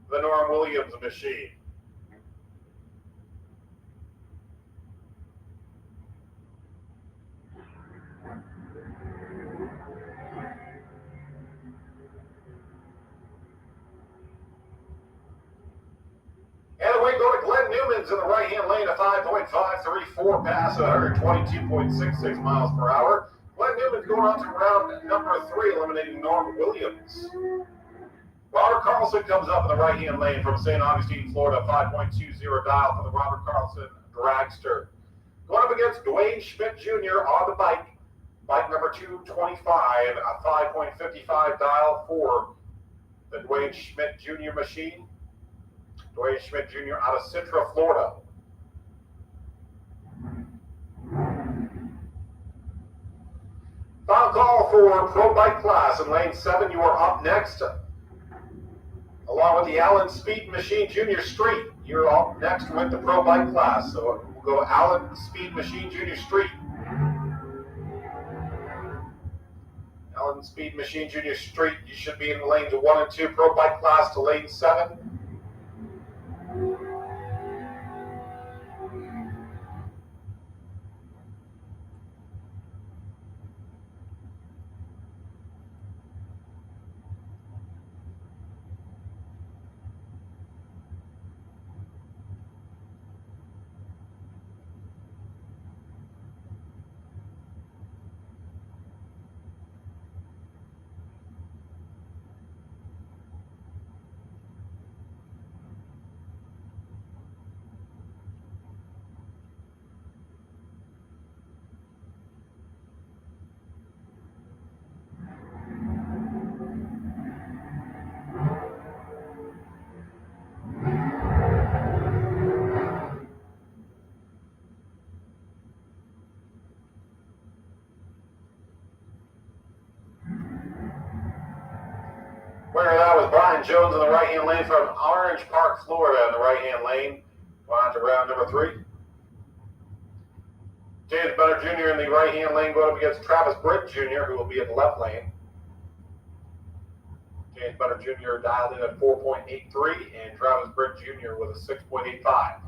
the Norman Williams machine. And away go to Glenn Newmans in the right-hand lane, a 5.534 pass at 122.66 miles per hour. Glenn Newmans going on to round number 3, eliminating Norm Williams. Robert Carlson comes up in the right-hand lane from St. Augustine, Florida, 5.20 dial for the Robert Carlson Dragster. Going up against Dwayne Schmidt Jr. on the bike, bike number 225, a 5.55 dial for the Dwayne Schmidt Jr. machine. Dwayne Schmidt Jr. out of Citra, Florida. Final call for Pro Bike class in lane 7. You are up next, along with the Allen Speed Machine Junior Street. You're up next with the Pro Bike class. So we'll go Allen Speed Machine Junior Street. Allen Speed Machine Junior Street. You should be in the lanes 1 and 2. Pro Bike class to lane 7. Brian Jones in the right-hand lane from Orange Park, Florida in the right-hand lane. Going on to round number 3. James Bunner Jr. in the right-hand lane going up against Travis Britt Jr., who will be in the left lane. James Bunner Jr. dialed in at 4.83, and Travis Britt Jr. with a 6.85.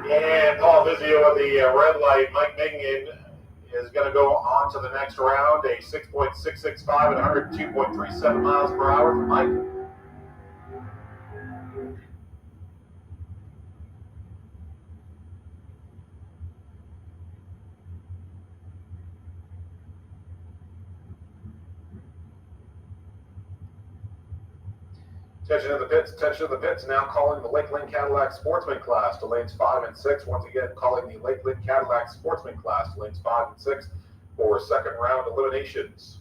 And Paul Vizio with the red light. Mike Mingen is going to go on to the next round. A 6.665 and 102.37 miles per hour for Mike. Attention to the pits, now calling the Lakeland Cadillac Sportsman class to lanes 5 and 6. Once again, calling the Lakeland Cadillac Sportsman class to lanes 5 and 6 for second round eliminations.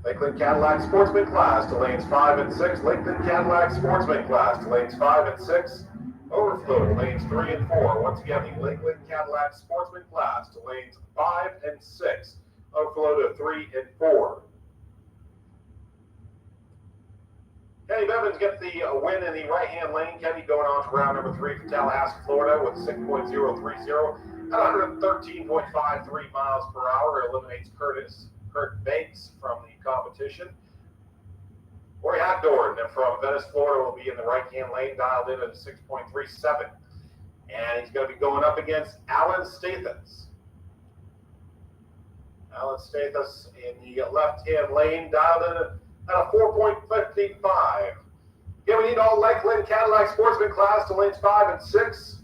Lakeland Cadillac Sportsman class to lanes 5 and 6. Lakeland Cadillac Sportsman class to lanes 5 and 6. Overflow to lanes 3 and 4. Once again, the Lakeland Cadillac Sportsman class to lanes 5 and 6. Overflow to 3 and 4. Kenny Bevins gets the win in the right-hand lane. Kenny going on to round number 3 for Tallahassee, Florida with 6.030 at 113.53 miles per hour. Eliminates Kurt Banks from the competition. Corey Hackdorn from Venice, Florida will be in the right-hand lane, dialed in at 6.37. And he's going to be going up against Alan Stathis. Alan Stathis in the left-hand lane, dialed in at a 4.55. Again, we need all Lakeland Cadillac Sportsman class to lanes 5 and 6.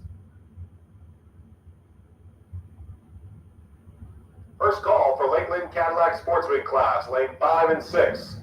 First call for Lakeland Cadillac Sportsman class, lane 5 and 6.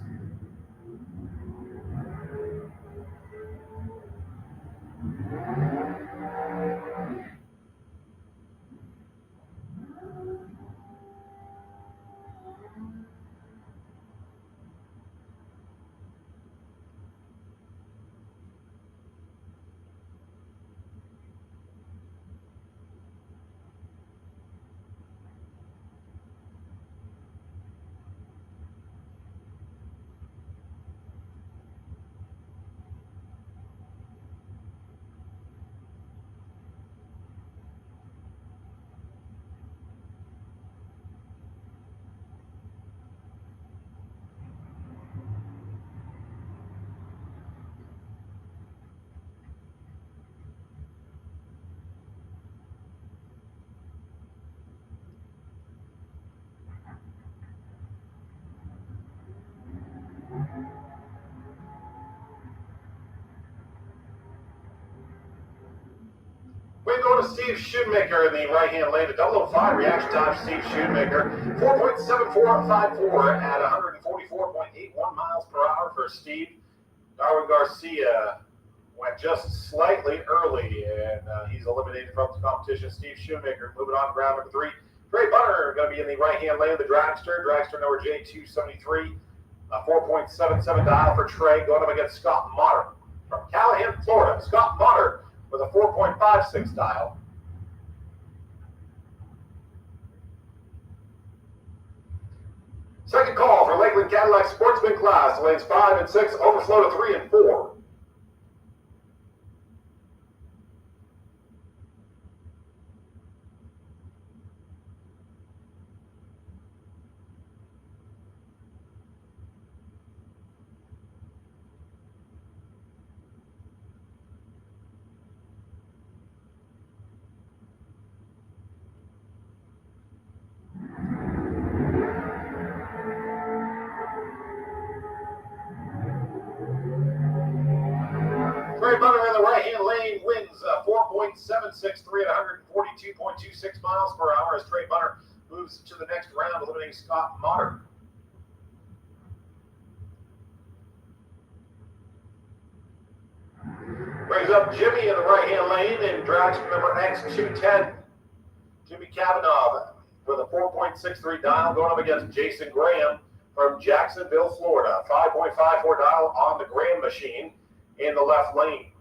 We go to Steve Shoemaker in the right-hand lane. A 005 reaction time for Steve Shoemaker. 4.7454 at 144.81 miles per hour for Steve. Darwin Garcia went just slightly early, and he's eliminated from the competition. Steve Shoemaker moving on to round number 3. Trey Bunner going to be in the right-hand lane of the Dragster. Dragster number J273. 4.77 dial for Trey, going up against Scott Motter from Callahan, Florida. Scott Motter with a 4.56 dial. Second call for Lakeland Lakeland Cadillac Sportsman class, lanes 5 and 6, overflow to 3 and 4. Trey Bunner in the right-hand lane wins 4.763 at 142.26 miles per hour as Trey Bunner moves to the next round, eliminating Scott Motter. Brings up Jimmy in the right-hand lane and Dragster number X210. Jimmy Kavanaugh with a 4.63 dial going up against Jason Graham from Jacksonville, Florida. 5.54 dial on the Graham machine in the left lane.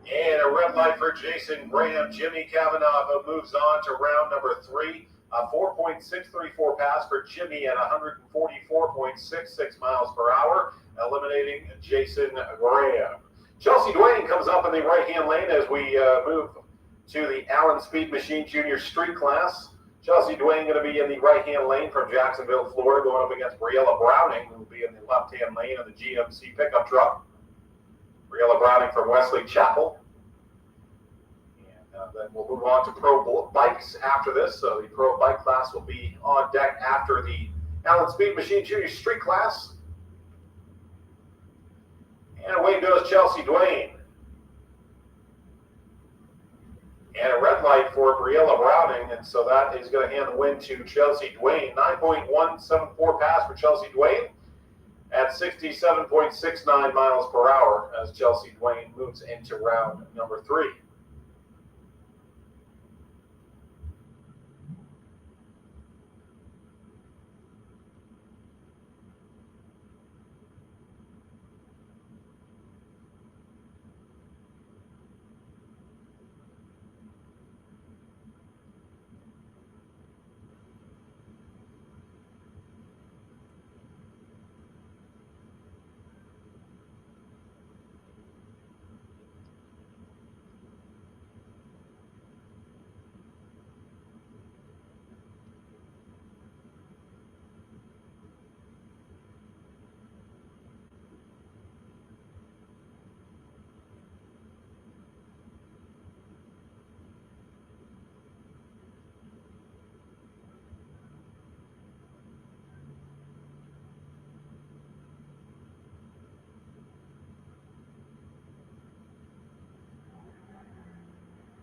And a red light for Jason Graham. Jimmy Kavanaugh moves on to round number 3. A 4.634 pass for Jimmy at 144.66 miles per hour, eliminating Jason Graham. Chelsea Dwayne comes up in the right-hand lane as we move to the Allen Speed Machine Junior Street class. Chelsea Dwayne going to be in the right-hand lane from Jacksonville, Florida, going up against Briella Browning, who will be in the left-hand lane of the GMC pickup truck. Briella Browning from Wesley Chapel. And then we'll move on to pro bikes after this. So the pro bike class will be on deck after the Allen Speed Machine Junior Street class. And away goes Chelsea Dwayne. And a red light for Briella Browning, and so that is going to hand the win to Chelsea Dwayne. 9.174 pass for Chelsea Dwayne at 67.69 miles per hour as Chelsea Dwayne moves into round number 3.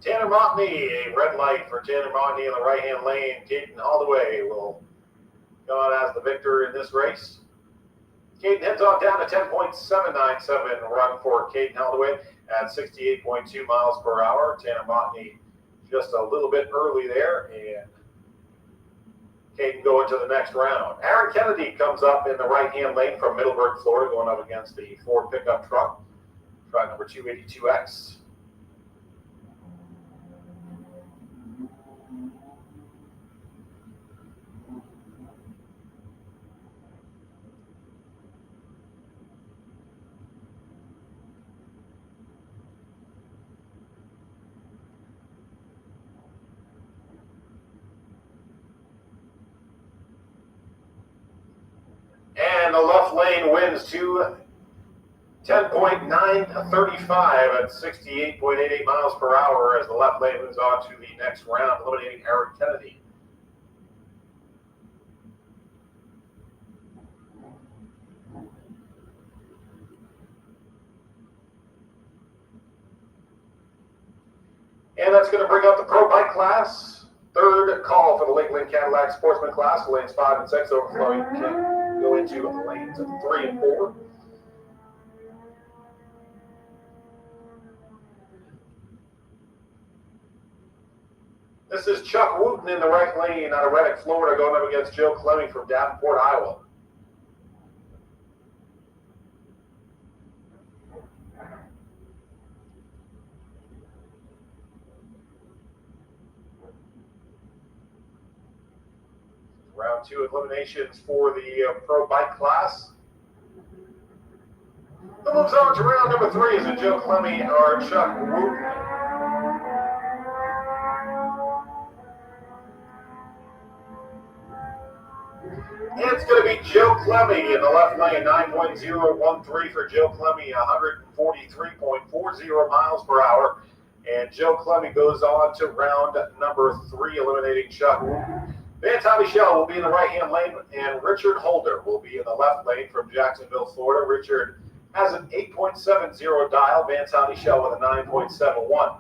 Tanner Montney, a red light for Tanner Montney in the right-hand lane. Caden Holloway will go out as the victor in this race. Caden heads on down to 10.797 run for Caden Holloway at 68.2 miles per hour. Tanner Montney just a little bit early there, and Caden going to the next round. Aaron Kennedy comes up in the right-hand lane from Middleburg, Florida, going up against the Ford pickup truck number 282X. And the left lane wins to 10.935 at 68.88 miles per hour as the left lane moves on to the next round, eliminating Aaron Kennedy. And that's going to bring up the pro bike class. Third call for the Lakeland Cadillac Sportsman class, lanes 5 and 6 overflowing can go into lanes 3 and 4. This is Chuck Wooten in the right lane out of Reddick, Florida, going up against Joe Clemming from Davenport, Iowa. Round 2 eliminations for the pro bike class. Who moves on to round number 3? Is it Joe Clemming or Chuck Wooten? It's going to be Joe Clemming in the left lane, 9.013 for Joe Clemming, 143.40 miles per hour. And Joe Clemming goes on to round number 3, eliminating Chuck Wooten. Van Shell will be in the right-hand lane, and Richard Holder will be in the left lane from Jacksonville, Florida. Richard has an 8.70 dial, Van Shell with a 9.71.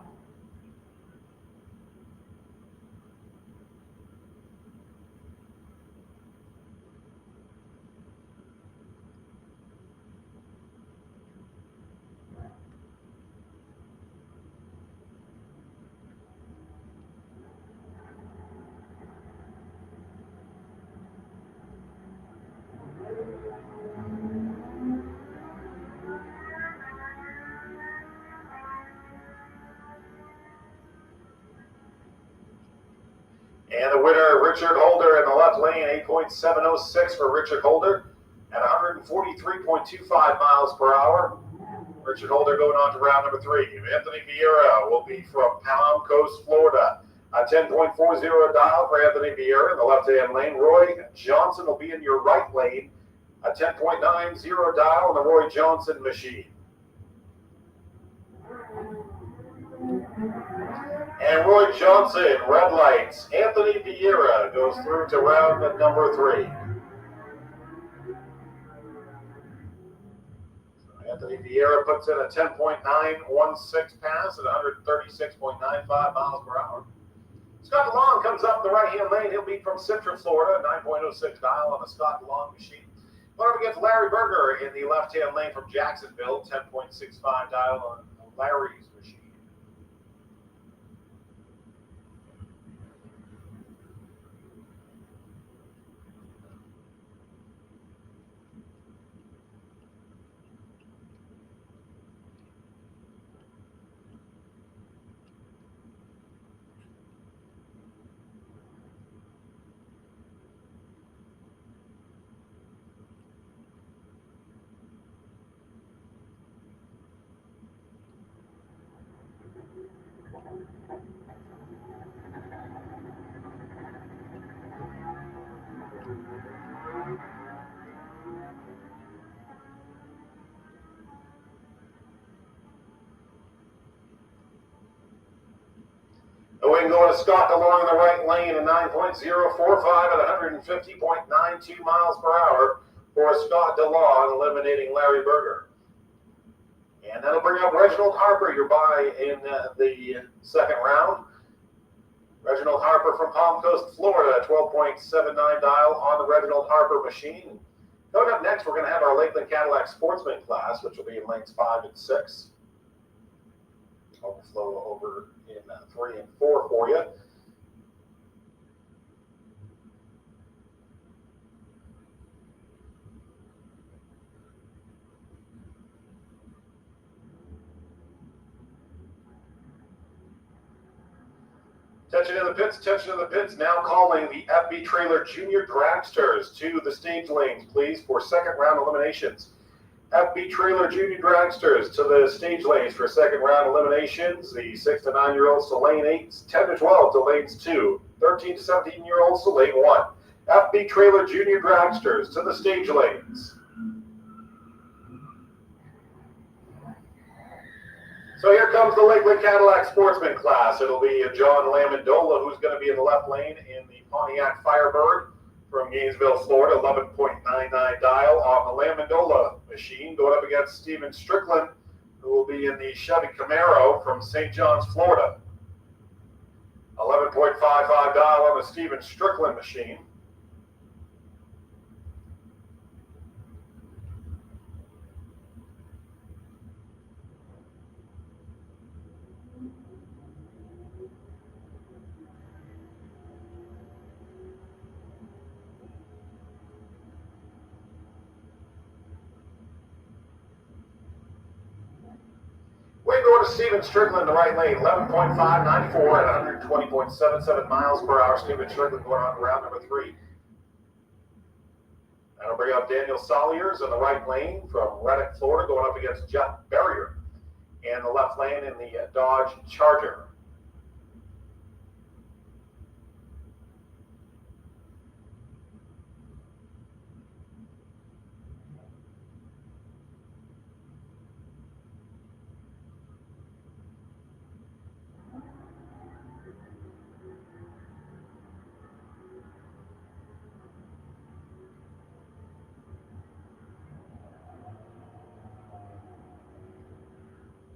And the winner, Richard Holder in the left lane, 8.706 for Richard Holder at 143.25 miles per hour. Richard Holder going on to round number 3. Anthony Vieira will be from Palm Coast, Florida. A 10.40 dial for Anthony Vieira in the left-hand lane. Roy Johnson will be in your right lane. A 10.90 dial on the Roy Johnson machine. And Roy Johnson, red lights. Anthony Vieira goes through to round number 3. Anthony Vieira puts in a 10.916 pass at 136.95 miles per hour. Scott DeLong comes up the right-hand lane. He'll be from Citrus, Florida, 9.06 dial on the Scott DeLong machine. Going up against Larry Berger in the left-hand lane from Jacksonville, 10.65 dial on Larry's machine. The wing going to Scott DeLong in the right lane, a 9.045 at 150.92 miles per hour for Scott DeLong, eliminating Larry Berger. And that'll bring up Reginald Harper, your buy in the second round. Reginald Harper from Palm Coast, Florida, 12.79 dial on the Reginald Harper machine. Coming up next, we're going to have our Lakeland Cadillac Sportsman class, which will be in lanes 5 and 6. I'll flow over in 3 and 4 for you. Attention in the pits, attention in the pits. Now calling the FB Trailer Junior Dragsters to the stage lanes, please, for second round eliminations. FB Trailer Junior Dragsters to the stage lanes for second round eliminations. The 6 to 9 year olds to lane 8, 10 to 12 to lanes 2, 13 to 17 year olds to lane 1. FB Trailer Junior Dragsters to the stage lanes. So here comes the Lakeland Cadillac Sportsman class. It'll be John Lamondola who's going to be in the left lane in the Pontiac Firebird from Gainesville, Florida, 11.99 dial on the Lamondola machine, going up against Steven Strickland, who will be in the Chevy Camaro from St. John's, Florida. 11.55 dial on the Steven Strickland machine. go to Steven Strickland in the right lane, 11.594 at 120.77 miles per hour. Steven Strickland going on to round number 3. That'll bring up Daniel Salyers in the right lane from Reddick, Florida, going up against Jeff Berrier in the left lane in the Dodge Charger.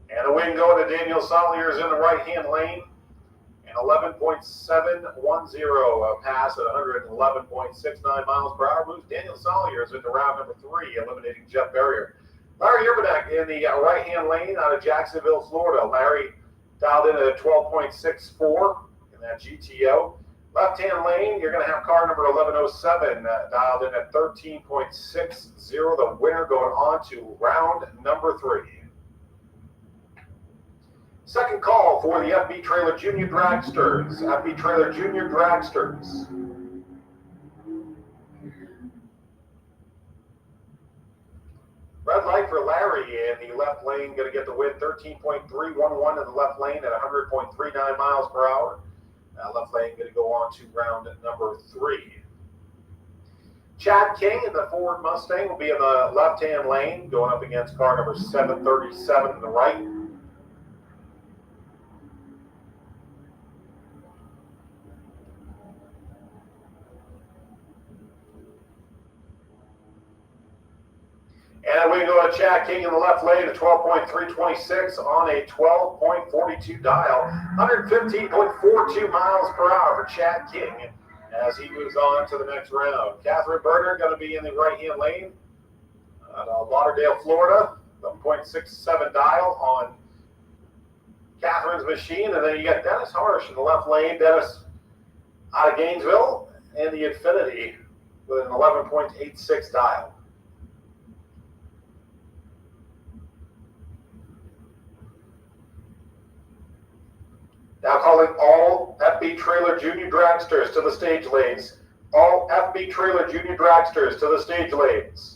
And a win going to Daniel Salyers in the right-hand lane. And 11.710 pass at 111.69 miles per hour moves Daniel Salyers into round number 3, eliminating Jeff Berrier. Larry Yerbanek in the right-hand lane out of Jacksonville, Florida. Larry dialed in at 12.64 in that GTO. Left-hand lane, you're going to have car number 1107 dialed in at 13.60. The winner going on to round number 3. Second call for the FB Trailer Junior Dragsters. FB Trailer Junior Dragsters. Red light for Larry in the left lane, going to get the win, 13.311 in the left lane at 100.39 miles per hour. Left lane going to go on to round number 3. Chad King in the Ford Mustang will be in the left-hand lane, going up against car number 737 in the right. And we go to Chad King in the left lane at 12.326 on a 12.42 dial. 115.42 miles per hour for Chad King as he moves on to the next round. Catherine Berner going to be in the right-hand lane out of Lauderdale, Florida. 11.67 dial on Catherine's machine. And then you got Dennis Harsh in the left lane. Dennis out of Gainesville and the Infinity with an 11.86 dial. Now calling all FB Trailer Junior Dragsters to the stage lanes. All FB Trailer Junior Dragsters to the stage lanes.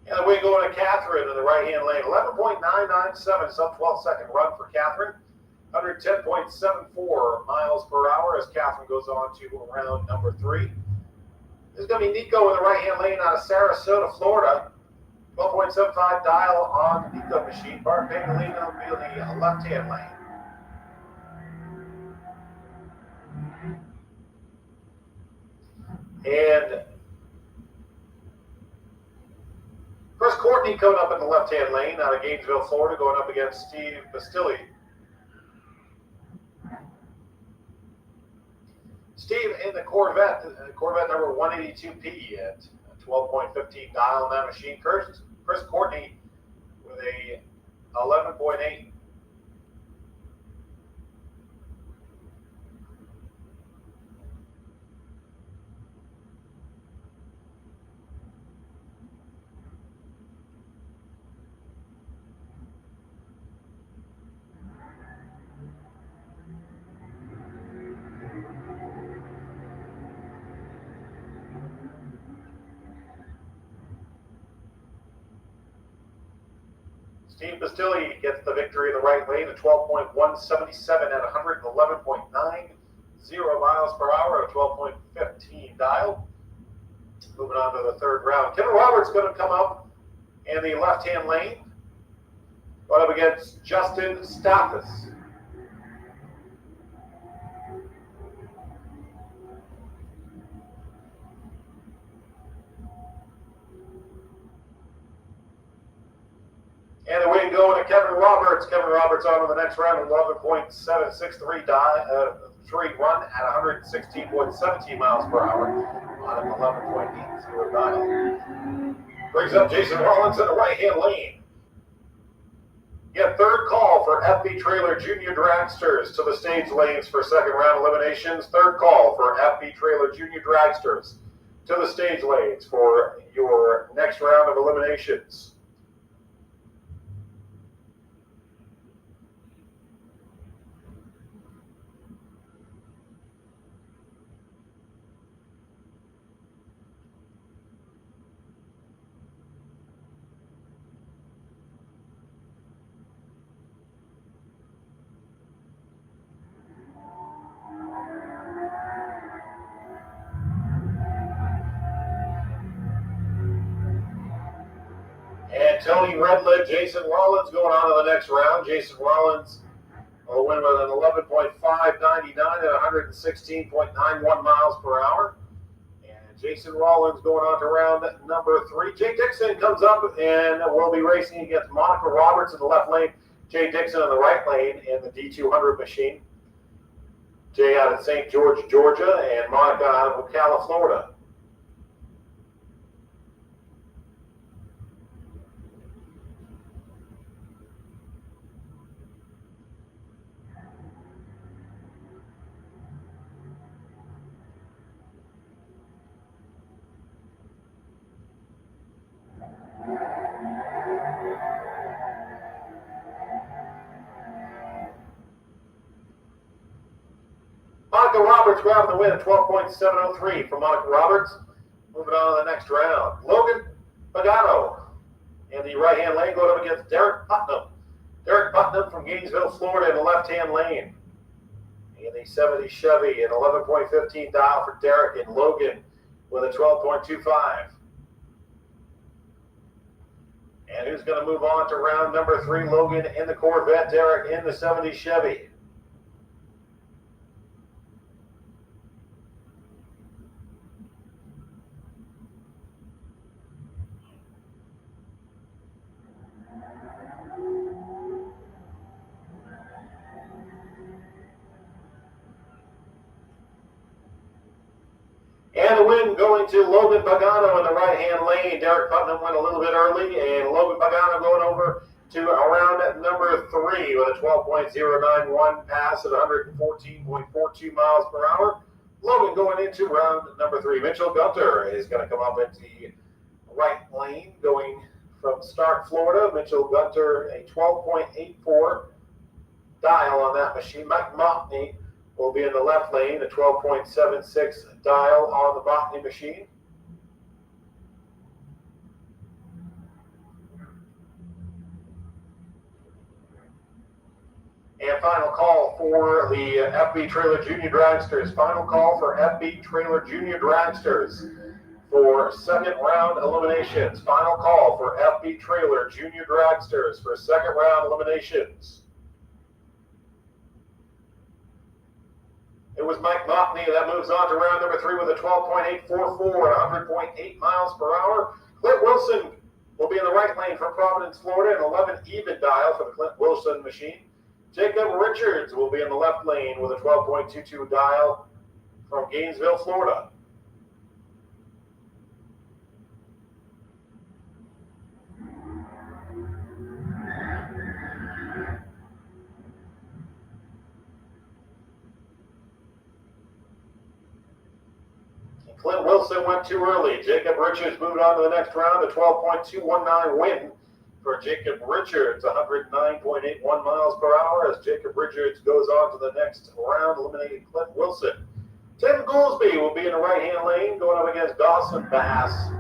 And we go to Catherine in the right-hand lane. 11.997, sub 12-second run for Catherine. 110.74 miles per hour as Catherine goes on to round number 3. There's going to be Nico in the right-hand lane out of Sarasota, Florida. 12.75 dial on the Nico machine. Bart Pangolino will be in the left-hand lane. And Chris Courtney coming up in the left-hand lane out of Gainesville, Florida, going up against Steve Bastilli. Steve in the Corvette number 182P at 12.15 dial on that machine. Chris Courtney with a 11.8. Steve Bastilli gets the victory in the right lane at 12.177 at 111.90 miles per hour at 12.15 dial. Moving on to the third round. Kevin Roberts going to come up in the left-hand lane. Going up against Justin Stathis. And the win going to Kevin Kevin Roberts. Kevin Roberts on to the next round, 11.763 run at 116.17 miles per hour on an 11.80 dial. Brings up Jason Rollins in the right-hand lane. Get third call for FB Trailer Junior Dragsters to the stage lanes for second round eliminations. Third call for FB Trailer Junior Dragsters to the stage lanes for your next round of eliminations. And Tony Redlid, Jason Rollins going on to the next round. Jason Rollins will win with an 11.599 at 116.91 miles per hour. And Jason Rollins going on to round number 3. Jay Dixon comes up and will be racing against Monica Roberts in the left lane. Jay Dixon in the right lane in the D200 machine. Jay out of St. George, Georgia, and Monica out of Ocala, Florida. Monica Roberts grabbing the win at 12.703 for Monica Roberts. Moving on to the next round. Logan Pagano in the right-hand lane going up against Derek Putnam. Derek Putnam from Gainesville, Florida in the left-hand lane. In the 70 Chevy, an 11.15 dial for Derek and Logan with a 12.25. And who's going to move on to round number 3? Logan in the Corvette, Derek in the 70 Chevy. And the win going to Logan Pagano in the right-hand lane. Derek Putnam went a little bit early, and Logan Pagano going over to round number 3 with a 12.091 pass at 114.42 miles per hour. Logan going into round number 3. Mitchell Gunter is going to come up into the right lane going from Stark, Florida. Mitchell Gunter, a 12.84 dial on that machine. Mike Mockney will be in the left lane, a 12.76 dial on the Botany machine. And final call for the FB Trailer Junior Dragsters. Final call for FB Trailer Junior Dragsters for second round eliminations. Final call for FB Trailer Junior Dragsters for second round eliminations. It was Mike Mockney that moves on to round number 3 with a 12.844 at 100.8 miles per hour. Clint Wilson will be in the right lane from Providence, Florida, an 11 even dial for the Clint Wilson machine. Jacob Richards will be in the left lane with a 12.22 dial from Gainesville, Florida. Clint Wilson went too early. Jacob Richards moved on to the next round, a 12.219 win for Jacob Richards, 109.81 miles per hour as Jacob Richards goes on to the next round, eliminating Clint Wilson. Tim Goolsby will be in the right-hand lane going up against Dawson Bass.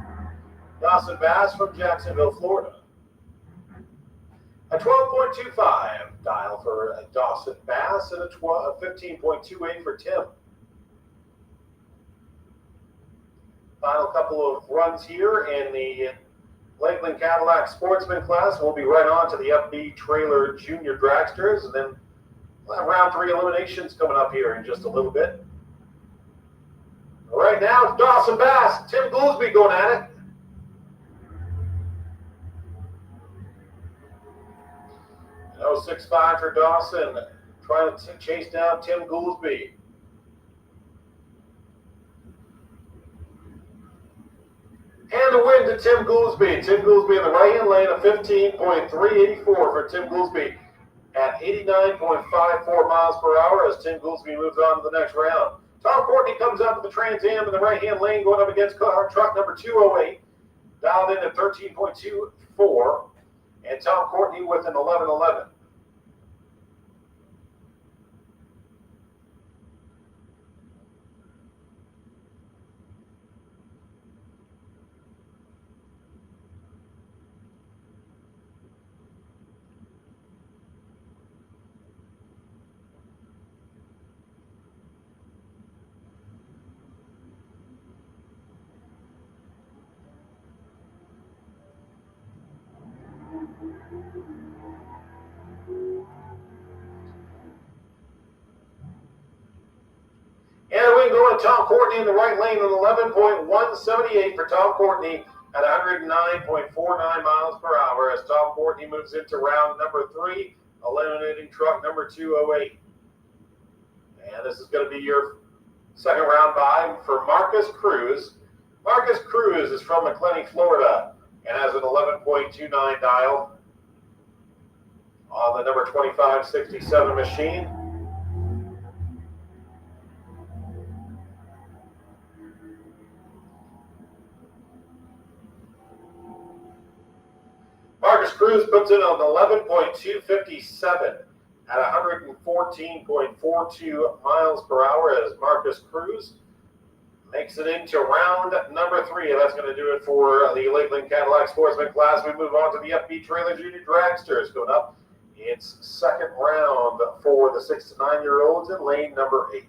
Dawson Bass from Jacksonville, Florida. A 12.25 dial for Dawson Bass and a 15.28 for Tim. Final couple of runs here in the Lakeland Cadillac Sportsman class. We'll be right on to the FB Trailer Junior Dragsters, and then we'll have round 3 eliminations coming up here in just a little bit. Right now, it's Dawson Bass, Tim Goolsby going at it. 106.5 for Dawson, trying to chase down Tim Goolsby. And a win to Tim Goolsby. Tim Goolsby in the right-hand lane, a 15.384 for Tim Goolsby at 89.54 miles per hour as Tim Goolsby moves on to the next round. Tom Courtney comes out to the Trans Am in the right-hand lane, going up against truck number 208, dialed in at 13.24, and Tom Courtney with an 11.11. And a win going to Tom Courtney in the right lane with 11.178 for Tom Courtney at 109.49 miles per hour as Tom Courtney moves into round number 3, eliminating truck number 208. And this is going to be your second round bye for Marcus Cruz. Marcus Cruz is from McClenny, Florida, and has an 11.29 dial on the number 2567 machine. Marcus Cruz puts in an 11.257 at 114.42 miles per hour as Marcus Cruz makes it into round number 3. And that's going to do it for the Lakeland Cadillac Sportsman class. We move on to the FB Trailer Junior Dragsters going up. It's second round for the 6 to 9-year-olds in lane number 8.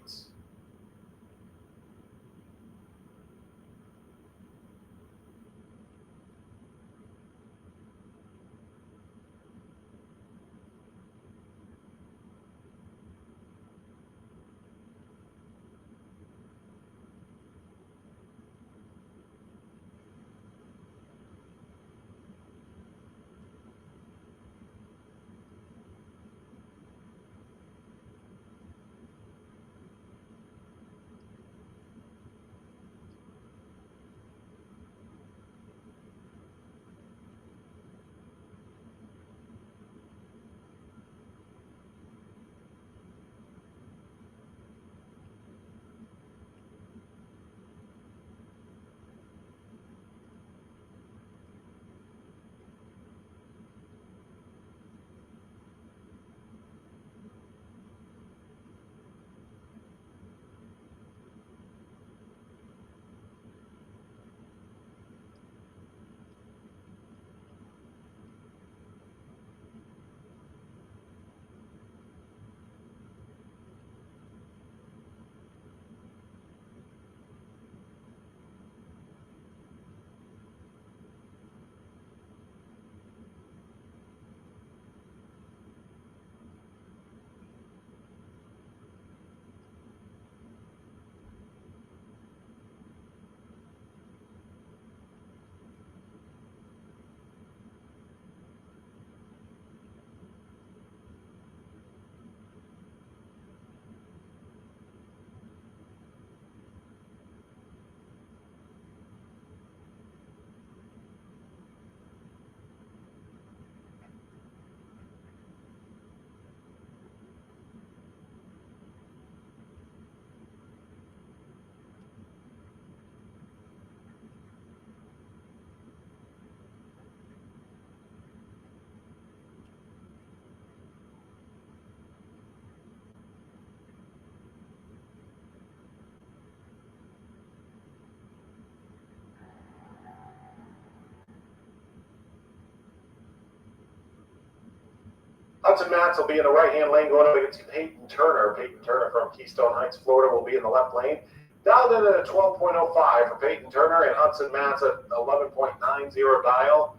Hudson Matz will be in the right-hand lane going up against Peyton Turner. Peyton Turner from Keystone Heights, Florida will be in the left lane. Dialed in at a 12.05 for Peyton Turner and Hudson Matz at 11.90 dial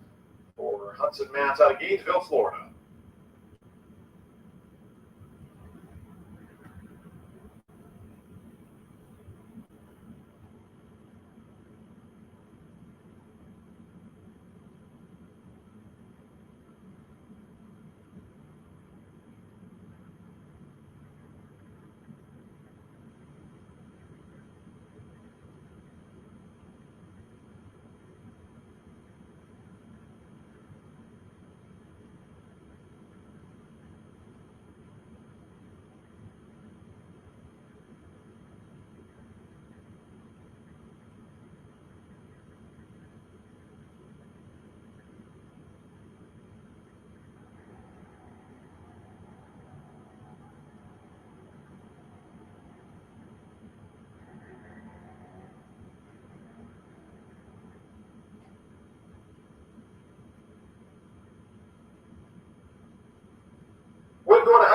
for Hudson Matz out of Gainesville, Florida.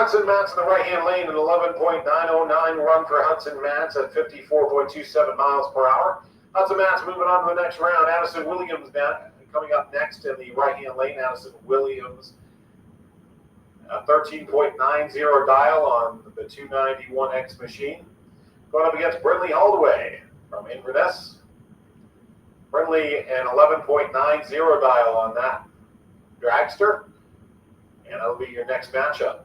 Hudson Mats in the right-hand lane, an 11.909 run for Hudson Mats at 54.27 miles per hour. Hudson Mats moving on to the next round. Addison Williams now coming up next in the right-hand lane. Addison Williams, 13.90 dial on the 291X machine. Going up against Brindley Holdaway from Inverness. Brindley an 11.90 dial on that Dragster. And that'll be your next matchup.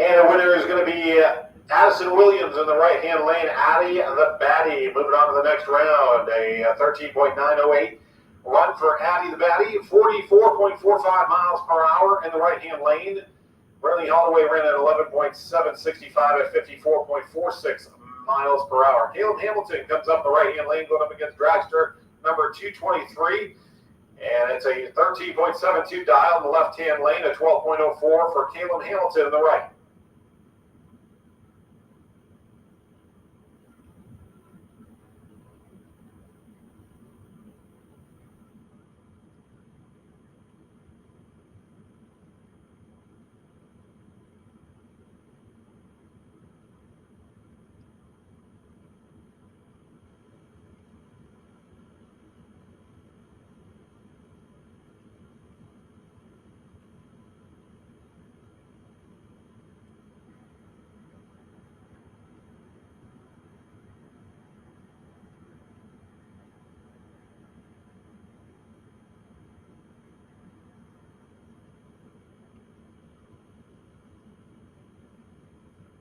And the winner is going to be Addison Williams in the right-hand lane. Addie the Batty moving on to the next round. A 13.908 run for Addie the Batty. 44.45 miles per hour in the right-hand lane. Brindley Holloway ran at 11.765 at 54.46 miles per hour. Caleb Hamilton comes up the right-hand lane going up against Dragster number 223. And it's a 13.72 dial in the left-hand lane, a 12.04 for Caleb Hamilton in the right.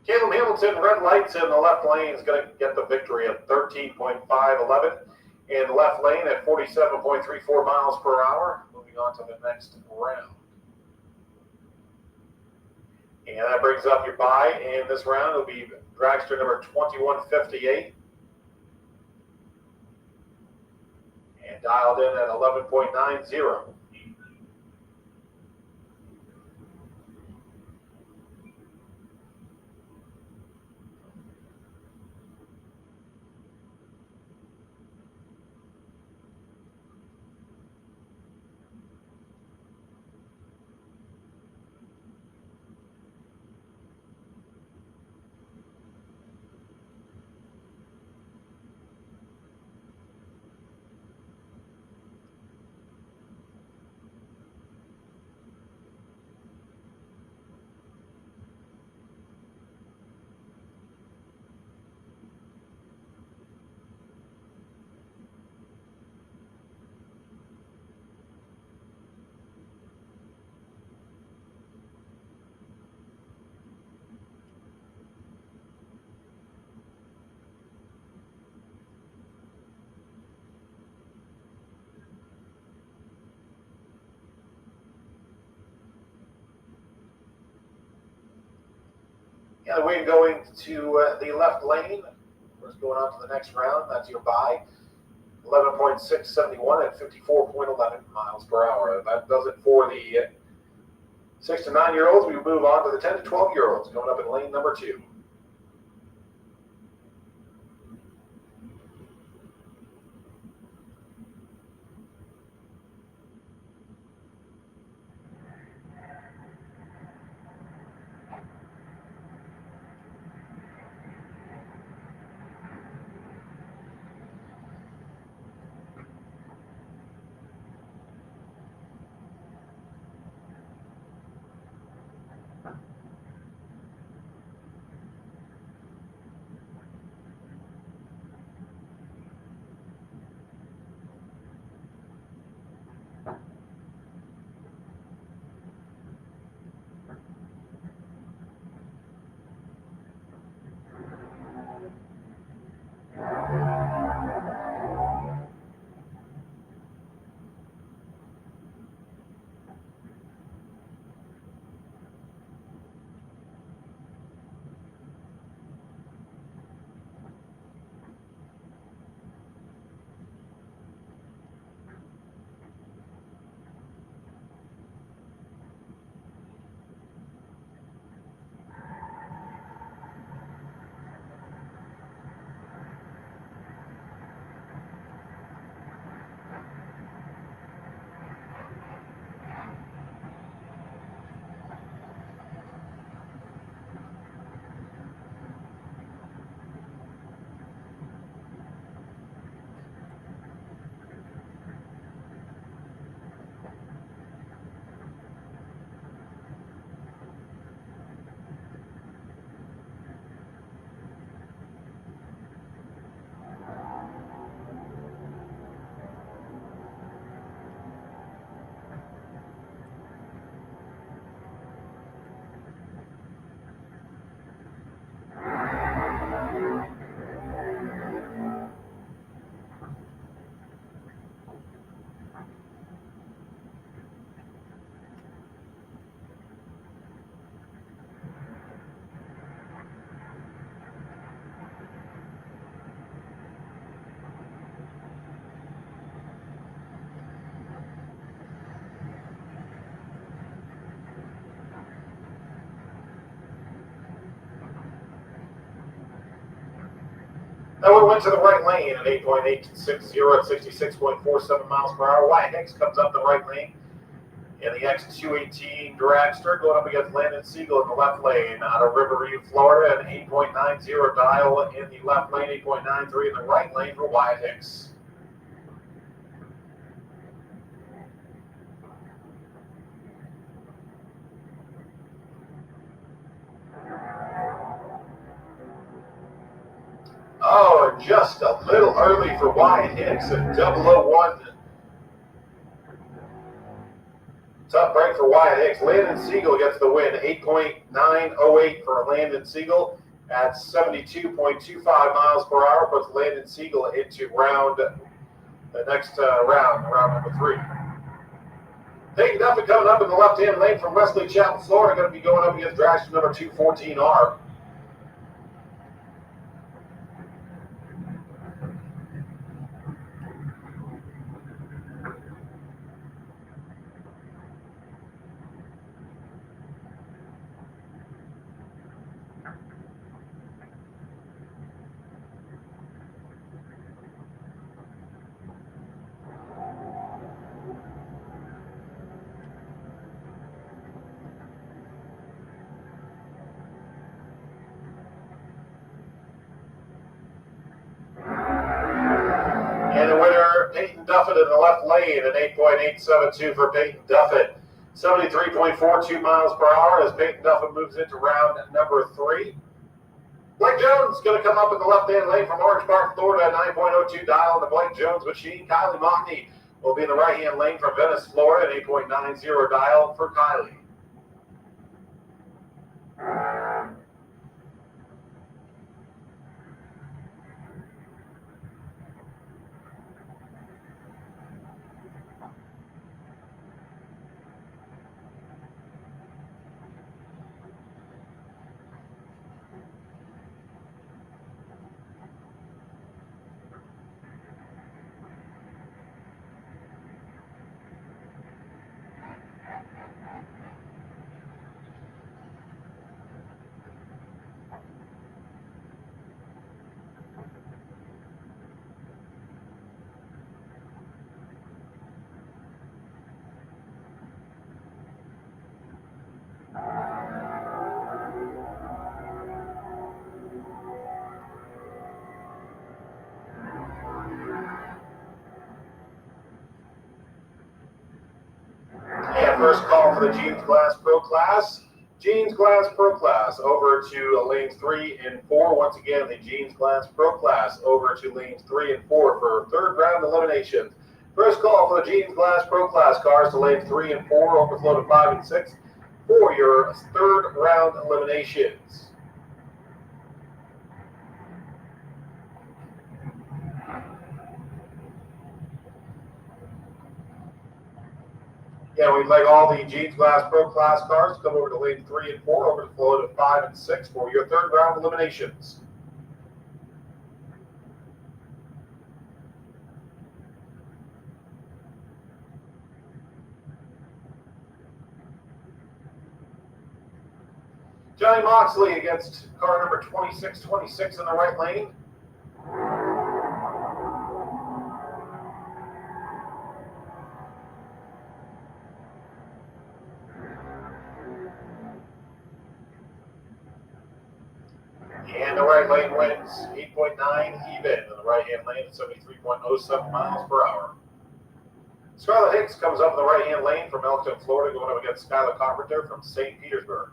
Caleb Hamilton, red lights in the left lane, is going to get the victory at 13.511 in the left lane at 47.34 miles per hour. Moving on to the next round. And that brings up your bye in this round. It'll be Dragster number 2158. And dialed in at 11.90. Yeah, we're going to the left lane. We're going on to the next round. That's your bye. 11.671 at 54.11 miles per hour. That does it for the 6 to 9 year olds. We move on to the 10 to 12 year olds going up in lane number 2. That one went to the right lane at 8.860 at 66.47 miles per hour. Wyatt Hicks comes up the right lane in the X218 Dragster, going up against Landon Siegel in the left lane out of Riverview, Florida, an 8.90 dial in the left lane, 8.93 in the right lane for Wyatt Hicks. Oh, just a little early for Wyatt Hicks at 001. Tough break for Wyatt Hicks. Landon Siegel gets the win, 8.908 for Landon Siegel at 72.25 miles per hour. Puts Landon Siegel into the next round number 3. Peyton Duffy coming up in the left-hand lane from Wesley Chapel, Florida, going to be going up against Dragster number 214R. And the winner, Peyton Duffett in the left lane, an 8.872 for Peyton Duffett. 73.42 miles per hour as Peyton Duffett moves into round number 3. Blake Jones is going to come up in the left-hand lane from Orange Park, Florida, 9.02 dial on the Blake Jones machine. Kylie Mockney will be in the right-hand lane from Venice, Florida, an 8.90 dial for Kylie. And first call for the Jeans Glass Pro Class. Jeans Glass Pro Class over to lanes 3 and 4. Once again, the Jeans Glass Pro Class over to lanes 3 and 4 for third round elimination. First call for the Jeans Glass Pro Class cars to lanes 3 and 4, overflow to 5 and 6 for your third round eliminations. Yeah, we'd like all the Jeans Glass Pro Class cars to come over to lane 3 and 4, over to flow to 5 and 6 for your third round eliminations. Johnny Moxley against car number 2626 in the right lane. And the right lane wins 8.9 even in the right-hand lane at 73.07 miles per hour. Scarlett Hicks comes up in the right-hand lane from Elkton, Florida, going up against Skylar Carpenter from St. Petersburg.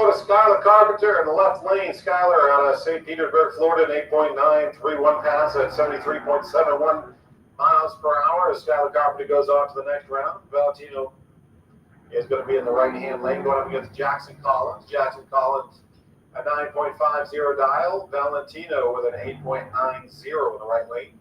go to Skylar Carpenter in the left lane. Skylar out of St. Petersburg, Florida, an 8.931 pass at 73.71 miles per hour. As Skylar Carpenter goes on to the next round, Valentino is going to be in the right-hand lane going up against Jackson Collins. Jackson Collins, a 9.50 dial. Valentino with an 8.90 in the right lane.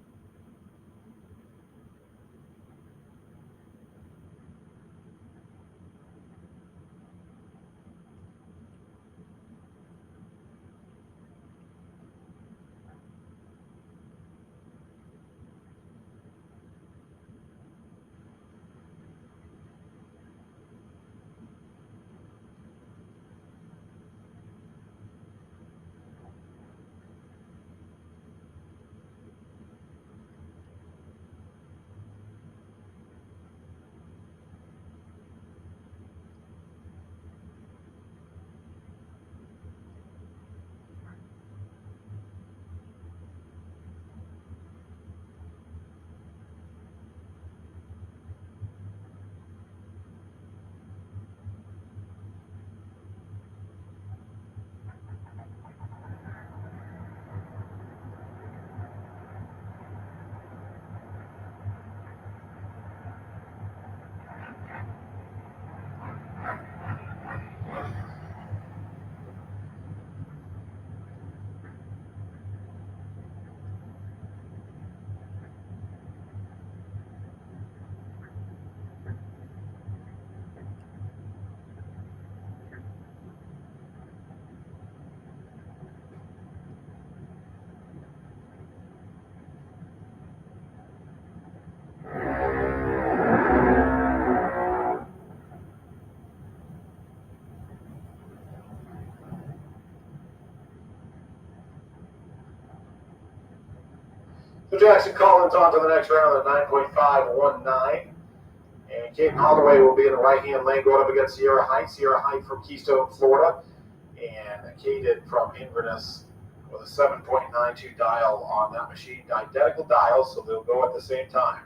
So Jackson Collins on to the next round at 9.519. And Caden Holloway will be in the right-hand lane going up against Sierra Height. Sierra Height from Keystone, Florida. And Caden from Inverness with a 7.92 dial on that machine. Identical dials, so they'll go at the same time.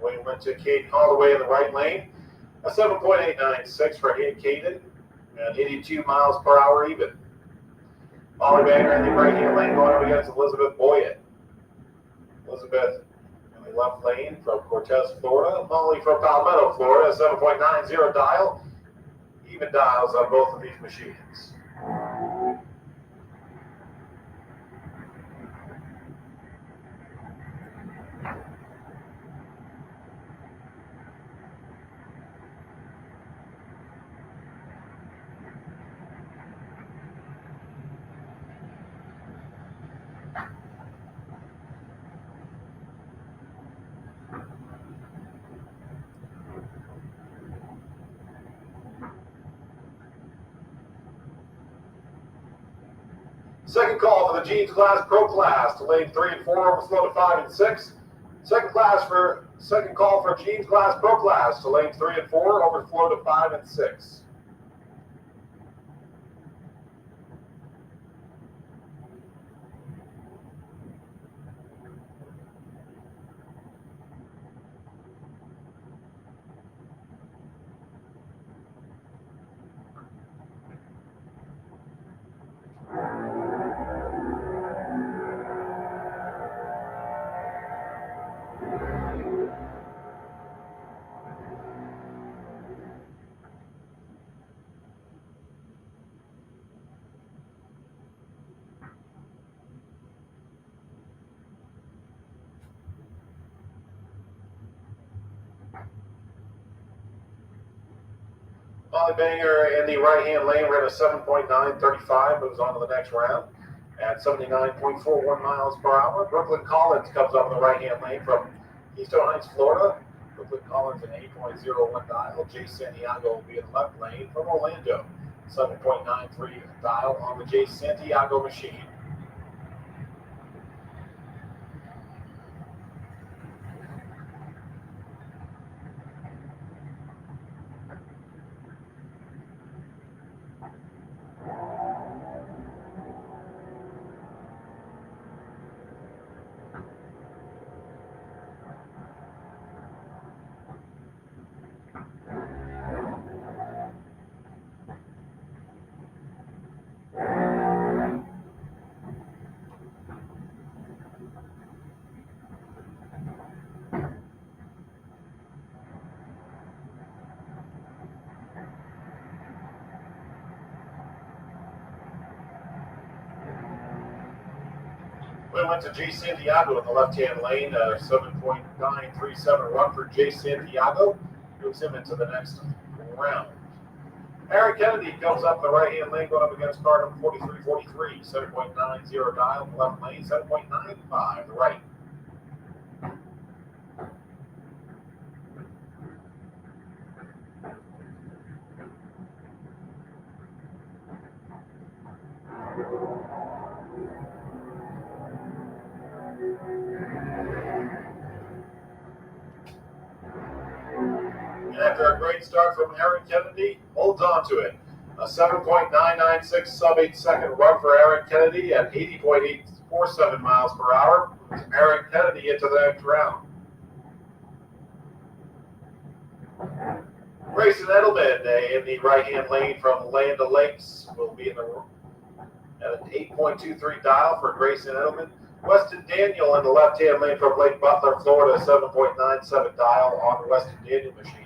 We went to Caden Holloway in the right lane. A 7.896 for Caden and 82 miles per hour even. Molly Banner in the right-hand lane going up against Elizabeth Boyett. Elizabeth in the left lane from Cortez, Florida. Molly from Palmetto, Florida, 7.90 dial. Even dials on both of these machines. Second call for the Jeans Class Pro Class to lane 3 and 4, overflow to 5 and 6. Second call for Jeans Class Pro Class to lane 3 and 4, overflow to 5 and 6. Molly Banger in the right-hand lane ran a 7.935, moves on to the next round at 79.41 miles per hour. Brooklyn Collins comes up in the right-hand lane from Keystone Heights, Florida. Brooklyn Collins an 8.01 dial. Jay Santiago will be in the left lane from Orlando. 7.93 dial on the Jay Santiago machine. We went to Jay Santiago in the left-hand lane, 7.937 run for Jay Santiago. Moves him into the next round. Aaron Kennedy comes up the right-hand lane, going up against car number 4343. 7.90 dial in the left lane, 7.95 the right. And after a great start from Aaron Kennedy, holds on to it. A 7.996 sub-8 second run for Aaron Kennedy at 80.847 miles per hour. Aaron Kennedy into the next round. Grayson Edelman in the right-hand lane from Land O'Lakes will be in the at an 8.23 dial for Grayson Edelman. Weston Daniel in the left-hand lane from Lake Butler, Florida, 7.97 dial on the Weston Daniel machine.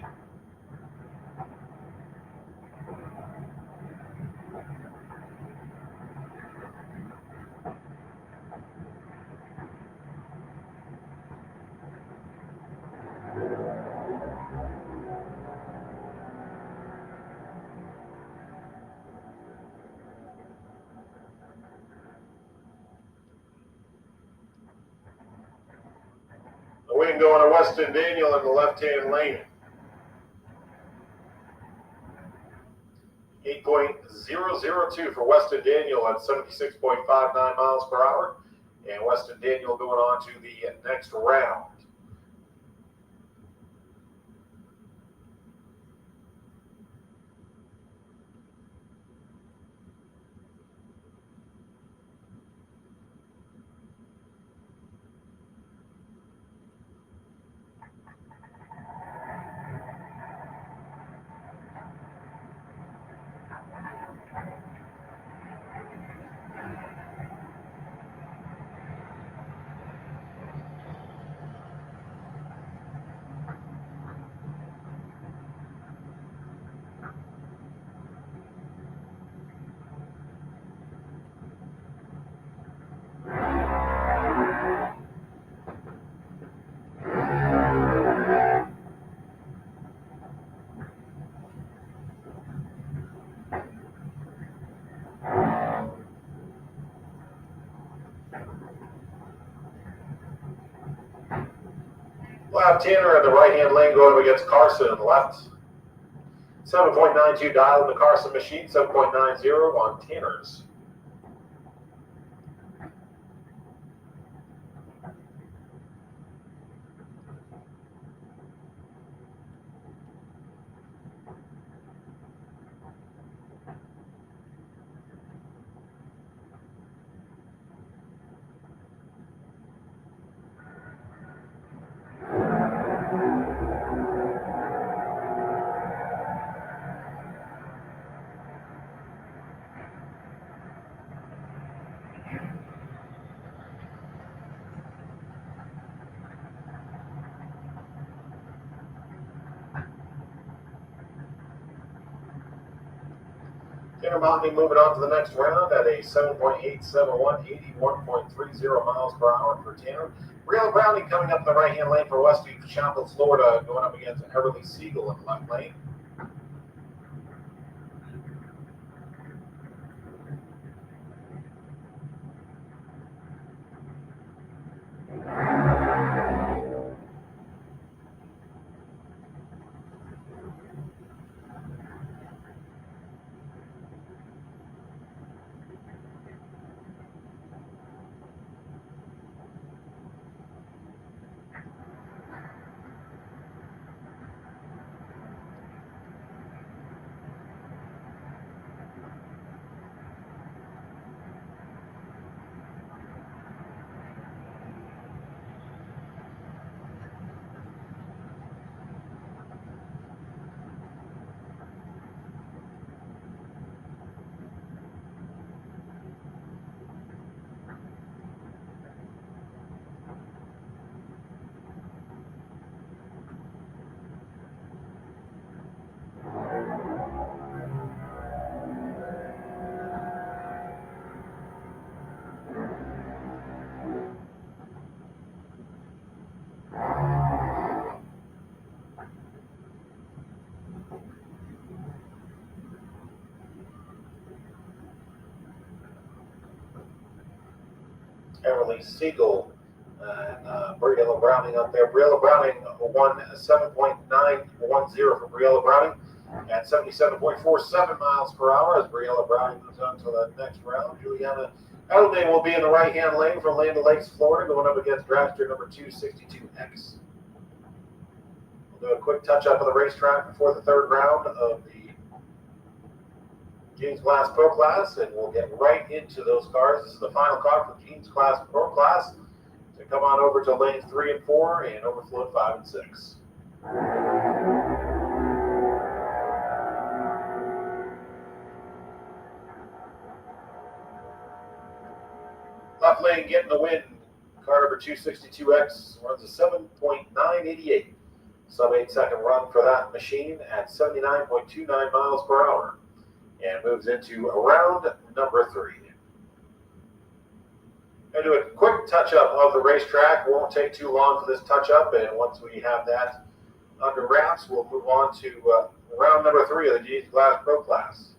The win going to Weston Daniel in the left-hand lane. 8.002 for Weston Daniel at 76.59 miles per hour. And Weston Daniel going on to the next round. We'll have Tanner in the right-hand lane going up against Carson in the left. 7.92 dial in the Carson machine, 7.90 on Tanner's. Tanner Motley moving on to the next round at a 7.871, 81.30 miles per hour for Tanner. Real Brownie coming up the right-hand lane for Westy Chapel, Florida, going up against Everly Siegel in the left lane. Everly Siegel and Briella Browning up there. Briella Browning won 7.910 for Briella Browning at 77.47 miles per hour as Briella Browning moves on to the next round. Juliana Edelman will be in the right-hand lane from Land O'Lakes, Florida, going up against Dragster number 262X. We'll do a quick touch-up of the racetrack before the third round of the Jeans Class Pro Class, and we'll get right into those cars. This is the final car for the Jeans Class Pro Class. So come on over to lanes 3 and 4 and overflow 5 and 6. Left lane getting the win. Car number 262X runs a 7.988. Sub 8 second run for that machine at 79.29 miles per hour. And moves into round number 3. Going to do a quick touch-up of the racetrack. Won't take too long for this touch-up, and once we have that under wraps, we'll move on to round number 3 of the Jeans Class Pro Class.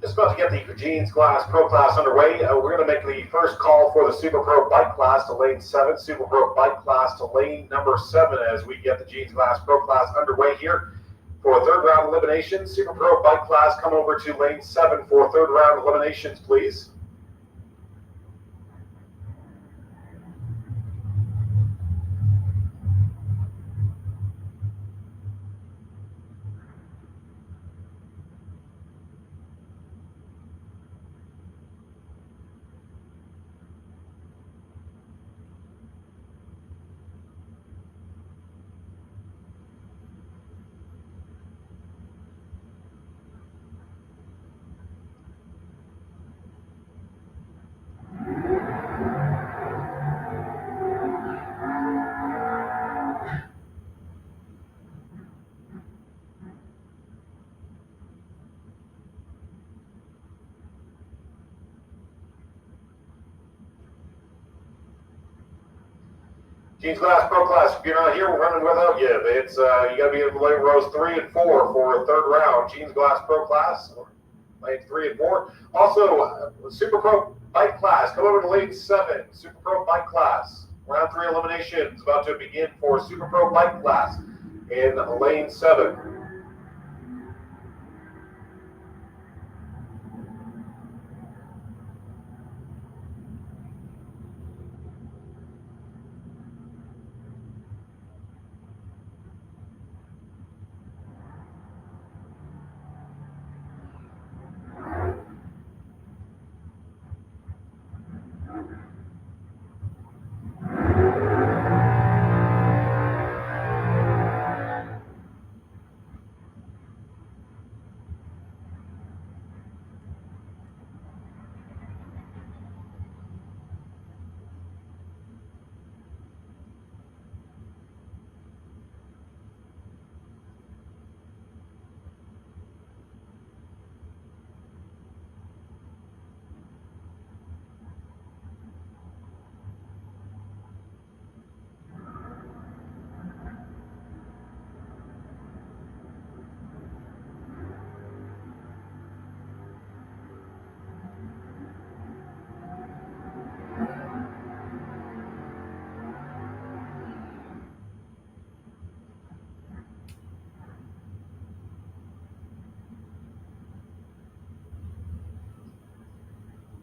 Just about to get the Jeans Class Pro Class underway. We're going to make the first call for the Super Pro Bike Class to lane 7, Super Pro Bike Class to lane number 7 as we get the Jeans Class Pro Class underway here for third round eliminations. Super Pro Bike Class, come over to lane 7 for third round eliminations, please. Jeans Class Pro Class, if you're not here, we're running without you. It's you got to be in lane rows 3 and 4 for a third round. Jeans Class Pro Class, lane 3 and 4. Also, Super Pro Bike Class, come over to lane 7. Super Pro Bike Class, round 3 eliminations about to begin for Super Pro Bike Class in lane 7.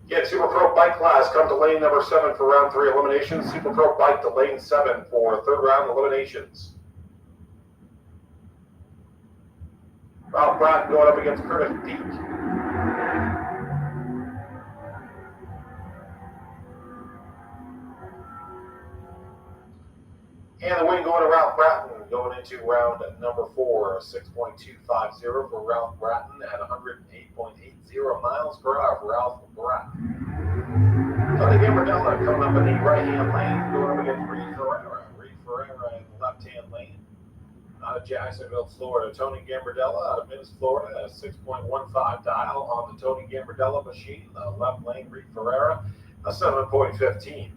Get Super Pro Bike Class, come to lane number 7 for round 3 eliminations. Super Pro Bike to lane 7 for third round eliminations. Ralph Bratton going up against Curtis Peak. And the win going to Ralph Bratton going into round number 4, 6.250 for Ralph Bratton at 108.80 miles per hour for Ralph Bratton. Tony Gambardella coming up in the right-hand lane, going up against Reed Ferreira. Reed Ferreira in the left-hand lane. Out of Jacksonville, Florida. Tony Gambardella out of Minnesota, Florida, a 6.15 dial on the Tony Gambardella machine. The left lane, Reed Ferreira, a 7.15.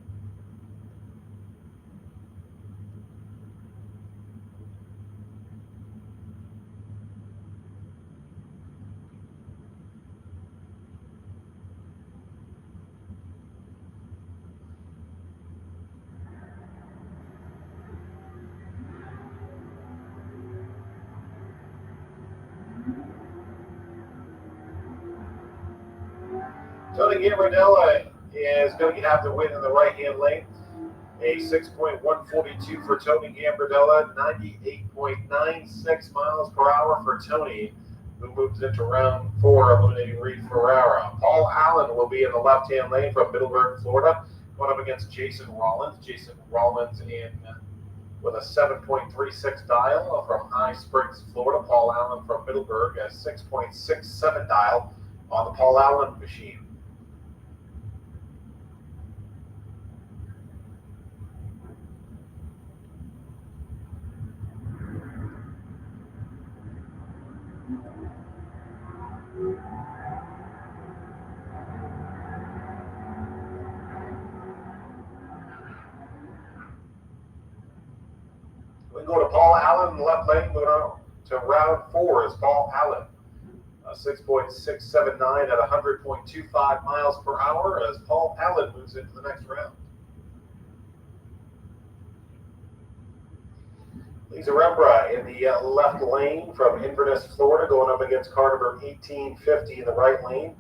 Tony Gambardella is going to have the win in the right-hand lane. A 6.142 for Tony Gambardella, 98.96 miles per hour for Tony, who moves into round 4, eliminating Reed Ferreira. Paul Allen will be in the left-hand lane from Middleburg, Florida, going up against Jason Rollins. Jason Rollins in with a 7.36 dial from High Springs, Florida. Paul Allen from Middleburg, a 6.67 dial on the Paul Allen machine. We go to Paul Allen in the left lane. Go to round 4 is Paul Allen. 6.679 at 100.25 miles per hour as Paul Allen moves into the next round. Lisa Rembra in the left lane from Inverness, Florida, going up against car number 1850 in the right lane.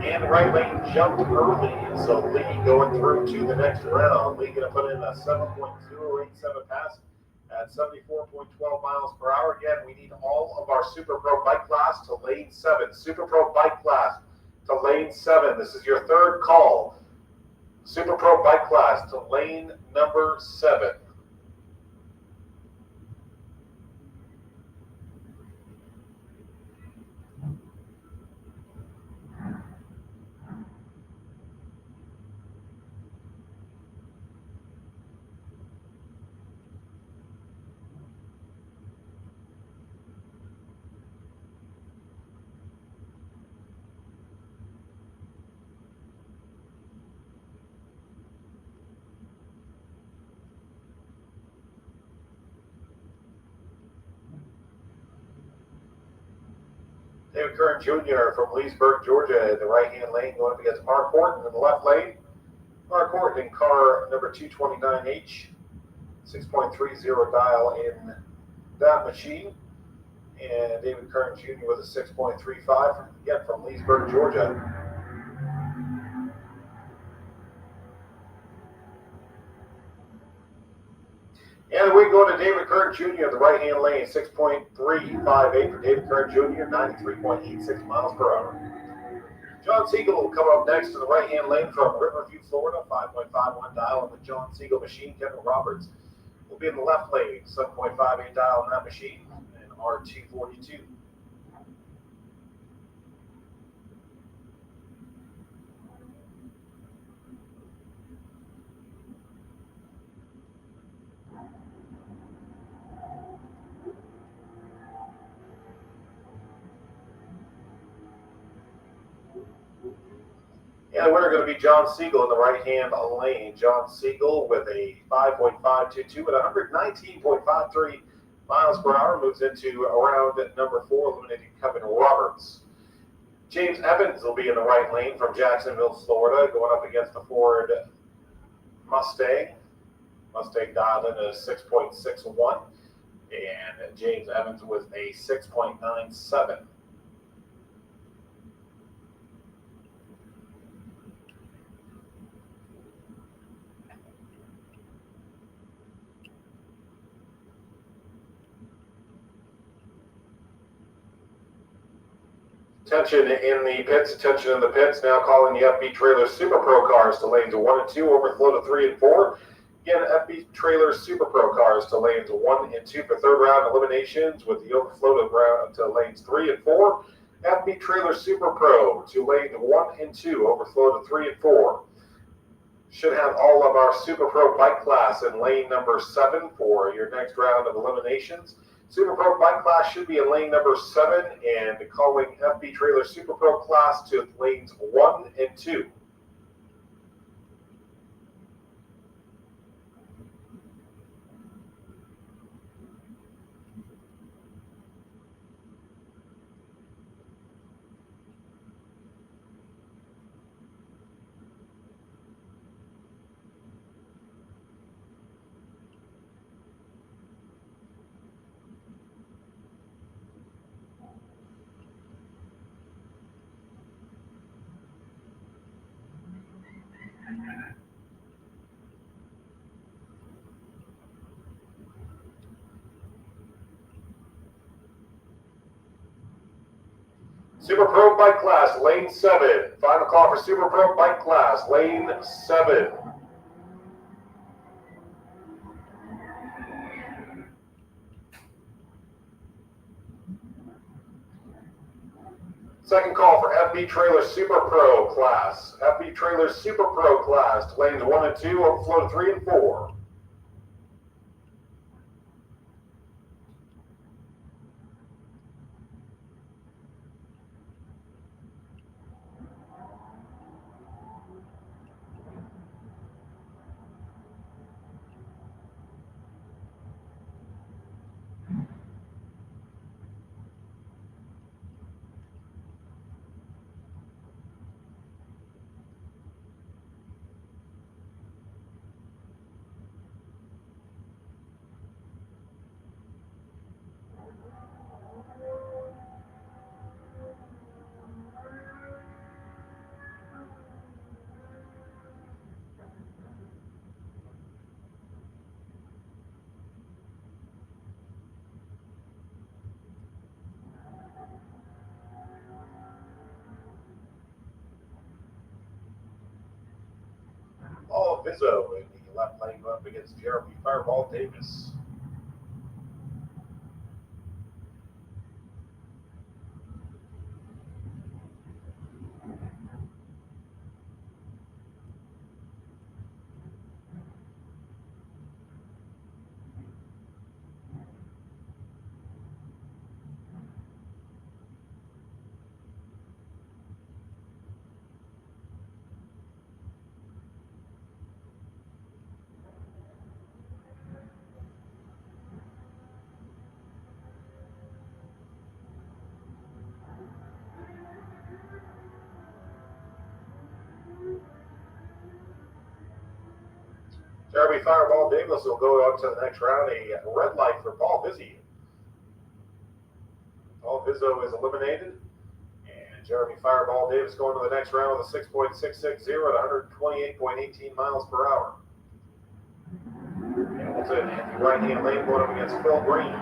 And the right lane jumped early, so Lee going through to the next round. Lee going to put in a 7.087 pass at 74.12 miles per hour. Again, we need all of our Super Pro bike class to lane 7. Super Pro bike class to lane 7. This is your third call. Super Pro bike class to lane number 7. David Kern Jr. from Leesburg, Georgia, in the right-hand lane, going up against Mark Horton in the left lane. Mark Horton in car number 229H, 6.30 dial in that machine. And David Kern Jr. with a 6.35, again from Leesburg, Georgia. And we go to David Kern Jr. the right-hand lane, 6.358 for David Kern Jr., 93.86 miles per hour. John Siegel will come up next in the right-hand lane from Riverview, Florida, 5.51 dial in the John Siegel machine. Kevin Roberts will be in the left lane, 7.58 dial in that machine, and R242. And the winner going to be John Siegel in the right-hand lane. John Siegel with a 5.522 at 119.53 miles per hour moves into round number 4, eliminating Kevin Roberts. James Evans will be in the right lane from Jacksonville, Florida, going up against the Ford Mustang. Mustang dialed in at 6.61, and James Evans with a 6.97. Attention in the pits, attention in the pits. Now calling the FB Trailer Super Pro cars to lanes 1 and 2, overflow to 3 and 4. Again, FB Trailer Super Pro cars to lanes 1 and 2 for third round eliminations, with the overflow to lanes 3 and 4. FB Trailer Super Pro to lanes 1 and 2, overflow to 3 and 4. Should have all of our Super Pro bike class in lane number 7 for your next round of eliminations. Super Pro bike class should be in lane number 7, and calling FB Trailer Super Pro class to lanes 1 and 2. Super Pro bike class, lane 7. Final call for Super Pro bike class, lane 7. Second call for FB Trailer Super Pro class. FB Trailer Super Pro class, lanes 1 and 2, overflow to 3 and 4. Paul Vizzo in the left lane going up against Jeremy Fireball Davis. Jeremy Fireball Davis will go on to the next round. A red light for Paul Vizzy. Paul Vizzo is eliminated. And Jeremy Fireball Davis going to the next round with a 6.660 at 128.18 miles per hour. Hamilton in the right-hand lane going up against Phil Green.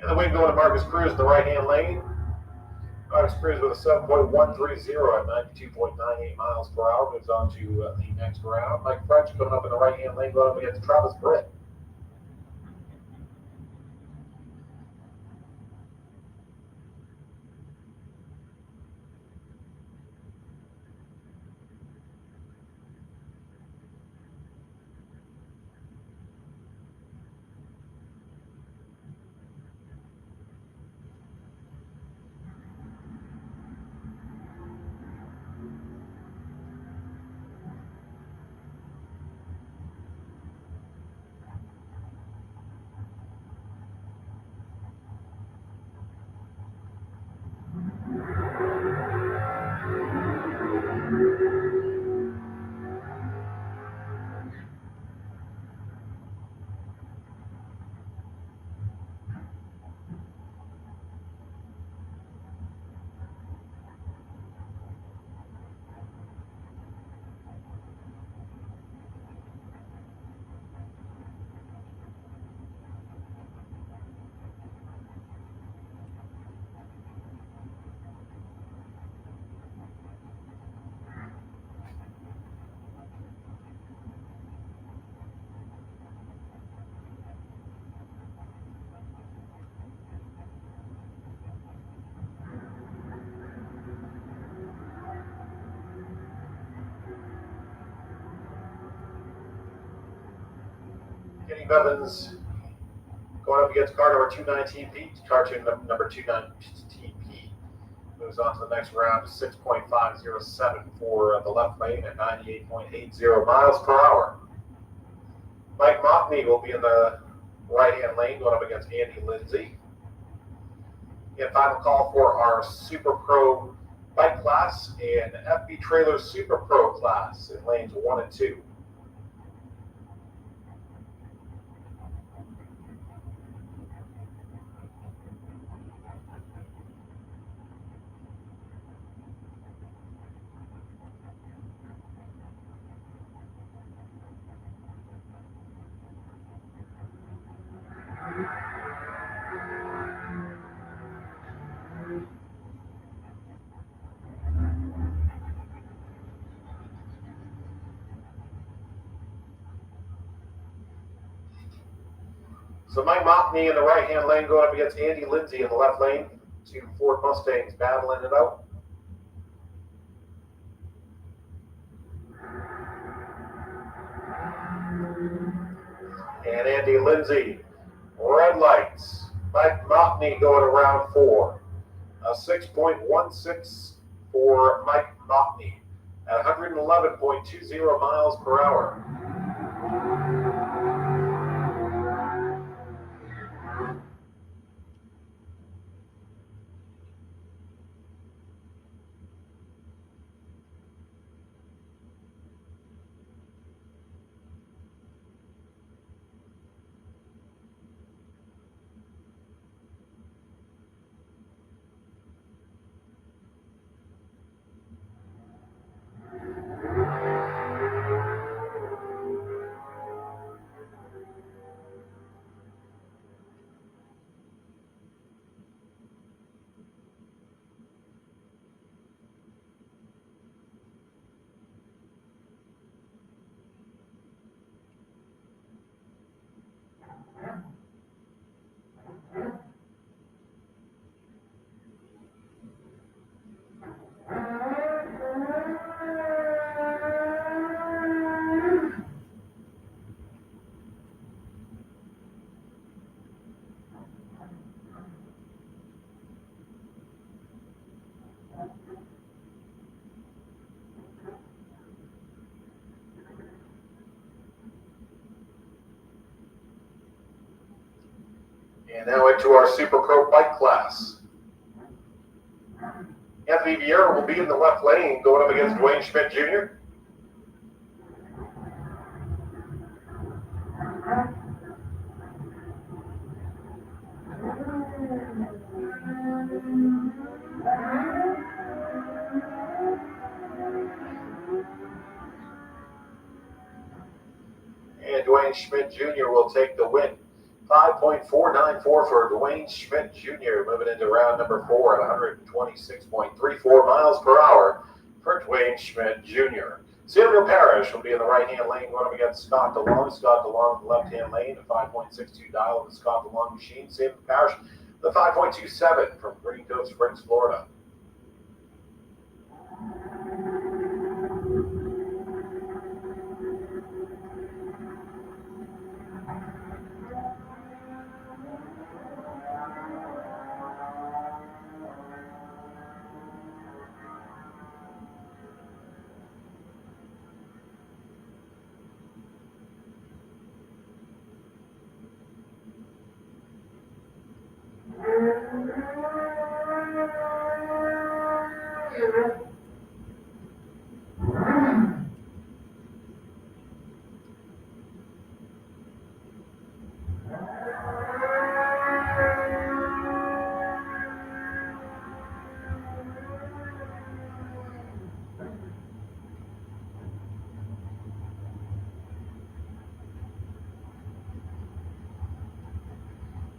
And the wing going to Marcus Cruz in the right-hand lane. Marcus Cruz with a 7.130 at 92.98 miles per hour moves on to the next round. Mike French coming up in the right-hand lane going up against Travis Britt. Kenny Bevins going up against car number 219P. Cartoon number 219P moves on to the next round, 6.507 for the left lane at 98.80 miles per hour. Mike Mockney will be in the right-hand lane going up against Andy Lindsay. And final call for our Super Pro bike class and FB Trailer Super Pro class in lanes 1 and 2. So Mike Mockney in the right-hand lane going up against Andy Lindsay in the left lane. Two Ford Mustangs battling it out. And Andy Lindsay, red lights. Mike Mockney going to round 4. A 6.16 for Mike Mockney at 111.20 miles per hour. And now into our Super Pro bike class. Anthony Vieira will be in the left lane going up against Dwayne Schmidt Jr. And Dwayne Schmidt Jr. will take the win. 5.494 for Dwayne Schmidt Jr. moving into round number 4 at 126.34 miles per hour for Dwayne Schmidt Jr. Samuel Parrish will be in the right-hand lane going up against Scott DeLong. Scott DeLong in the left-hand lane, a 5.62 dial of the Scott DeLong machine. Samuel Parrish, the 5.27 from Green Cove Springs, Florida.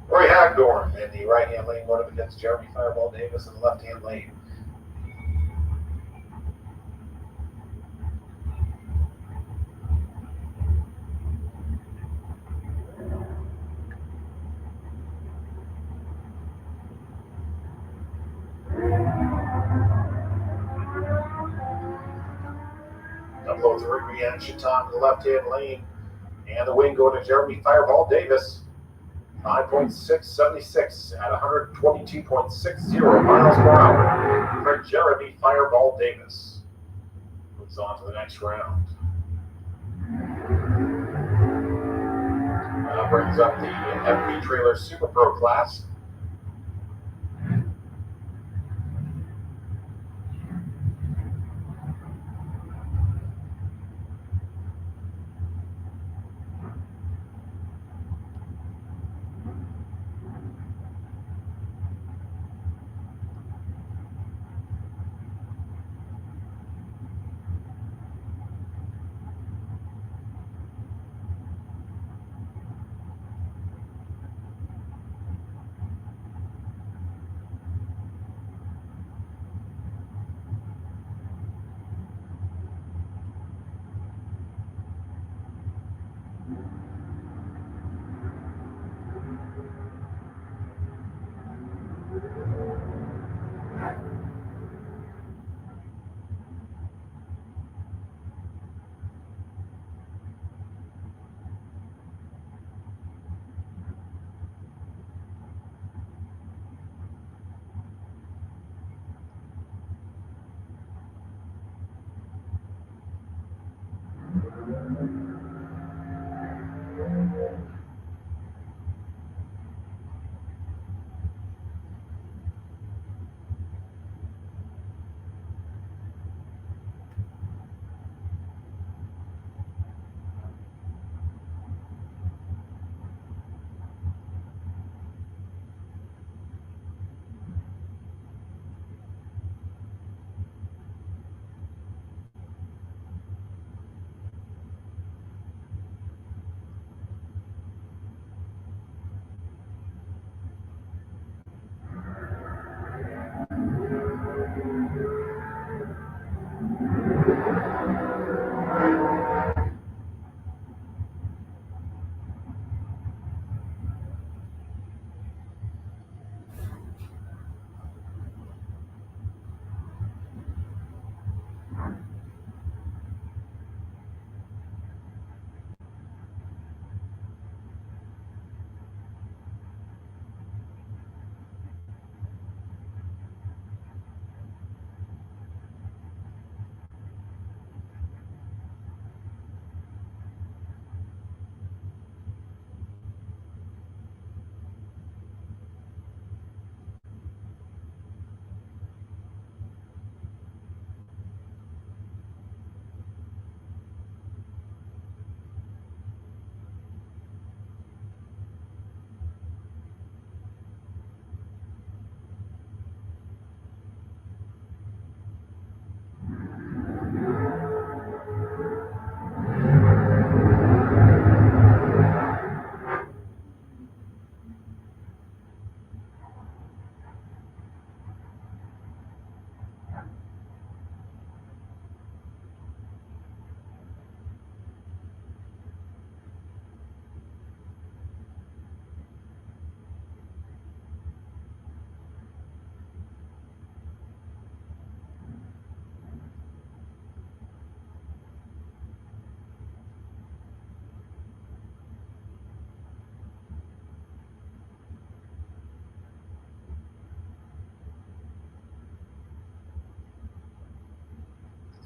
Roy Hagdorn in the right-hand lane going up against Jeremy Fireball Davis in the left-hand lane. Double 03 reaction time in the left-hand lane. And the win going to Jeremy Fireball Davis. 5.676 at 122.60 miles per hour for Jeremy Fireball Davis. Moves on to the next round. Brings up the FB Trailer Super Pro class.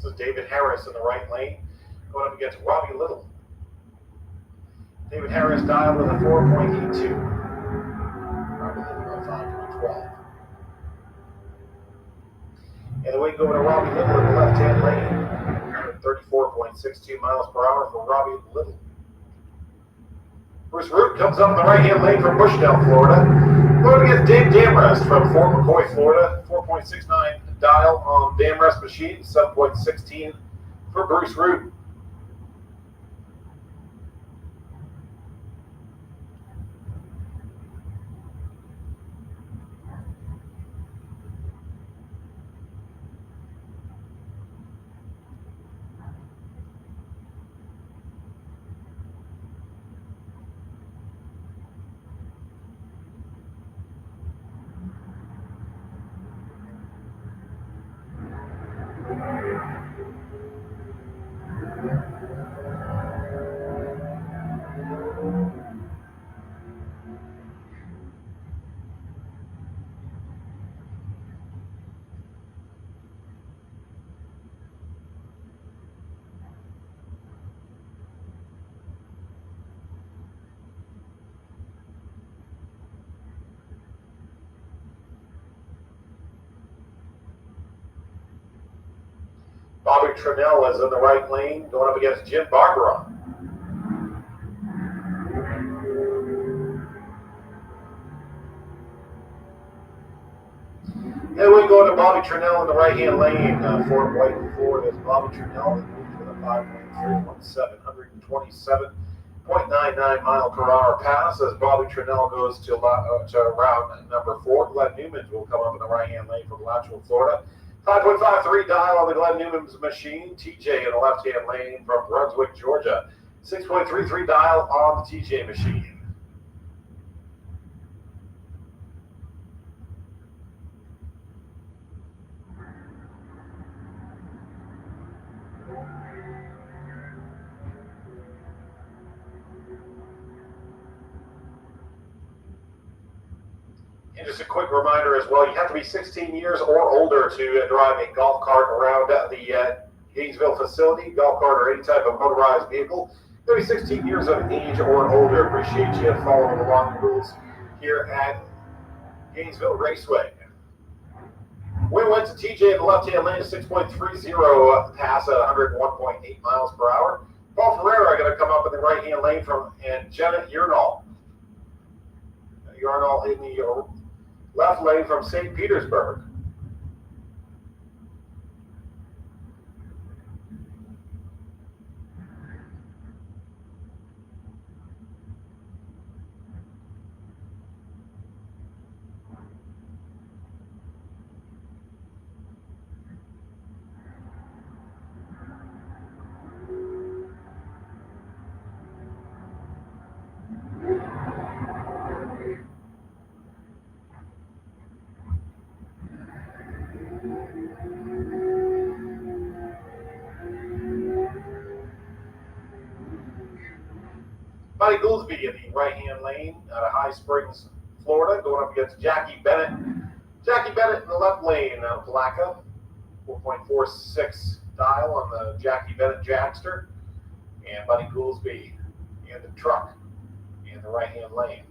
This is David Harris in the right lane, going up against Robbie Little. David Harris dialed with a 4.82. Robbie Little at 5.12. And the weight going to Robbie Little in the left-hand lane, 34.62 miles per hour for Robbie Little. Bruce Root comes up in the right-hand lane from Bushdale, Florida. Going against Dave Damrest from Fort McCoy, Florida. 4.69 dial on Damrest machine, 7.16 for Bruce Root. Bobby Trinnell is in the right lane, going up against Jim Barbara. And we go to Bobby Trinnell in the right-hand lane. Fort White Florida is Bobby Trinnell with a 5.317, 127.99 mile per hour pass as Bobby Trinnell goes to round number 4. Glenn Newman will come up in the right-hand lane from Alachua, Florida. 5.53 dial on the Glenn Newman's machine. TJ in the left-hand lane from Brunswick, Georgia. 6.33 dial on the TJ machine. And just a quick reminder as well, you have to be 16 years or older to drive a golf cart around the Gainesville facility, golf cart or any type of motorized vehicle. Maybe 16 years of age or older. Appreciate you following along the rules here at Gainesville Raceway. Win went to TJ in the left-hand lane, 6.30 pass at 101.8 miles per hour. Paul Ferreira going to come up in the right-hand lane and Jenna Yarnall. Yarnall in the left lane from St. Petersburg. Buddy Goolsby in the right-hand lane out of High Springs, Florida, going up against Jackie Bennett. Jackie Bennett in the left lane out of Palaca, 4.46 dial on the Jackie Bennett Dragster. And Buddy Goolsby in the truck in the right-hand lane.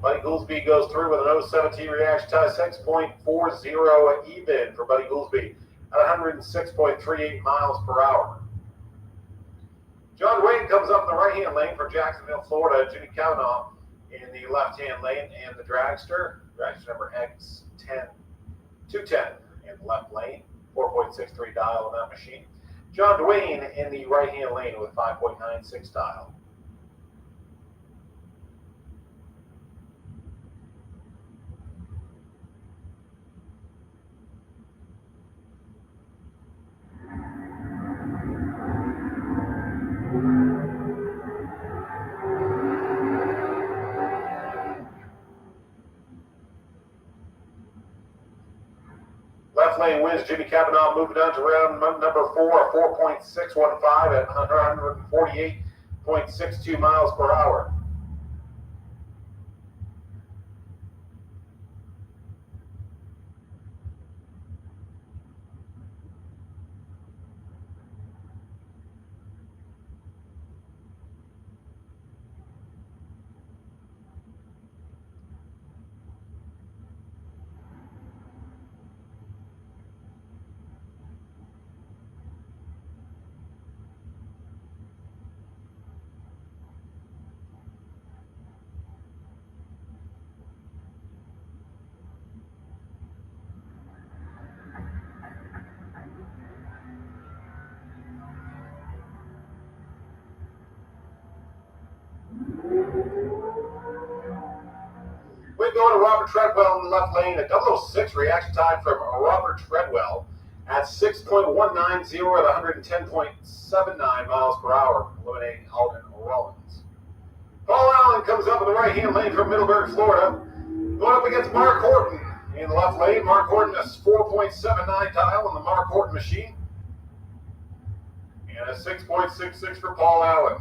Buddy Goolsby goes through with an 0.17 reaction time, 6.40 even for Buddy Goolsby at 106.38 miles per hour. John Wayne comes up in the right-hand lane for Jacksonville, Florida. Jimmy Kavanaugh in the left-hand lane and the Dragster. Dragster number X10, 210 in the left lane, 4.63 dial on that machine. John Dwayne in the right-hand lane with 5.96 dial. Left lane wins Jimmy Kavanaugh, moving on to round number 4, 4.615 at 148.62 miles per hour. We're going to Robert Treadwell in the left lane. A 006 reaction time from Robert Treadwell at 6.190 at 110.79 miles per hour, eliminating Alden Rollins. Paul Allen comes up in the right-hand lane from Middleburg, Florida, going up against Mark Horton in the left lane. Mark Horton a 4.79 dial on the Mark Horton machine, and a 6.66 for Paul Allen.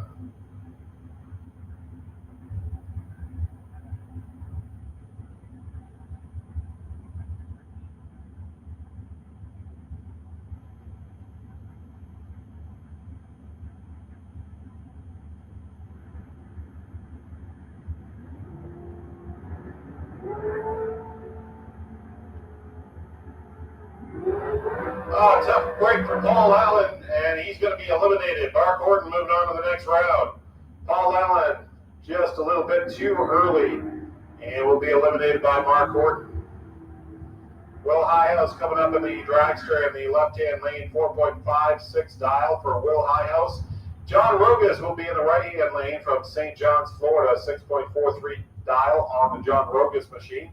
Oh, tough break for Paul Allen, and he's going to be eliminated. Mark Horton moving on to the next round. Paul Allen just a little bit too early, and will be eliminated by Mark Horton. Will Highhouse coming up in the Dragster in the left-hand lane, 4.56 dial for Will Highhouse. John Rogas will be in the right-hand lane from St. John's, Florida, 6.43 dial on the John Rogas machine.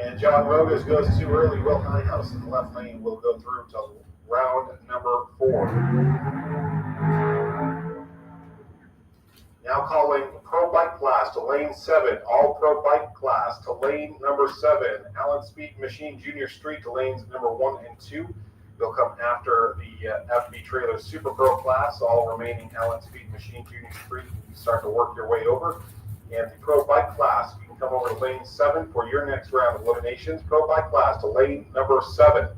And John Rogas goes too early. Will Highhouse in the left lane will go through to round number 4. Now calling Pro Bike class to lane 7. All Pro Bike class to lane number 7. Allen Speed Machine Junior Street to lanes number 1 and 2. They'll come after the FB Trailer Super Pro class. All remaining Allen Speed Machine Junior Street, you start to work your way over. And the Pro Bike class, you can come over to lane 7 for your next round of eliminations. Pro Bike class to lane number 7.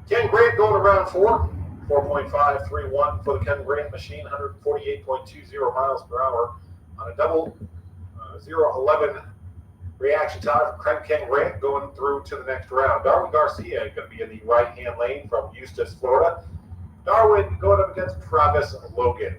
Ken Grant going to round 4. 4.531 for the Ken Grant machine, 148.20 miles per hour on a double 0.11 reaction time for Ken Grant going through to the next round. Darwin Garcia going to be in the right-hand lane from Eustis, Florida. Darwin going up against Travis Logan.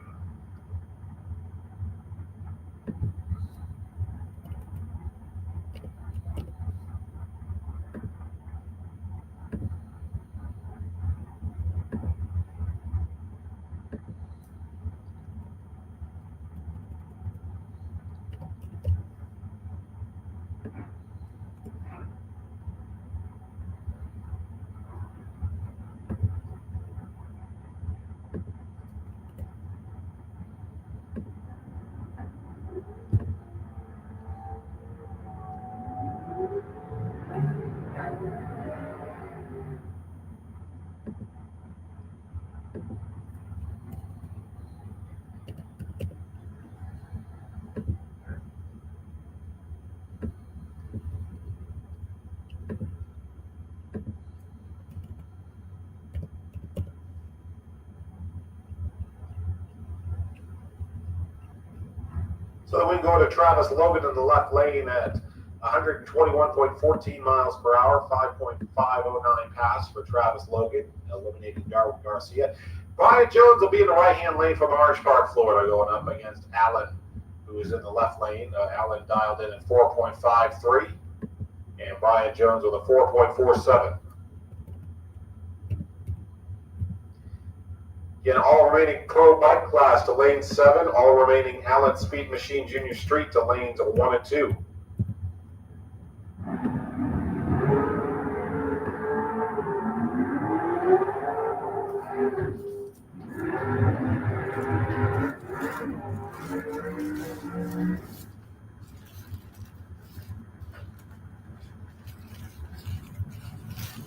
So then we go to Travis Logan in the left lane at 121.14 miles per hour, 5.509 pass for Travis Logan, eliminating Darwin Garcia. Brian Jones will be in the right-hand lane from Orange Park, Florida, going up against Allen, who is in the left lane. Allen dialed in at 4.53, and Brian Jones with a 4.47. Again, all remaining Pro Bike class to lane 7, all remaining Allen Speed Machine Junior Street to lanes 1 and 2.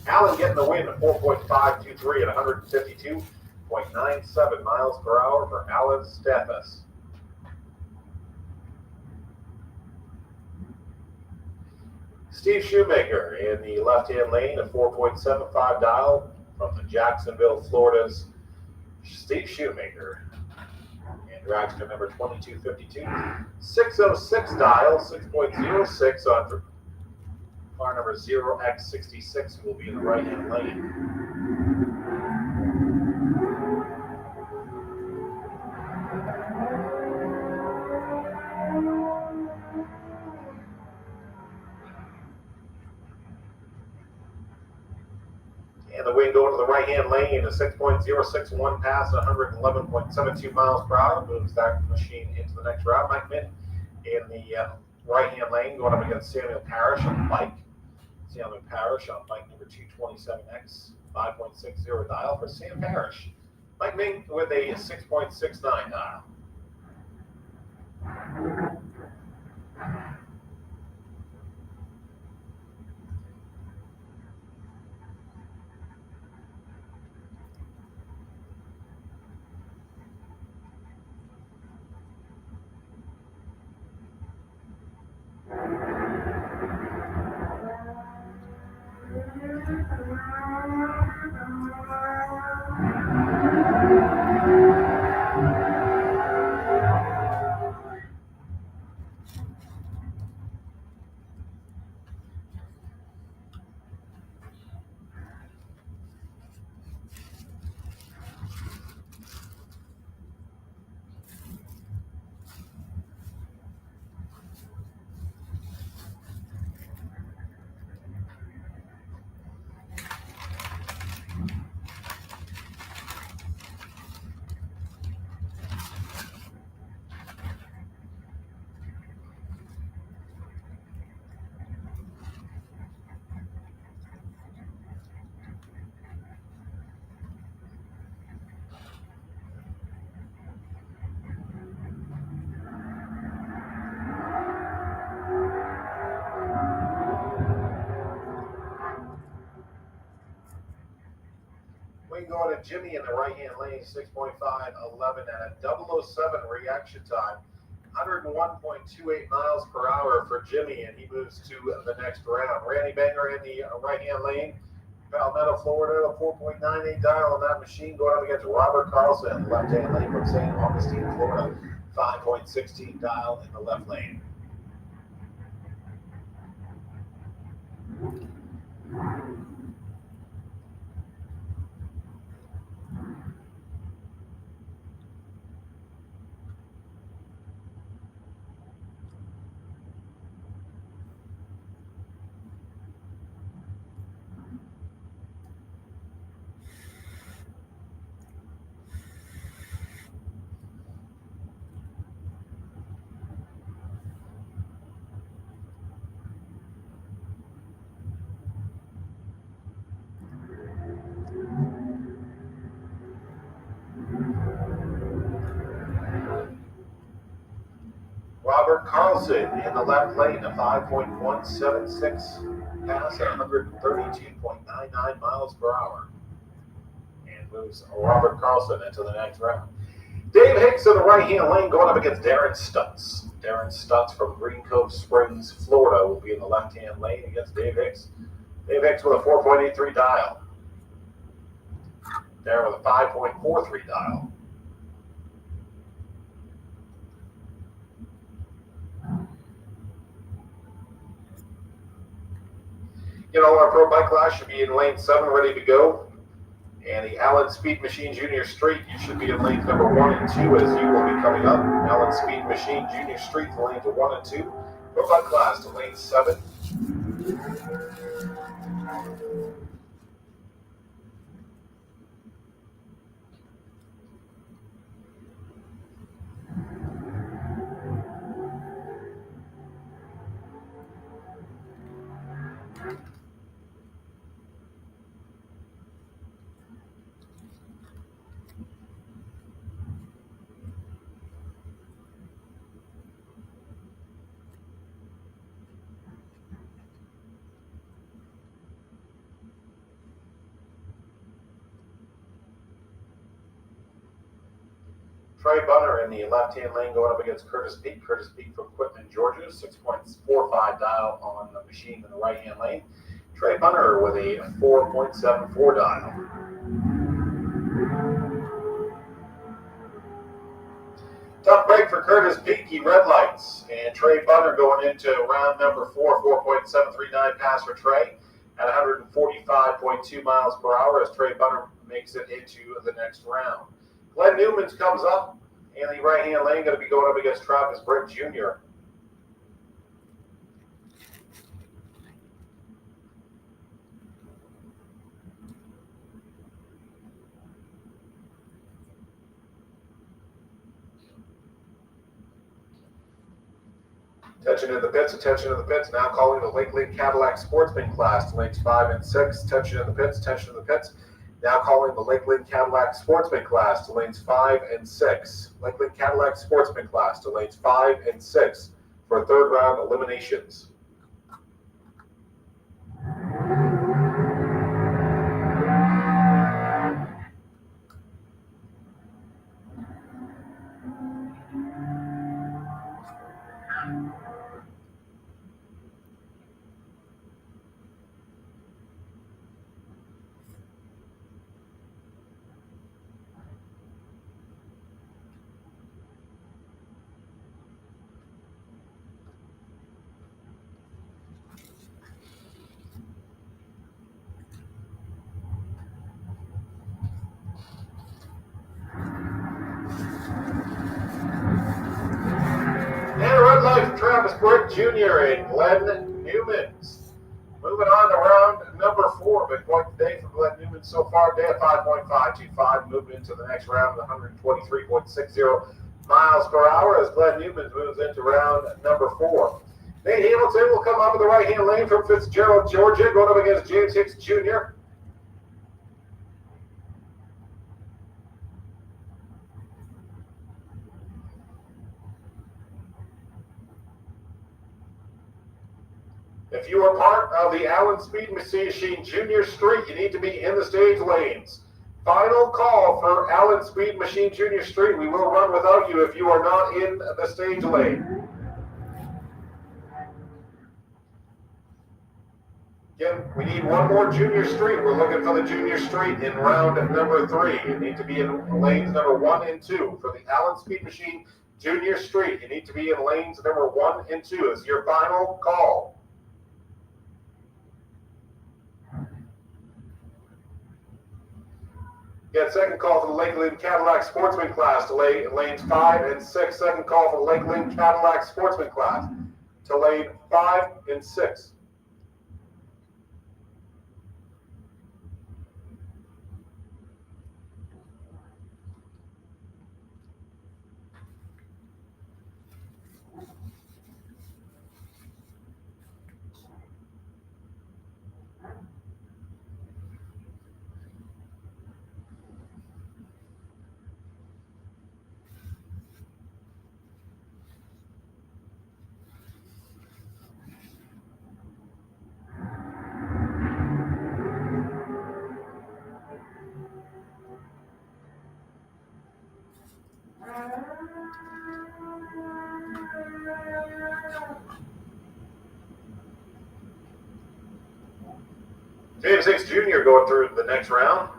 Allen getting the win at 4.523 at 152.97 miles per hour for Allen Stethus. Steve Shoemaker in the left-hand lane, a 4.75 dial from the Jacksonville, Florida's Steve Shoemaker. And Dragster number 2252. 606 dial, 6.06 on car number 0x66, who will be in the right-hand lane. And the wing going to the right-hand lane, a 6.061 pass, 111.72 miles per hour, moves that machine into the next round. Mike Min in the right-hand lane going up against Samuel Parrish on the bike. Samuel Parrish on bike number 227X, 5.60 dial for Sam Parrish. Mike Ming with a 6.69 dial. going to Jimmy in the right-hand lane, 6.511 at a 007 reaction time. 101.28 miles per hour for Jimmy, and he moves to the next round. Randy Banger in the right-hand lane, Palmetto, Florida, a 4.98 dial on that machine, going up against Robert Carlson, left-hand lane from St. Augustine, Florida, 5.16 dial in the left lane. Robert Carlson in the left lane, a 5.176 pass at 132.99 miles per hour. And moves Robert Carlson into the next round. Dave Hicks in the right-hand lane going up against Darren Stutz. Darren Stutz from Green Cove Springs, Florida will be in the left-hand lane against Dave Hicks. Dave Hicks with a 4.83 dial. Darren with a 5.43 dial. You know, our pro bike class should be in lane 7 ready to go. And the Allen Speed Machine Junior Street, you should be in lanes number 1 and 2 as you will be coming up. Allen Speed Machine Junior Street to lanes 1 and 2. Pro bike class to lane 7. Trey Bunner in the left-hand lane going up against Curtis Peak. Curtis Peak from Quitman, Georgia, 6.45 dial on the machine in the right-hand lane. Trey Bunner with a 4.74 dial. Tough break for Curtis Peak. He red lights. And Trey Bunner going into round number 4, 4.739 pass for Trey at 145.2 miles per hour as Trey Bunner makes it into the next round. Glenn Newman's comes up in the right-hand lane, going to be going up against Travis Britt Jr. Attention in the pits, attention in the pits. Now calling the Lakeland Cadillac Sportsman class to lanes 5 and 6. Attention in the pits, attention in the pits. Now calling the Lakeland Cadillac Sportsman class to lanes 5 and 6. Lakeland Cadillac Sportsman class to lanes 5 and 6 for third round eliminations. Travis Britt Jr. and Glenn Newmans. Moving on to round number 4. Been quite the day for Glenn Newman so far. Day at 5.525. Moving into the next round at 123.60 miles per hour as Glenn Newman moves into round number 4. Nate Hamilton will come up in the right-hand lane from Fitzgerald, Georgia, going up against James Hicks Jr. If you are part of the Allen Speed Machine Junior Street, you need to be in the stage lanes. Final call for Allen Speed Machine Junior Street. We will run without you if you are not in the stage lane. Again, we need one more Junior Street. We're looking for the Junior Street in round number 3. You need to be in lanes number 1 and 2 for the Allen Speed Machine Junior Street. You need to be in lanes number 1 and 2. This is your final call. Again, second call for the Lakeland Cadillac Sportsman class to lanes 5 and 6. Second call for the Lakeland Cadillac Sportsman class to lane 5 and 6. James 6 Jr. going through the next round.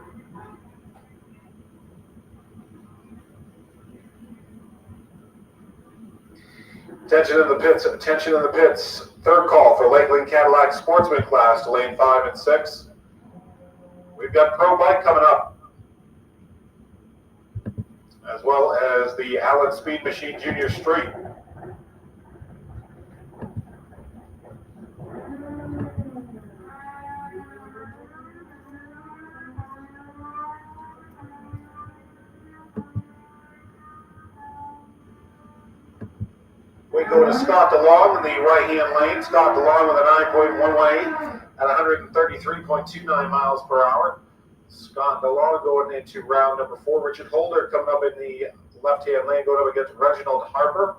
Attention in the pits, attention in the pits. Third call for Lakeland Cadillac Sportsman class to lane 5 and 6. We've got Pro Bike coming up, as well as the Allen Speed Machine Junior Street. We go to Scott DeLong in the right-hand lane. Scott DeLong with a 9.1 way at 133.29 miles per hour. Scott DeLong going into round number 4. Richard Holder coming up in the left-hand lane, going up against Reginald Harper.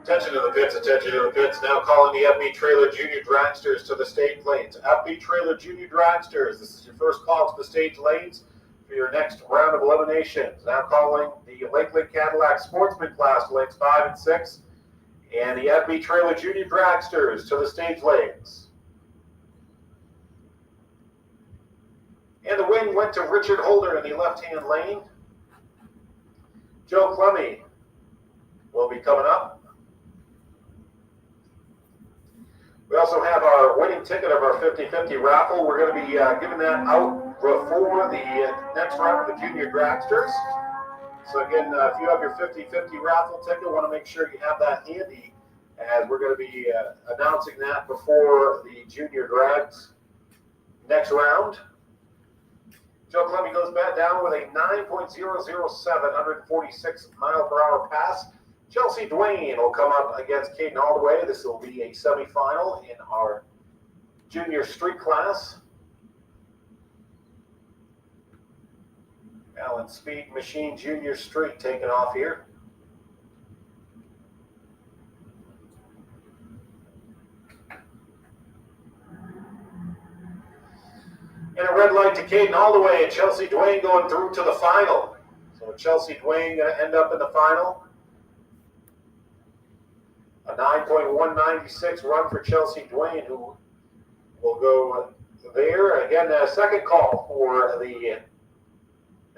Attention to the pits, attention to the pits. Now calling the FB Trailer Junior Dragsters to the stage lanes. FB Trailer Junior Dragsters, this is your first call to the stage lanes for your next round of eliminations. Now calling the Lakeland Cadillac Sportsman class to lanes 5 and 6. And the FB Trailer Junior Dragsters to the stage lanes. And the wing went to Richard Holder in the left-hand lane. Joe Clemmy will be coming up. We also have our winning ticket of our 50-50 raffle. We're going to be giving that out before the next round of the Junior Dragsters. So again, if you have your 50-50 raffle ticket, want to make sure you have that handy, as we're going to be announcing that before the Junior Drags next round. Joe Clemmy goes back down with a 9.007, 146 mile per hour pass. Chelsea Dwayne will come up against Caden Allthaway. This will be a semifinal in our junior street class. Allen Speed Machine Junior Street taking off here. And a red light to Caden Allthaway and Chelsea Dwayne going through to the final. So Chelsea Dwayne going to end up in the final. A 9.196 run for Chelsea Dwayne, who will go there. Again, a second call for the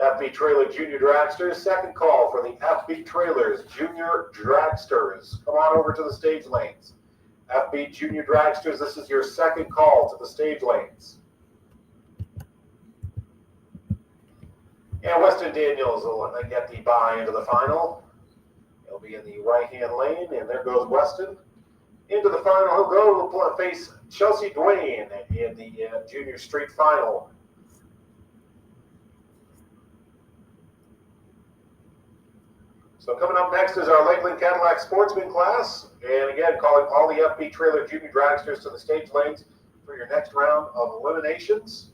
FB Trailer Junior Dragsters. Second call for the FB Trailers Junior Dragsters. Come on over to the stage lanes. FB Junior Dragsters, this is your second call to the stage lanes. And Weston Daniels will get the bye into the final. He'll be in the right-hand lane, and there goes Weston. Into the final he'll go. He'll face Chelsea Duane in the junior street final. So coming up next is our Lakeland Cadillac Sportsman class. And again, calling all the FB Trailer Junior Dragsters to the stage lanes for your next round of eliminations.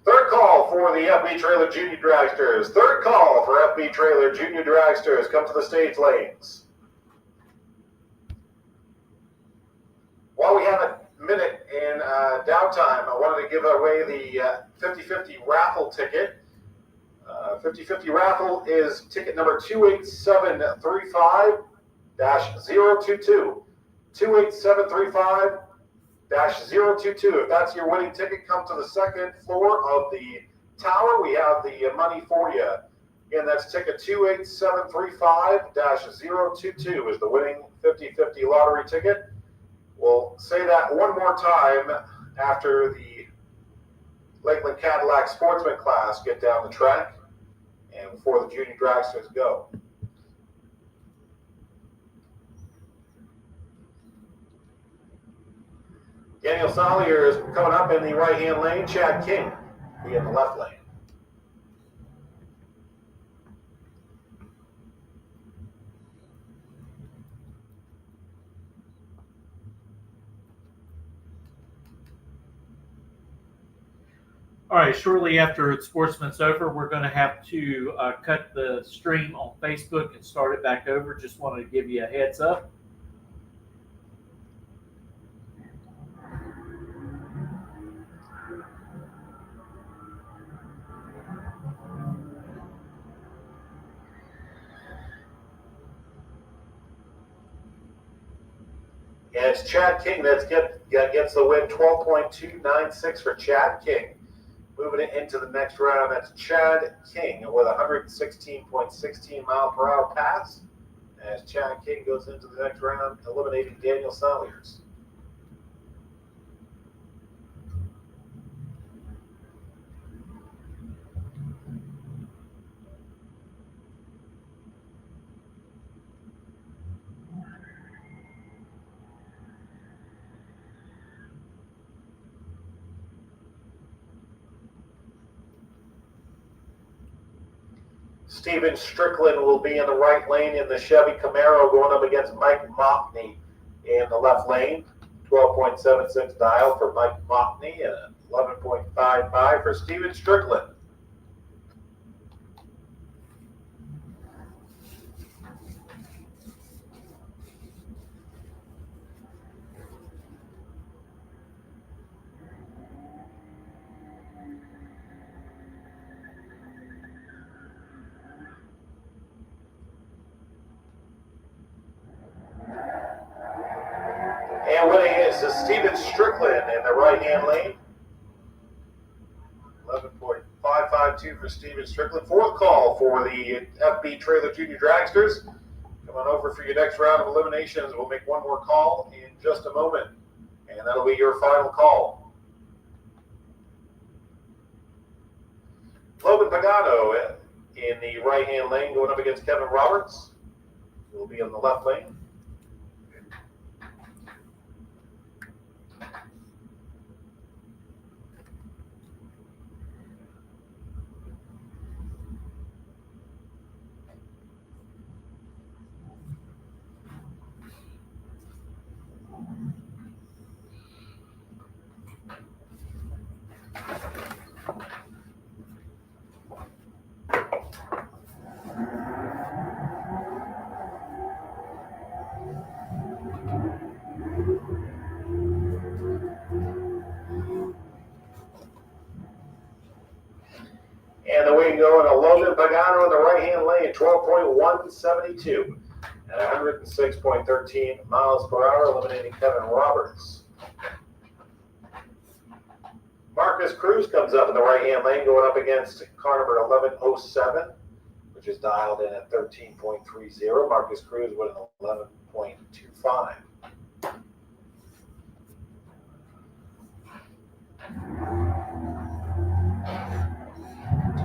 Third call for the FB Trailer Junior Dragsters. Third call for FB Trailer Junior Dragsters. Come to the stage lanes. While we have a minute in downtime, I wanted to give away the 50-50 raffle ticket. 50-50 raffle is ticket number 28735-022. 28735-022. If that's your winning ticket, come to the second floor of the tower. We have the money for you. Again, that's ticket 28735-022 is the winning 50-50 lottery ticket. We'll say that one more time after the Lakeland Cadillac Sportsman class get down the track and before the junior dragsters go. Daniel Salier is coming up in the right-hand lane. Chad King will be in the left lane. All right, shortly after Sportsman's over, we're going to have to cut the stream on Facebook and start it back over. Just wanted to give you a heads up. And it's Chad King that gets the win, 12.296 for Chad King. Moving it into the next round, that's Chad King with 116.16 mile per hour pass. As Chad King goes into the next round, eliminating Daniel Saliers. Steven Strickland will be in the right lane in the Chevy Camaro going up against Mike Mockney in the left lane. 12.76 dial for Mike Mockney and 11.55 for Steven Strickland. And winning is Steven Strickland in the right-hand lane. 11.552 for Steven Strickland. Fourth call for the FB Trailer Junior Dragsters. Come on over for your next round of eliminations. We'll make one more call in just a moment. And that'll be your final call. Logan Pagano in the right-hand lane going up against Kevin Roberts. Will be in the left lane. And the wing going to Logan Pagano in the right-hand lane, 12.172 at 106.13 miles per hour, eliminating Kevin Roberts. Marcus Cruz comes up in the right-hand lane, going up against car number 1107, which which is dialed in at 13.30. Marcus Cruz with an 11.25.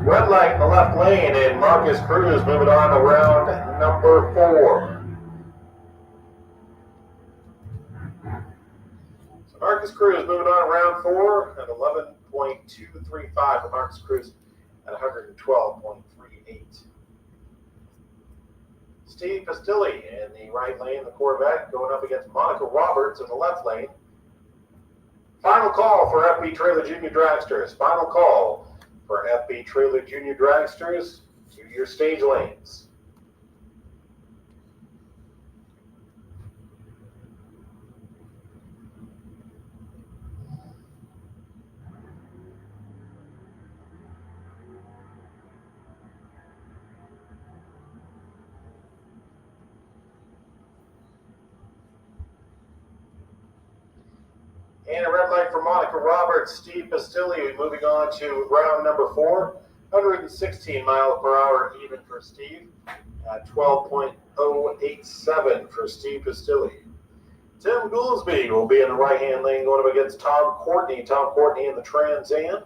Red light in the left lane, and Marcus Cruz moving on to round number 4. So Marcus Cruz moving on to round 4 at 11.235 for Marcus Cruz at 112.38. Steve Pastilli in the right lane, the Corvette, going up against Monica Roberts in the left lane. Final call for FB Trailer Junior Dragsters. Final call for FB Trailer Junior Dragsters to your stage lanes. And a red light for Monica Roberts. Steve Pastilli moving on to round number 4. 116 miles per hour even for Steve. 12.087 for Steve Pastilli. Tim Goolsby will be in the right-hand lane going up against Tom Courtney. Tom Courtney in the Trans Am.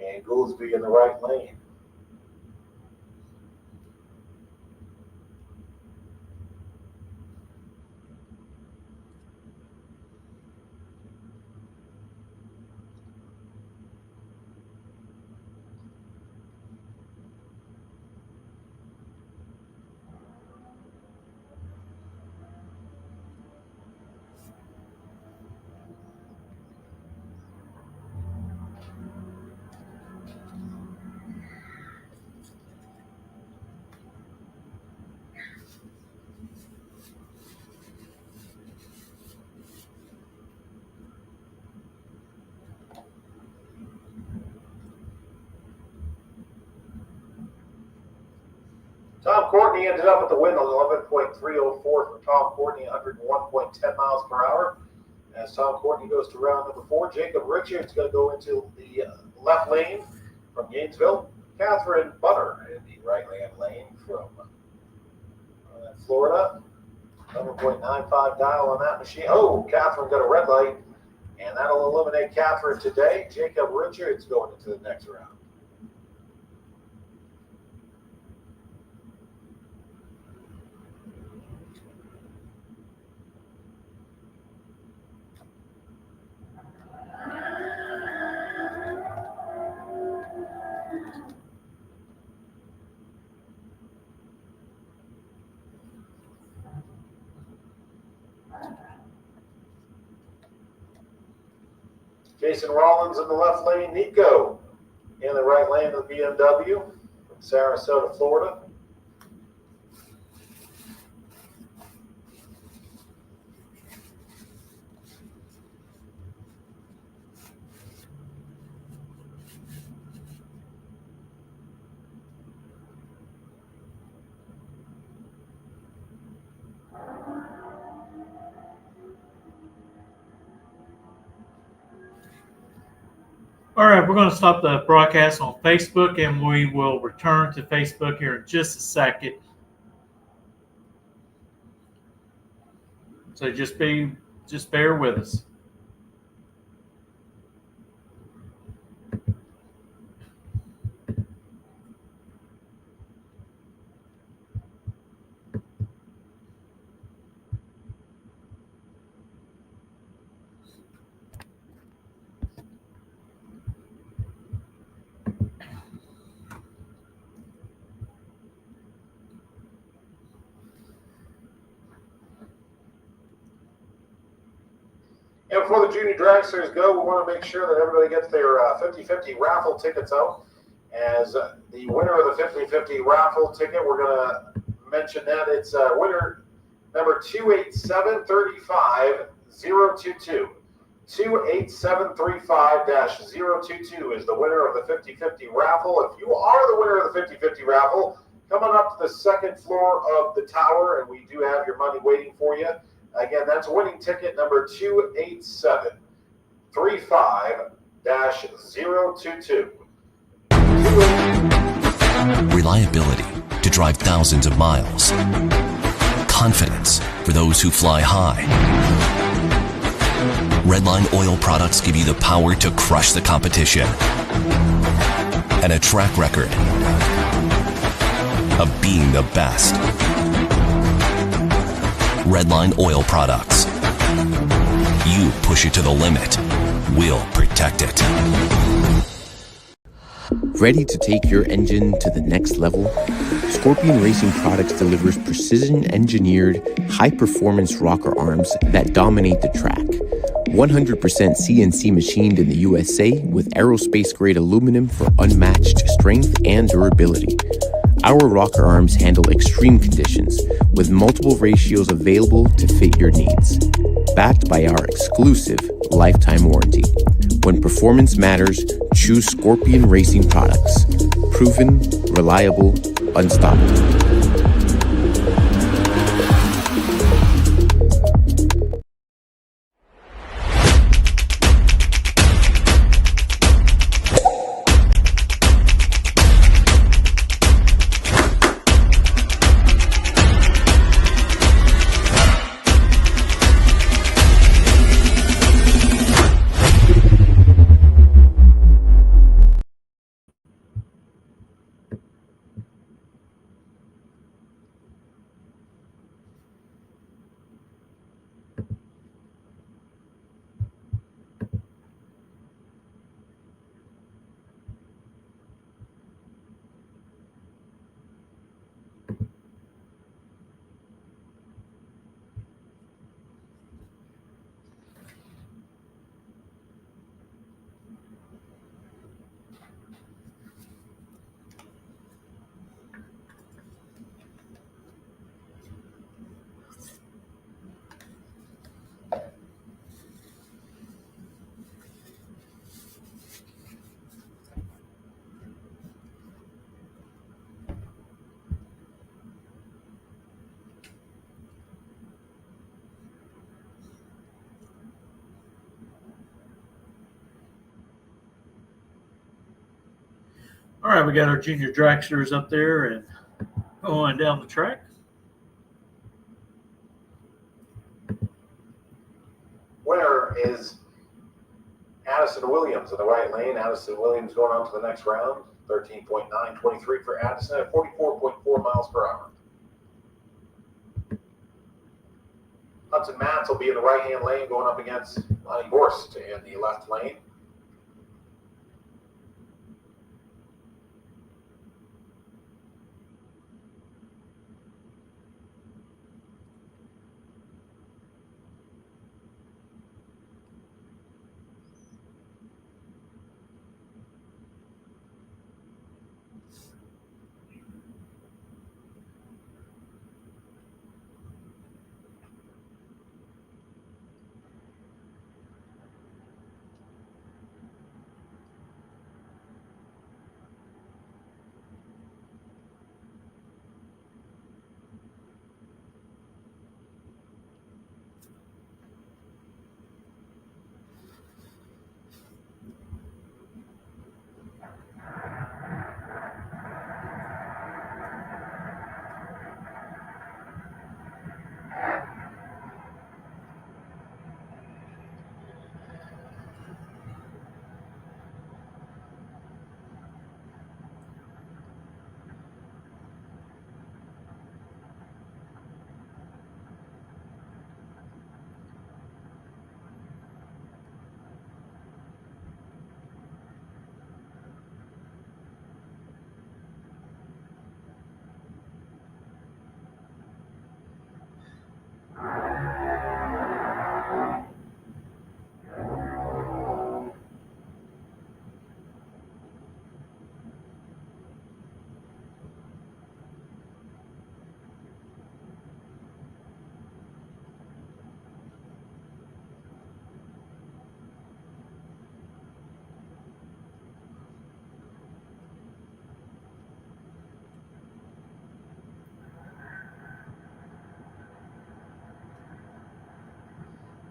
And Goolsby in the right lane. Tom Courtney ended up with the win, 11.304 for Tom Courtney, 101.10 miles per hour. As Tom Courtney goes to round number 4, Jacob Richards going to go into the left lane from Gainesville. Catherine Butter in the right-hand lane from Florida. 11.95 dial on that machine. Oh, Catherine got a red light, and that'll eliminate Catherine today. Jacob Richards going into the next round. Jason Rollins in the left lane, Nico in the right lane of the BMW from Sarasota, Florida. All right, we're going to stop the broadcast on Facebook, and we will return to Facebook here in just a second. So just bear with us. And before the junior dragsters go, we want to make sure that everybody gets their 50-50 raffle tickets out. As the winner of the 50-50 raffle ticket, we're going to mention that it's winner number 28735-022. 28735-022 is the winner of the 50-50 raffle. If you are the winner of the 50-50 raffle, come on up to the second floor of the tower, and we do have your money waiting for you. Again, that's winning ticket number 28735-022. Reliability to drive thousands of miles. Confidence for those who fly high. Redline oil products give you the power to crush the competition. And a track record of being the best. Redline oil products. You push it to the limit. We'll protect it. Ready to take your engine to the next level? Scorpion Racing Products delivers precision-engineered, high-performance rocker arms that dominate the track. 100% CNC machined in the USA with aerospace-grade aluminum for unmatched strength and durability. Our rocker arms handle extreme conditions with multiple ratios available to fit your needs. Backed by our exclusive lifetime warranty. When performance matters, choose Scorpion Racing Products. Proven, reliable, unstoppable. All right, we got our junior dragsters up there and going down the track. Winner is Addison Williams in the right lane. Addison Williams going on to the next round. 13.923 for Addison at 44.4 miles per hour. Hudson Matz will be in the right-hand lane going up against Lonnie Gorst in the left lane.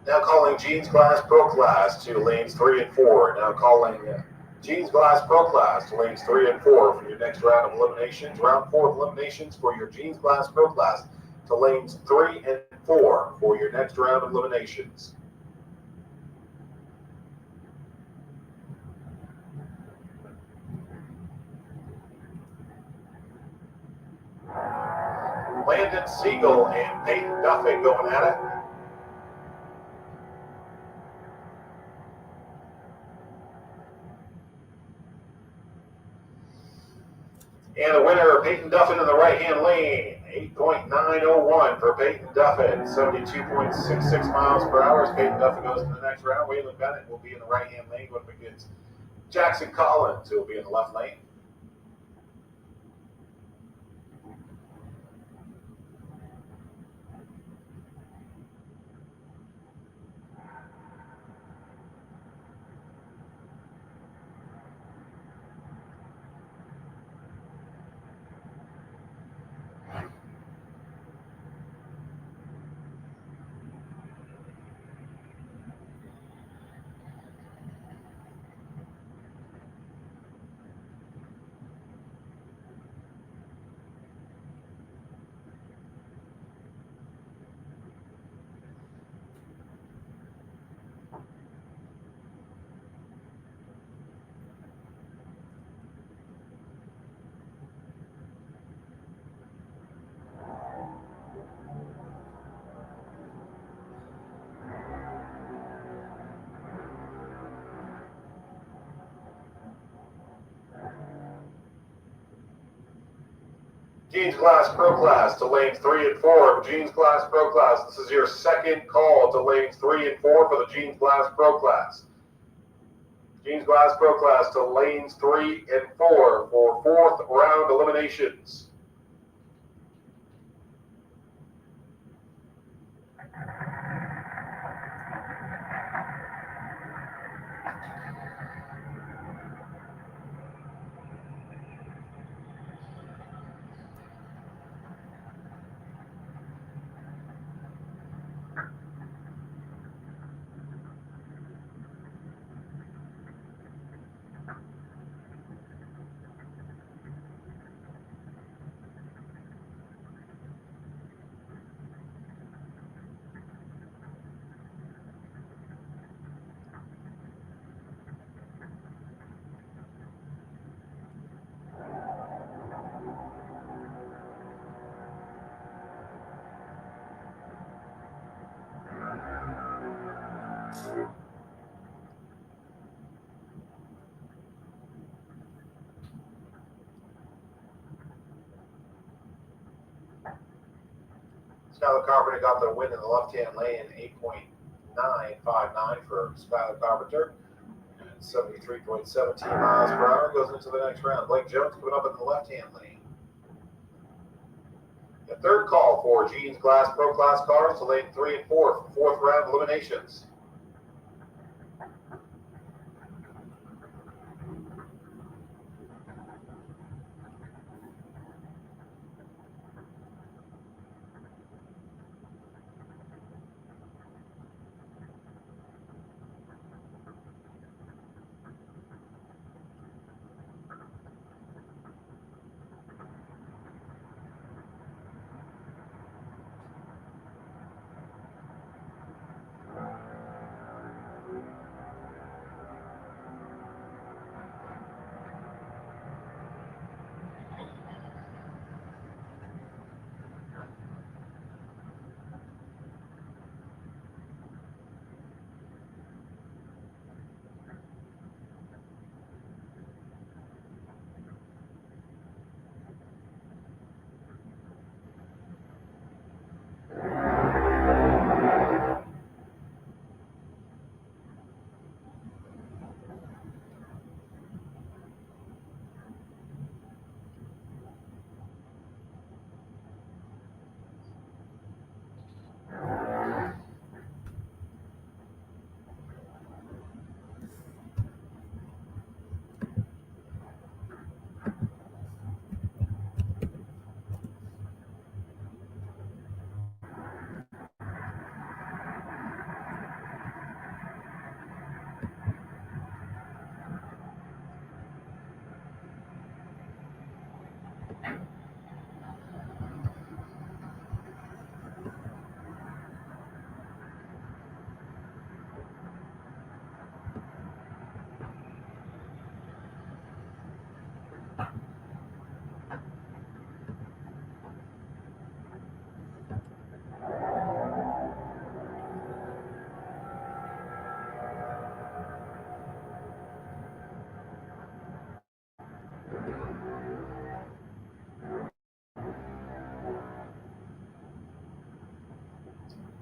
Now calling Jeans class, Pro class to lanes 3 and 4. Now calling Jeans Glass Pro Class to lanes 3 and 4 for your next round of eliminations. Round 4 of eliminations for your Jeans Glass Pro Class to lanes 3 and 4 for your next round of eliminations. Landon Siegel and Peyton Duffy going at it. And the winner, Peyton Duffin in the right-hand lane, 8.901 for Peyton Duffin, 72.66 miles per hour. As Peyton Duffin goes to the next round, Waylon Bennett will be in the right-hand lane going up against Jackson Collins, who will be in the left lane. Jeans Glass Pro Class to lanes 3 and 4. Jeans Glass Pro Class. This is your second call to lanes 3 and 4 for the Jeans Glass Pro Class. Jeans Glass Pro Class to lanes 3 and 4 for fourth round eliminations. Skylar Carpenter got the win in the left-hand lane, 8.959 for Skylar Carpenter. And 73.17 miles per hour goes into the next round. Blake Jones coming up in the left-hand lane. The third call for Jeans Glass Pro Class cars to lane 3 and 4 for fourth round eliminations.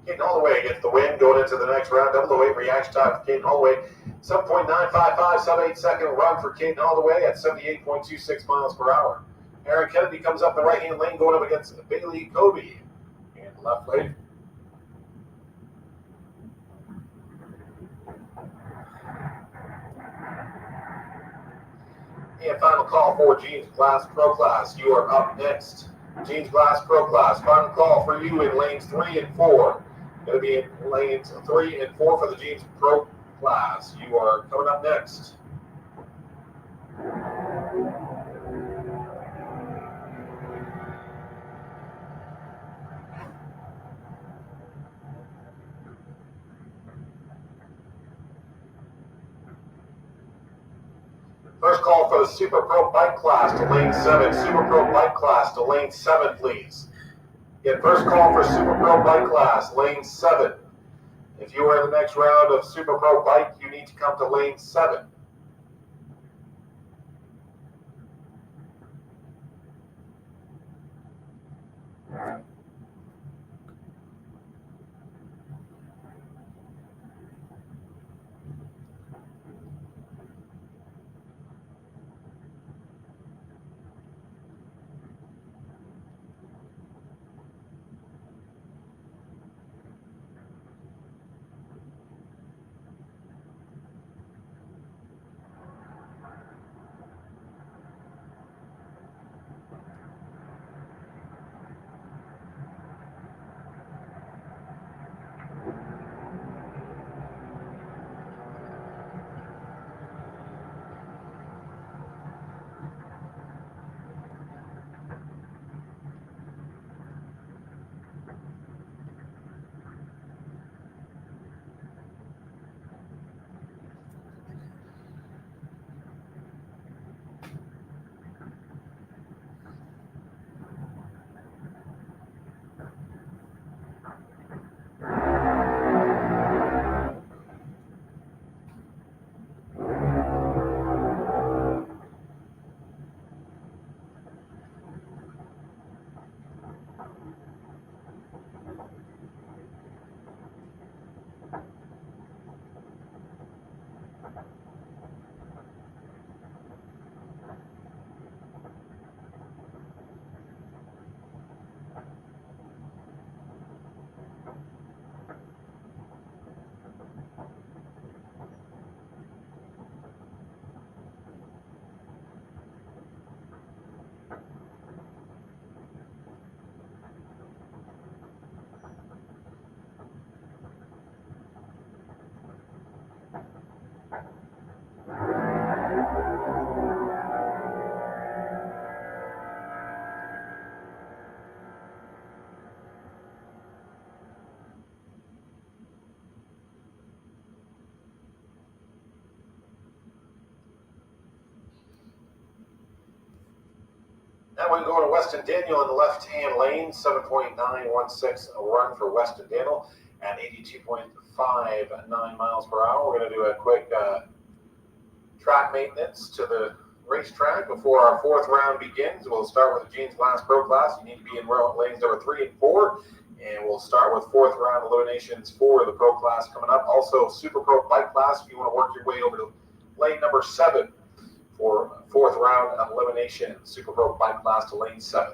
Caden Holloway gets the win going into the next round. Double the weight reaction time for Caden Holloway. 7.955, sub 8 second run for Caden Holloway at 78.26 miles per hour. Aaron Kennedy comes up the right-hand lane going up against Bailey Kobe in the left lane. And final call for Jeans Glass Pro Class. You are up next. Jeans Glass Pro Class. Final call for you in lanes 3 and 4. Going to be in lanes 3 and 4 for the Jeans Pro Class. You are coming up next. First call for the Super Pro Bike Class to lane 7. Super Pro Bike Class to lane 7, please. Again, first call for Super Pro Bike Class, lane 7. If you are in the next round of Super Pro Bike, you need to come to lane 7. Now we go to Weston Daniel in the left-hand lane, 7.916 a run for Weston Daniel at 82.59 miles per hour. We're going to do a quick track maintenance to the racetrack before our fourth round begins. We'll start with the Jeans Glass Pro Class. You need to be in lanes number 3 and 4, and we'll start with fourth round eliminations for the Pro Class coming up. Also, Super Pro Bike Class, if you want to work your way over to lane number 7 for fourth round elimination. Super Pro Bike Class to lane 7.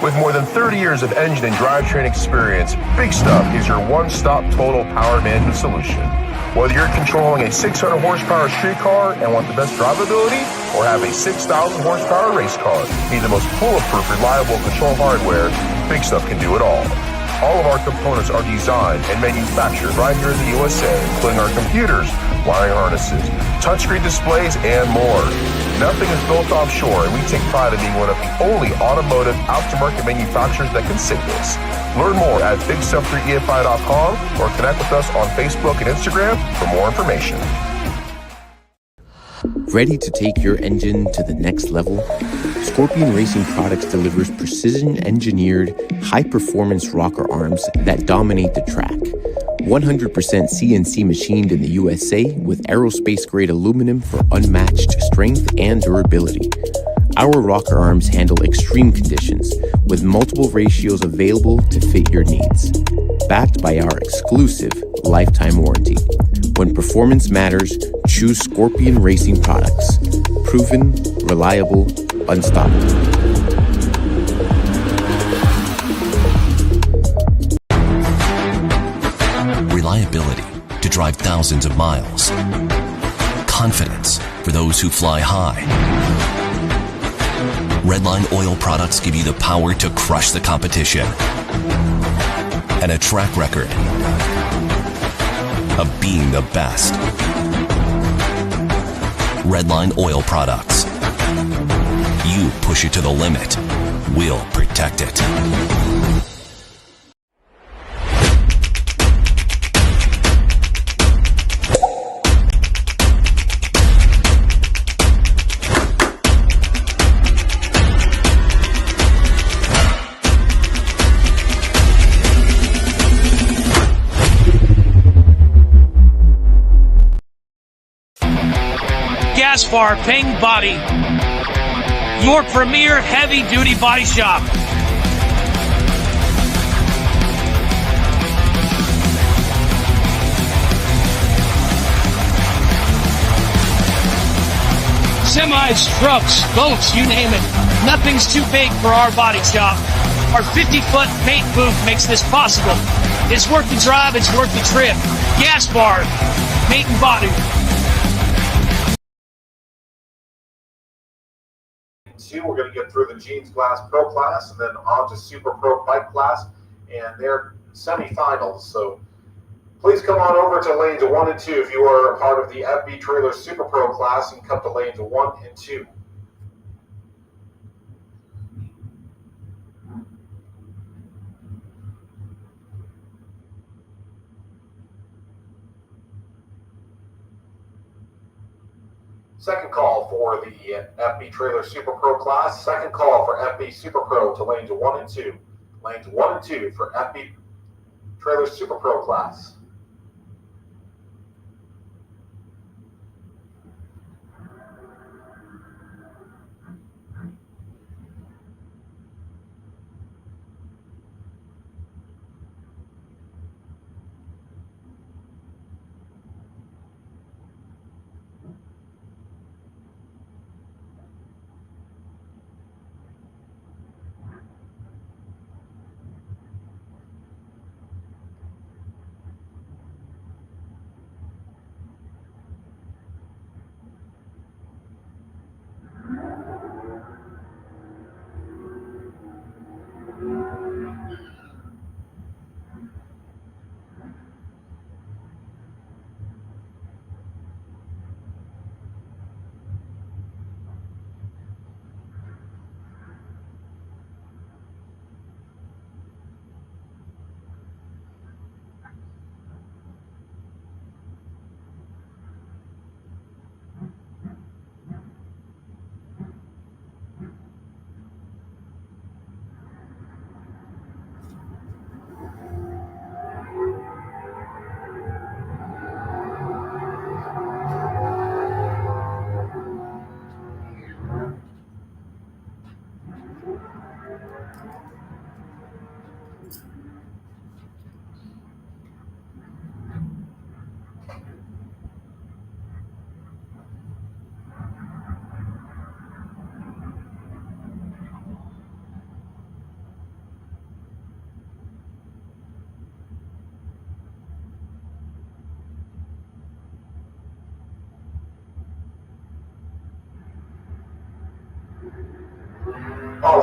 With more than 30 years of engine and drivetrain experience, Big Stuff is your one-stop total power management solution. Whether you're controlling a 600 horsepower street car and want the best drivability, or have a 6,000 horsepower race car, need the most bulletproof, reliable control hardware, Big Stuff can do it all. All of our components are designed and manufactured right here in the USA, including our computers, wiring harnesses, touchscreen displays, and more. Nothing is built offshore, and we take pride in being one of the only automotive aftermarket manufacturers that can say this. Learn more at bigstuff3efi.com or connect with us on Facebook and Instagram for more information. Ready to take your engine to the next level? Scorpion Racing Products delivers precision-engineered, high-performance rocker arms that dominate the track. 100% CNC machined in the USA with aerospace-grade aluminum for unmatched strength and durability. Our rocker arms handle extreme conditions with multiple ratios available to fit your needs. Backed by our exclusive lifetime warranty. When performance matters, choose Scorpion Racing Products. Proven, reliable, unstoppable. Reliability to drive thousands of miles. Confidence for those who fly high. Redline oil products give you the power to crush the competition. And a track record of being the best. Redline oil products. You push it to the limit, we'll protect it. Gaspar Ping Body, your premier heavy-duty body shop. Semis, trucks, boats, you name it. Nothing's too big for our body shop. Our 50-foot paint booth makes this possible. It's worth the drive, it's worth the trip. Gaspar, Paint and Body. We're going to get through the Jeans Class Pro Class and then on to Super Pro Bike Class and their semifinals. So please come on over to lanes 1 and 2 if you are a part of the FB Trailer Super Pro Class, and come to lanes 1 and 2. Second call for the FB Trailer Super Pro Class. Second call for FB Super Pro to lanes 1 and 2. Lanes 1 and 2 for FB Trailer Super Pro Class.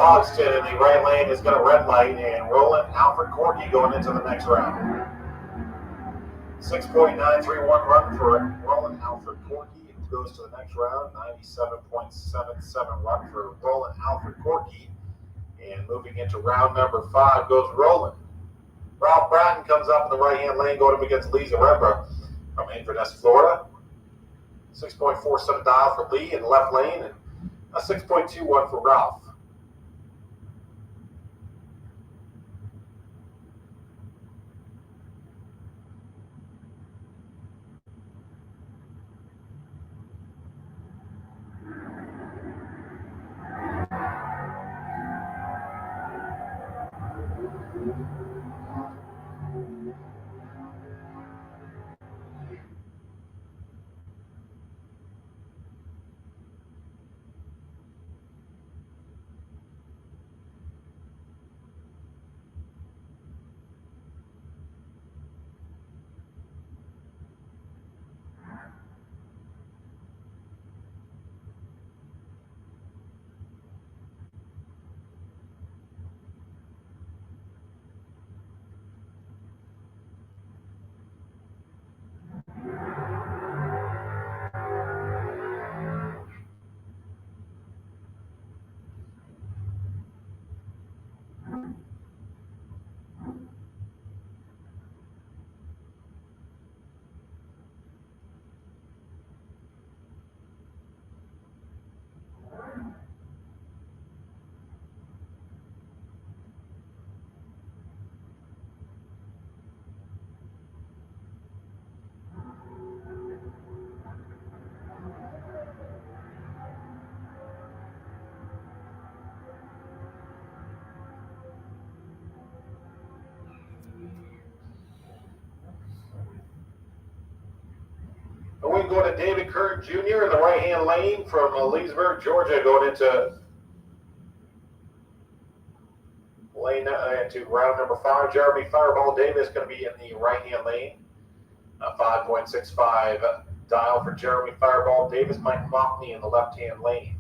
Hogston in the right lane is going to red light, and Roland Alfred Corky going into the next round. 6.931 run for Roland Alfred Corky. Goes to the next round. 97.77 run for Roland Alfred Corky. And moving into round number 5 goes Roland. Ralph Bratton comes up in the right-hand lane going up against Lee Zarembra from Inverness, Florida. 6.47 dial for Lee in the left lane, and a 6.21 for Ralph. And we go to David Kern Jr. in the right-hand lane from Leesburg, Georgia, going into lane into round number 5. Jeremy Fireball Davis going to be in the right-hand lane. A 5.65 dial for Jeremy Fireball Davis. Mike Mockney in the left-hand lane.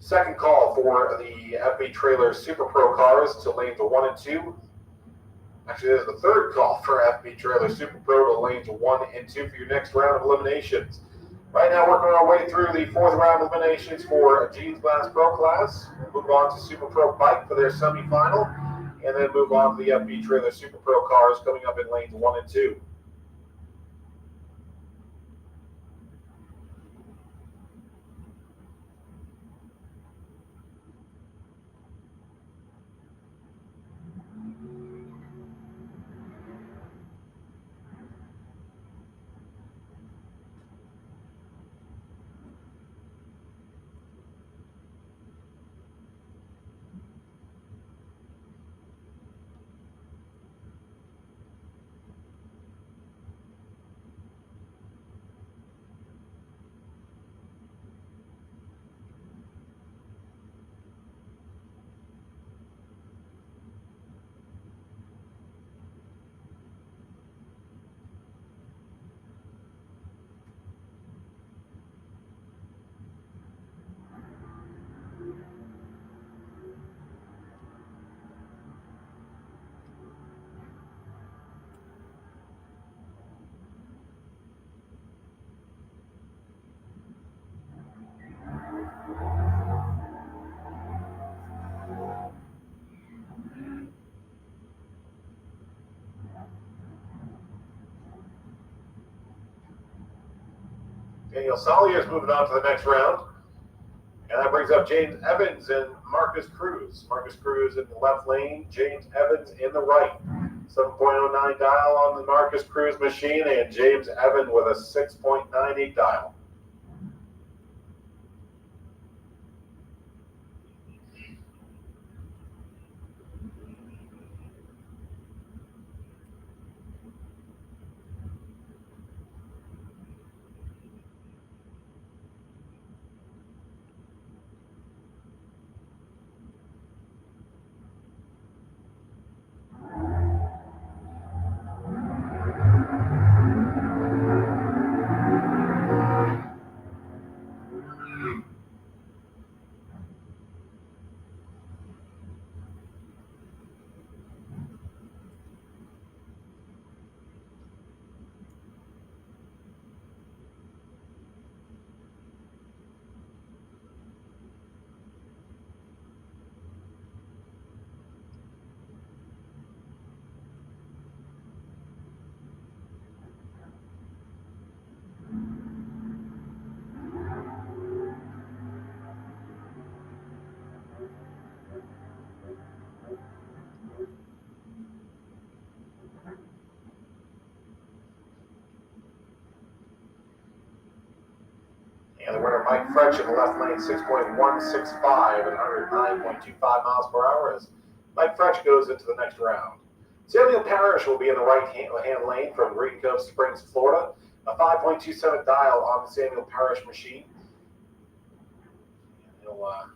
Second call for the FB Trailer Super Pro cars to lanes 1 and 2. Actually, there's the third call for FB Trailer Super Pro to lanes 1 and 2 for your next round of eliminations. Right now, working our way through the 4th round of eliminations for Jeans Glass Pro class. We'll move on to Super Pro Bike for their semifinal, and then move on to the FB Trailer Super Pro cars coming up in lanes 1 and 2. Daniel Salyer's moving on to the next round. And that brings up James Evans and Marcus Cruz. Marcus Cruz in the left lane, James Evans in the right. 7.09 dial on the Marcus Cruz machine, and James Evans with a 6.98 dial. And the winner, Mike French, in the left lane, 6.165 at 109.25 miles per hour as Mike French goes into the next round. Samuel Parrish will be in the right-hand lane from Green Cove Springs, Florida. A 5.27 dial on the Samuel Parrish machine. He'll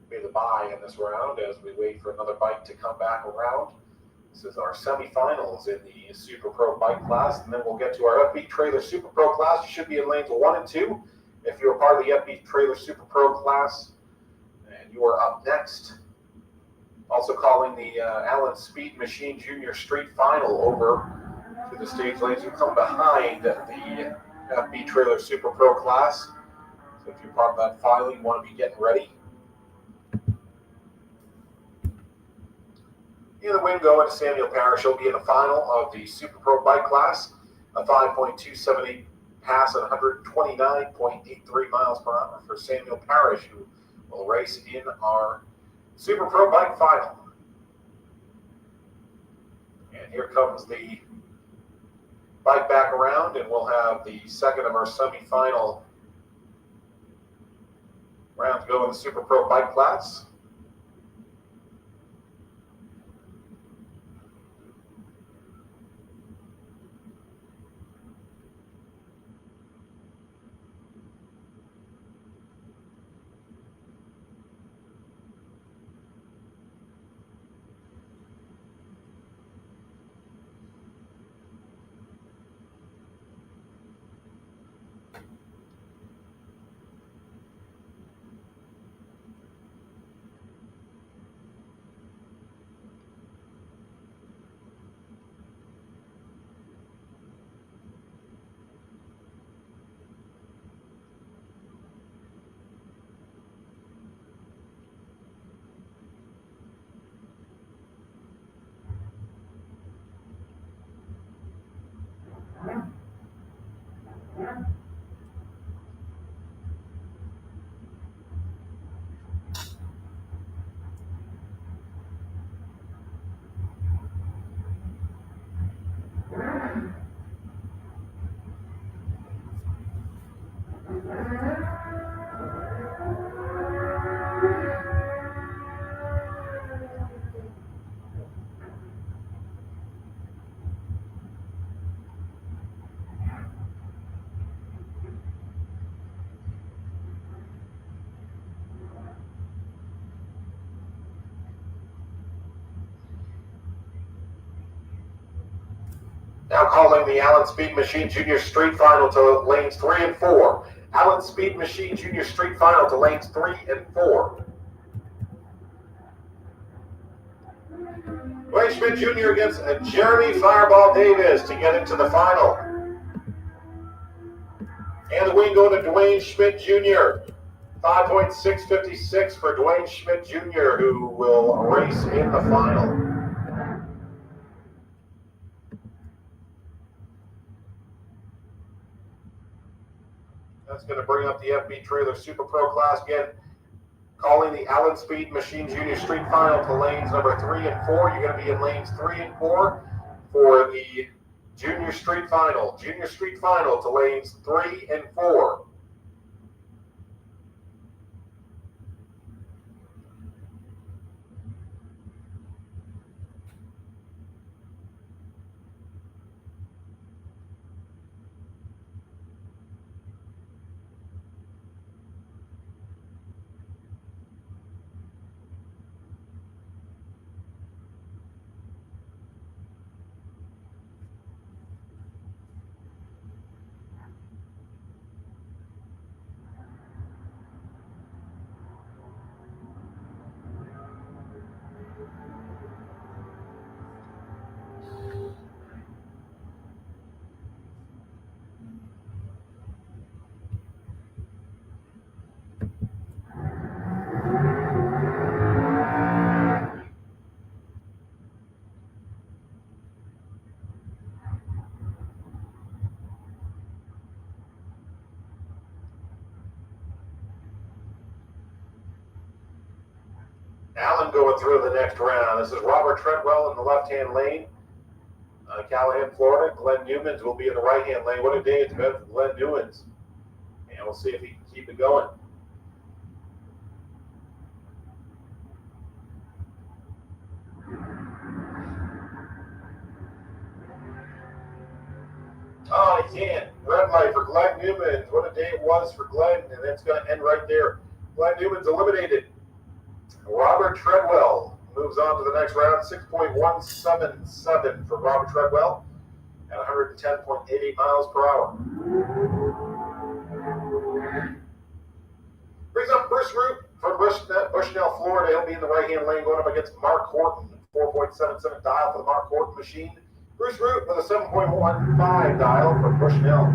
be the bye in this round as we wait for another bike to come back around. This is our semifinals in the Super Pro bike class, and then we'll get to our FB Trailer Super Pro class. You should be in lanes 1 and 2 if you're part of the FB Trailer Super Pro class, and you are up next. Also calling the Allen Speed Machine Junior Street Final over to the stage lanes. You come behind the FB Trailer Super Pro class. So if you're part of that file, you want to be getting ready. In the win going to Samuel Parrish. He'll be in the final of the Super Pro bike class. A 5.278 pass at 129.83 miles per hour for Samuel Parrish, who will race in our Super Pro bike final. And here comes the bike back around, and we'll have the second of our semifinal round to go in the Super Pro bike class. Now calling the Allen Speed Machine Junior Street Final to lanes 3 and 4. Allen Speed Machine Junior Street Final to lanes 3 and 4. Dwayne Schmidt Jr. against Jeremy Fireball Davis to get into the final. And the win going to Dwayne Schmidt Jr. 5.656 for Dwayne Schmidt Jr., who will race in the final. That's going to bring up the FB Trailer Super Pro class again. Calling the Allen Speed Machine Junior Street Final to lanes number 3 and 4. You're going to be in lanes 3 and 4 for the Junior Street Final. Junior Street Final to lanes 3 and 4. Allen going through the next round. This is Robert Treadwell in the left-hand lane. Callahan, Florida. Glenn Newmans will be in the right-hand lane. What a day it's been for Glenn Newmans. And we'll see if he can keep it going. Oh, he can't. Red light for Glenn Newmans. What a day it was for Glenn, and that's going to end right there. Glenn Newmans eliminated. Robert Treadwell moves on to the next round. 6.177 for Robert Treadwell at 110.88 miles per hour. Brings up Bruce Root from Bushnell, Florida. He'll be in the right-hand lane going up against Mark Horton. 4.77 dial for the Mark Horton machine. Bruce Root with a 7.15 dial for Bushnell.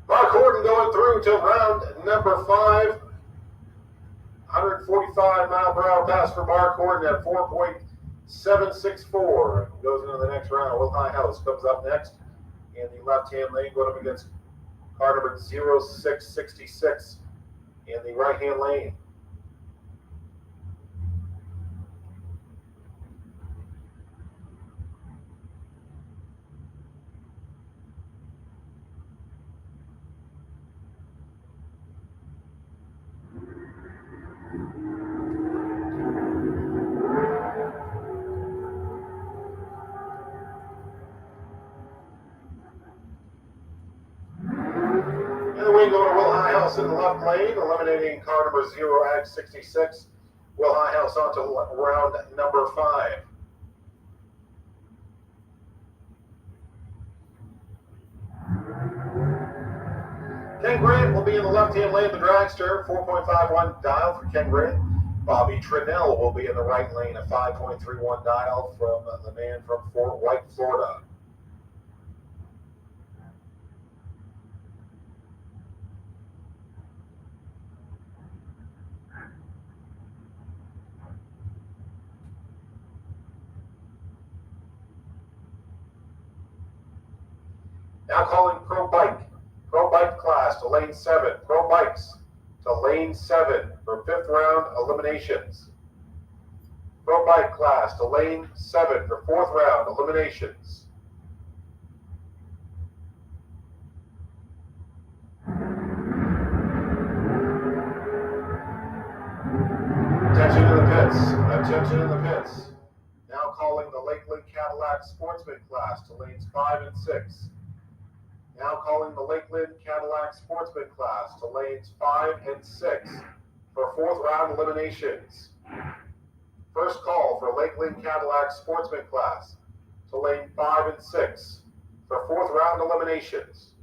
Mark Horton going through to round number 5. 145 mile per hour pass for Mark Horton at 4.764. Goes into the next round. Will Highhouse comes up next in the left-hand lane, going up against car number 0666 in the right-hand lane. Going to Will Highhouse in the left lane, eliminating car number 0X66. Will Highhouse on to round number 5. Ken Grant will be in the left-hand lane, the Dragster, 4.51 dial for Ken Grant. Bobby Trinnell will be in the right lane, a 5.31 dial from the man from Fort White, Florida. Now calling Pro Bike class to lane 7. Pro Bikes to lane 7 for 5th round eliminations. Pro Bike class to lane 7 for 4th round eliminations. Attention in the pits. Attention in the pits. Now calling the Lakeland Cadillac Sportsman class to lanes 5 and 6. Now calling the Lakeland Cadillac Sportsman class to lanes 5 and 6 for 4th round eliminations. First call for Lakeland Cadillac Sportsman class to lane 5 and 6 for 4th round eliminations.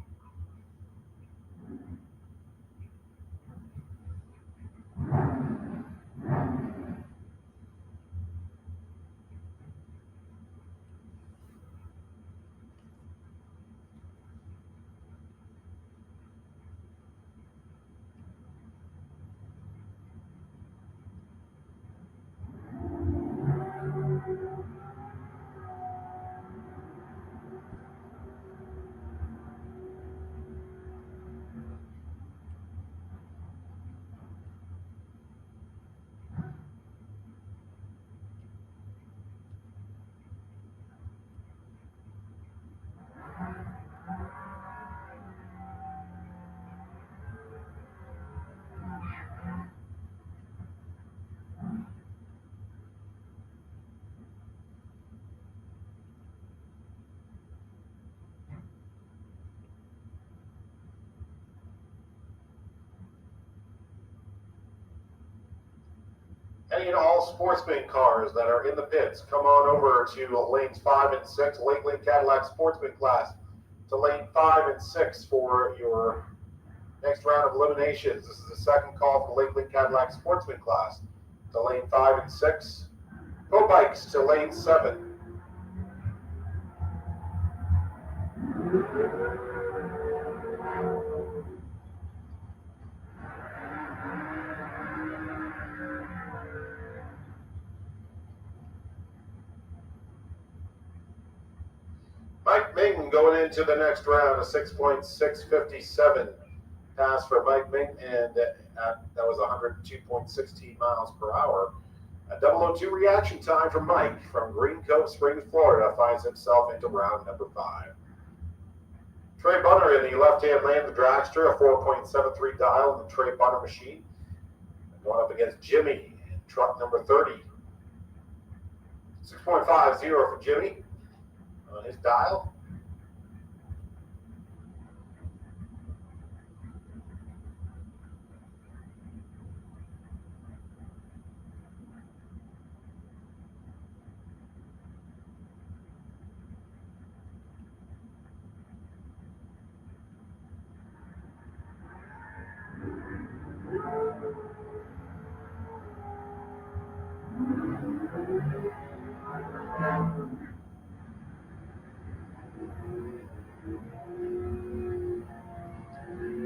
Any and all Sportsman cars that are in the pits, come on over to lanes 5 and 6, Lakeland Cadillac Sportsman class, to lane 5 and 6 for your next round of eliminations. This is the second call for Lakeland Cadillac Sportsman class, to lane 5 and 6. Pro Bikes to lane 7. Mike Ming going into the next round, a 6.657 pass for Mike Ming, and that was 102.16 miles per hour. A 002 reaction time for Mike from Green Cove Springs, Florida, finds himself into round number 5. Trey Bunner in the left-hand lane, the Dragster, a 4.73 dial in the Trey Bunner machine. Going up against Jimmy in truck number 30. 6.50 for Jimmy on his dial.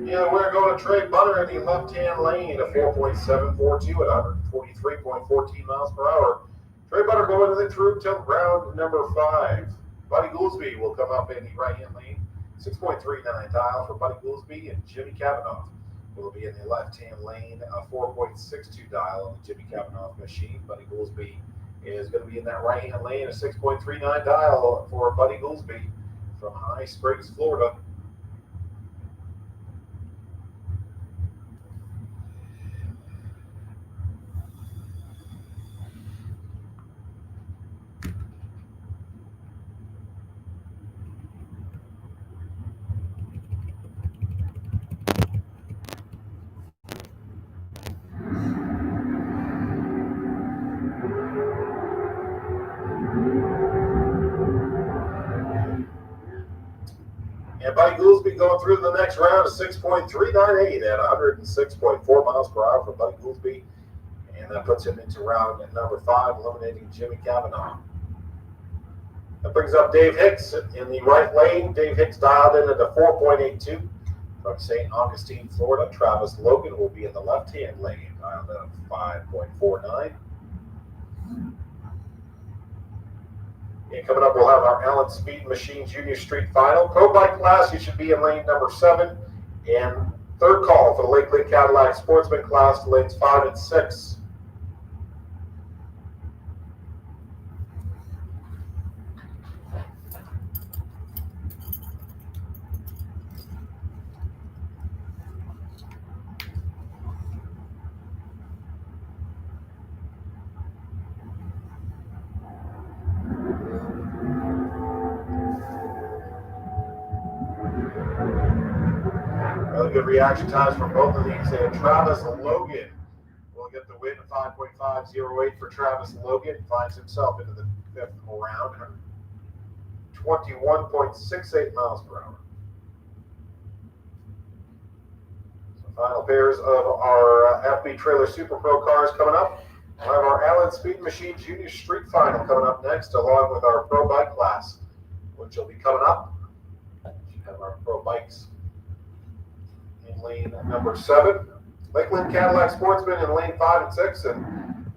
Yeah, we're going to Trey Bunner in the left-hand lane, a 4.742 at 143.14 miles per hour. Trey Bunner going to the through till round number 5. Buddy Goolsby will come up in the right-hand lane, 6.39 dial for Buddy Goolsby, and Jimmy Kavanaugh will be in the left-hand lane, a 4.62 dial on the Jimmy Kavanaugh machine. Buddy Goolsby is going to be in that right-hand lane, a 6.39 dial for Buddy Goolsby from High Springs, Florida. And Buddy Goolsby going through the next round of 6.398 at 106.4 miles per hour for Buddy Goolsby. And that puts him into round number 5, eliminating Jimmy Kavanaugh. That brings up Dave Hicks in the right lane. Dave Hicks dialed in at a 4.82 from St. Augustine, Florida. Travis Logan will be in the left-hand lane, dialed in at 5.49. And coming up, we'll have our Allen Speed Machine Junior Street Final. Pro Bike class, you should be in lane number 7. And third call for the Lakeland Cadillac Sportsman class, lanes 5 and 6. Really good reaction times from both of these. And Travis Logan will get the win, 5.508 for Travis Logan. Finds himself into the 5th round, 21.68 miles per hour. So final pairs of our FB Trailer Super Pro cars coming up. We'll have our Allen Speed Machine Junior Street Final coming up next, along with our Pro Bike class, which will be coming up. We have our Pro Bikes in lane number 7. Lakeland Cadillac Sportsman in lane 5 and 6. And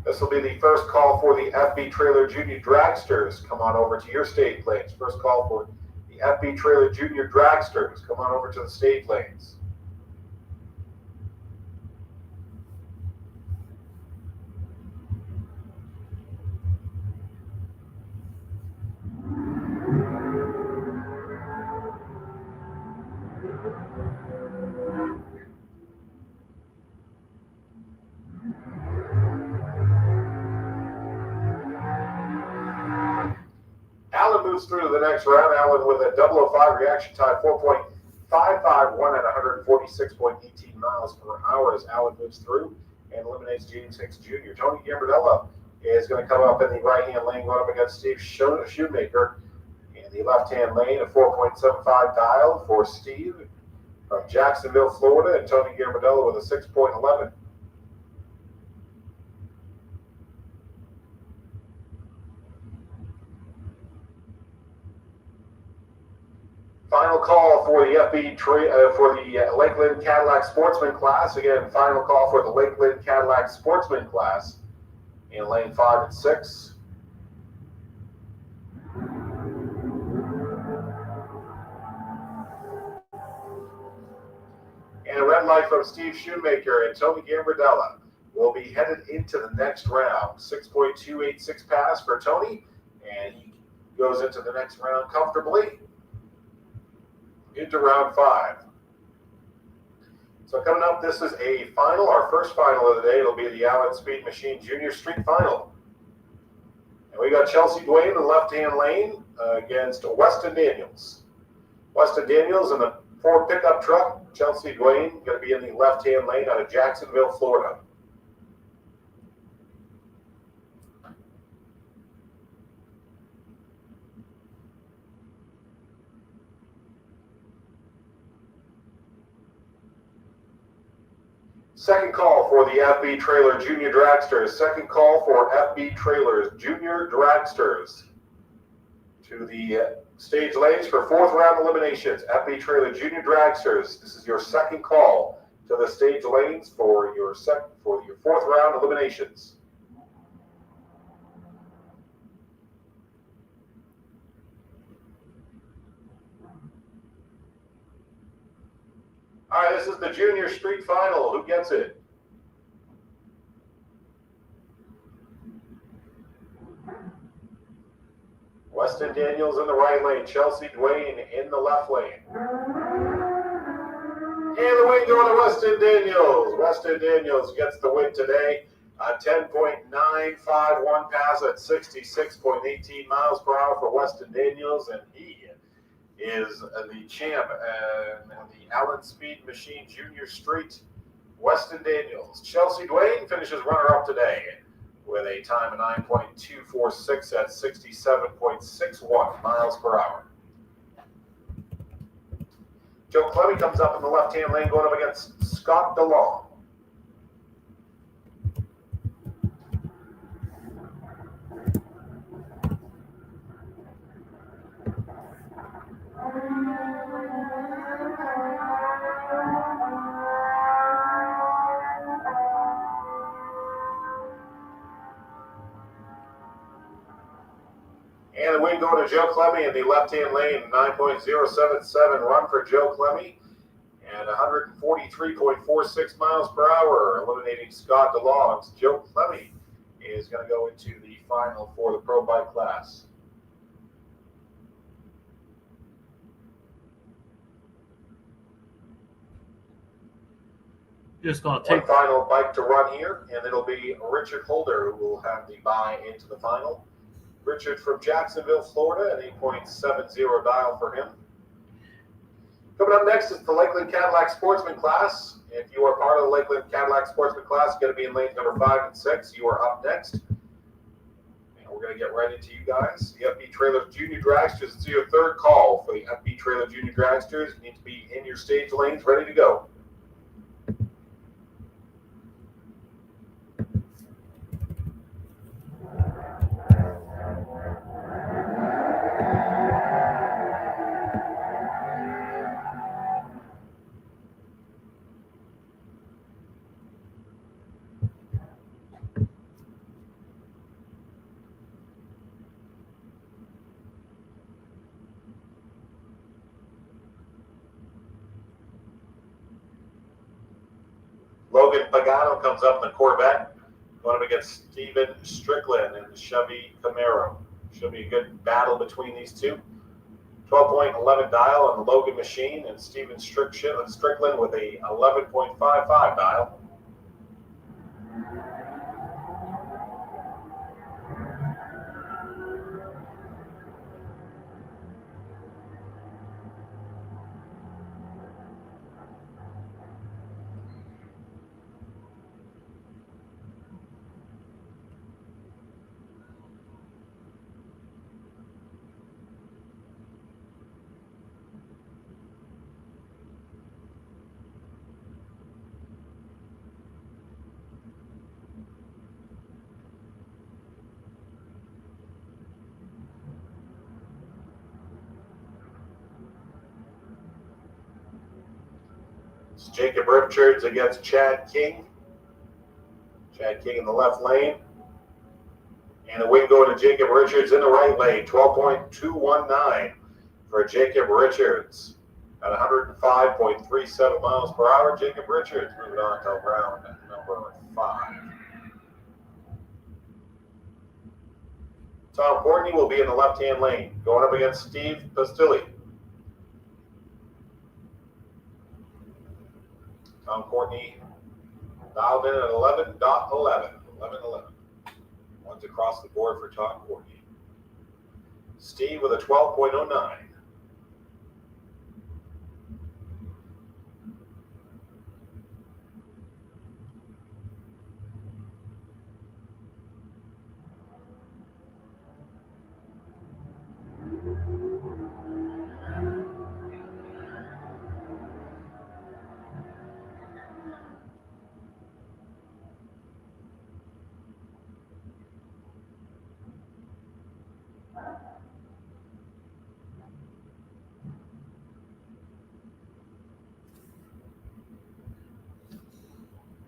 this will be the first call for the FB Trailer Junior Dragsters. Come on over to your stage lanes. First call for the FB Trailer Junior Dragsters. Come on over to the stage lanes. Allen moves through to the next round. Allen with a 005 reaction time, 4.5 5.51 at 146.18 miles per hour as Allen moves through and eliminates James Hicks Jr. Tony Gambardella is going to come up in the right-hand lane going up against Steve Shoemaker. In the left-hand lane, a 4.75 dial for Steve from Jacksonville, Florida, and Tony Gambardella with a 6.11. Final call for the Lakeland Cadillac Sportsman class. Again, final call for the Lakeland Cadillac Sportsman class in lane 5 and 6. And a red light from Steve Shoemaker and Tony Gambardella will be headed into the next round. 6.286 pass for Tony, and he goes into the next round comfortably. Into round 5. So coming up, this is a final, our first final of the day. It'll be the Allen Speed Machine Junior Street Final. And we got Chelsea Duane in the left-hand lane against Weston Daniels. Weston Daniels in the Ford pickup truck. Chelsea Duane going to be in the left-hand lane out of Jacksonville, Florida. Second call for the FB Trailer Junior Dragsters. Second call for FB Trailers Junior Dragsters. To the stage lanes for fourth round eliminations. FB Trailer Junior Dragsters. This is your second call to the stage lanes for your fourth round eliminations. All right, this is the Junior Street Final. Who gets it? Weston Daniels in the right lane. Chelsea Duane in the left lane. And the win going to Weston Daniels. Weston Daniels gets the win today. A 10.951 pass at 66.18 miles per hour for Weston Daniels, and he is the champ and the Allen Speed Machine Junior Street. Weston Daniels. Chelsea Duane finishes runner-up today with a time of 9.246 at 67.61 miles per hour. Joe Clemmy comes up in the left-hand lane going up against Scott DeLong. And the win going to Joe Clemmy in the left-hand lane, 9.077 run for Joe Clemmy, and 143.46 miles per hour, eliminating Scott DeLong. Joe Clemmy is going to go into the final for the Pro Bike class. Just going to take one final bike to run here, and it'll be Richard Holder who will have the bye into the final. Richard from Jacksonville, Florida, an 8.70 dial for him. Coming up next is the Lakeland Cadillac Sportsman class. If you are part of the Lakeland Cadillac Sportsman class, you're going to be in lanes number 5 and 6. You are up next. And we're going to get right into you guys. The FB Trailer Junior Dragsters. It's your third call for the FB Trailer Junior Dragsters. You need to be in your stage lanes, ready to go. Logan Pagano comes up in the Corvette, going up against Steven Strickland in the Chevy Camaro. Should be a good battle between these two. 12.11 dial on the Logan machine, and Steven Strickland with a 11.55 dial. It's Jacob Richards against Chad King. Chad King in the left lane. And the wing going to Jacob Richards in the right lane. 12.219 for Jacob Richards. At 105.37 miles per hour, Jacob Richards moving on to round number 5. Tom Courtney will be in the left-hand lane, going up against Steve Pastilli. Tom Courtney dialed in at 11.11. 11.11. One's across the board for Tom Courtney. Steve with a 12.09.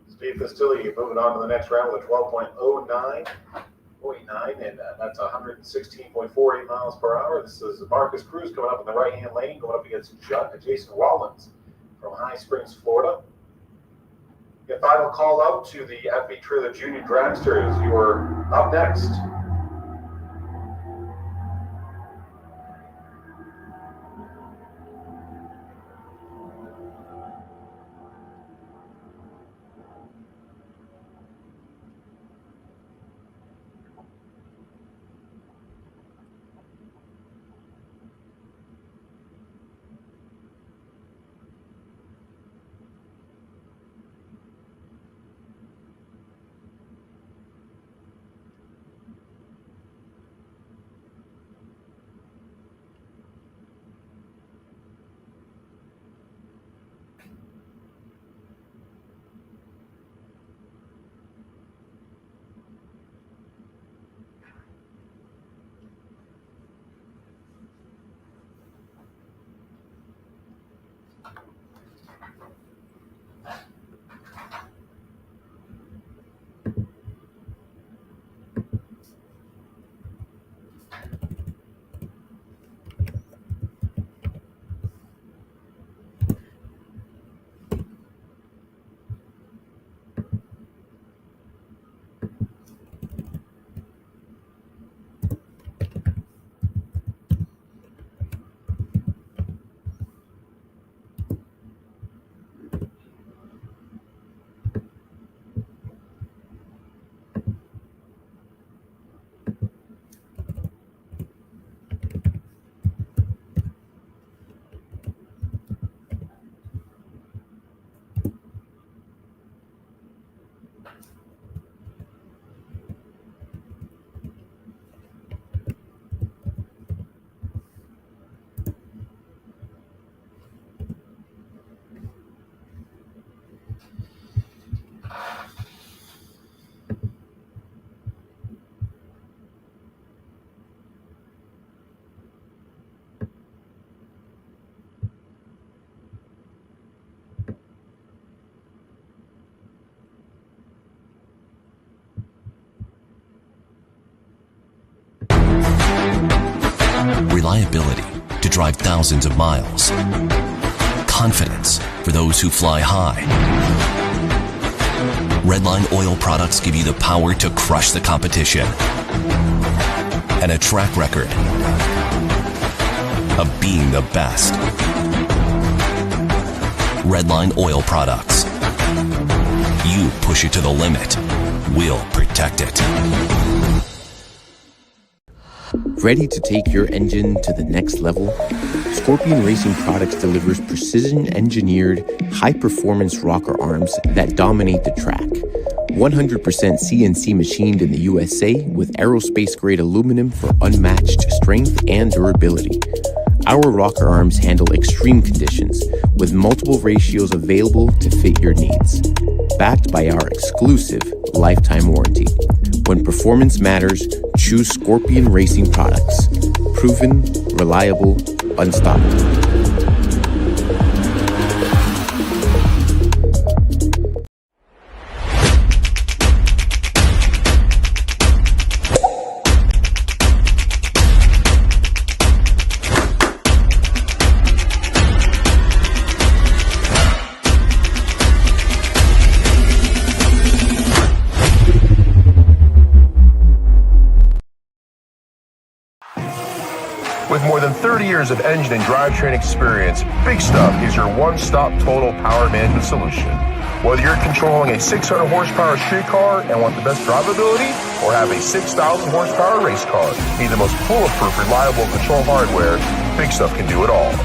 Steve Pastilli moving on to the next round with a 12.09, and that's 116.48 miles per hour. This is Marcus Cruz coming up in the right-hand lane, going up against Jason Wallens from High Springs, Florida. Your final call out to the FB Trailer Junior Dragsters. You are up next. Reliability to drive thousands of miles. Confidence for those who fly high. Redline oil products give you the power to crush the competition. And a track record of being the best. Redline oil products. You push it to the limit. We'll protect it. Ready to take your engine to the next level? Scorpion Racing Products delivers precision-engineered, high-performance rocker arms that dominate the track. 100% CNC machined in the USA with aerospace-grade aluminum for unmatched strength and durability. Our rocker arms handle extreme conditions with multiple ratios available to fit your needs. Backed by our exclusive lifetime warranty. When performance matters, choose Scorpion Racing Products. Proven, reliable, unstoppable. 30 years of engine and drivetrain experience, Big Stuff is your one-stop total power management solution. Whether you're controlling a 600 horsepower street car and want the best drivability, or have a 6,000 horsepower race car, need the most foolproof, reliable control hardware, Big Stuff can do it all.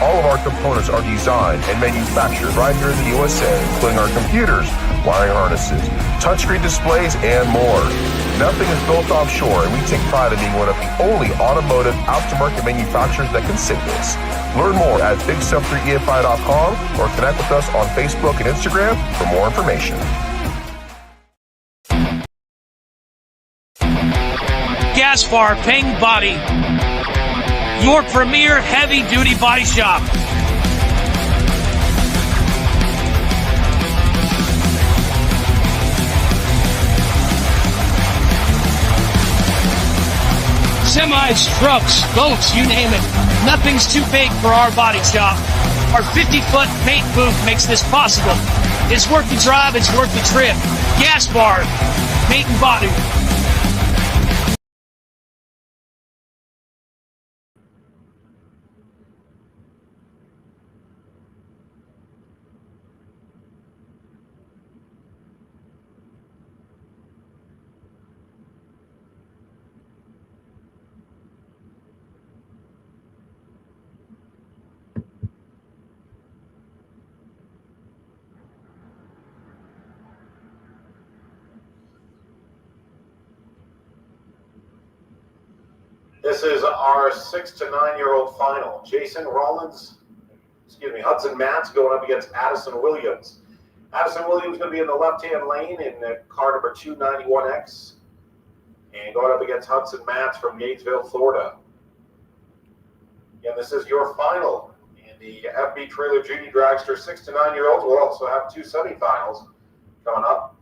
All of our components are designed and manufactured right here in the USA, including our computers, wiring harnesses, touchscreen displays, and more. Nothing is built offshore, and we take pride in being one of the only automotive aftermarket manufacturers that can say this. Learn more at bigstuff3efi.com or connect with us on Facebook and Instagram for more information. Gaspar Paint Body, your premier heavy-duty body shop. Semis, trucks, boats, you name it. Nothing's too big for our body shop. Our 50-foot paint booth makes this possible. It's worth the drive, it's worth the trip. Gaspar Paint and Body. This is our 6 to 9 year old final. Hudson Matz going up against Addison Williams. Addison Williams going to be in the left-hand lane in car number 291X. And going up against Hudson Matz from Gainesville, Florida. And this is your final. In the FB Trailer Junior Dragster 6 to 9 year olds, we'll also have 2 semifinals coming up.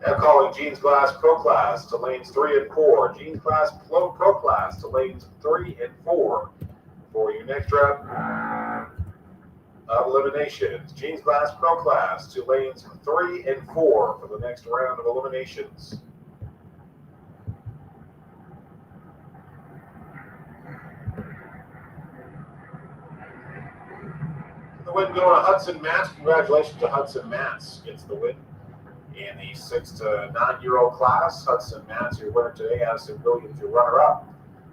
Now calling Jeans Glass Pro Class to lanes 3 and 4. Jeans Glass Pro Class to lanes 3 and 4 for your next round of eliminations. Jeans Glass Pro Class to lanes 3 and 4 for the next round of eliminations. The win going to Hudson Matz. Congratulations to Hudson Matz. Gets the win in the 6 to 9 year old class. Hudson Matz, your winner today. Addison Williams, your runner up.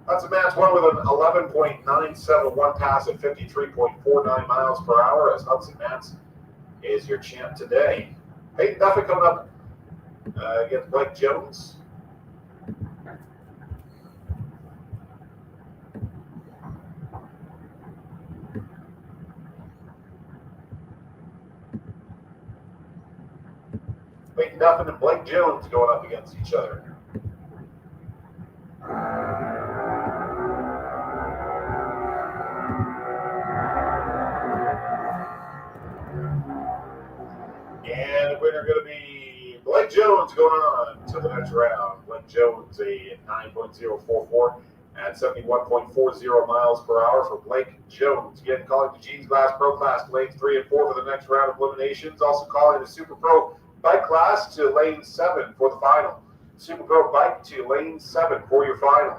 Hudson Matz won with an 11.971 pass at 53.49 miles per hour, as Hudson Matz is your champ today. Peyton Duffy coming up against Blake Jones. Peyton Duffin and Blake Jones going up against each other. And the winner going to be Blake Jones going on to the next round. Blake Jones, a 9.044 at 71.40 miles per hour for Blake Jones. Again, calling the Jeans Glass Pro Class lanes 3 and 4 for the next round of eliminations. Also calling the Super Pro Bike Class to lane 7 for the final. Super Pro Bike to lane 7 for your final.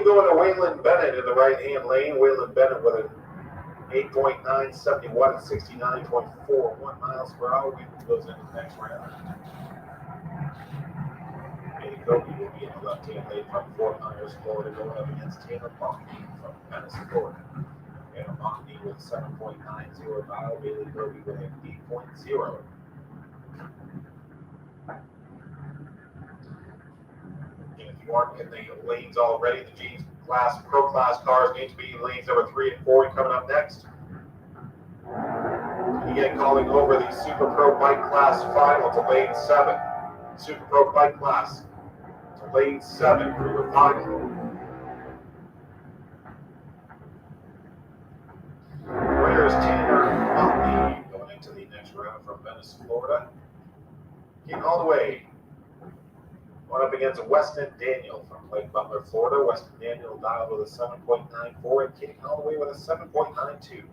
go to Waylon Bennett in the right-hand lane. Waylon Bennett with an 8.971 and 69.41 miles per hour. We goes into the next round. Eddie Kobe will be in the left-hand lane from Fort Myers, Florida, going up against Tanner Mockney from Venice, Florida. Tanner Mockney with a 7.90 mile. Bailey Kobe with a 8.0. And if you aren't in the lanes already, the G's class, pro class cars need to be in lanes number 3 and 4 coming up next. Again, calling over the Super Pro Bike Class final to lane 7. Super Pro Bike Class to lane 7 for your final. Where's Tanner Motley going into the next round from Venice, Florida? Getting all the way. Going up against Weston Daniel from Lake Butler, Florida. Weston Daniel dialed with a 7.94 and getting all the way with a 7.92.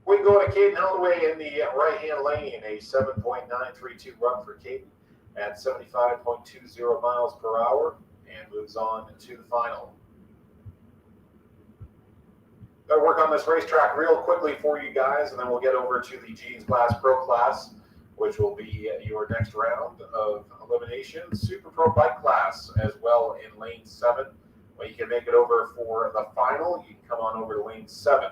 We go to Caden Holloway in the right-hand lane, a 7.932 run for Caden at 75.20 miles per hour, and moves on to the final. I'll work on this racetrack real quickly for you guys, and then we'll get over to the G's Class Pro Class, which will be your next round of elimination. Super Pro Bike Class as well in lane 7. Well, you can make it over for the final. You can come on over to lane 7.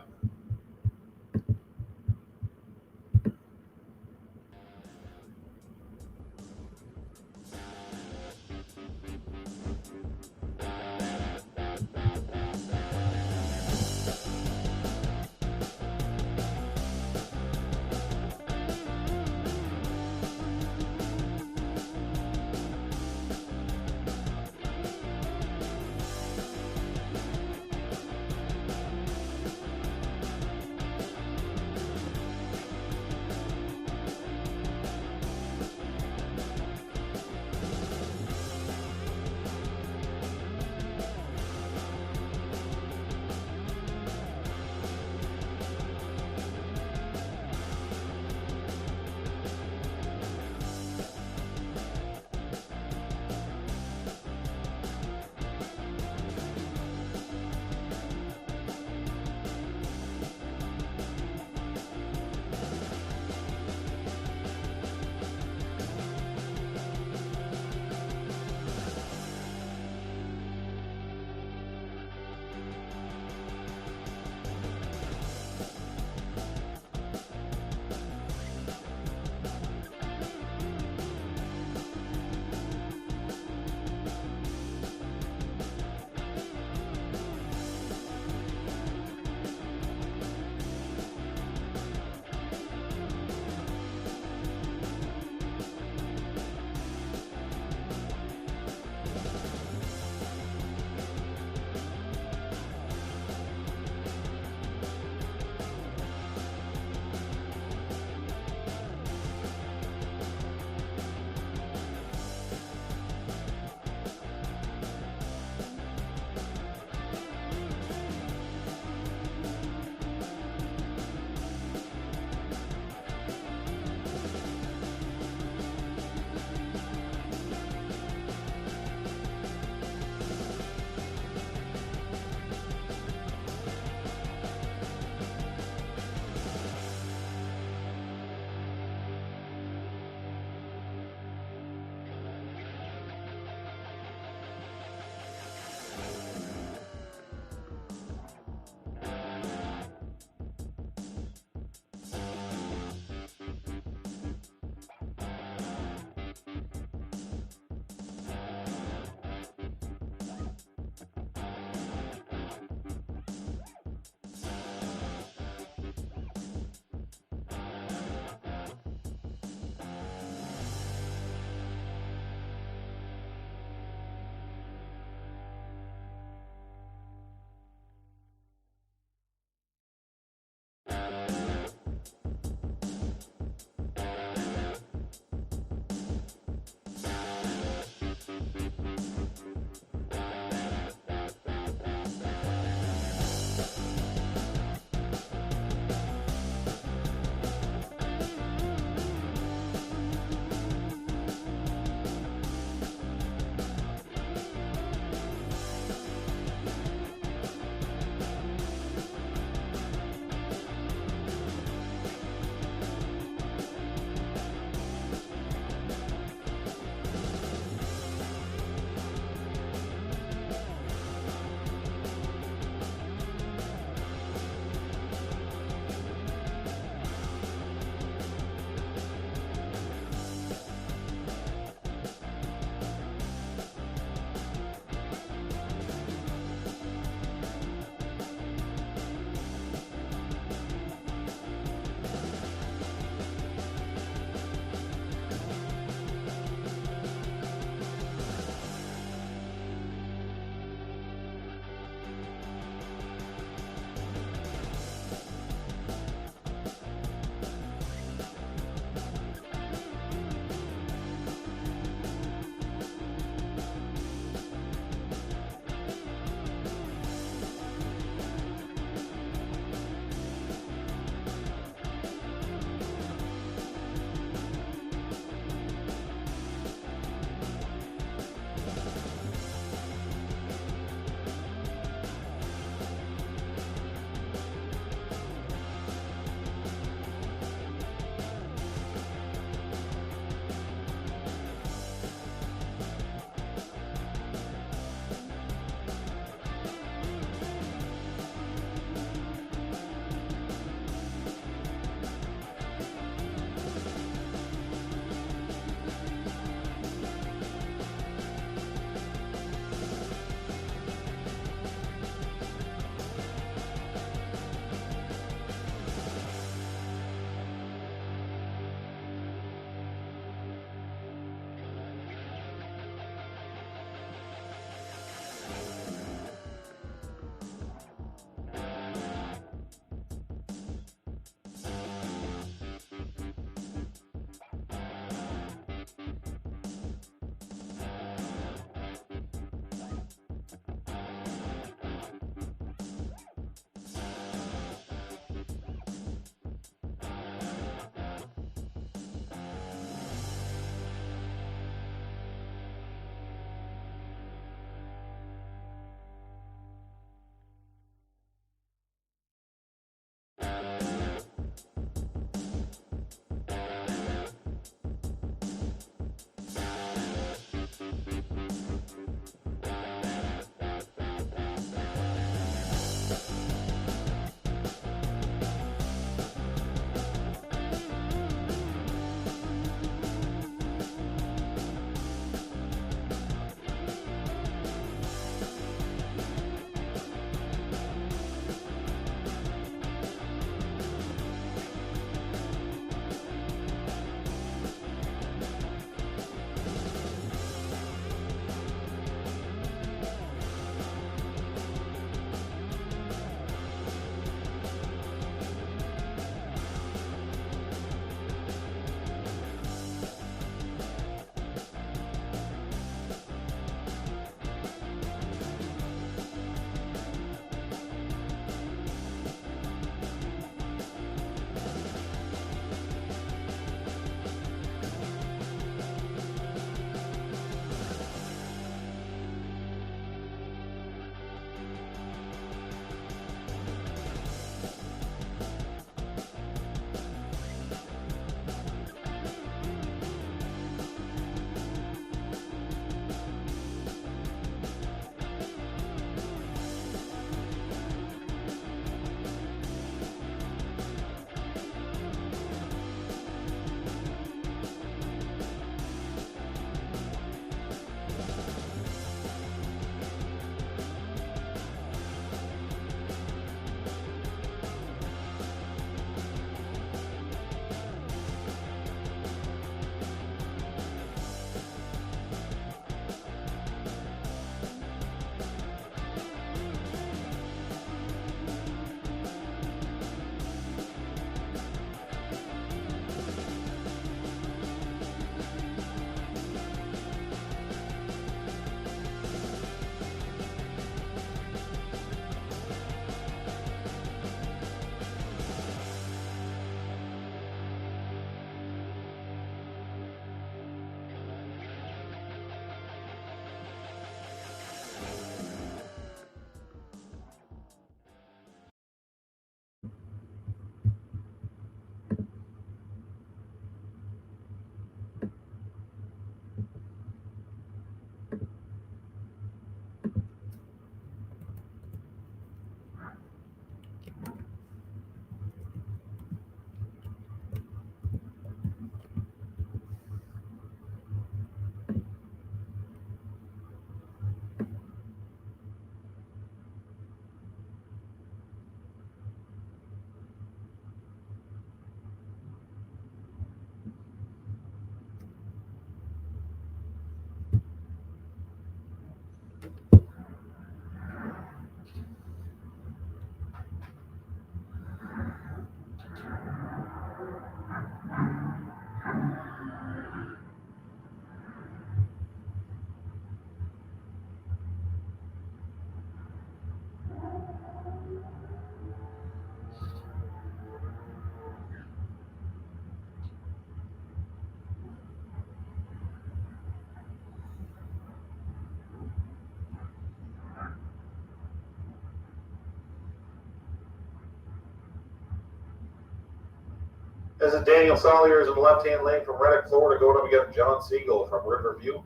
This is Daniel Salyers in the left-hand lane from Reddick, Florida, going up against John Siegel from Riverview.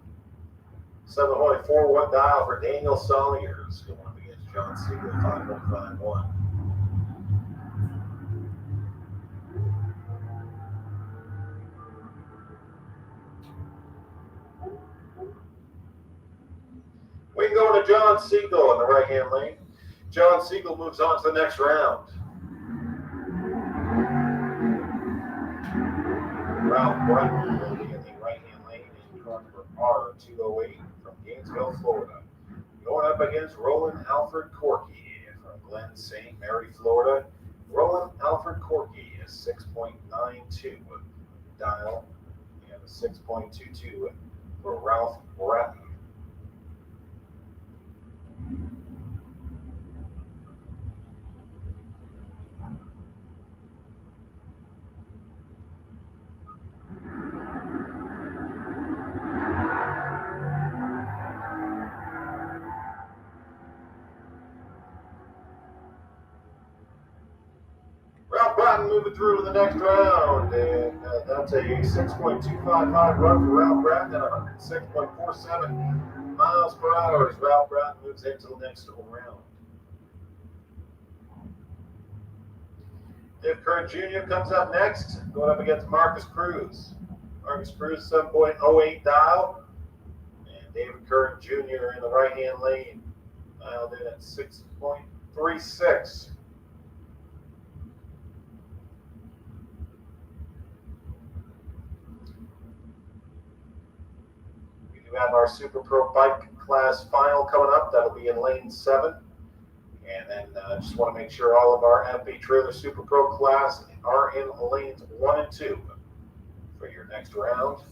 7.41 dial for Daniel Salyers, going up against John Siegel, 5.51. We can go to John Siegel in the right-hand lane. John Siegel moves on to the next round. Ralph Bratton will be in the right-hand lane in car number R208 from Gainesville, Florida. Going up against Roland Alfred Corky from Glen St. Mary, Florida. Roland Alfred Corky is 6.92 dial and 6.22 for Ralph Bratton. Ralph Bratton moving through to the next round, and that's a 6.255 run for Ralph Bratton at 106.47 miles per hour as Ralph Bratton moves into the next round. Dave Curran Jr. comes up next, going up against Marcus Cruz. Marcus Cruz, 7.08 dial, and David Curran Jr. in the right-hand lane, dialed in at 6.36. We have our Super Pro Bike Class final coming up. That'll be in lane 7. And then just want to make sure all of our FB Trailer Super Pro Class are in lanes 1 and 2 for your next round.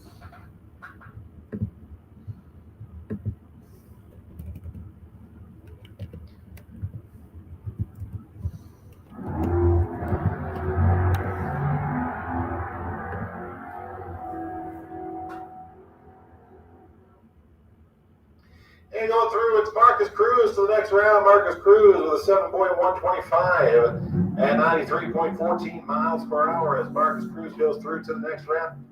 And going through, it's Marcus Cruz to the next round. Marcus Cruz with a 7.125 and 93.14 miles per hour as Marcus Cruz goes through to the next round.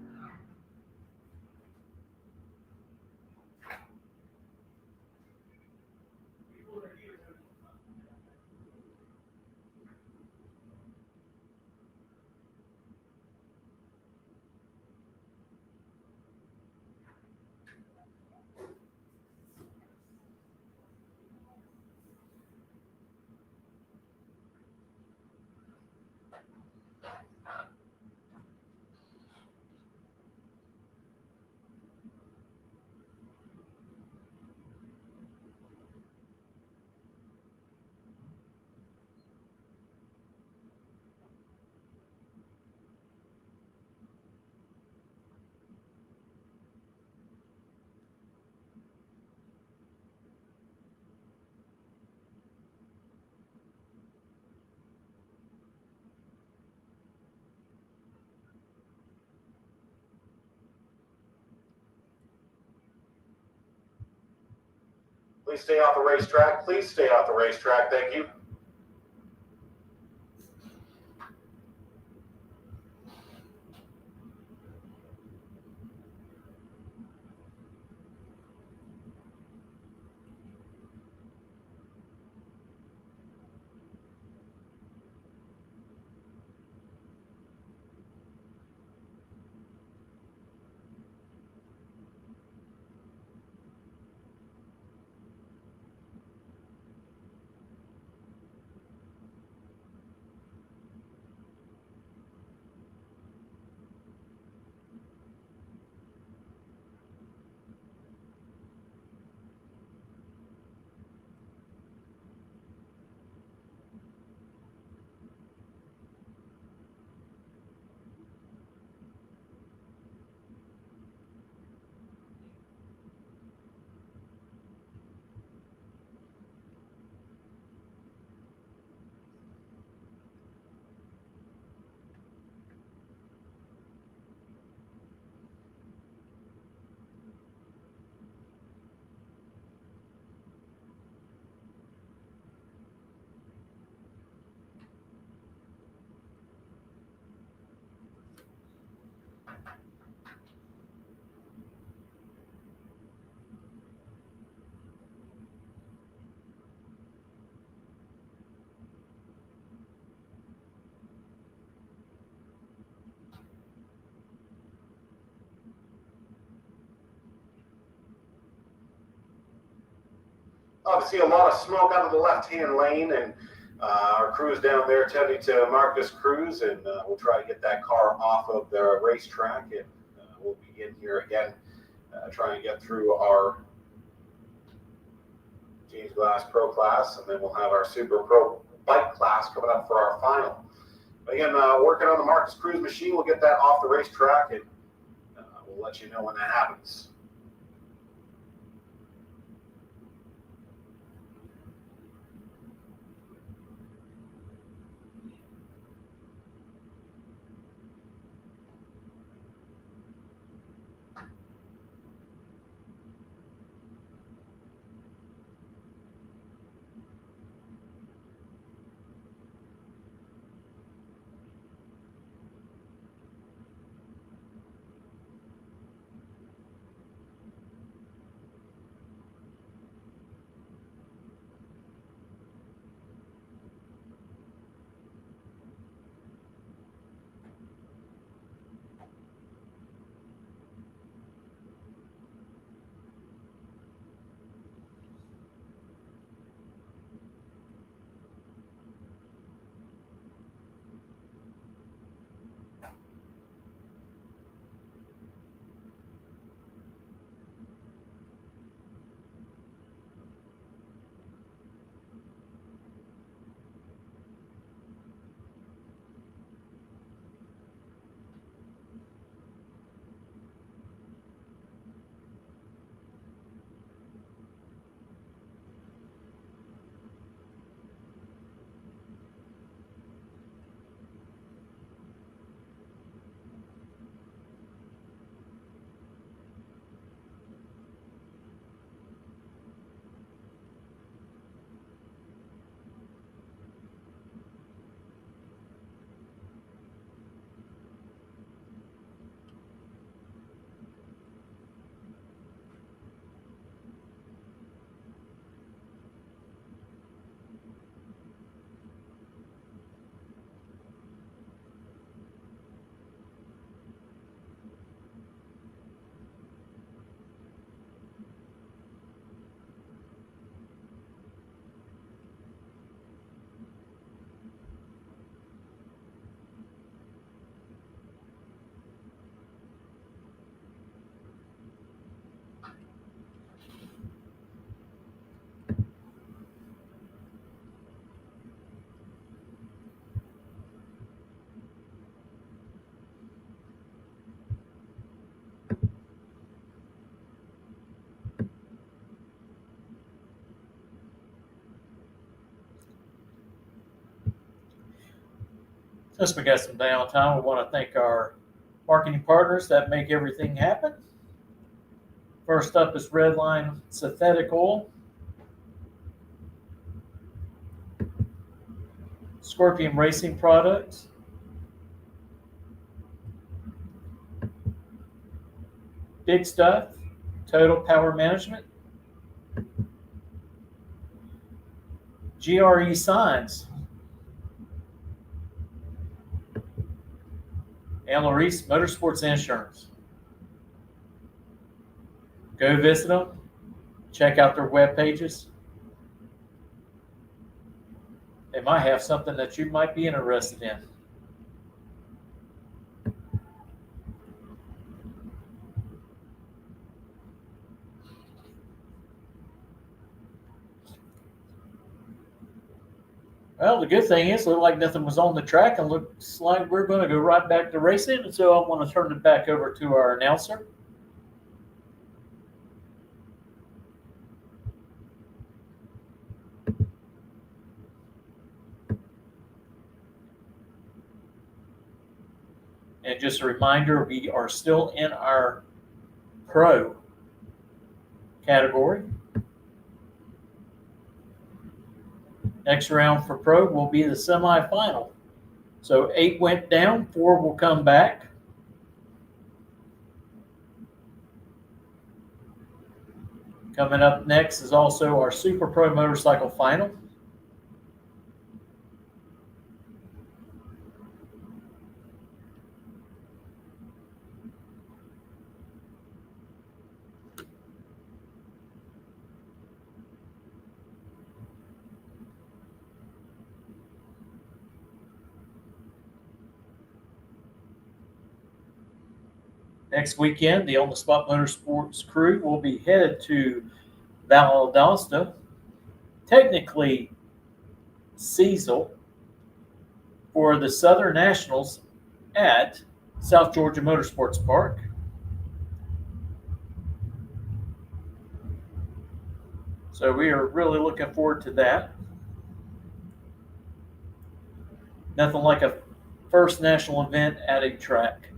Please stay off the racetrack. Please stay off the racetrack. Thank you. obviously a lot of smoke out of the left-hand lane, and our crews down there tending to Marcus Cruz, and we'll try to get that car off of the racetrack, and we'll begin here again, trying to get through our James Glass Pro class, and then we'll have our Super Pro bike class coming up for our final. Again, working on the Marcus Cruz machine. We'll get that off the racetrack, and we'll let you know when that happens. Since we got some downtime, we want to thank our marketing partners that make everything happen. First up is Redline Synthetic Oil, Scorpion Racing Products, Big Stuff, Total Power Management, GRE Signs, and Larice Motorsports Insurance. Go visit them. Check out their web pages. They might have something that you might be interested in. Well, the good thing is, it looked like nothing was on the track, and looks like we're going to go right back to racing. And so I want to turn it back over to our announcer. And just a reminder, we are still in our pro category. Next round for pro will be the semifinal. So 8 went down, 4 will come back. Coming up next is also our Super Pro Motorcycle Final. Next weekend, the On the Spot Motorsports crew will be headed to Valdosta, technically Cecil, for the Southern Nationals at South Georgia Motorsports Park. So we are really looking forward to that. Nothing like a first national event at a track.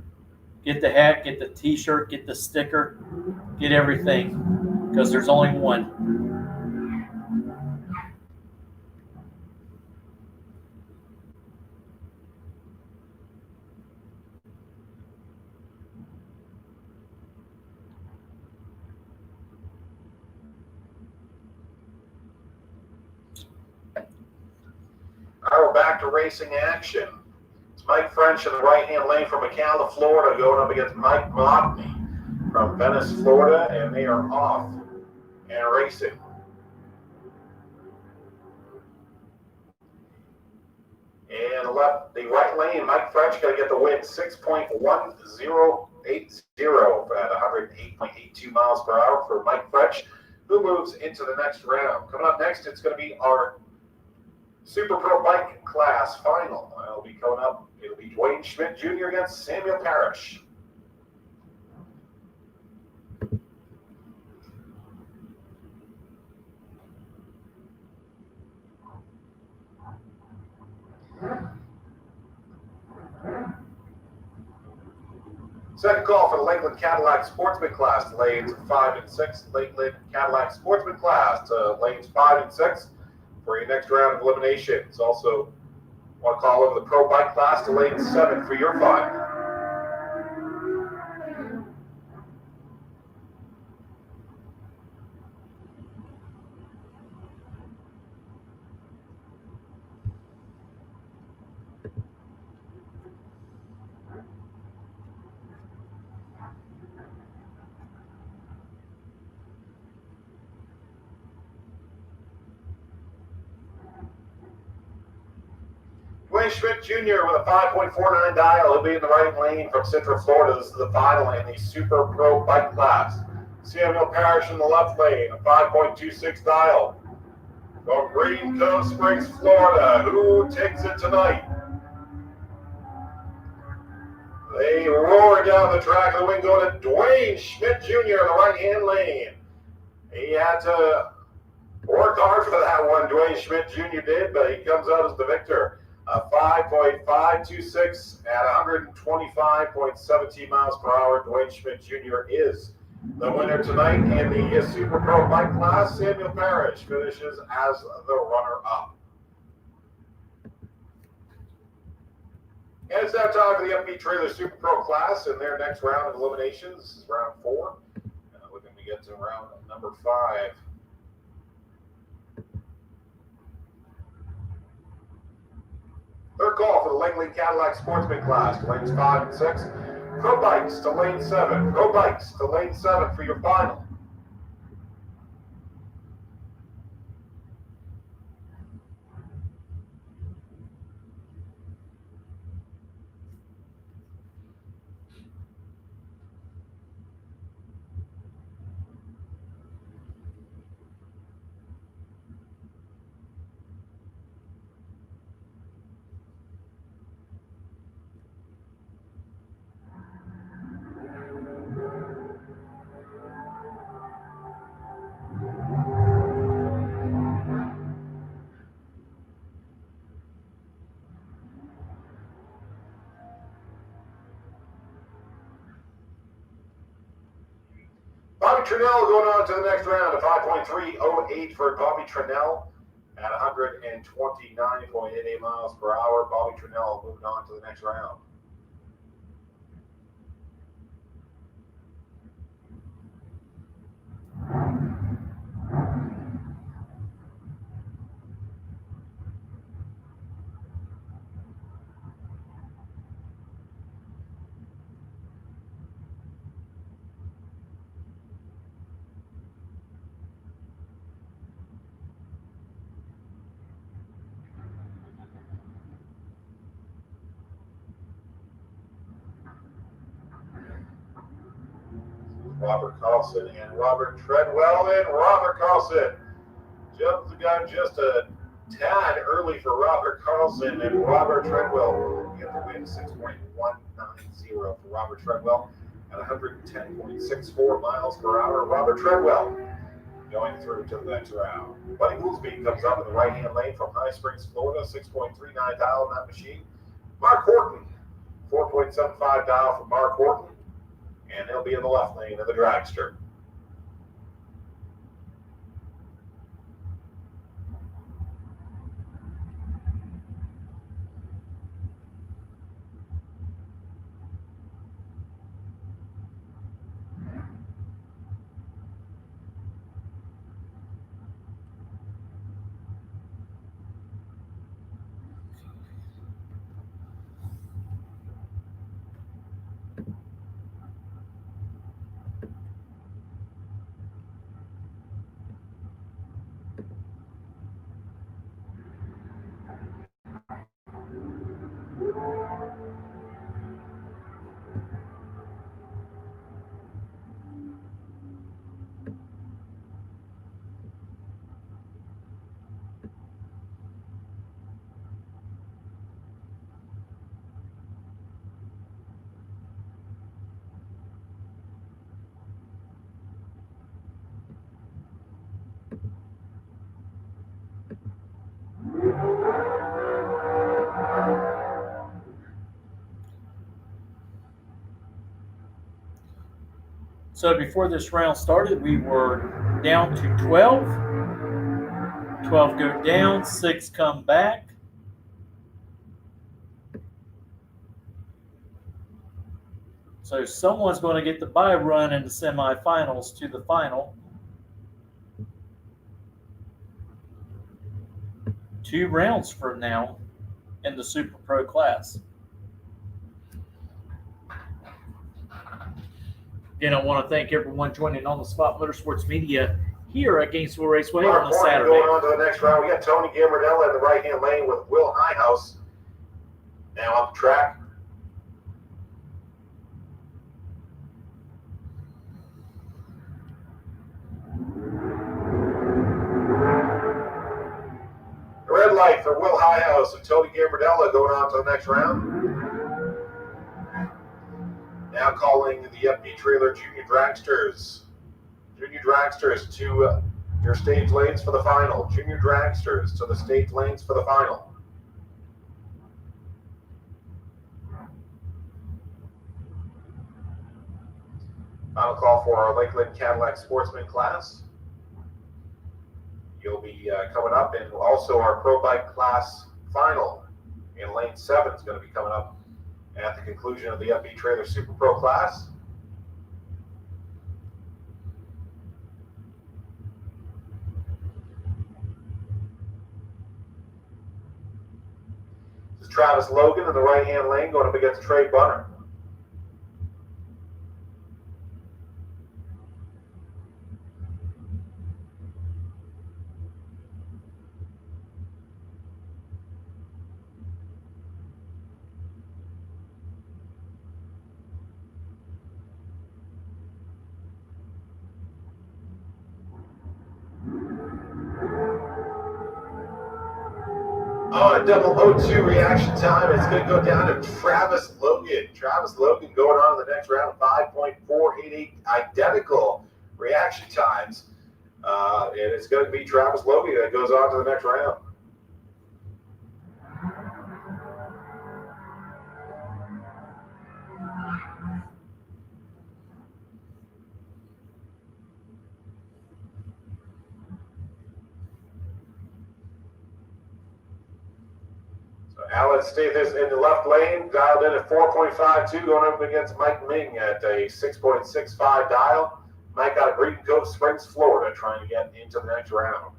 Get the hat, get the t-shirt, get the sticker, get everything, because there's only one. All right, we're back to racing action. It's Mike French in the right-hand lane from McAllen, Florida, going up against Mike Malotny from Venice, Florida, and they are off and racing. And the right lane, Mike French going to get the win, 6.1080 at 108.82 miles per hour for Mike French, who moves into the next round. Coming up next, it's going to be our Super Pro Bike Class Final. It'll be coming up. It'll be Dwayne Schmidt Jr. against Samuel Parrish. Second call for the Lakeland Cadillac Sportsman Class, lanes 5 and 6. Lakeland Cadillac Sportsman Class to lanes 5 and 6 for your next round of eliminations. Also, want to call over the Pro Bike Class to lane 7 for your final. Dwayne Schmidt Jr. with a 5.49 dial. He'll be in the right lane from Central Florida. This is the final in the Super Pro Bike Class. Samuel Parrish in the left lane, a 5.26 dial. From Green Cove Springs, Florida. Who takes it tonight? They roar down the track of the wing, going to Dwayne Schmidt Jr. in the right-hand lane. He had to work hard for that one, Dwayne Schmidt Jr. did, but he comes out as the victor. 5.526 at 125.17 miles per hour. Dwayne Schmidt Jr. is the winner tonight in the Super Pro Bike Class. Samuel Parrish finishes as the runner-up. And it's now time for the FB Trailer Super Pro Class in their next round of eliminations. This is round 4. Looking to get to round number 5. Third call for the Lakeland Cadillac Sportsman Class, lanes 5 and 6. Pro Bikes to lane 7. Pro Bikes to lane 7 for your final. Bobby Trinnell going on to the next round, a 5.308 for Bobby Trinnell at 129.88 miles per hour. Bobby Trinnell moving on to the next round. Robert Carlson and Robert Treadwell. And Robert Carlson jumps the gun just a tad early for Robert Carlson, and Robert Treadwell get the win, 6.190 for Robert Treadwell at 110.64 miles per hour. Robert Treadwell going through to the next round. Buddy Goolsby comes up in the right-hand lane from High Springs, Florida, 6.39 dial on that machine. Mark Horton, 4.75 dial for Mark Horton, and he'll be in the left lane of the Dragster. So before this round started, we were down to 12. 12 go down, 6 come back. So someone's going to get the bye run in the semifinals to the final. 2 rounds from now in the Super Pro class. Again, I want to thank everyone joining on the Spot Motorsports Media here at Gainesville Raceway on a Saturday. Going on to the next round, we got Tony Gambardella in the right-hand lane with Will Highhouse now up the track. The red light for Will Highhouse and Tony Gambardella going on to the next round. Now calling the FB Trailer Junior Dragsters. Junior Dragsters to your stage lanes for the final. Junior Dragsters to the stage lanes for the final. Final call for our Lakeland Cadillac Sportsman class. You'll be coming up, and also our Pro Bike class final in lane 7 is going to be coming up at the conclusion of the FB Trailer Super Pro class. This is Travis Logan in the right-hand lane going up against Trey Bunner. Double O2 reaction time. It's going to go down to Travis Logan. Travis Logan going on to the next round, 5.488 identical reaction times. And it's going to be Travis Logan that goes on to the next round. Alex Stathis in the left lane, dialed in at 4.52, going up against Mike Ming at a 6.65 dial. Mike out of Green Cove Springs, Florida, trying to get into the next round.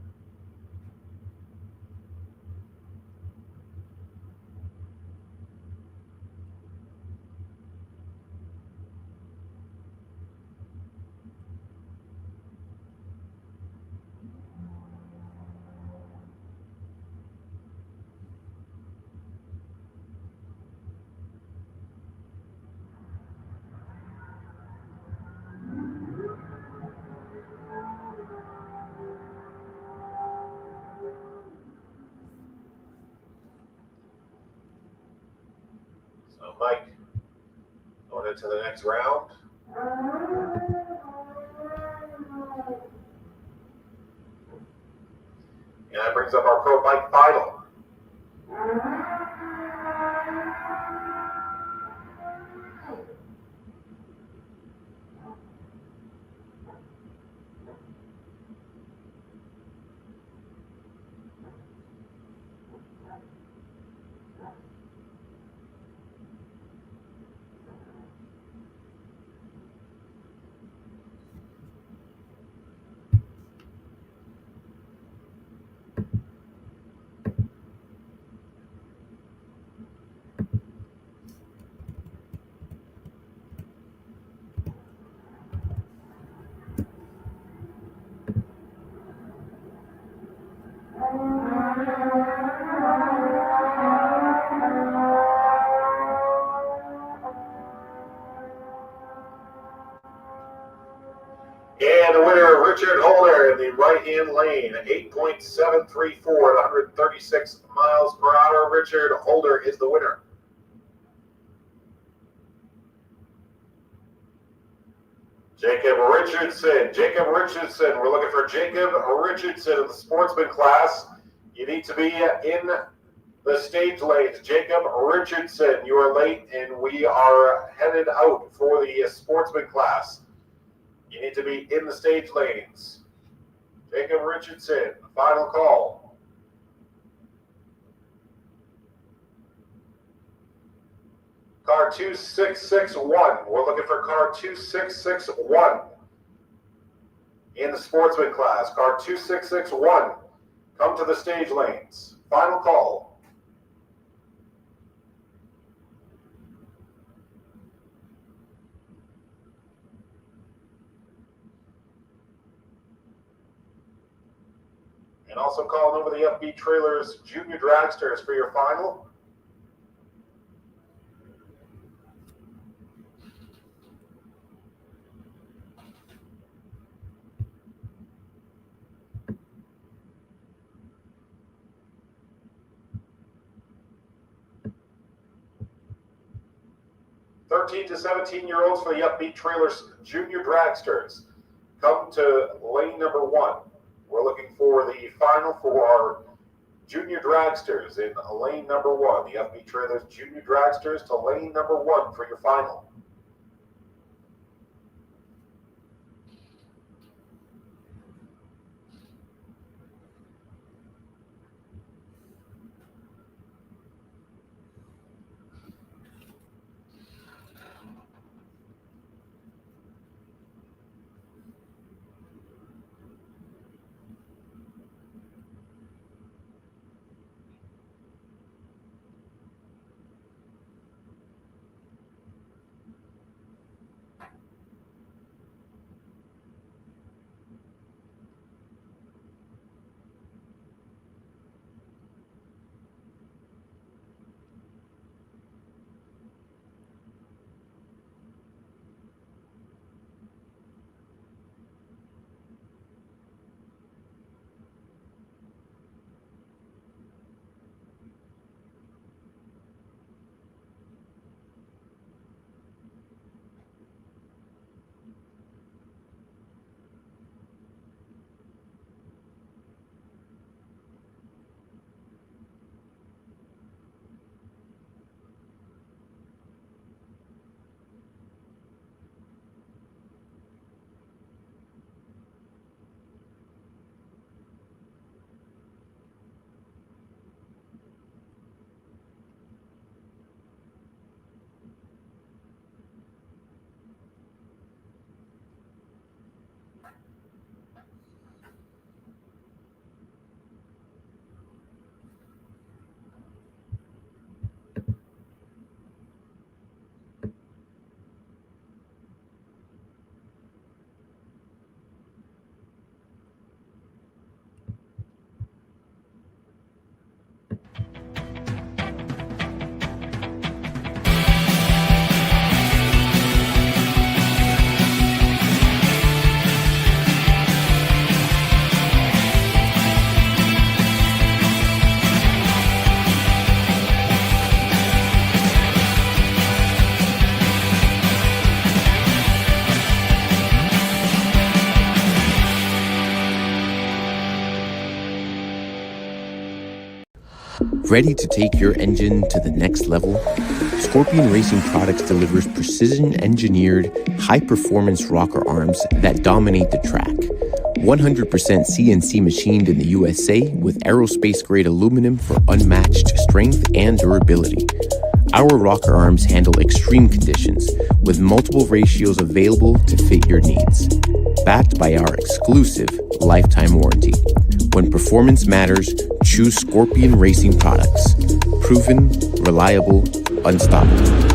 Mike going into the next round. And that brings up our pro bike final. And the winner, Richard Holder in the right-hand lane, 8.734 at 136 miles per hour. Richard Holder is the winner. Jacob Richardson. We're looking for Jacob Richardson in the Sportsman class. You need to be in the stage lanes. Jacob Richardson, you are late, and we are headed out for the Sportsman class. You need to be in the stage lanes. Jacob Richardson, final call. Car 2661. We're looking for car 2661 in the Sportsman class. Car 2661. Come to the stage lanes. Final call. And also calling over the FB Trailers Junior Dragsters for your final. (13 to 17-year-olds for the Upbeat Trailers Junior Dragsters. Come to lane number 1. We're looking for the final for our Junior Dragsters in lane number 1. The FB Trailers Junior Dragsters to lane number 1 for your final. Ready to take your engine to the next level? Scorpion Racing Products delivers precision-engineered, high-performance rocker arms that dominate the track. 100% CNC machined in the USA with aerospace-grade aluminum for unmatched strength and durability. Our rocker arms handle extreme conditions with multiple ratios available to fit your needs. Backed by our exclusive lifetime warranty. When performance matters, choose Scorpion Racing Products. Proven, reliable, unstoppable.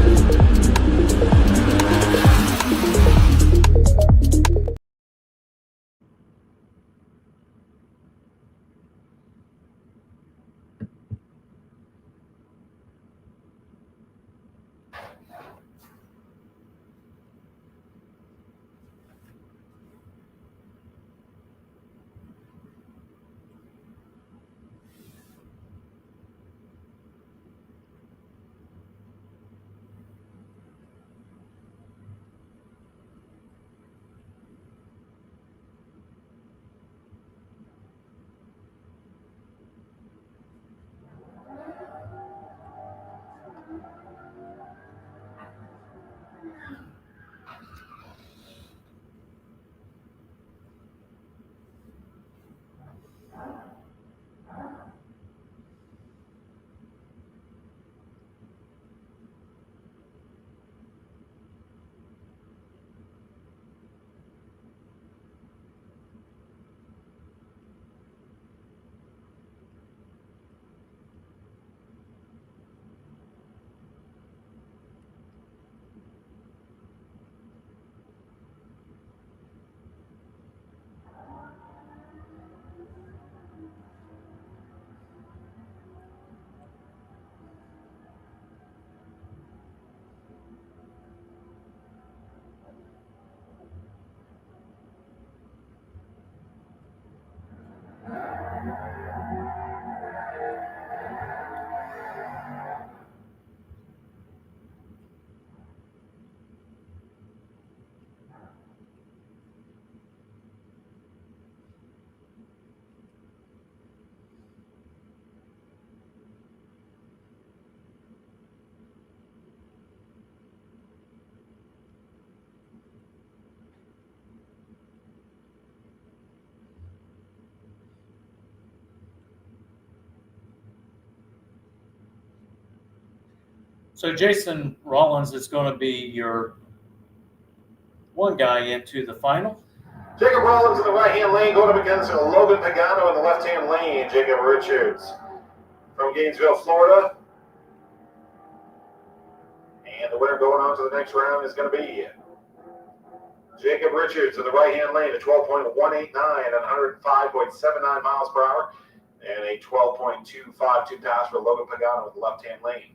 So Jason Rollins is going to be your one guy into the final. Jacob Rollins in the right-hand lane going up against Logan Pagano in the left-hand lane. Jacob Richards from Gainesville, Florida. And the winner going on to the next round is going to be Jacob Richards in the right-hand lane at 12.189 and 105.79 miles per hour. And a 12.252 pass for Logan Pagano in the left-hand lane.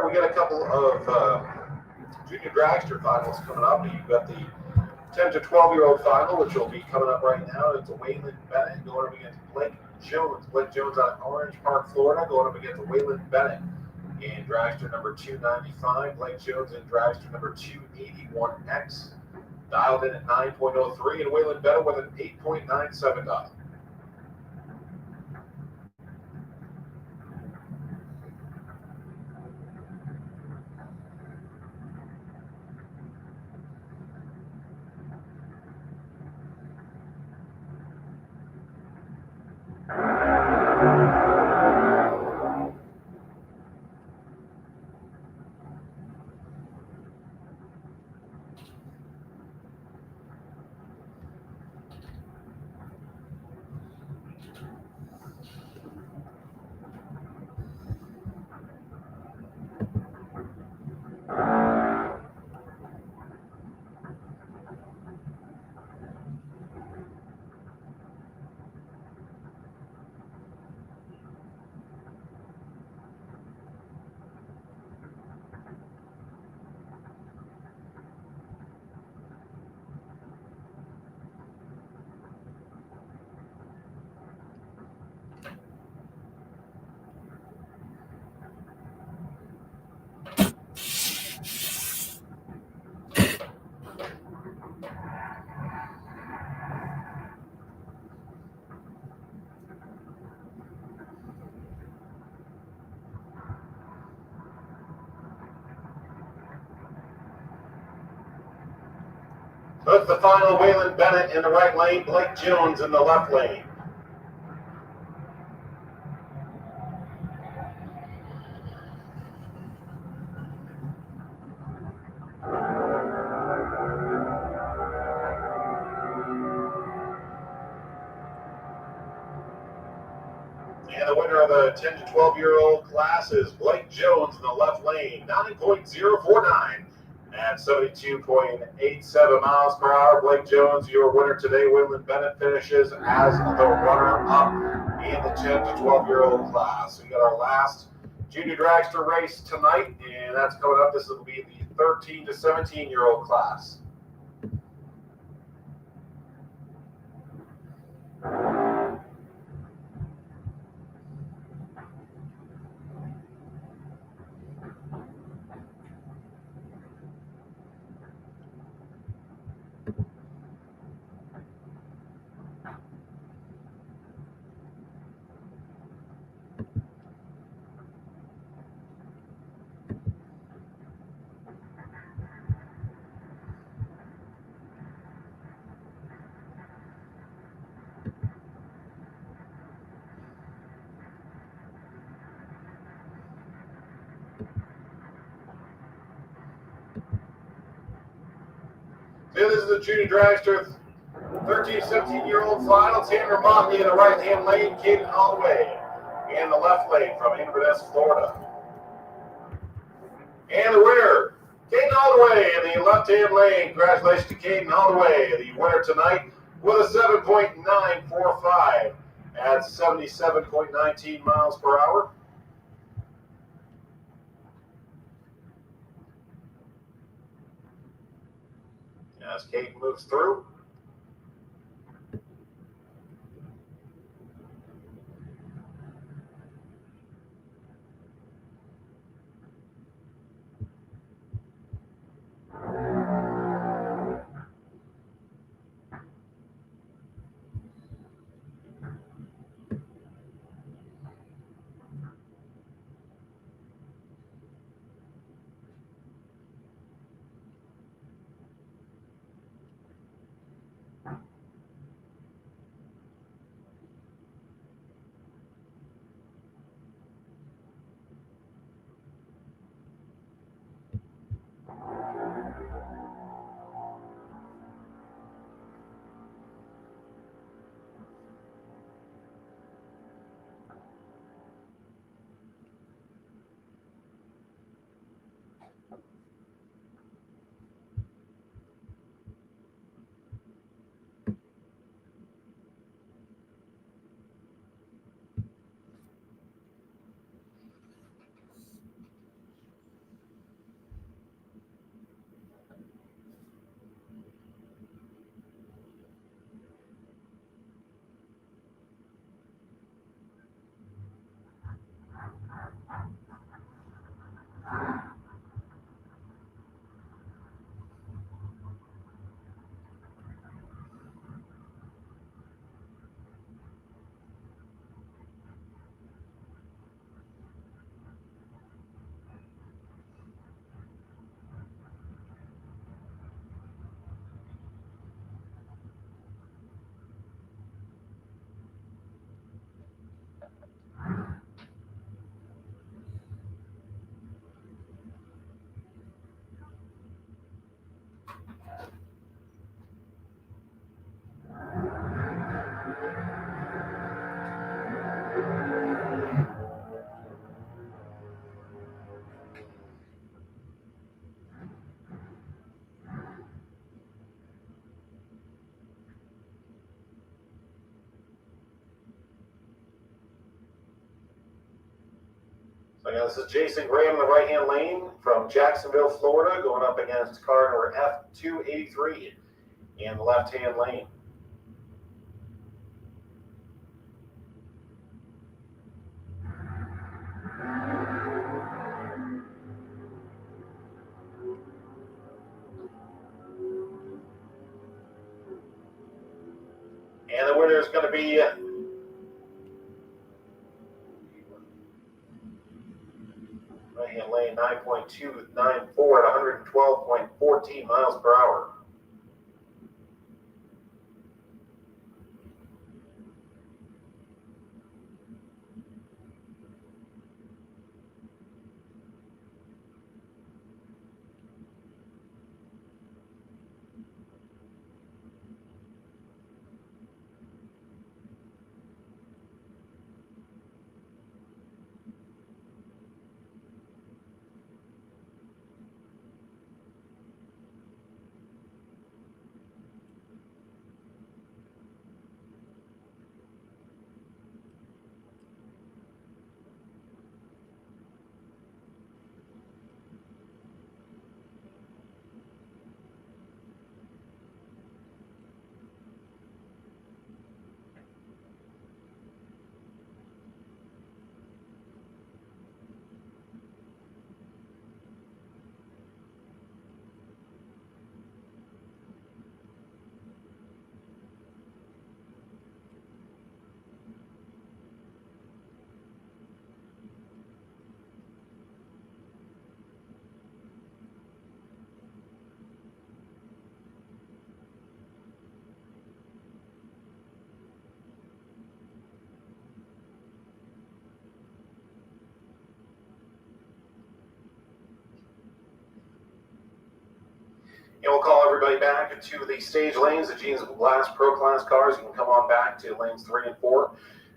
we got a couple of junior dragster finals coming up. You've got the 10 to 12-year-old final, which will be coming up right now. It's Waylon Bennett going up against Blake Jones. Blake Jones out of Orange Park, Florida, going up against Waylon Bennett in dragster number 295. Blake Jones in dragster number 281X. Dialed in at 9.03, and Waylon Bennett with an 8.97 dial. That's the final. Waylon Bennett in the right lane, Blake Jones in the left lane. And the winner of the 10 to 12-year-old class is Blake Jones in the left lane, 9.049 at 72.87 miles per hour. Blake Jones, your winner today. Waylon Bennett finishes as the runner-up in the 10 to 12-year-old class. We got our last junior dragster race tonight, and that's coming up. This will be the 13 to 17-year-old class. This is the junior dragster 13 to 17-year-old final. Tanner Motley in the right-hand lane, Caden Holloway in the left lane from Inverness, Florida. And the winner, Caden Holloway in the left-hand lane. Congratulations to Caden Holloway, the winner tonight, with a 7.945 at 77.19 miles per hour. As Kate moves through. Again, this is Jason Graham in the right-hand lane from Jacksonville, Florida, going up against car number F283 in the left-hand lane. And the winner is going to be right-hand lane 9.294 at 112.14 miles per hour. And we'll call everybody back to the stage lanes, the Jeans Glass Pro Class cars. You can come on back to lanes 3 and 4.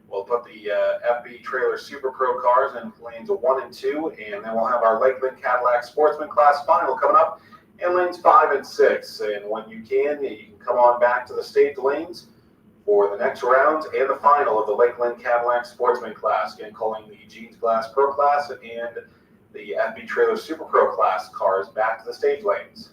We'll put the FB Trailer Super Pro cars in lanes 1 and 2, and then we'll have our Lakeland Cadillac Sportsman Class final coming up in lanes 5 and 6. And when you can come on back to the stage lanes for the next round and the final of the Lakeland Cadillac Sportsman Class. Again, calling the Jeans Glass Pro Class and the FB Trailer Super Pro Class cars back to the stage lanes.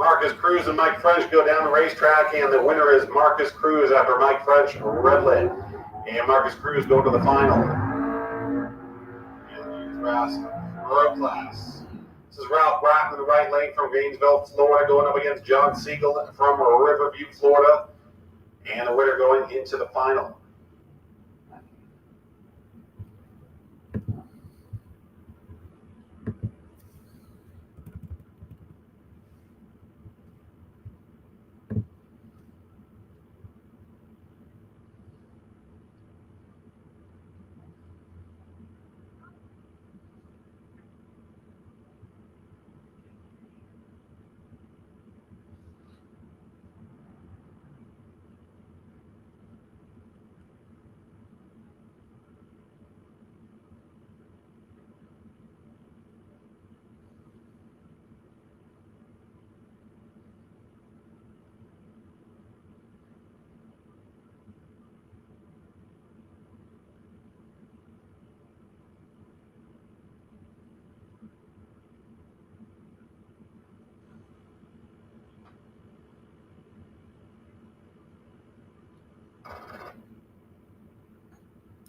Marcus Cruz and Mike French go down the racetrack, and the winner is Marcus Cruz after Mike French red lit. And Marcus Cruz going to the final. And road class. This is Ralph Bratton in the right lane from Gainesville, Florida, going up against John Siegel from Riverview, Florida. And the winner going into the final.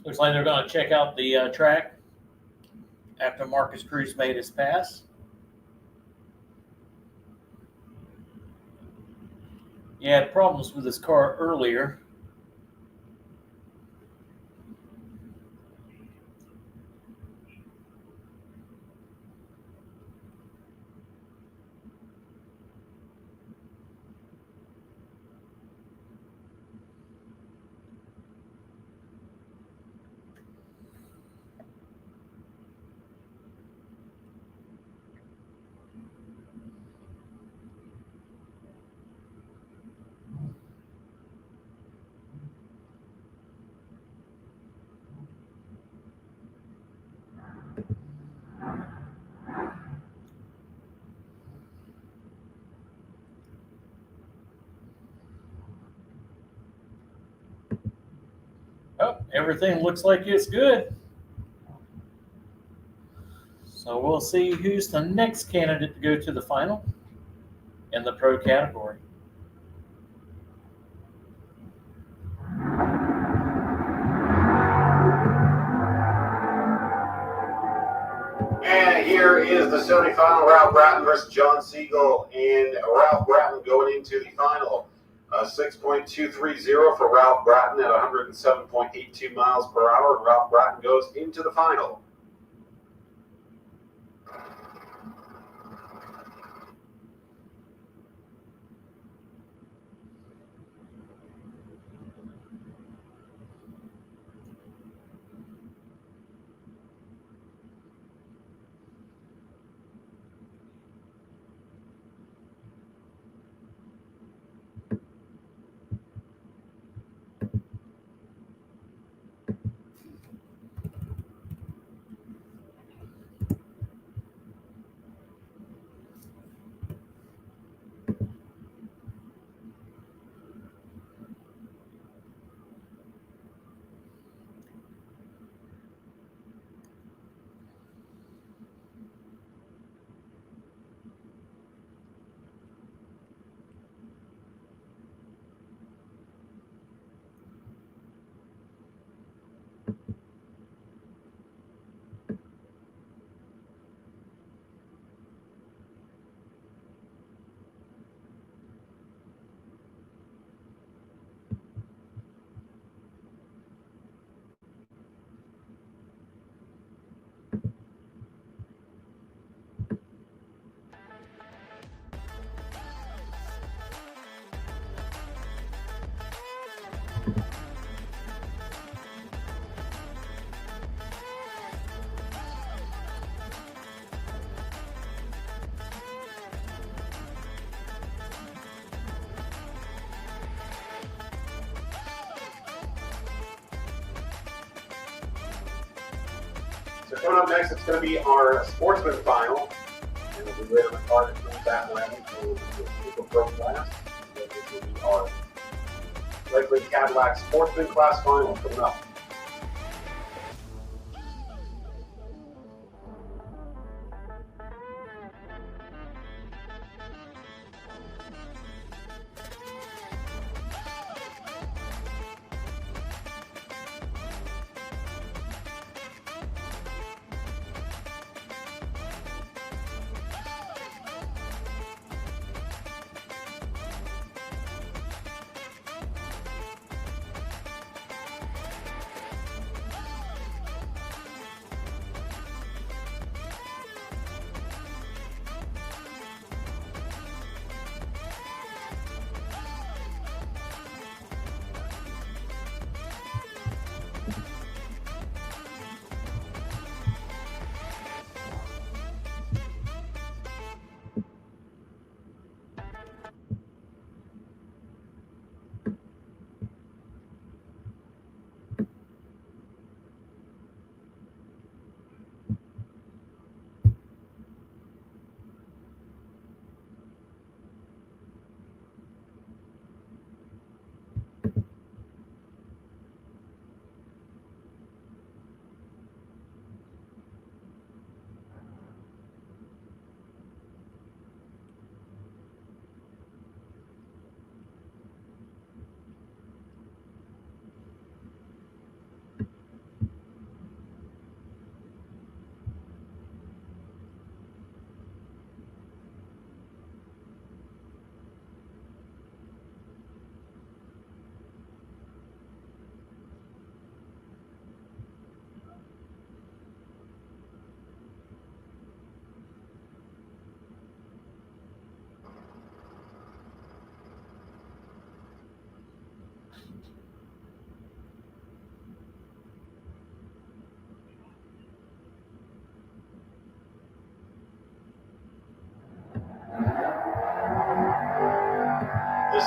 Looks like they're going to check out the track after Marcus Cruz made his pass. He had problems with his car earlier. Oh, everything looks like it's good. So we'll see who's the next candidate to go to the final in the pro category. And here is the semifinal, Ralph Bratton versus John Siegel, and Ralph Bratton going into the final. 6.230 for Ralph Bratton at 107.82 miles per hour. Ralph Bratton goes into the final. So coming up next, it's going to be our Sportsman final. And we'll be later recorded from that way for the pro class. And then this will be our likely Cadillac Sportsman class final coming up.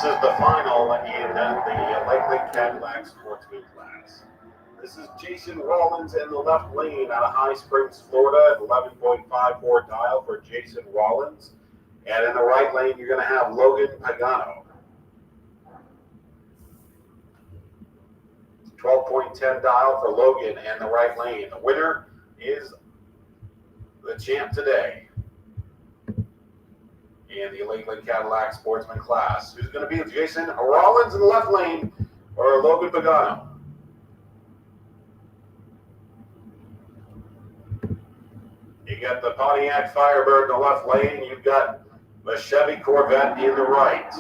is the final in the Likely Cadillac Sportsman class. This is Jason Rollins in the left lane out of High Springs, Florida, at 11.54 dial for Jason Rollins. And in the right lane, you're going to have Logan Pagano. 12.10 dial for Logan in the right lane. The winner is the champ today in the Lakeland Cadillac Sportsman class. Who's going to be Jason Rollins in the left lane or Logan Pagano? You got the Pontiac Firebird in the left lane. You've got the Chevy Corvette in the right.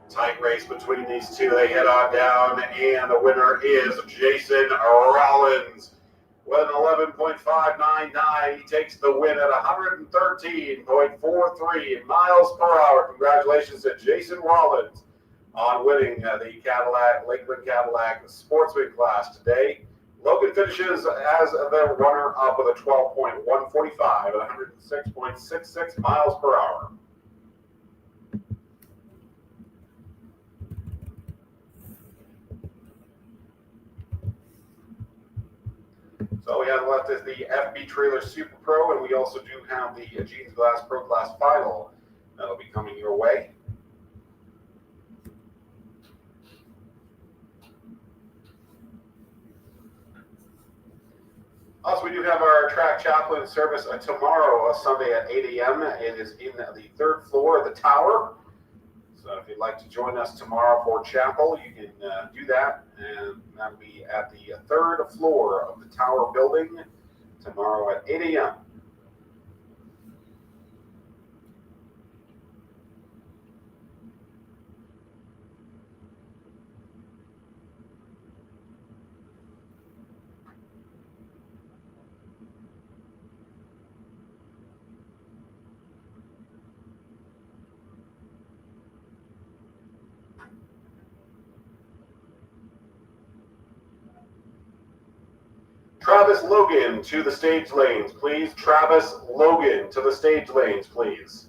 Tight race between these two. They head on down, and the winner is Jason Rollins with an 11.599. He takes the win at 113.43 miles per hour. Congratulations to Jason Rollins on winning the Cadillac, Lakeland Cadillac Sportsman class today. Logan finishes as the runner-up with a 12.145 at 106.66 miles per hour. So we have left is the FB Trailer Super Pro, and we also do have the Jeans Glass Pro Class Final that'll be coming your way. Also, we do have our track chaplain service tomorrow, Sunday at 8 a.m. It is in the third floor of the tower. So if you'd like to join us tomorrow for chapel, you can do that. And that'll be at the third floor of the tower building tomorrow at 8 a.m. Travis Logan to the stage lanes, please. Travis Logan to the stage lanes, please.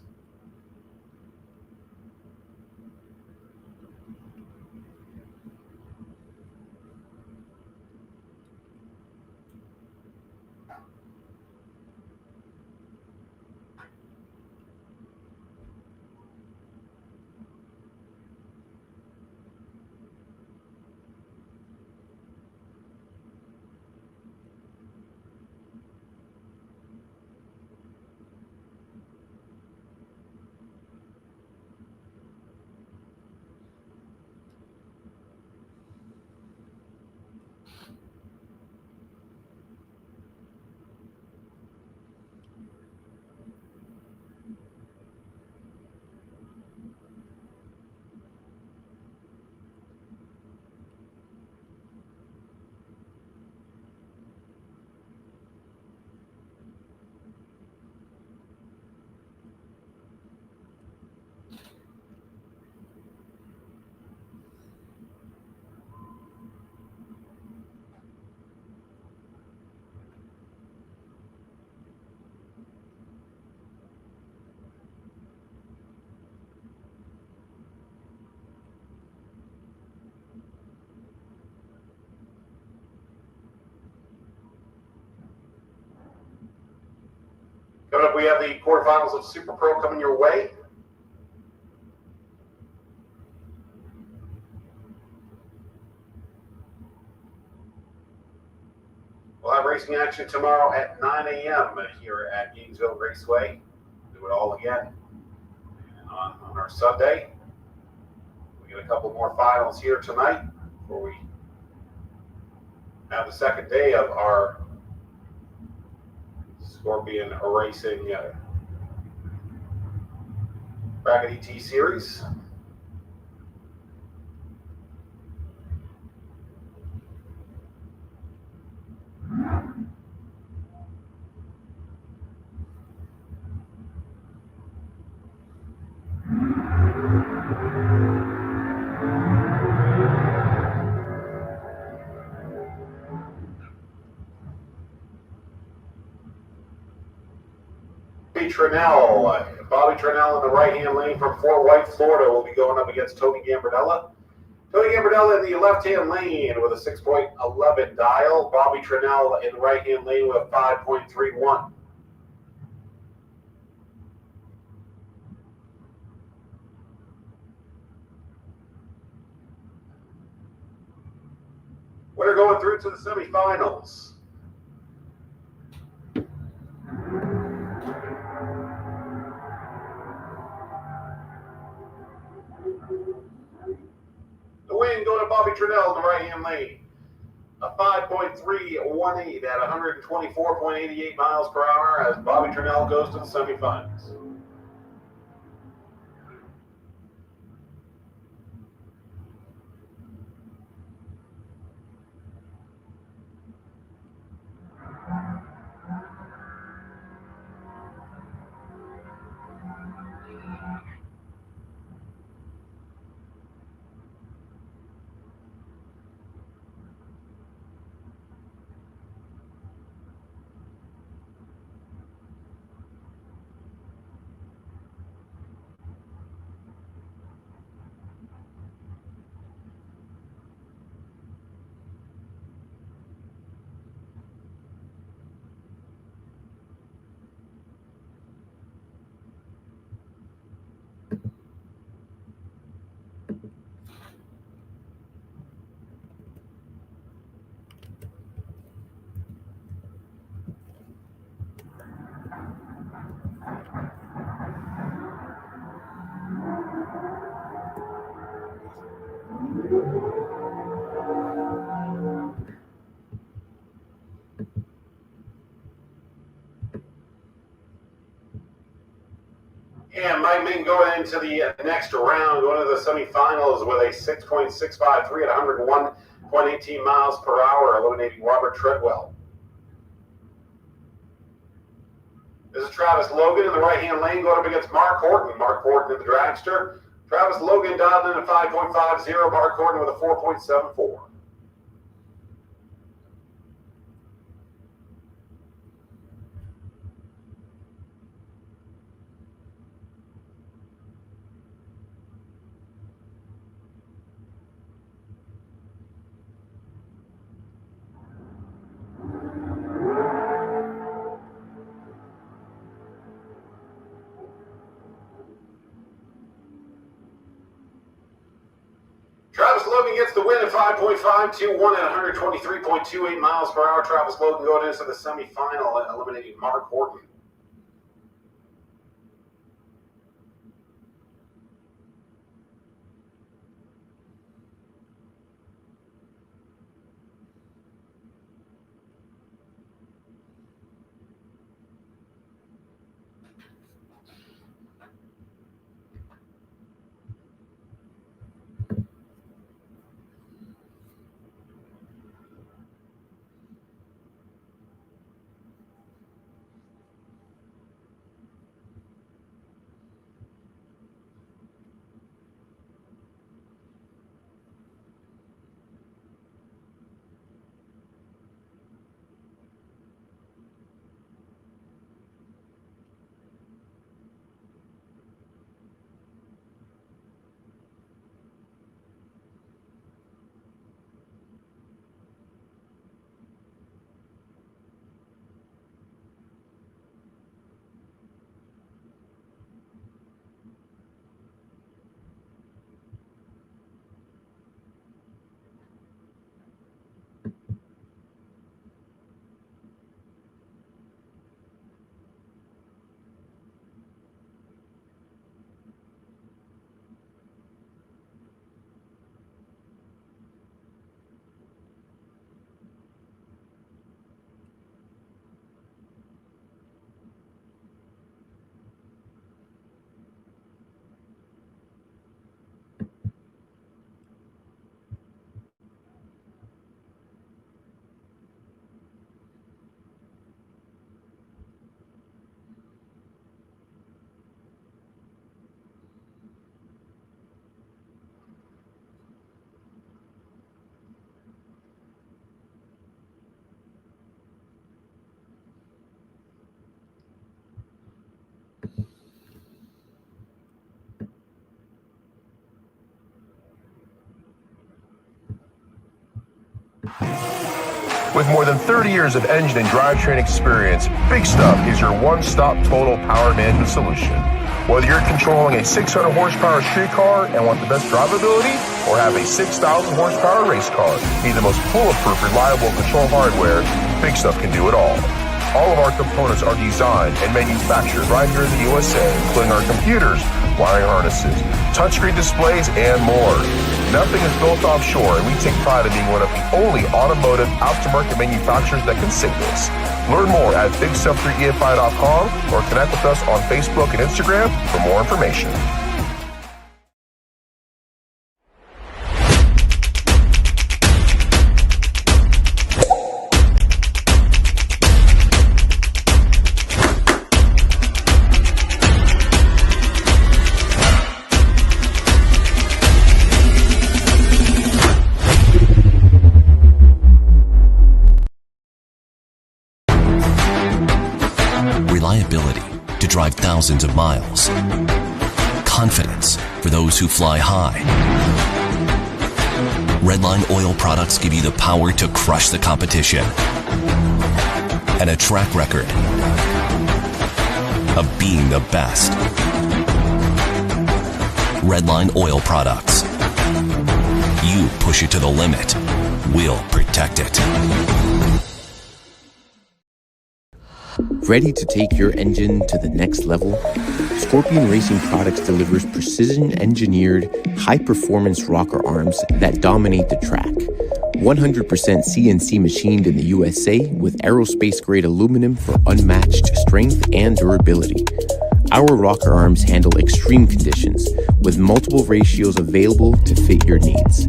Coming up, we have the quarterfinals of Super Pro coming your way. We'll have racing action tomorrow at 9 a.m. here at Gainesville Raceway. Do it all again. And on our Sunday, we get a couple more finals here tonight before we have the second day of our Scorpion Racing Bracket ET Series. Trinnell. Bobby Trinnell in the right-hand lane from Fort White, Florida, will be going up against Tony Gambardella. Tony Gambardella in the left-hand lane with a 6.11 dial. Bobby Trinnell in the right-hand lane with a 5.31. Winner going through to the semifinals. The win going to Bobby Trinnell in the right-hand lane. A 5.318 at 124.88 miles per hour as Bobby Trinnell goes to the semifinals. And Mike Ming going into the next round, going to the semifinals with a 6.653 at 101.18 miles per hour, eliminating Robert Treadwell. This is Travis Logan in the right-hand lane going up against Mark Horton. Mark Horton in the Dragster. Travis Logan dialed in at 5.50, Mark Horton with a 4.74. Travis Logan gets the win at 5.521 at 123.28 miles per hour. Travis Logan going into the semifinal, eliminating Mark Horton. With more than 30 years of engine and drivetrain experience, Big Stuff is your one-stop total power management solution. Whether you're controlling a 600 horsepower street car and want the best drivability, or have a 6,000 horsepower race car, need the most foolproof, reliable control hardware, Big Stuff can do it all. All of our components are designed and manufactured right here in the USA, including our computers, wiring harnesses, touchscreen displays, and more. Nothing is built offshore, and we take pride in being one of the only automotive aftermarket manufacturers that can say this. Learn more at bigstuff3efi.com or connect with us on Facebook and Instagram for more information. Reliability to drive thousands of miles. Confidence for those who fly high. Redline oil products give you the power to crush the competition. And a track record of being the best. Redline oil products. You push it to the limit, we'll protect it. Ready to take your engine to the next level? Scorpion Racing Products delivers precision-engineered, high-performance rocker arms that dominate the track. 100% CNC machined in the USA with aerospace-grade aluminum for unmatched strength and durability. Our rocker arms handle extreme conditions with multiple ratios available to fit your needs.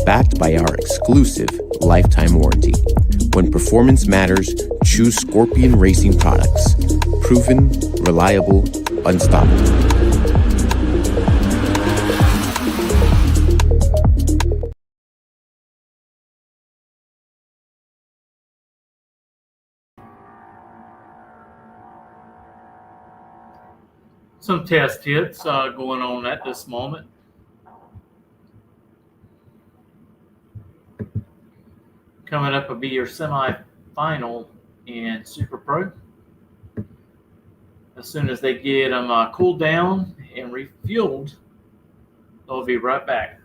Backed by our exclusive lifetime warranty. When performance matters, choose Scorpion Racing Products. Proven, reliable, unstoppable. Some test hits going on at this moment. Coming up will be your semifinal in Super Pro. As soon as they get them cooled down and refueled, they'll be right back.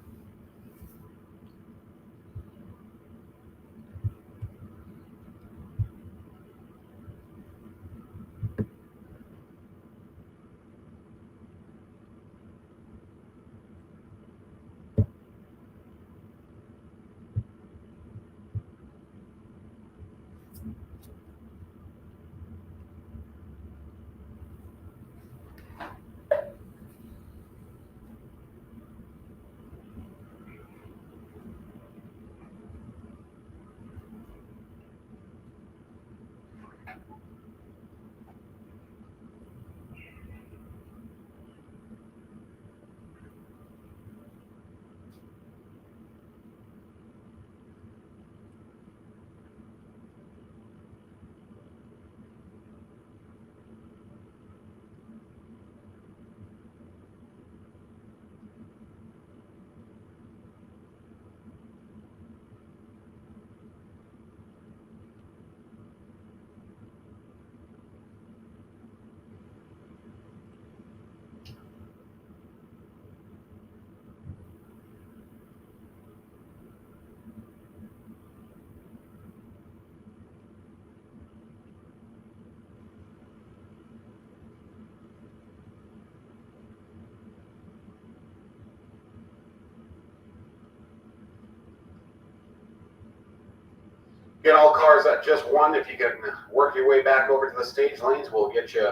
Get all cars at just one. If you can work your way back over to the stage lanes, we'll get you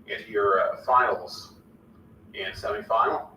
into your finals and semifinal.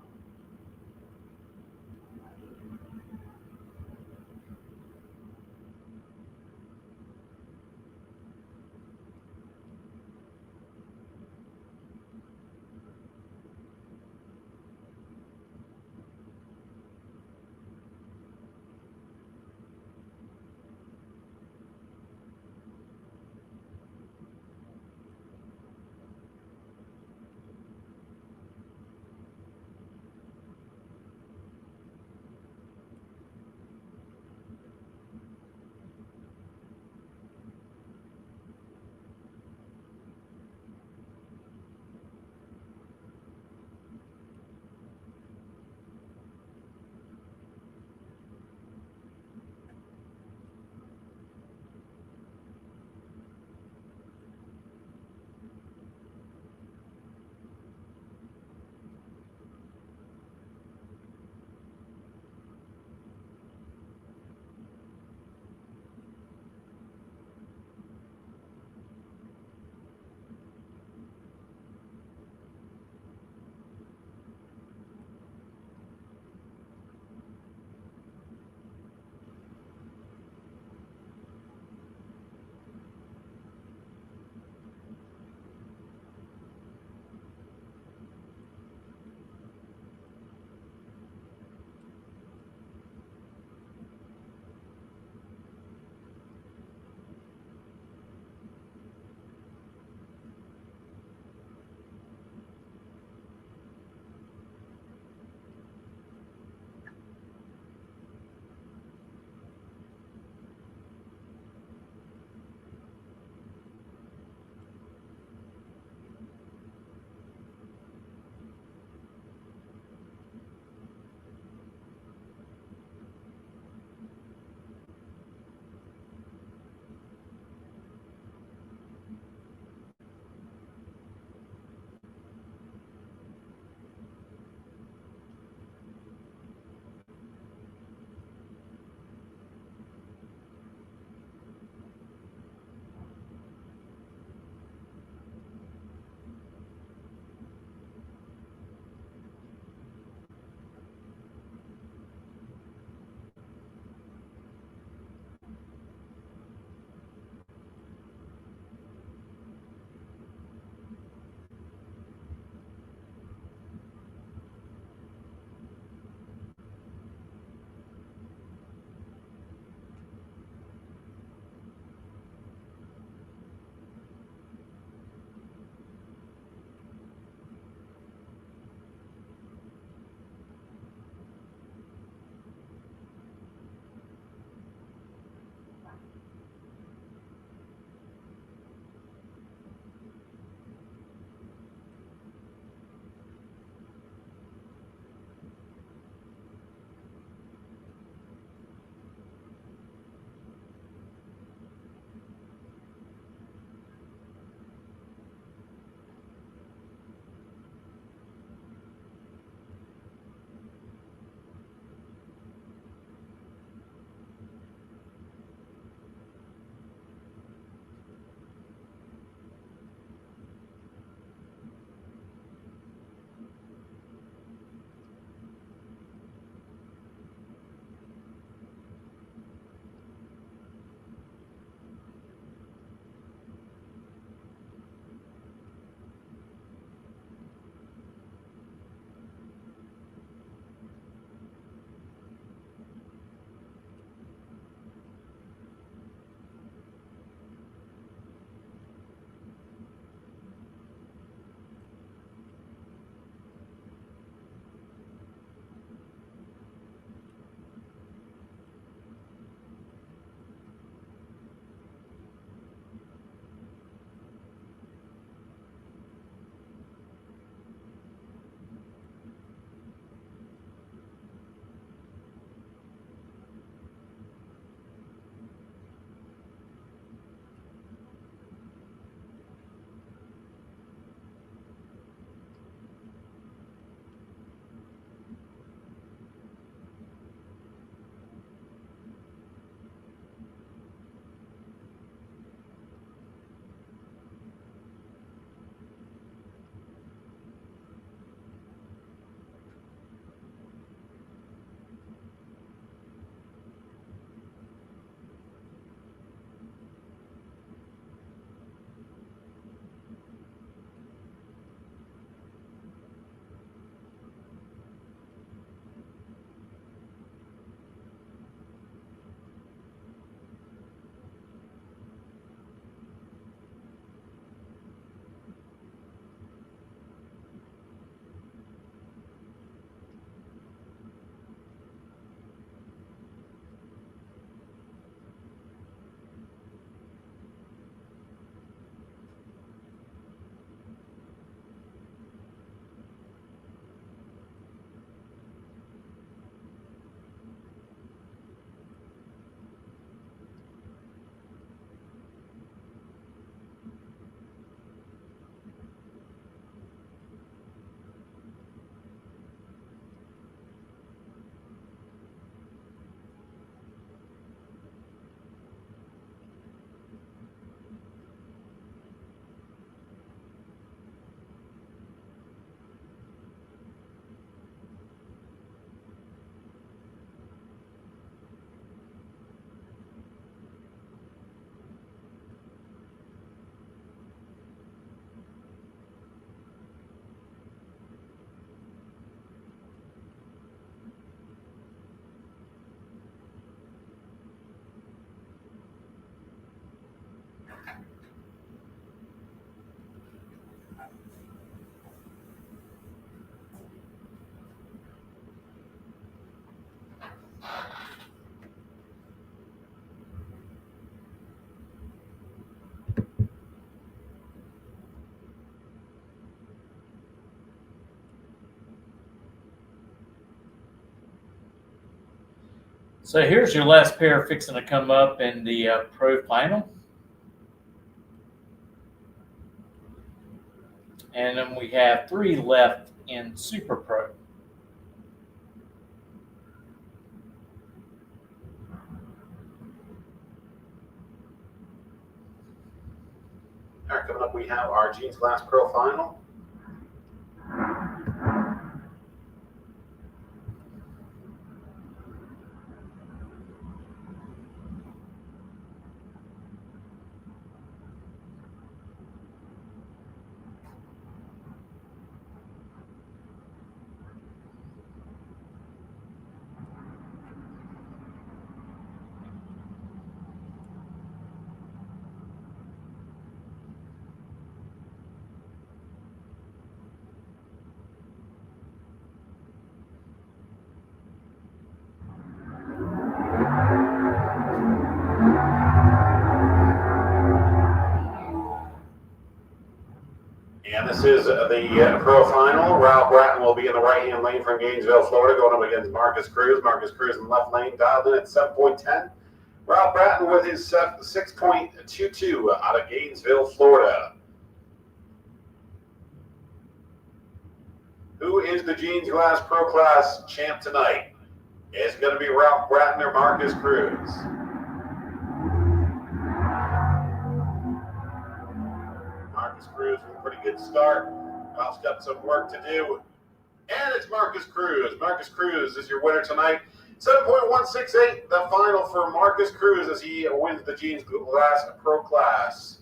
So here's your last pair fixing to come up in the Pro Final. And then we have 3 left in Super Pro. All right, coming up, we have our Jeans Glass Pro Final. And this is the Pro Final. Ralph Bratton will be in the right-hand lane from Gainesville, Florida, going up against Marcus Cruz. Marcus Cruz in the left lane, dialed in at 7.10. Ralph Bratton with his 6.22 out of Gainesville, Florida. Who is the Jeans Glass Pro Class champ tonight? Is it going to be Ralph Bratton or Marcus Cruz? Marcus Cruz with a pretty good start. Ralph's got some work to do. And it's Marcus Cruz. Marcus Cruz is your winner tonight. 7.168, the final for Marcus Cruz as he wins the Jeans Glass Pro Class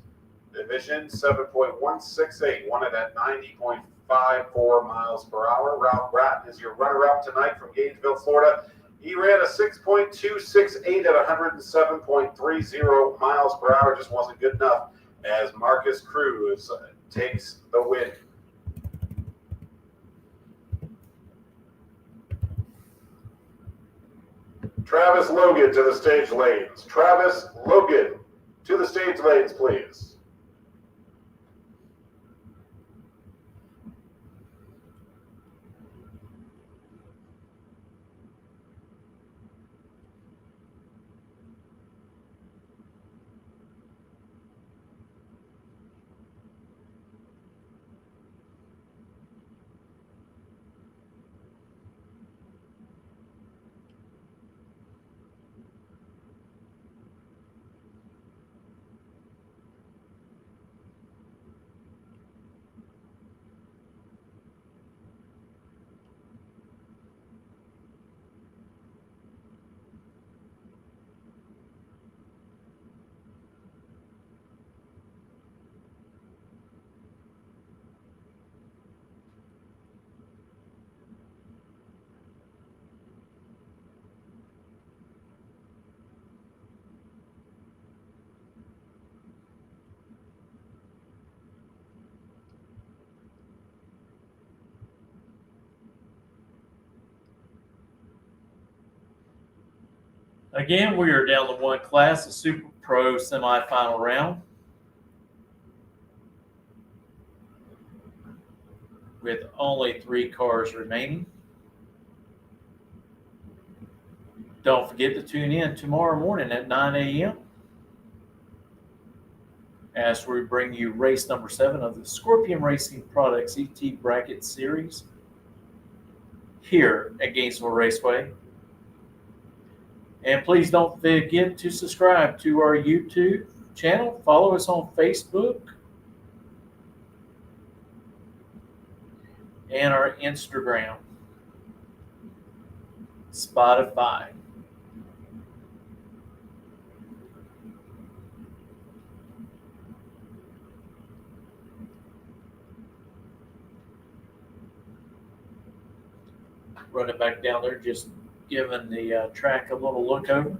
division. 7.168, won it at 90.54 miles per hour. Ralph Bratton is your runner-up tonight from Gainesville, Florida. He ran a 6.268 at 107.30 miles per hour. Just wasn't good enough as Marcus Cruz takes the win. Travis Logan to the stage lanes. Travis Logan to the stage lanes, please. Again, we are down to 1 class, the Super Pro semifinal round, with only 3 cars remaining. Don't forget to tune in tomorrow morning at 9 a.m. as we bring you race number 7 of the Scorpion Racing Products ET Bracket Series here at Gainesville Raceway. And please don't forget to subscribe to our YouTube channel. Follow us on Facebook and our Instagram, Spotify. Run it back down there, just giving the track a little look over.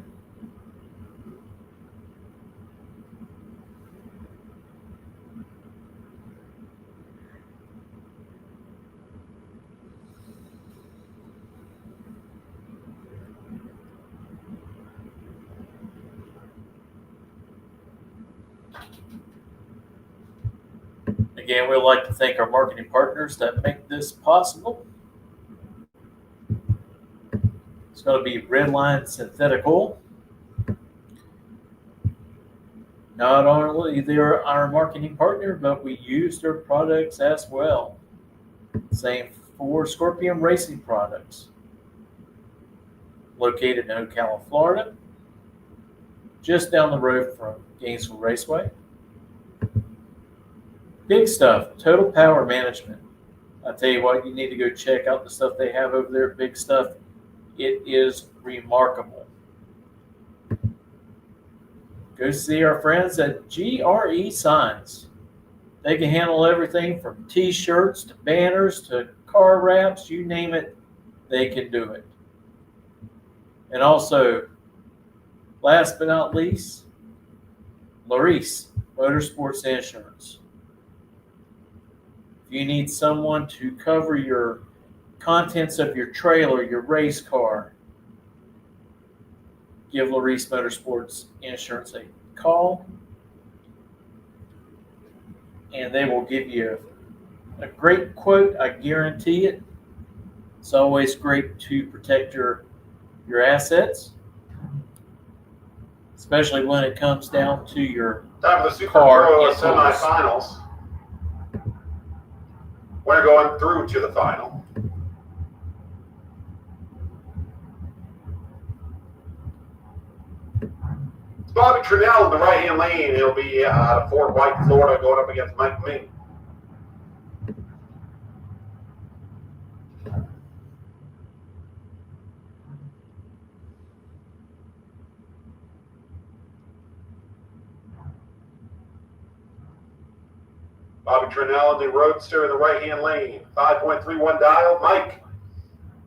Again, we'd like to thank our marketing partners that make this possible. It's going to be Redline Synthetic Oil. Not only they're our marketing partner, but we use their products as well. Same for Scorpion Racing Products. Located in Ocala, Florida. Just down the road from Gainesville Raceway. Big Stuff, Total Power Management. I tell you what, you need to go check out the stuff they have over there at Big Stuff. It is remarkable. Go see our friends at GRE Signs. They can handle everything from t-shirts to banners to car wraps, you name it, they can do it. And also, last but not least, Larice Motorsports Insurance. If you need someone to cover your contents of your trailer, your race car, give Larice Motorsports Insurance a call, and they will give you a great quote. I guarantee it. It's always great to protect your assets, especially when it comes down to your Time for the Super car Pro and tools. semifinals. We're going through to the final. It's Bobby Trinnell in the right-hand lane. He'll be out of Fort White, Florida, going up against Mike Ming. Bobby Trinnell in the Roadster in the right-hand lane. 5.31 dial. Mike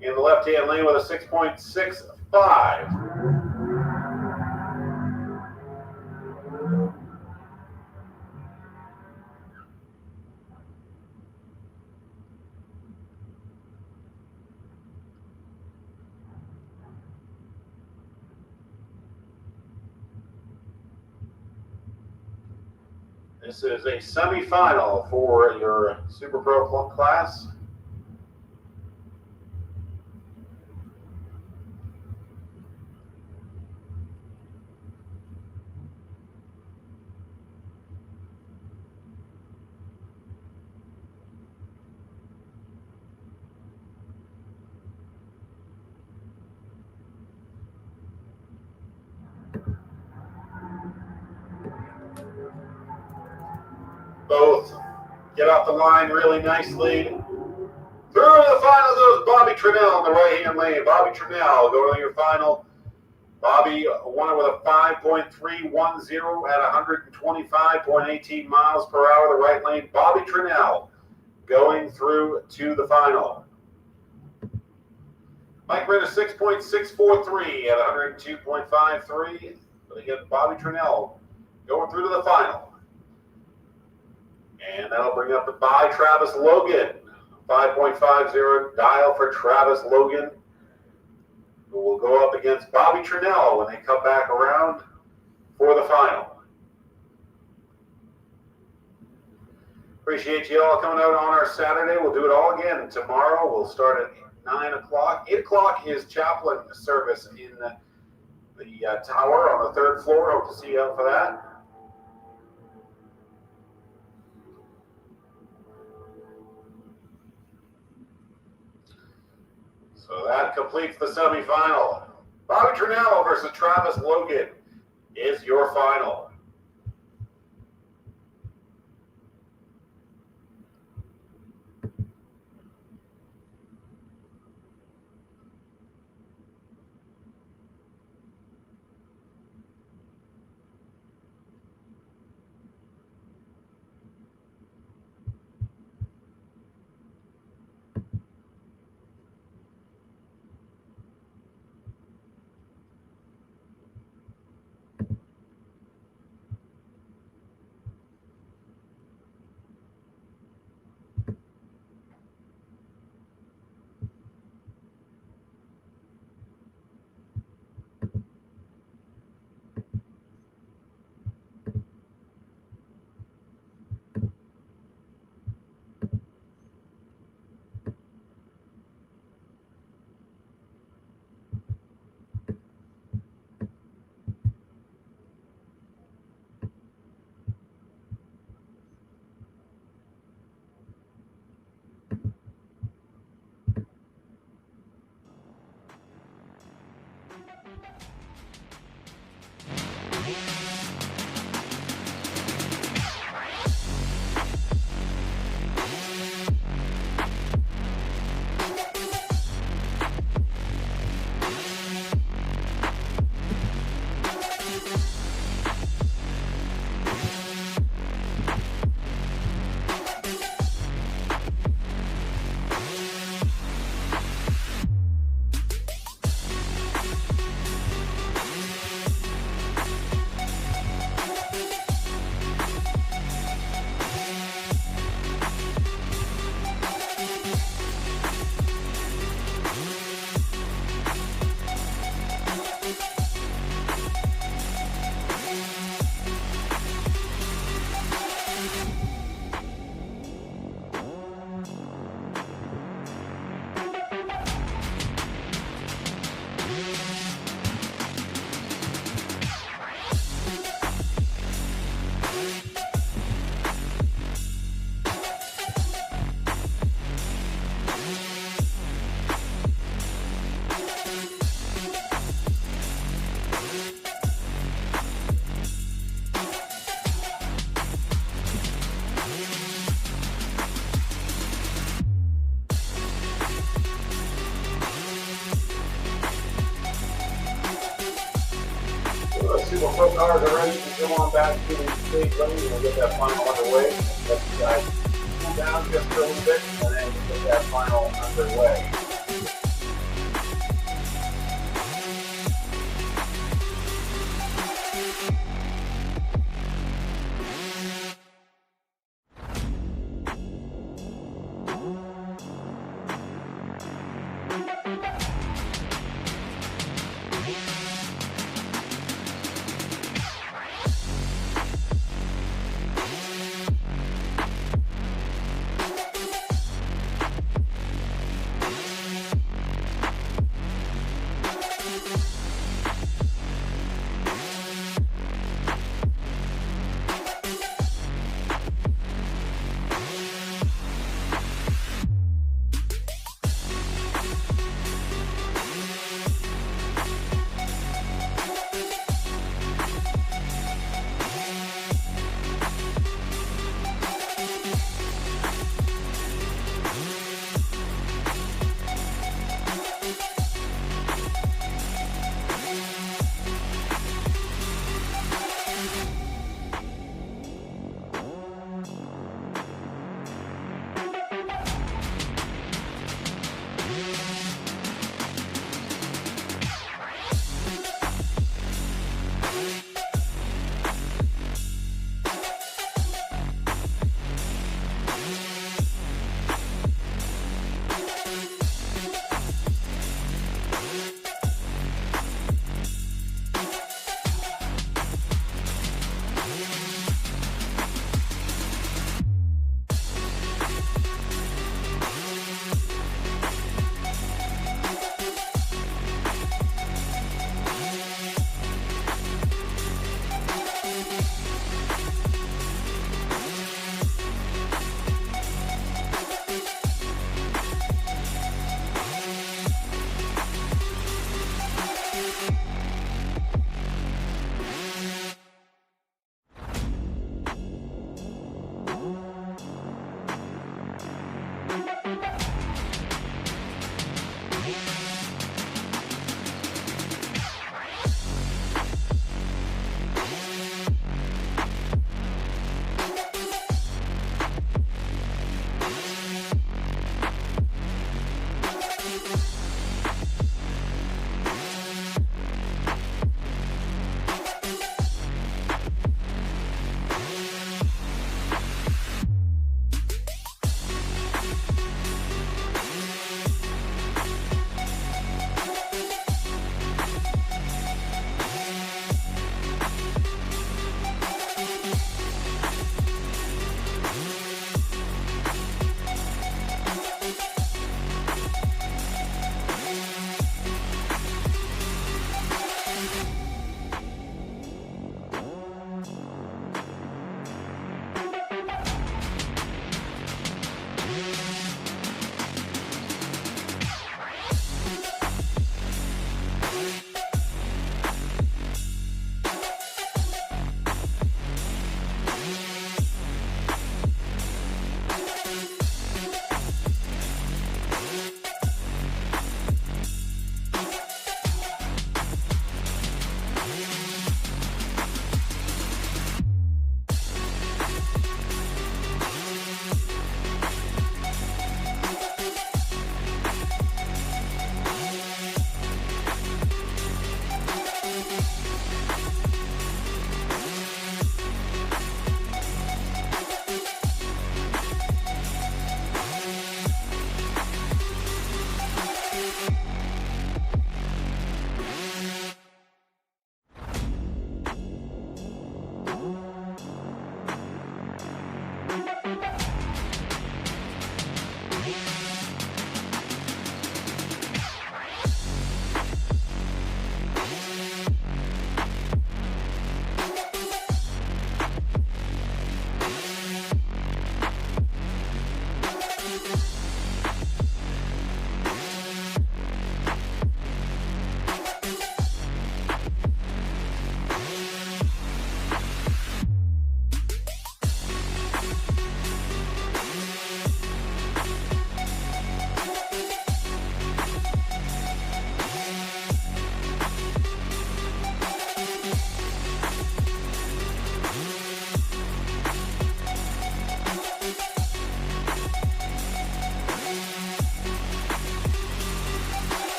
in the left-hand lane with a 6.65. This is a semifinal for your Super Pro class. Both get off the line really nicely. Through the final goes Bobby Trinnell in the right-hand lane. Bobby Trinnell going to your final. Bobby won it with a 5.310 at 125.18 miles per hour. The right lane, Bobby Trinnell going through to the final. Mike ran a 6.643 at 102.53. But again, Bobby Trinnell going through to the final. And that'll bring up the by Travis Logan. 5.50 dial for Travis Logan, who will go up against Bobby Trinnell when they come back around for the final. Appreciate you all coming out on our Saturday. We'll do it all again tomorrow. We'll start at 9 o'clock. 8 o'clock is chaplain service in the tower on the 3rd floor. Hope to see you out for that. So that completes the semifinal. Bobby Trinnell versus Travis Logan is your final. Super Pro cars are ready to come on back to the stage lane and we'll get that final underway. Let you guys cool down just a little bit and then get that final underway.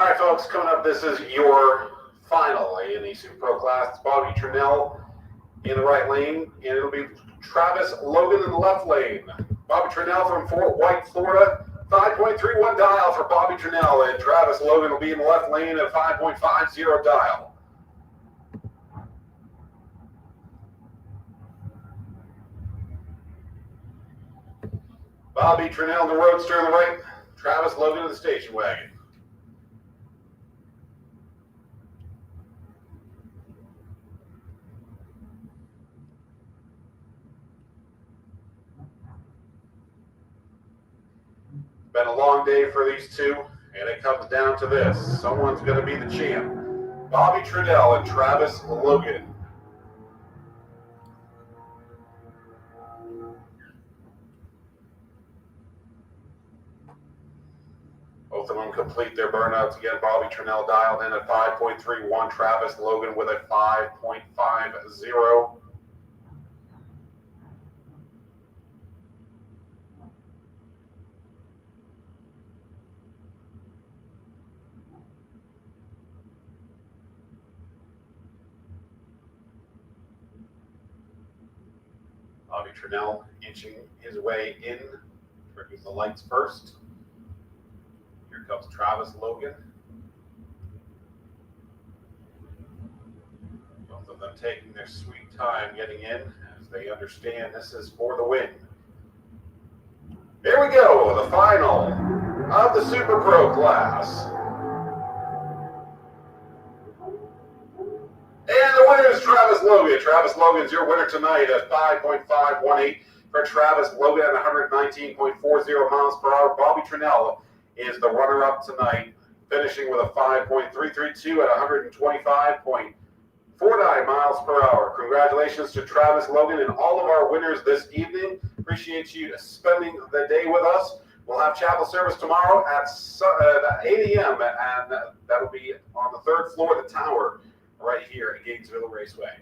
All right, folks, coming up, this is your final in the Super Pro class. It's Bobby Trinnell in the right lane, and it'll be Travis Logan in the left lane. Bobby Trinnell from Fort White, Florida. 5.31 dial for Bobby Trinnell, and Travis Logan will be in the left lane at 5.50 dial. Bobby Trinnell in the Roadster in the right, Travis Logan in the station wagon. Been a long day for these two, and it comes down to this. Someone's going to be the champ. Bobby Trinnell and Travis Logan. Both of them complete their burnouts again. Bobby Trinnell dialed in at 5.31. Travis Logan with a 5.50. Bobby Trinnell inching his way in, triggering the lights first. Here comes Travis Logan. Both of them taking their sweet time getting in as they understand this is for the win. Here we go, the final of the Super Pro class. And the winner is Travis Logan. Travis Logan's your winner tonight at 5.518 for Travis Logan at 119.40 miles per hour. Bobby Trinnell is the runner-up tonight, finishing with a 5.332 at 125.49 miles per hour. Congratulations to Travis Logan and all of our winners this evening. Appreciate you spending the day with us. We'll have chapel service tomorrow at 8 a.m. and that'll be on the third floor of the tower, right here at Gainesville Raceway.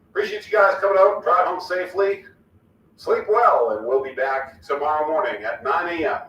Appreciate you guys coming out. Drive home safely. Sleep well, and we'll be back tomorrow morning at 9 a.m.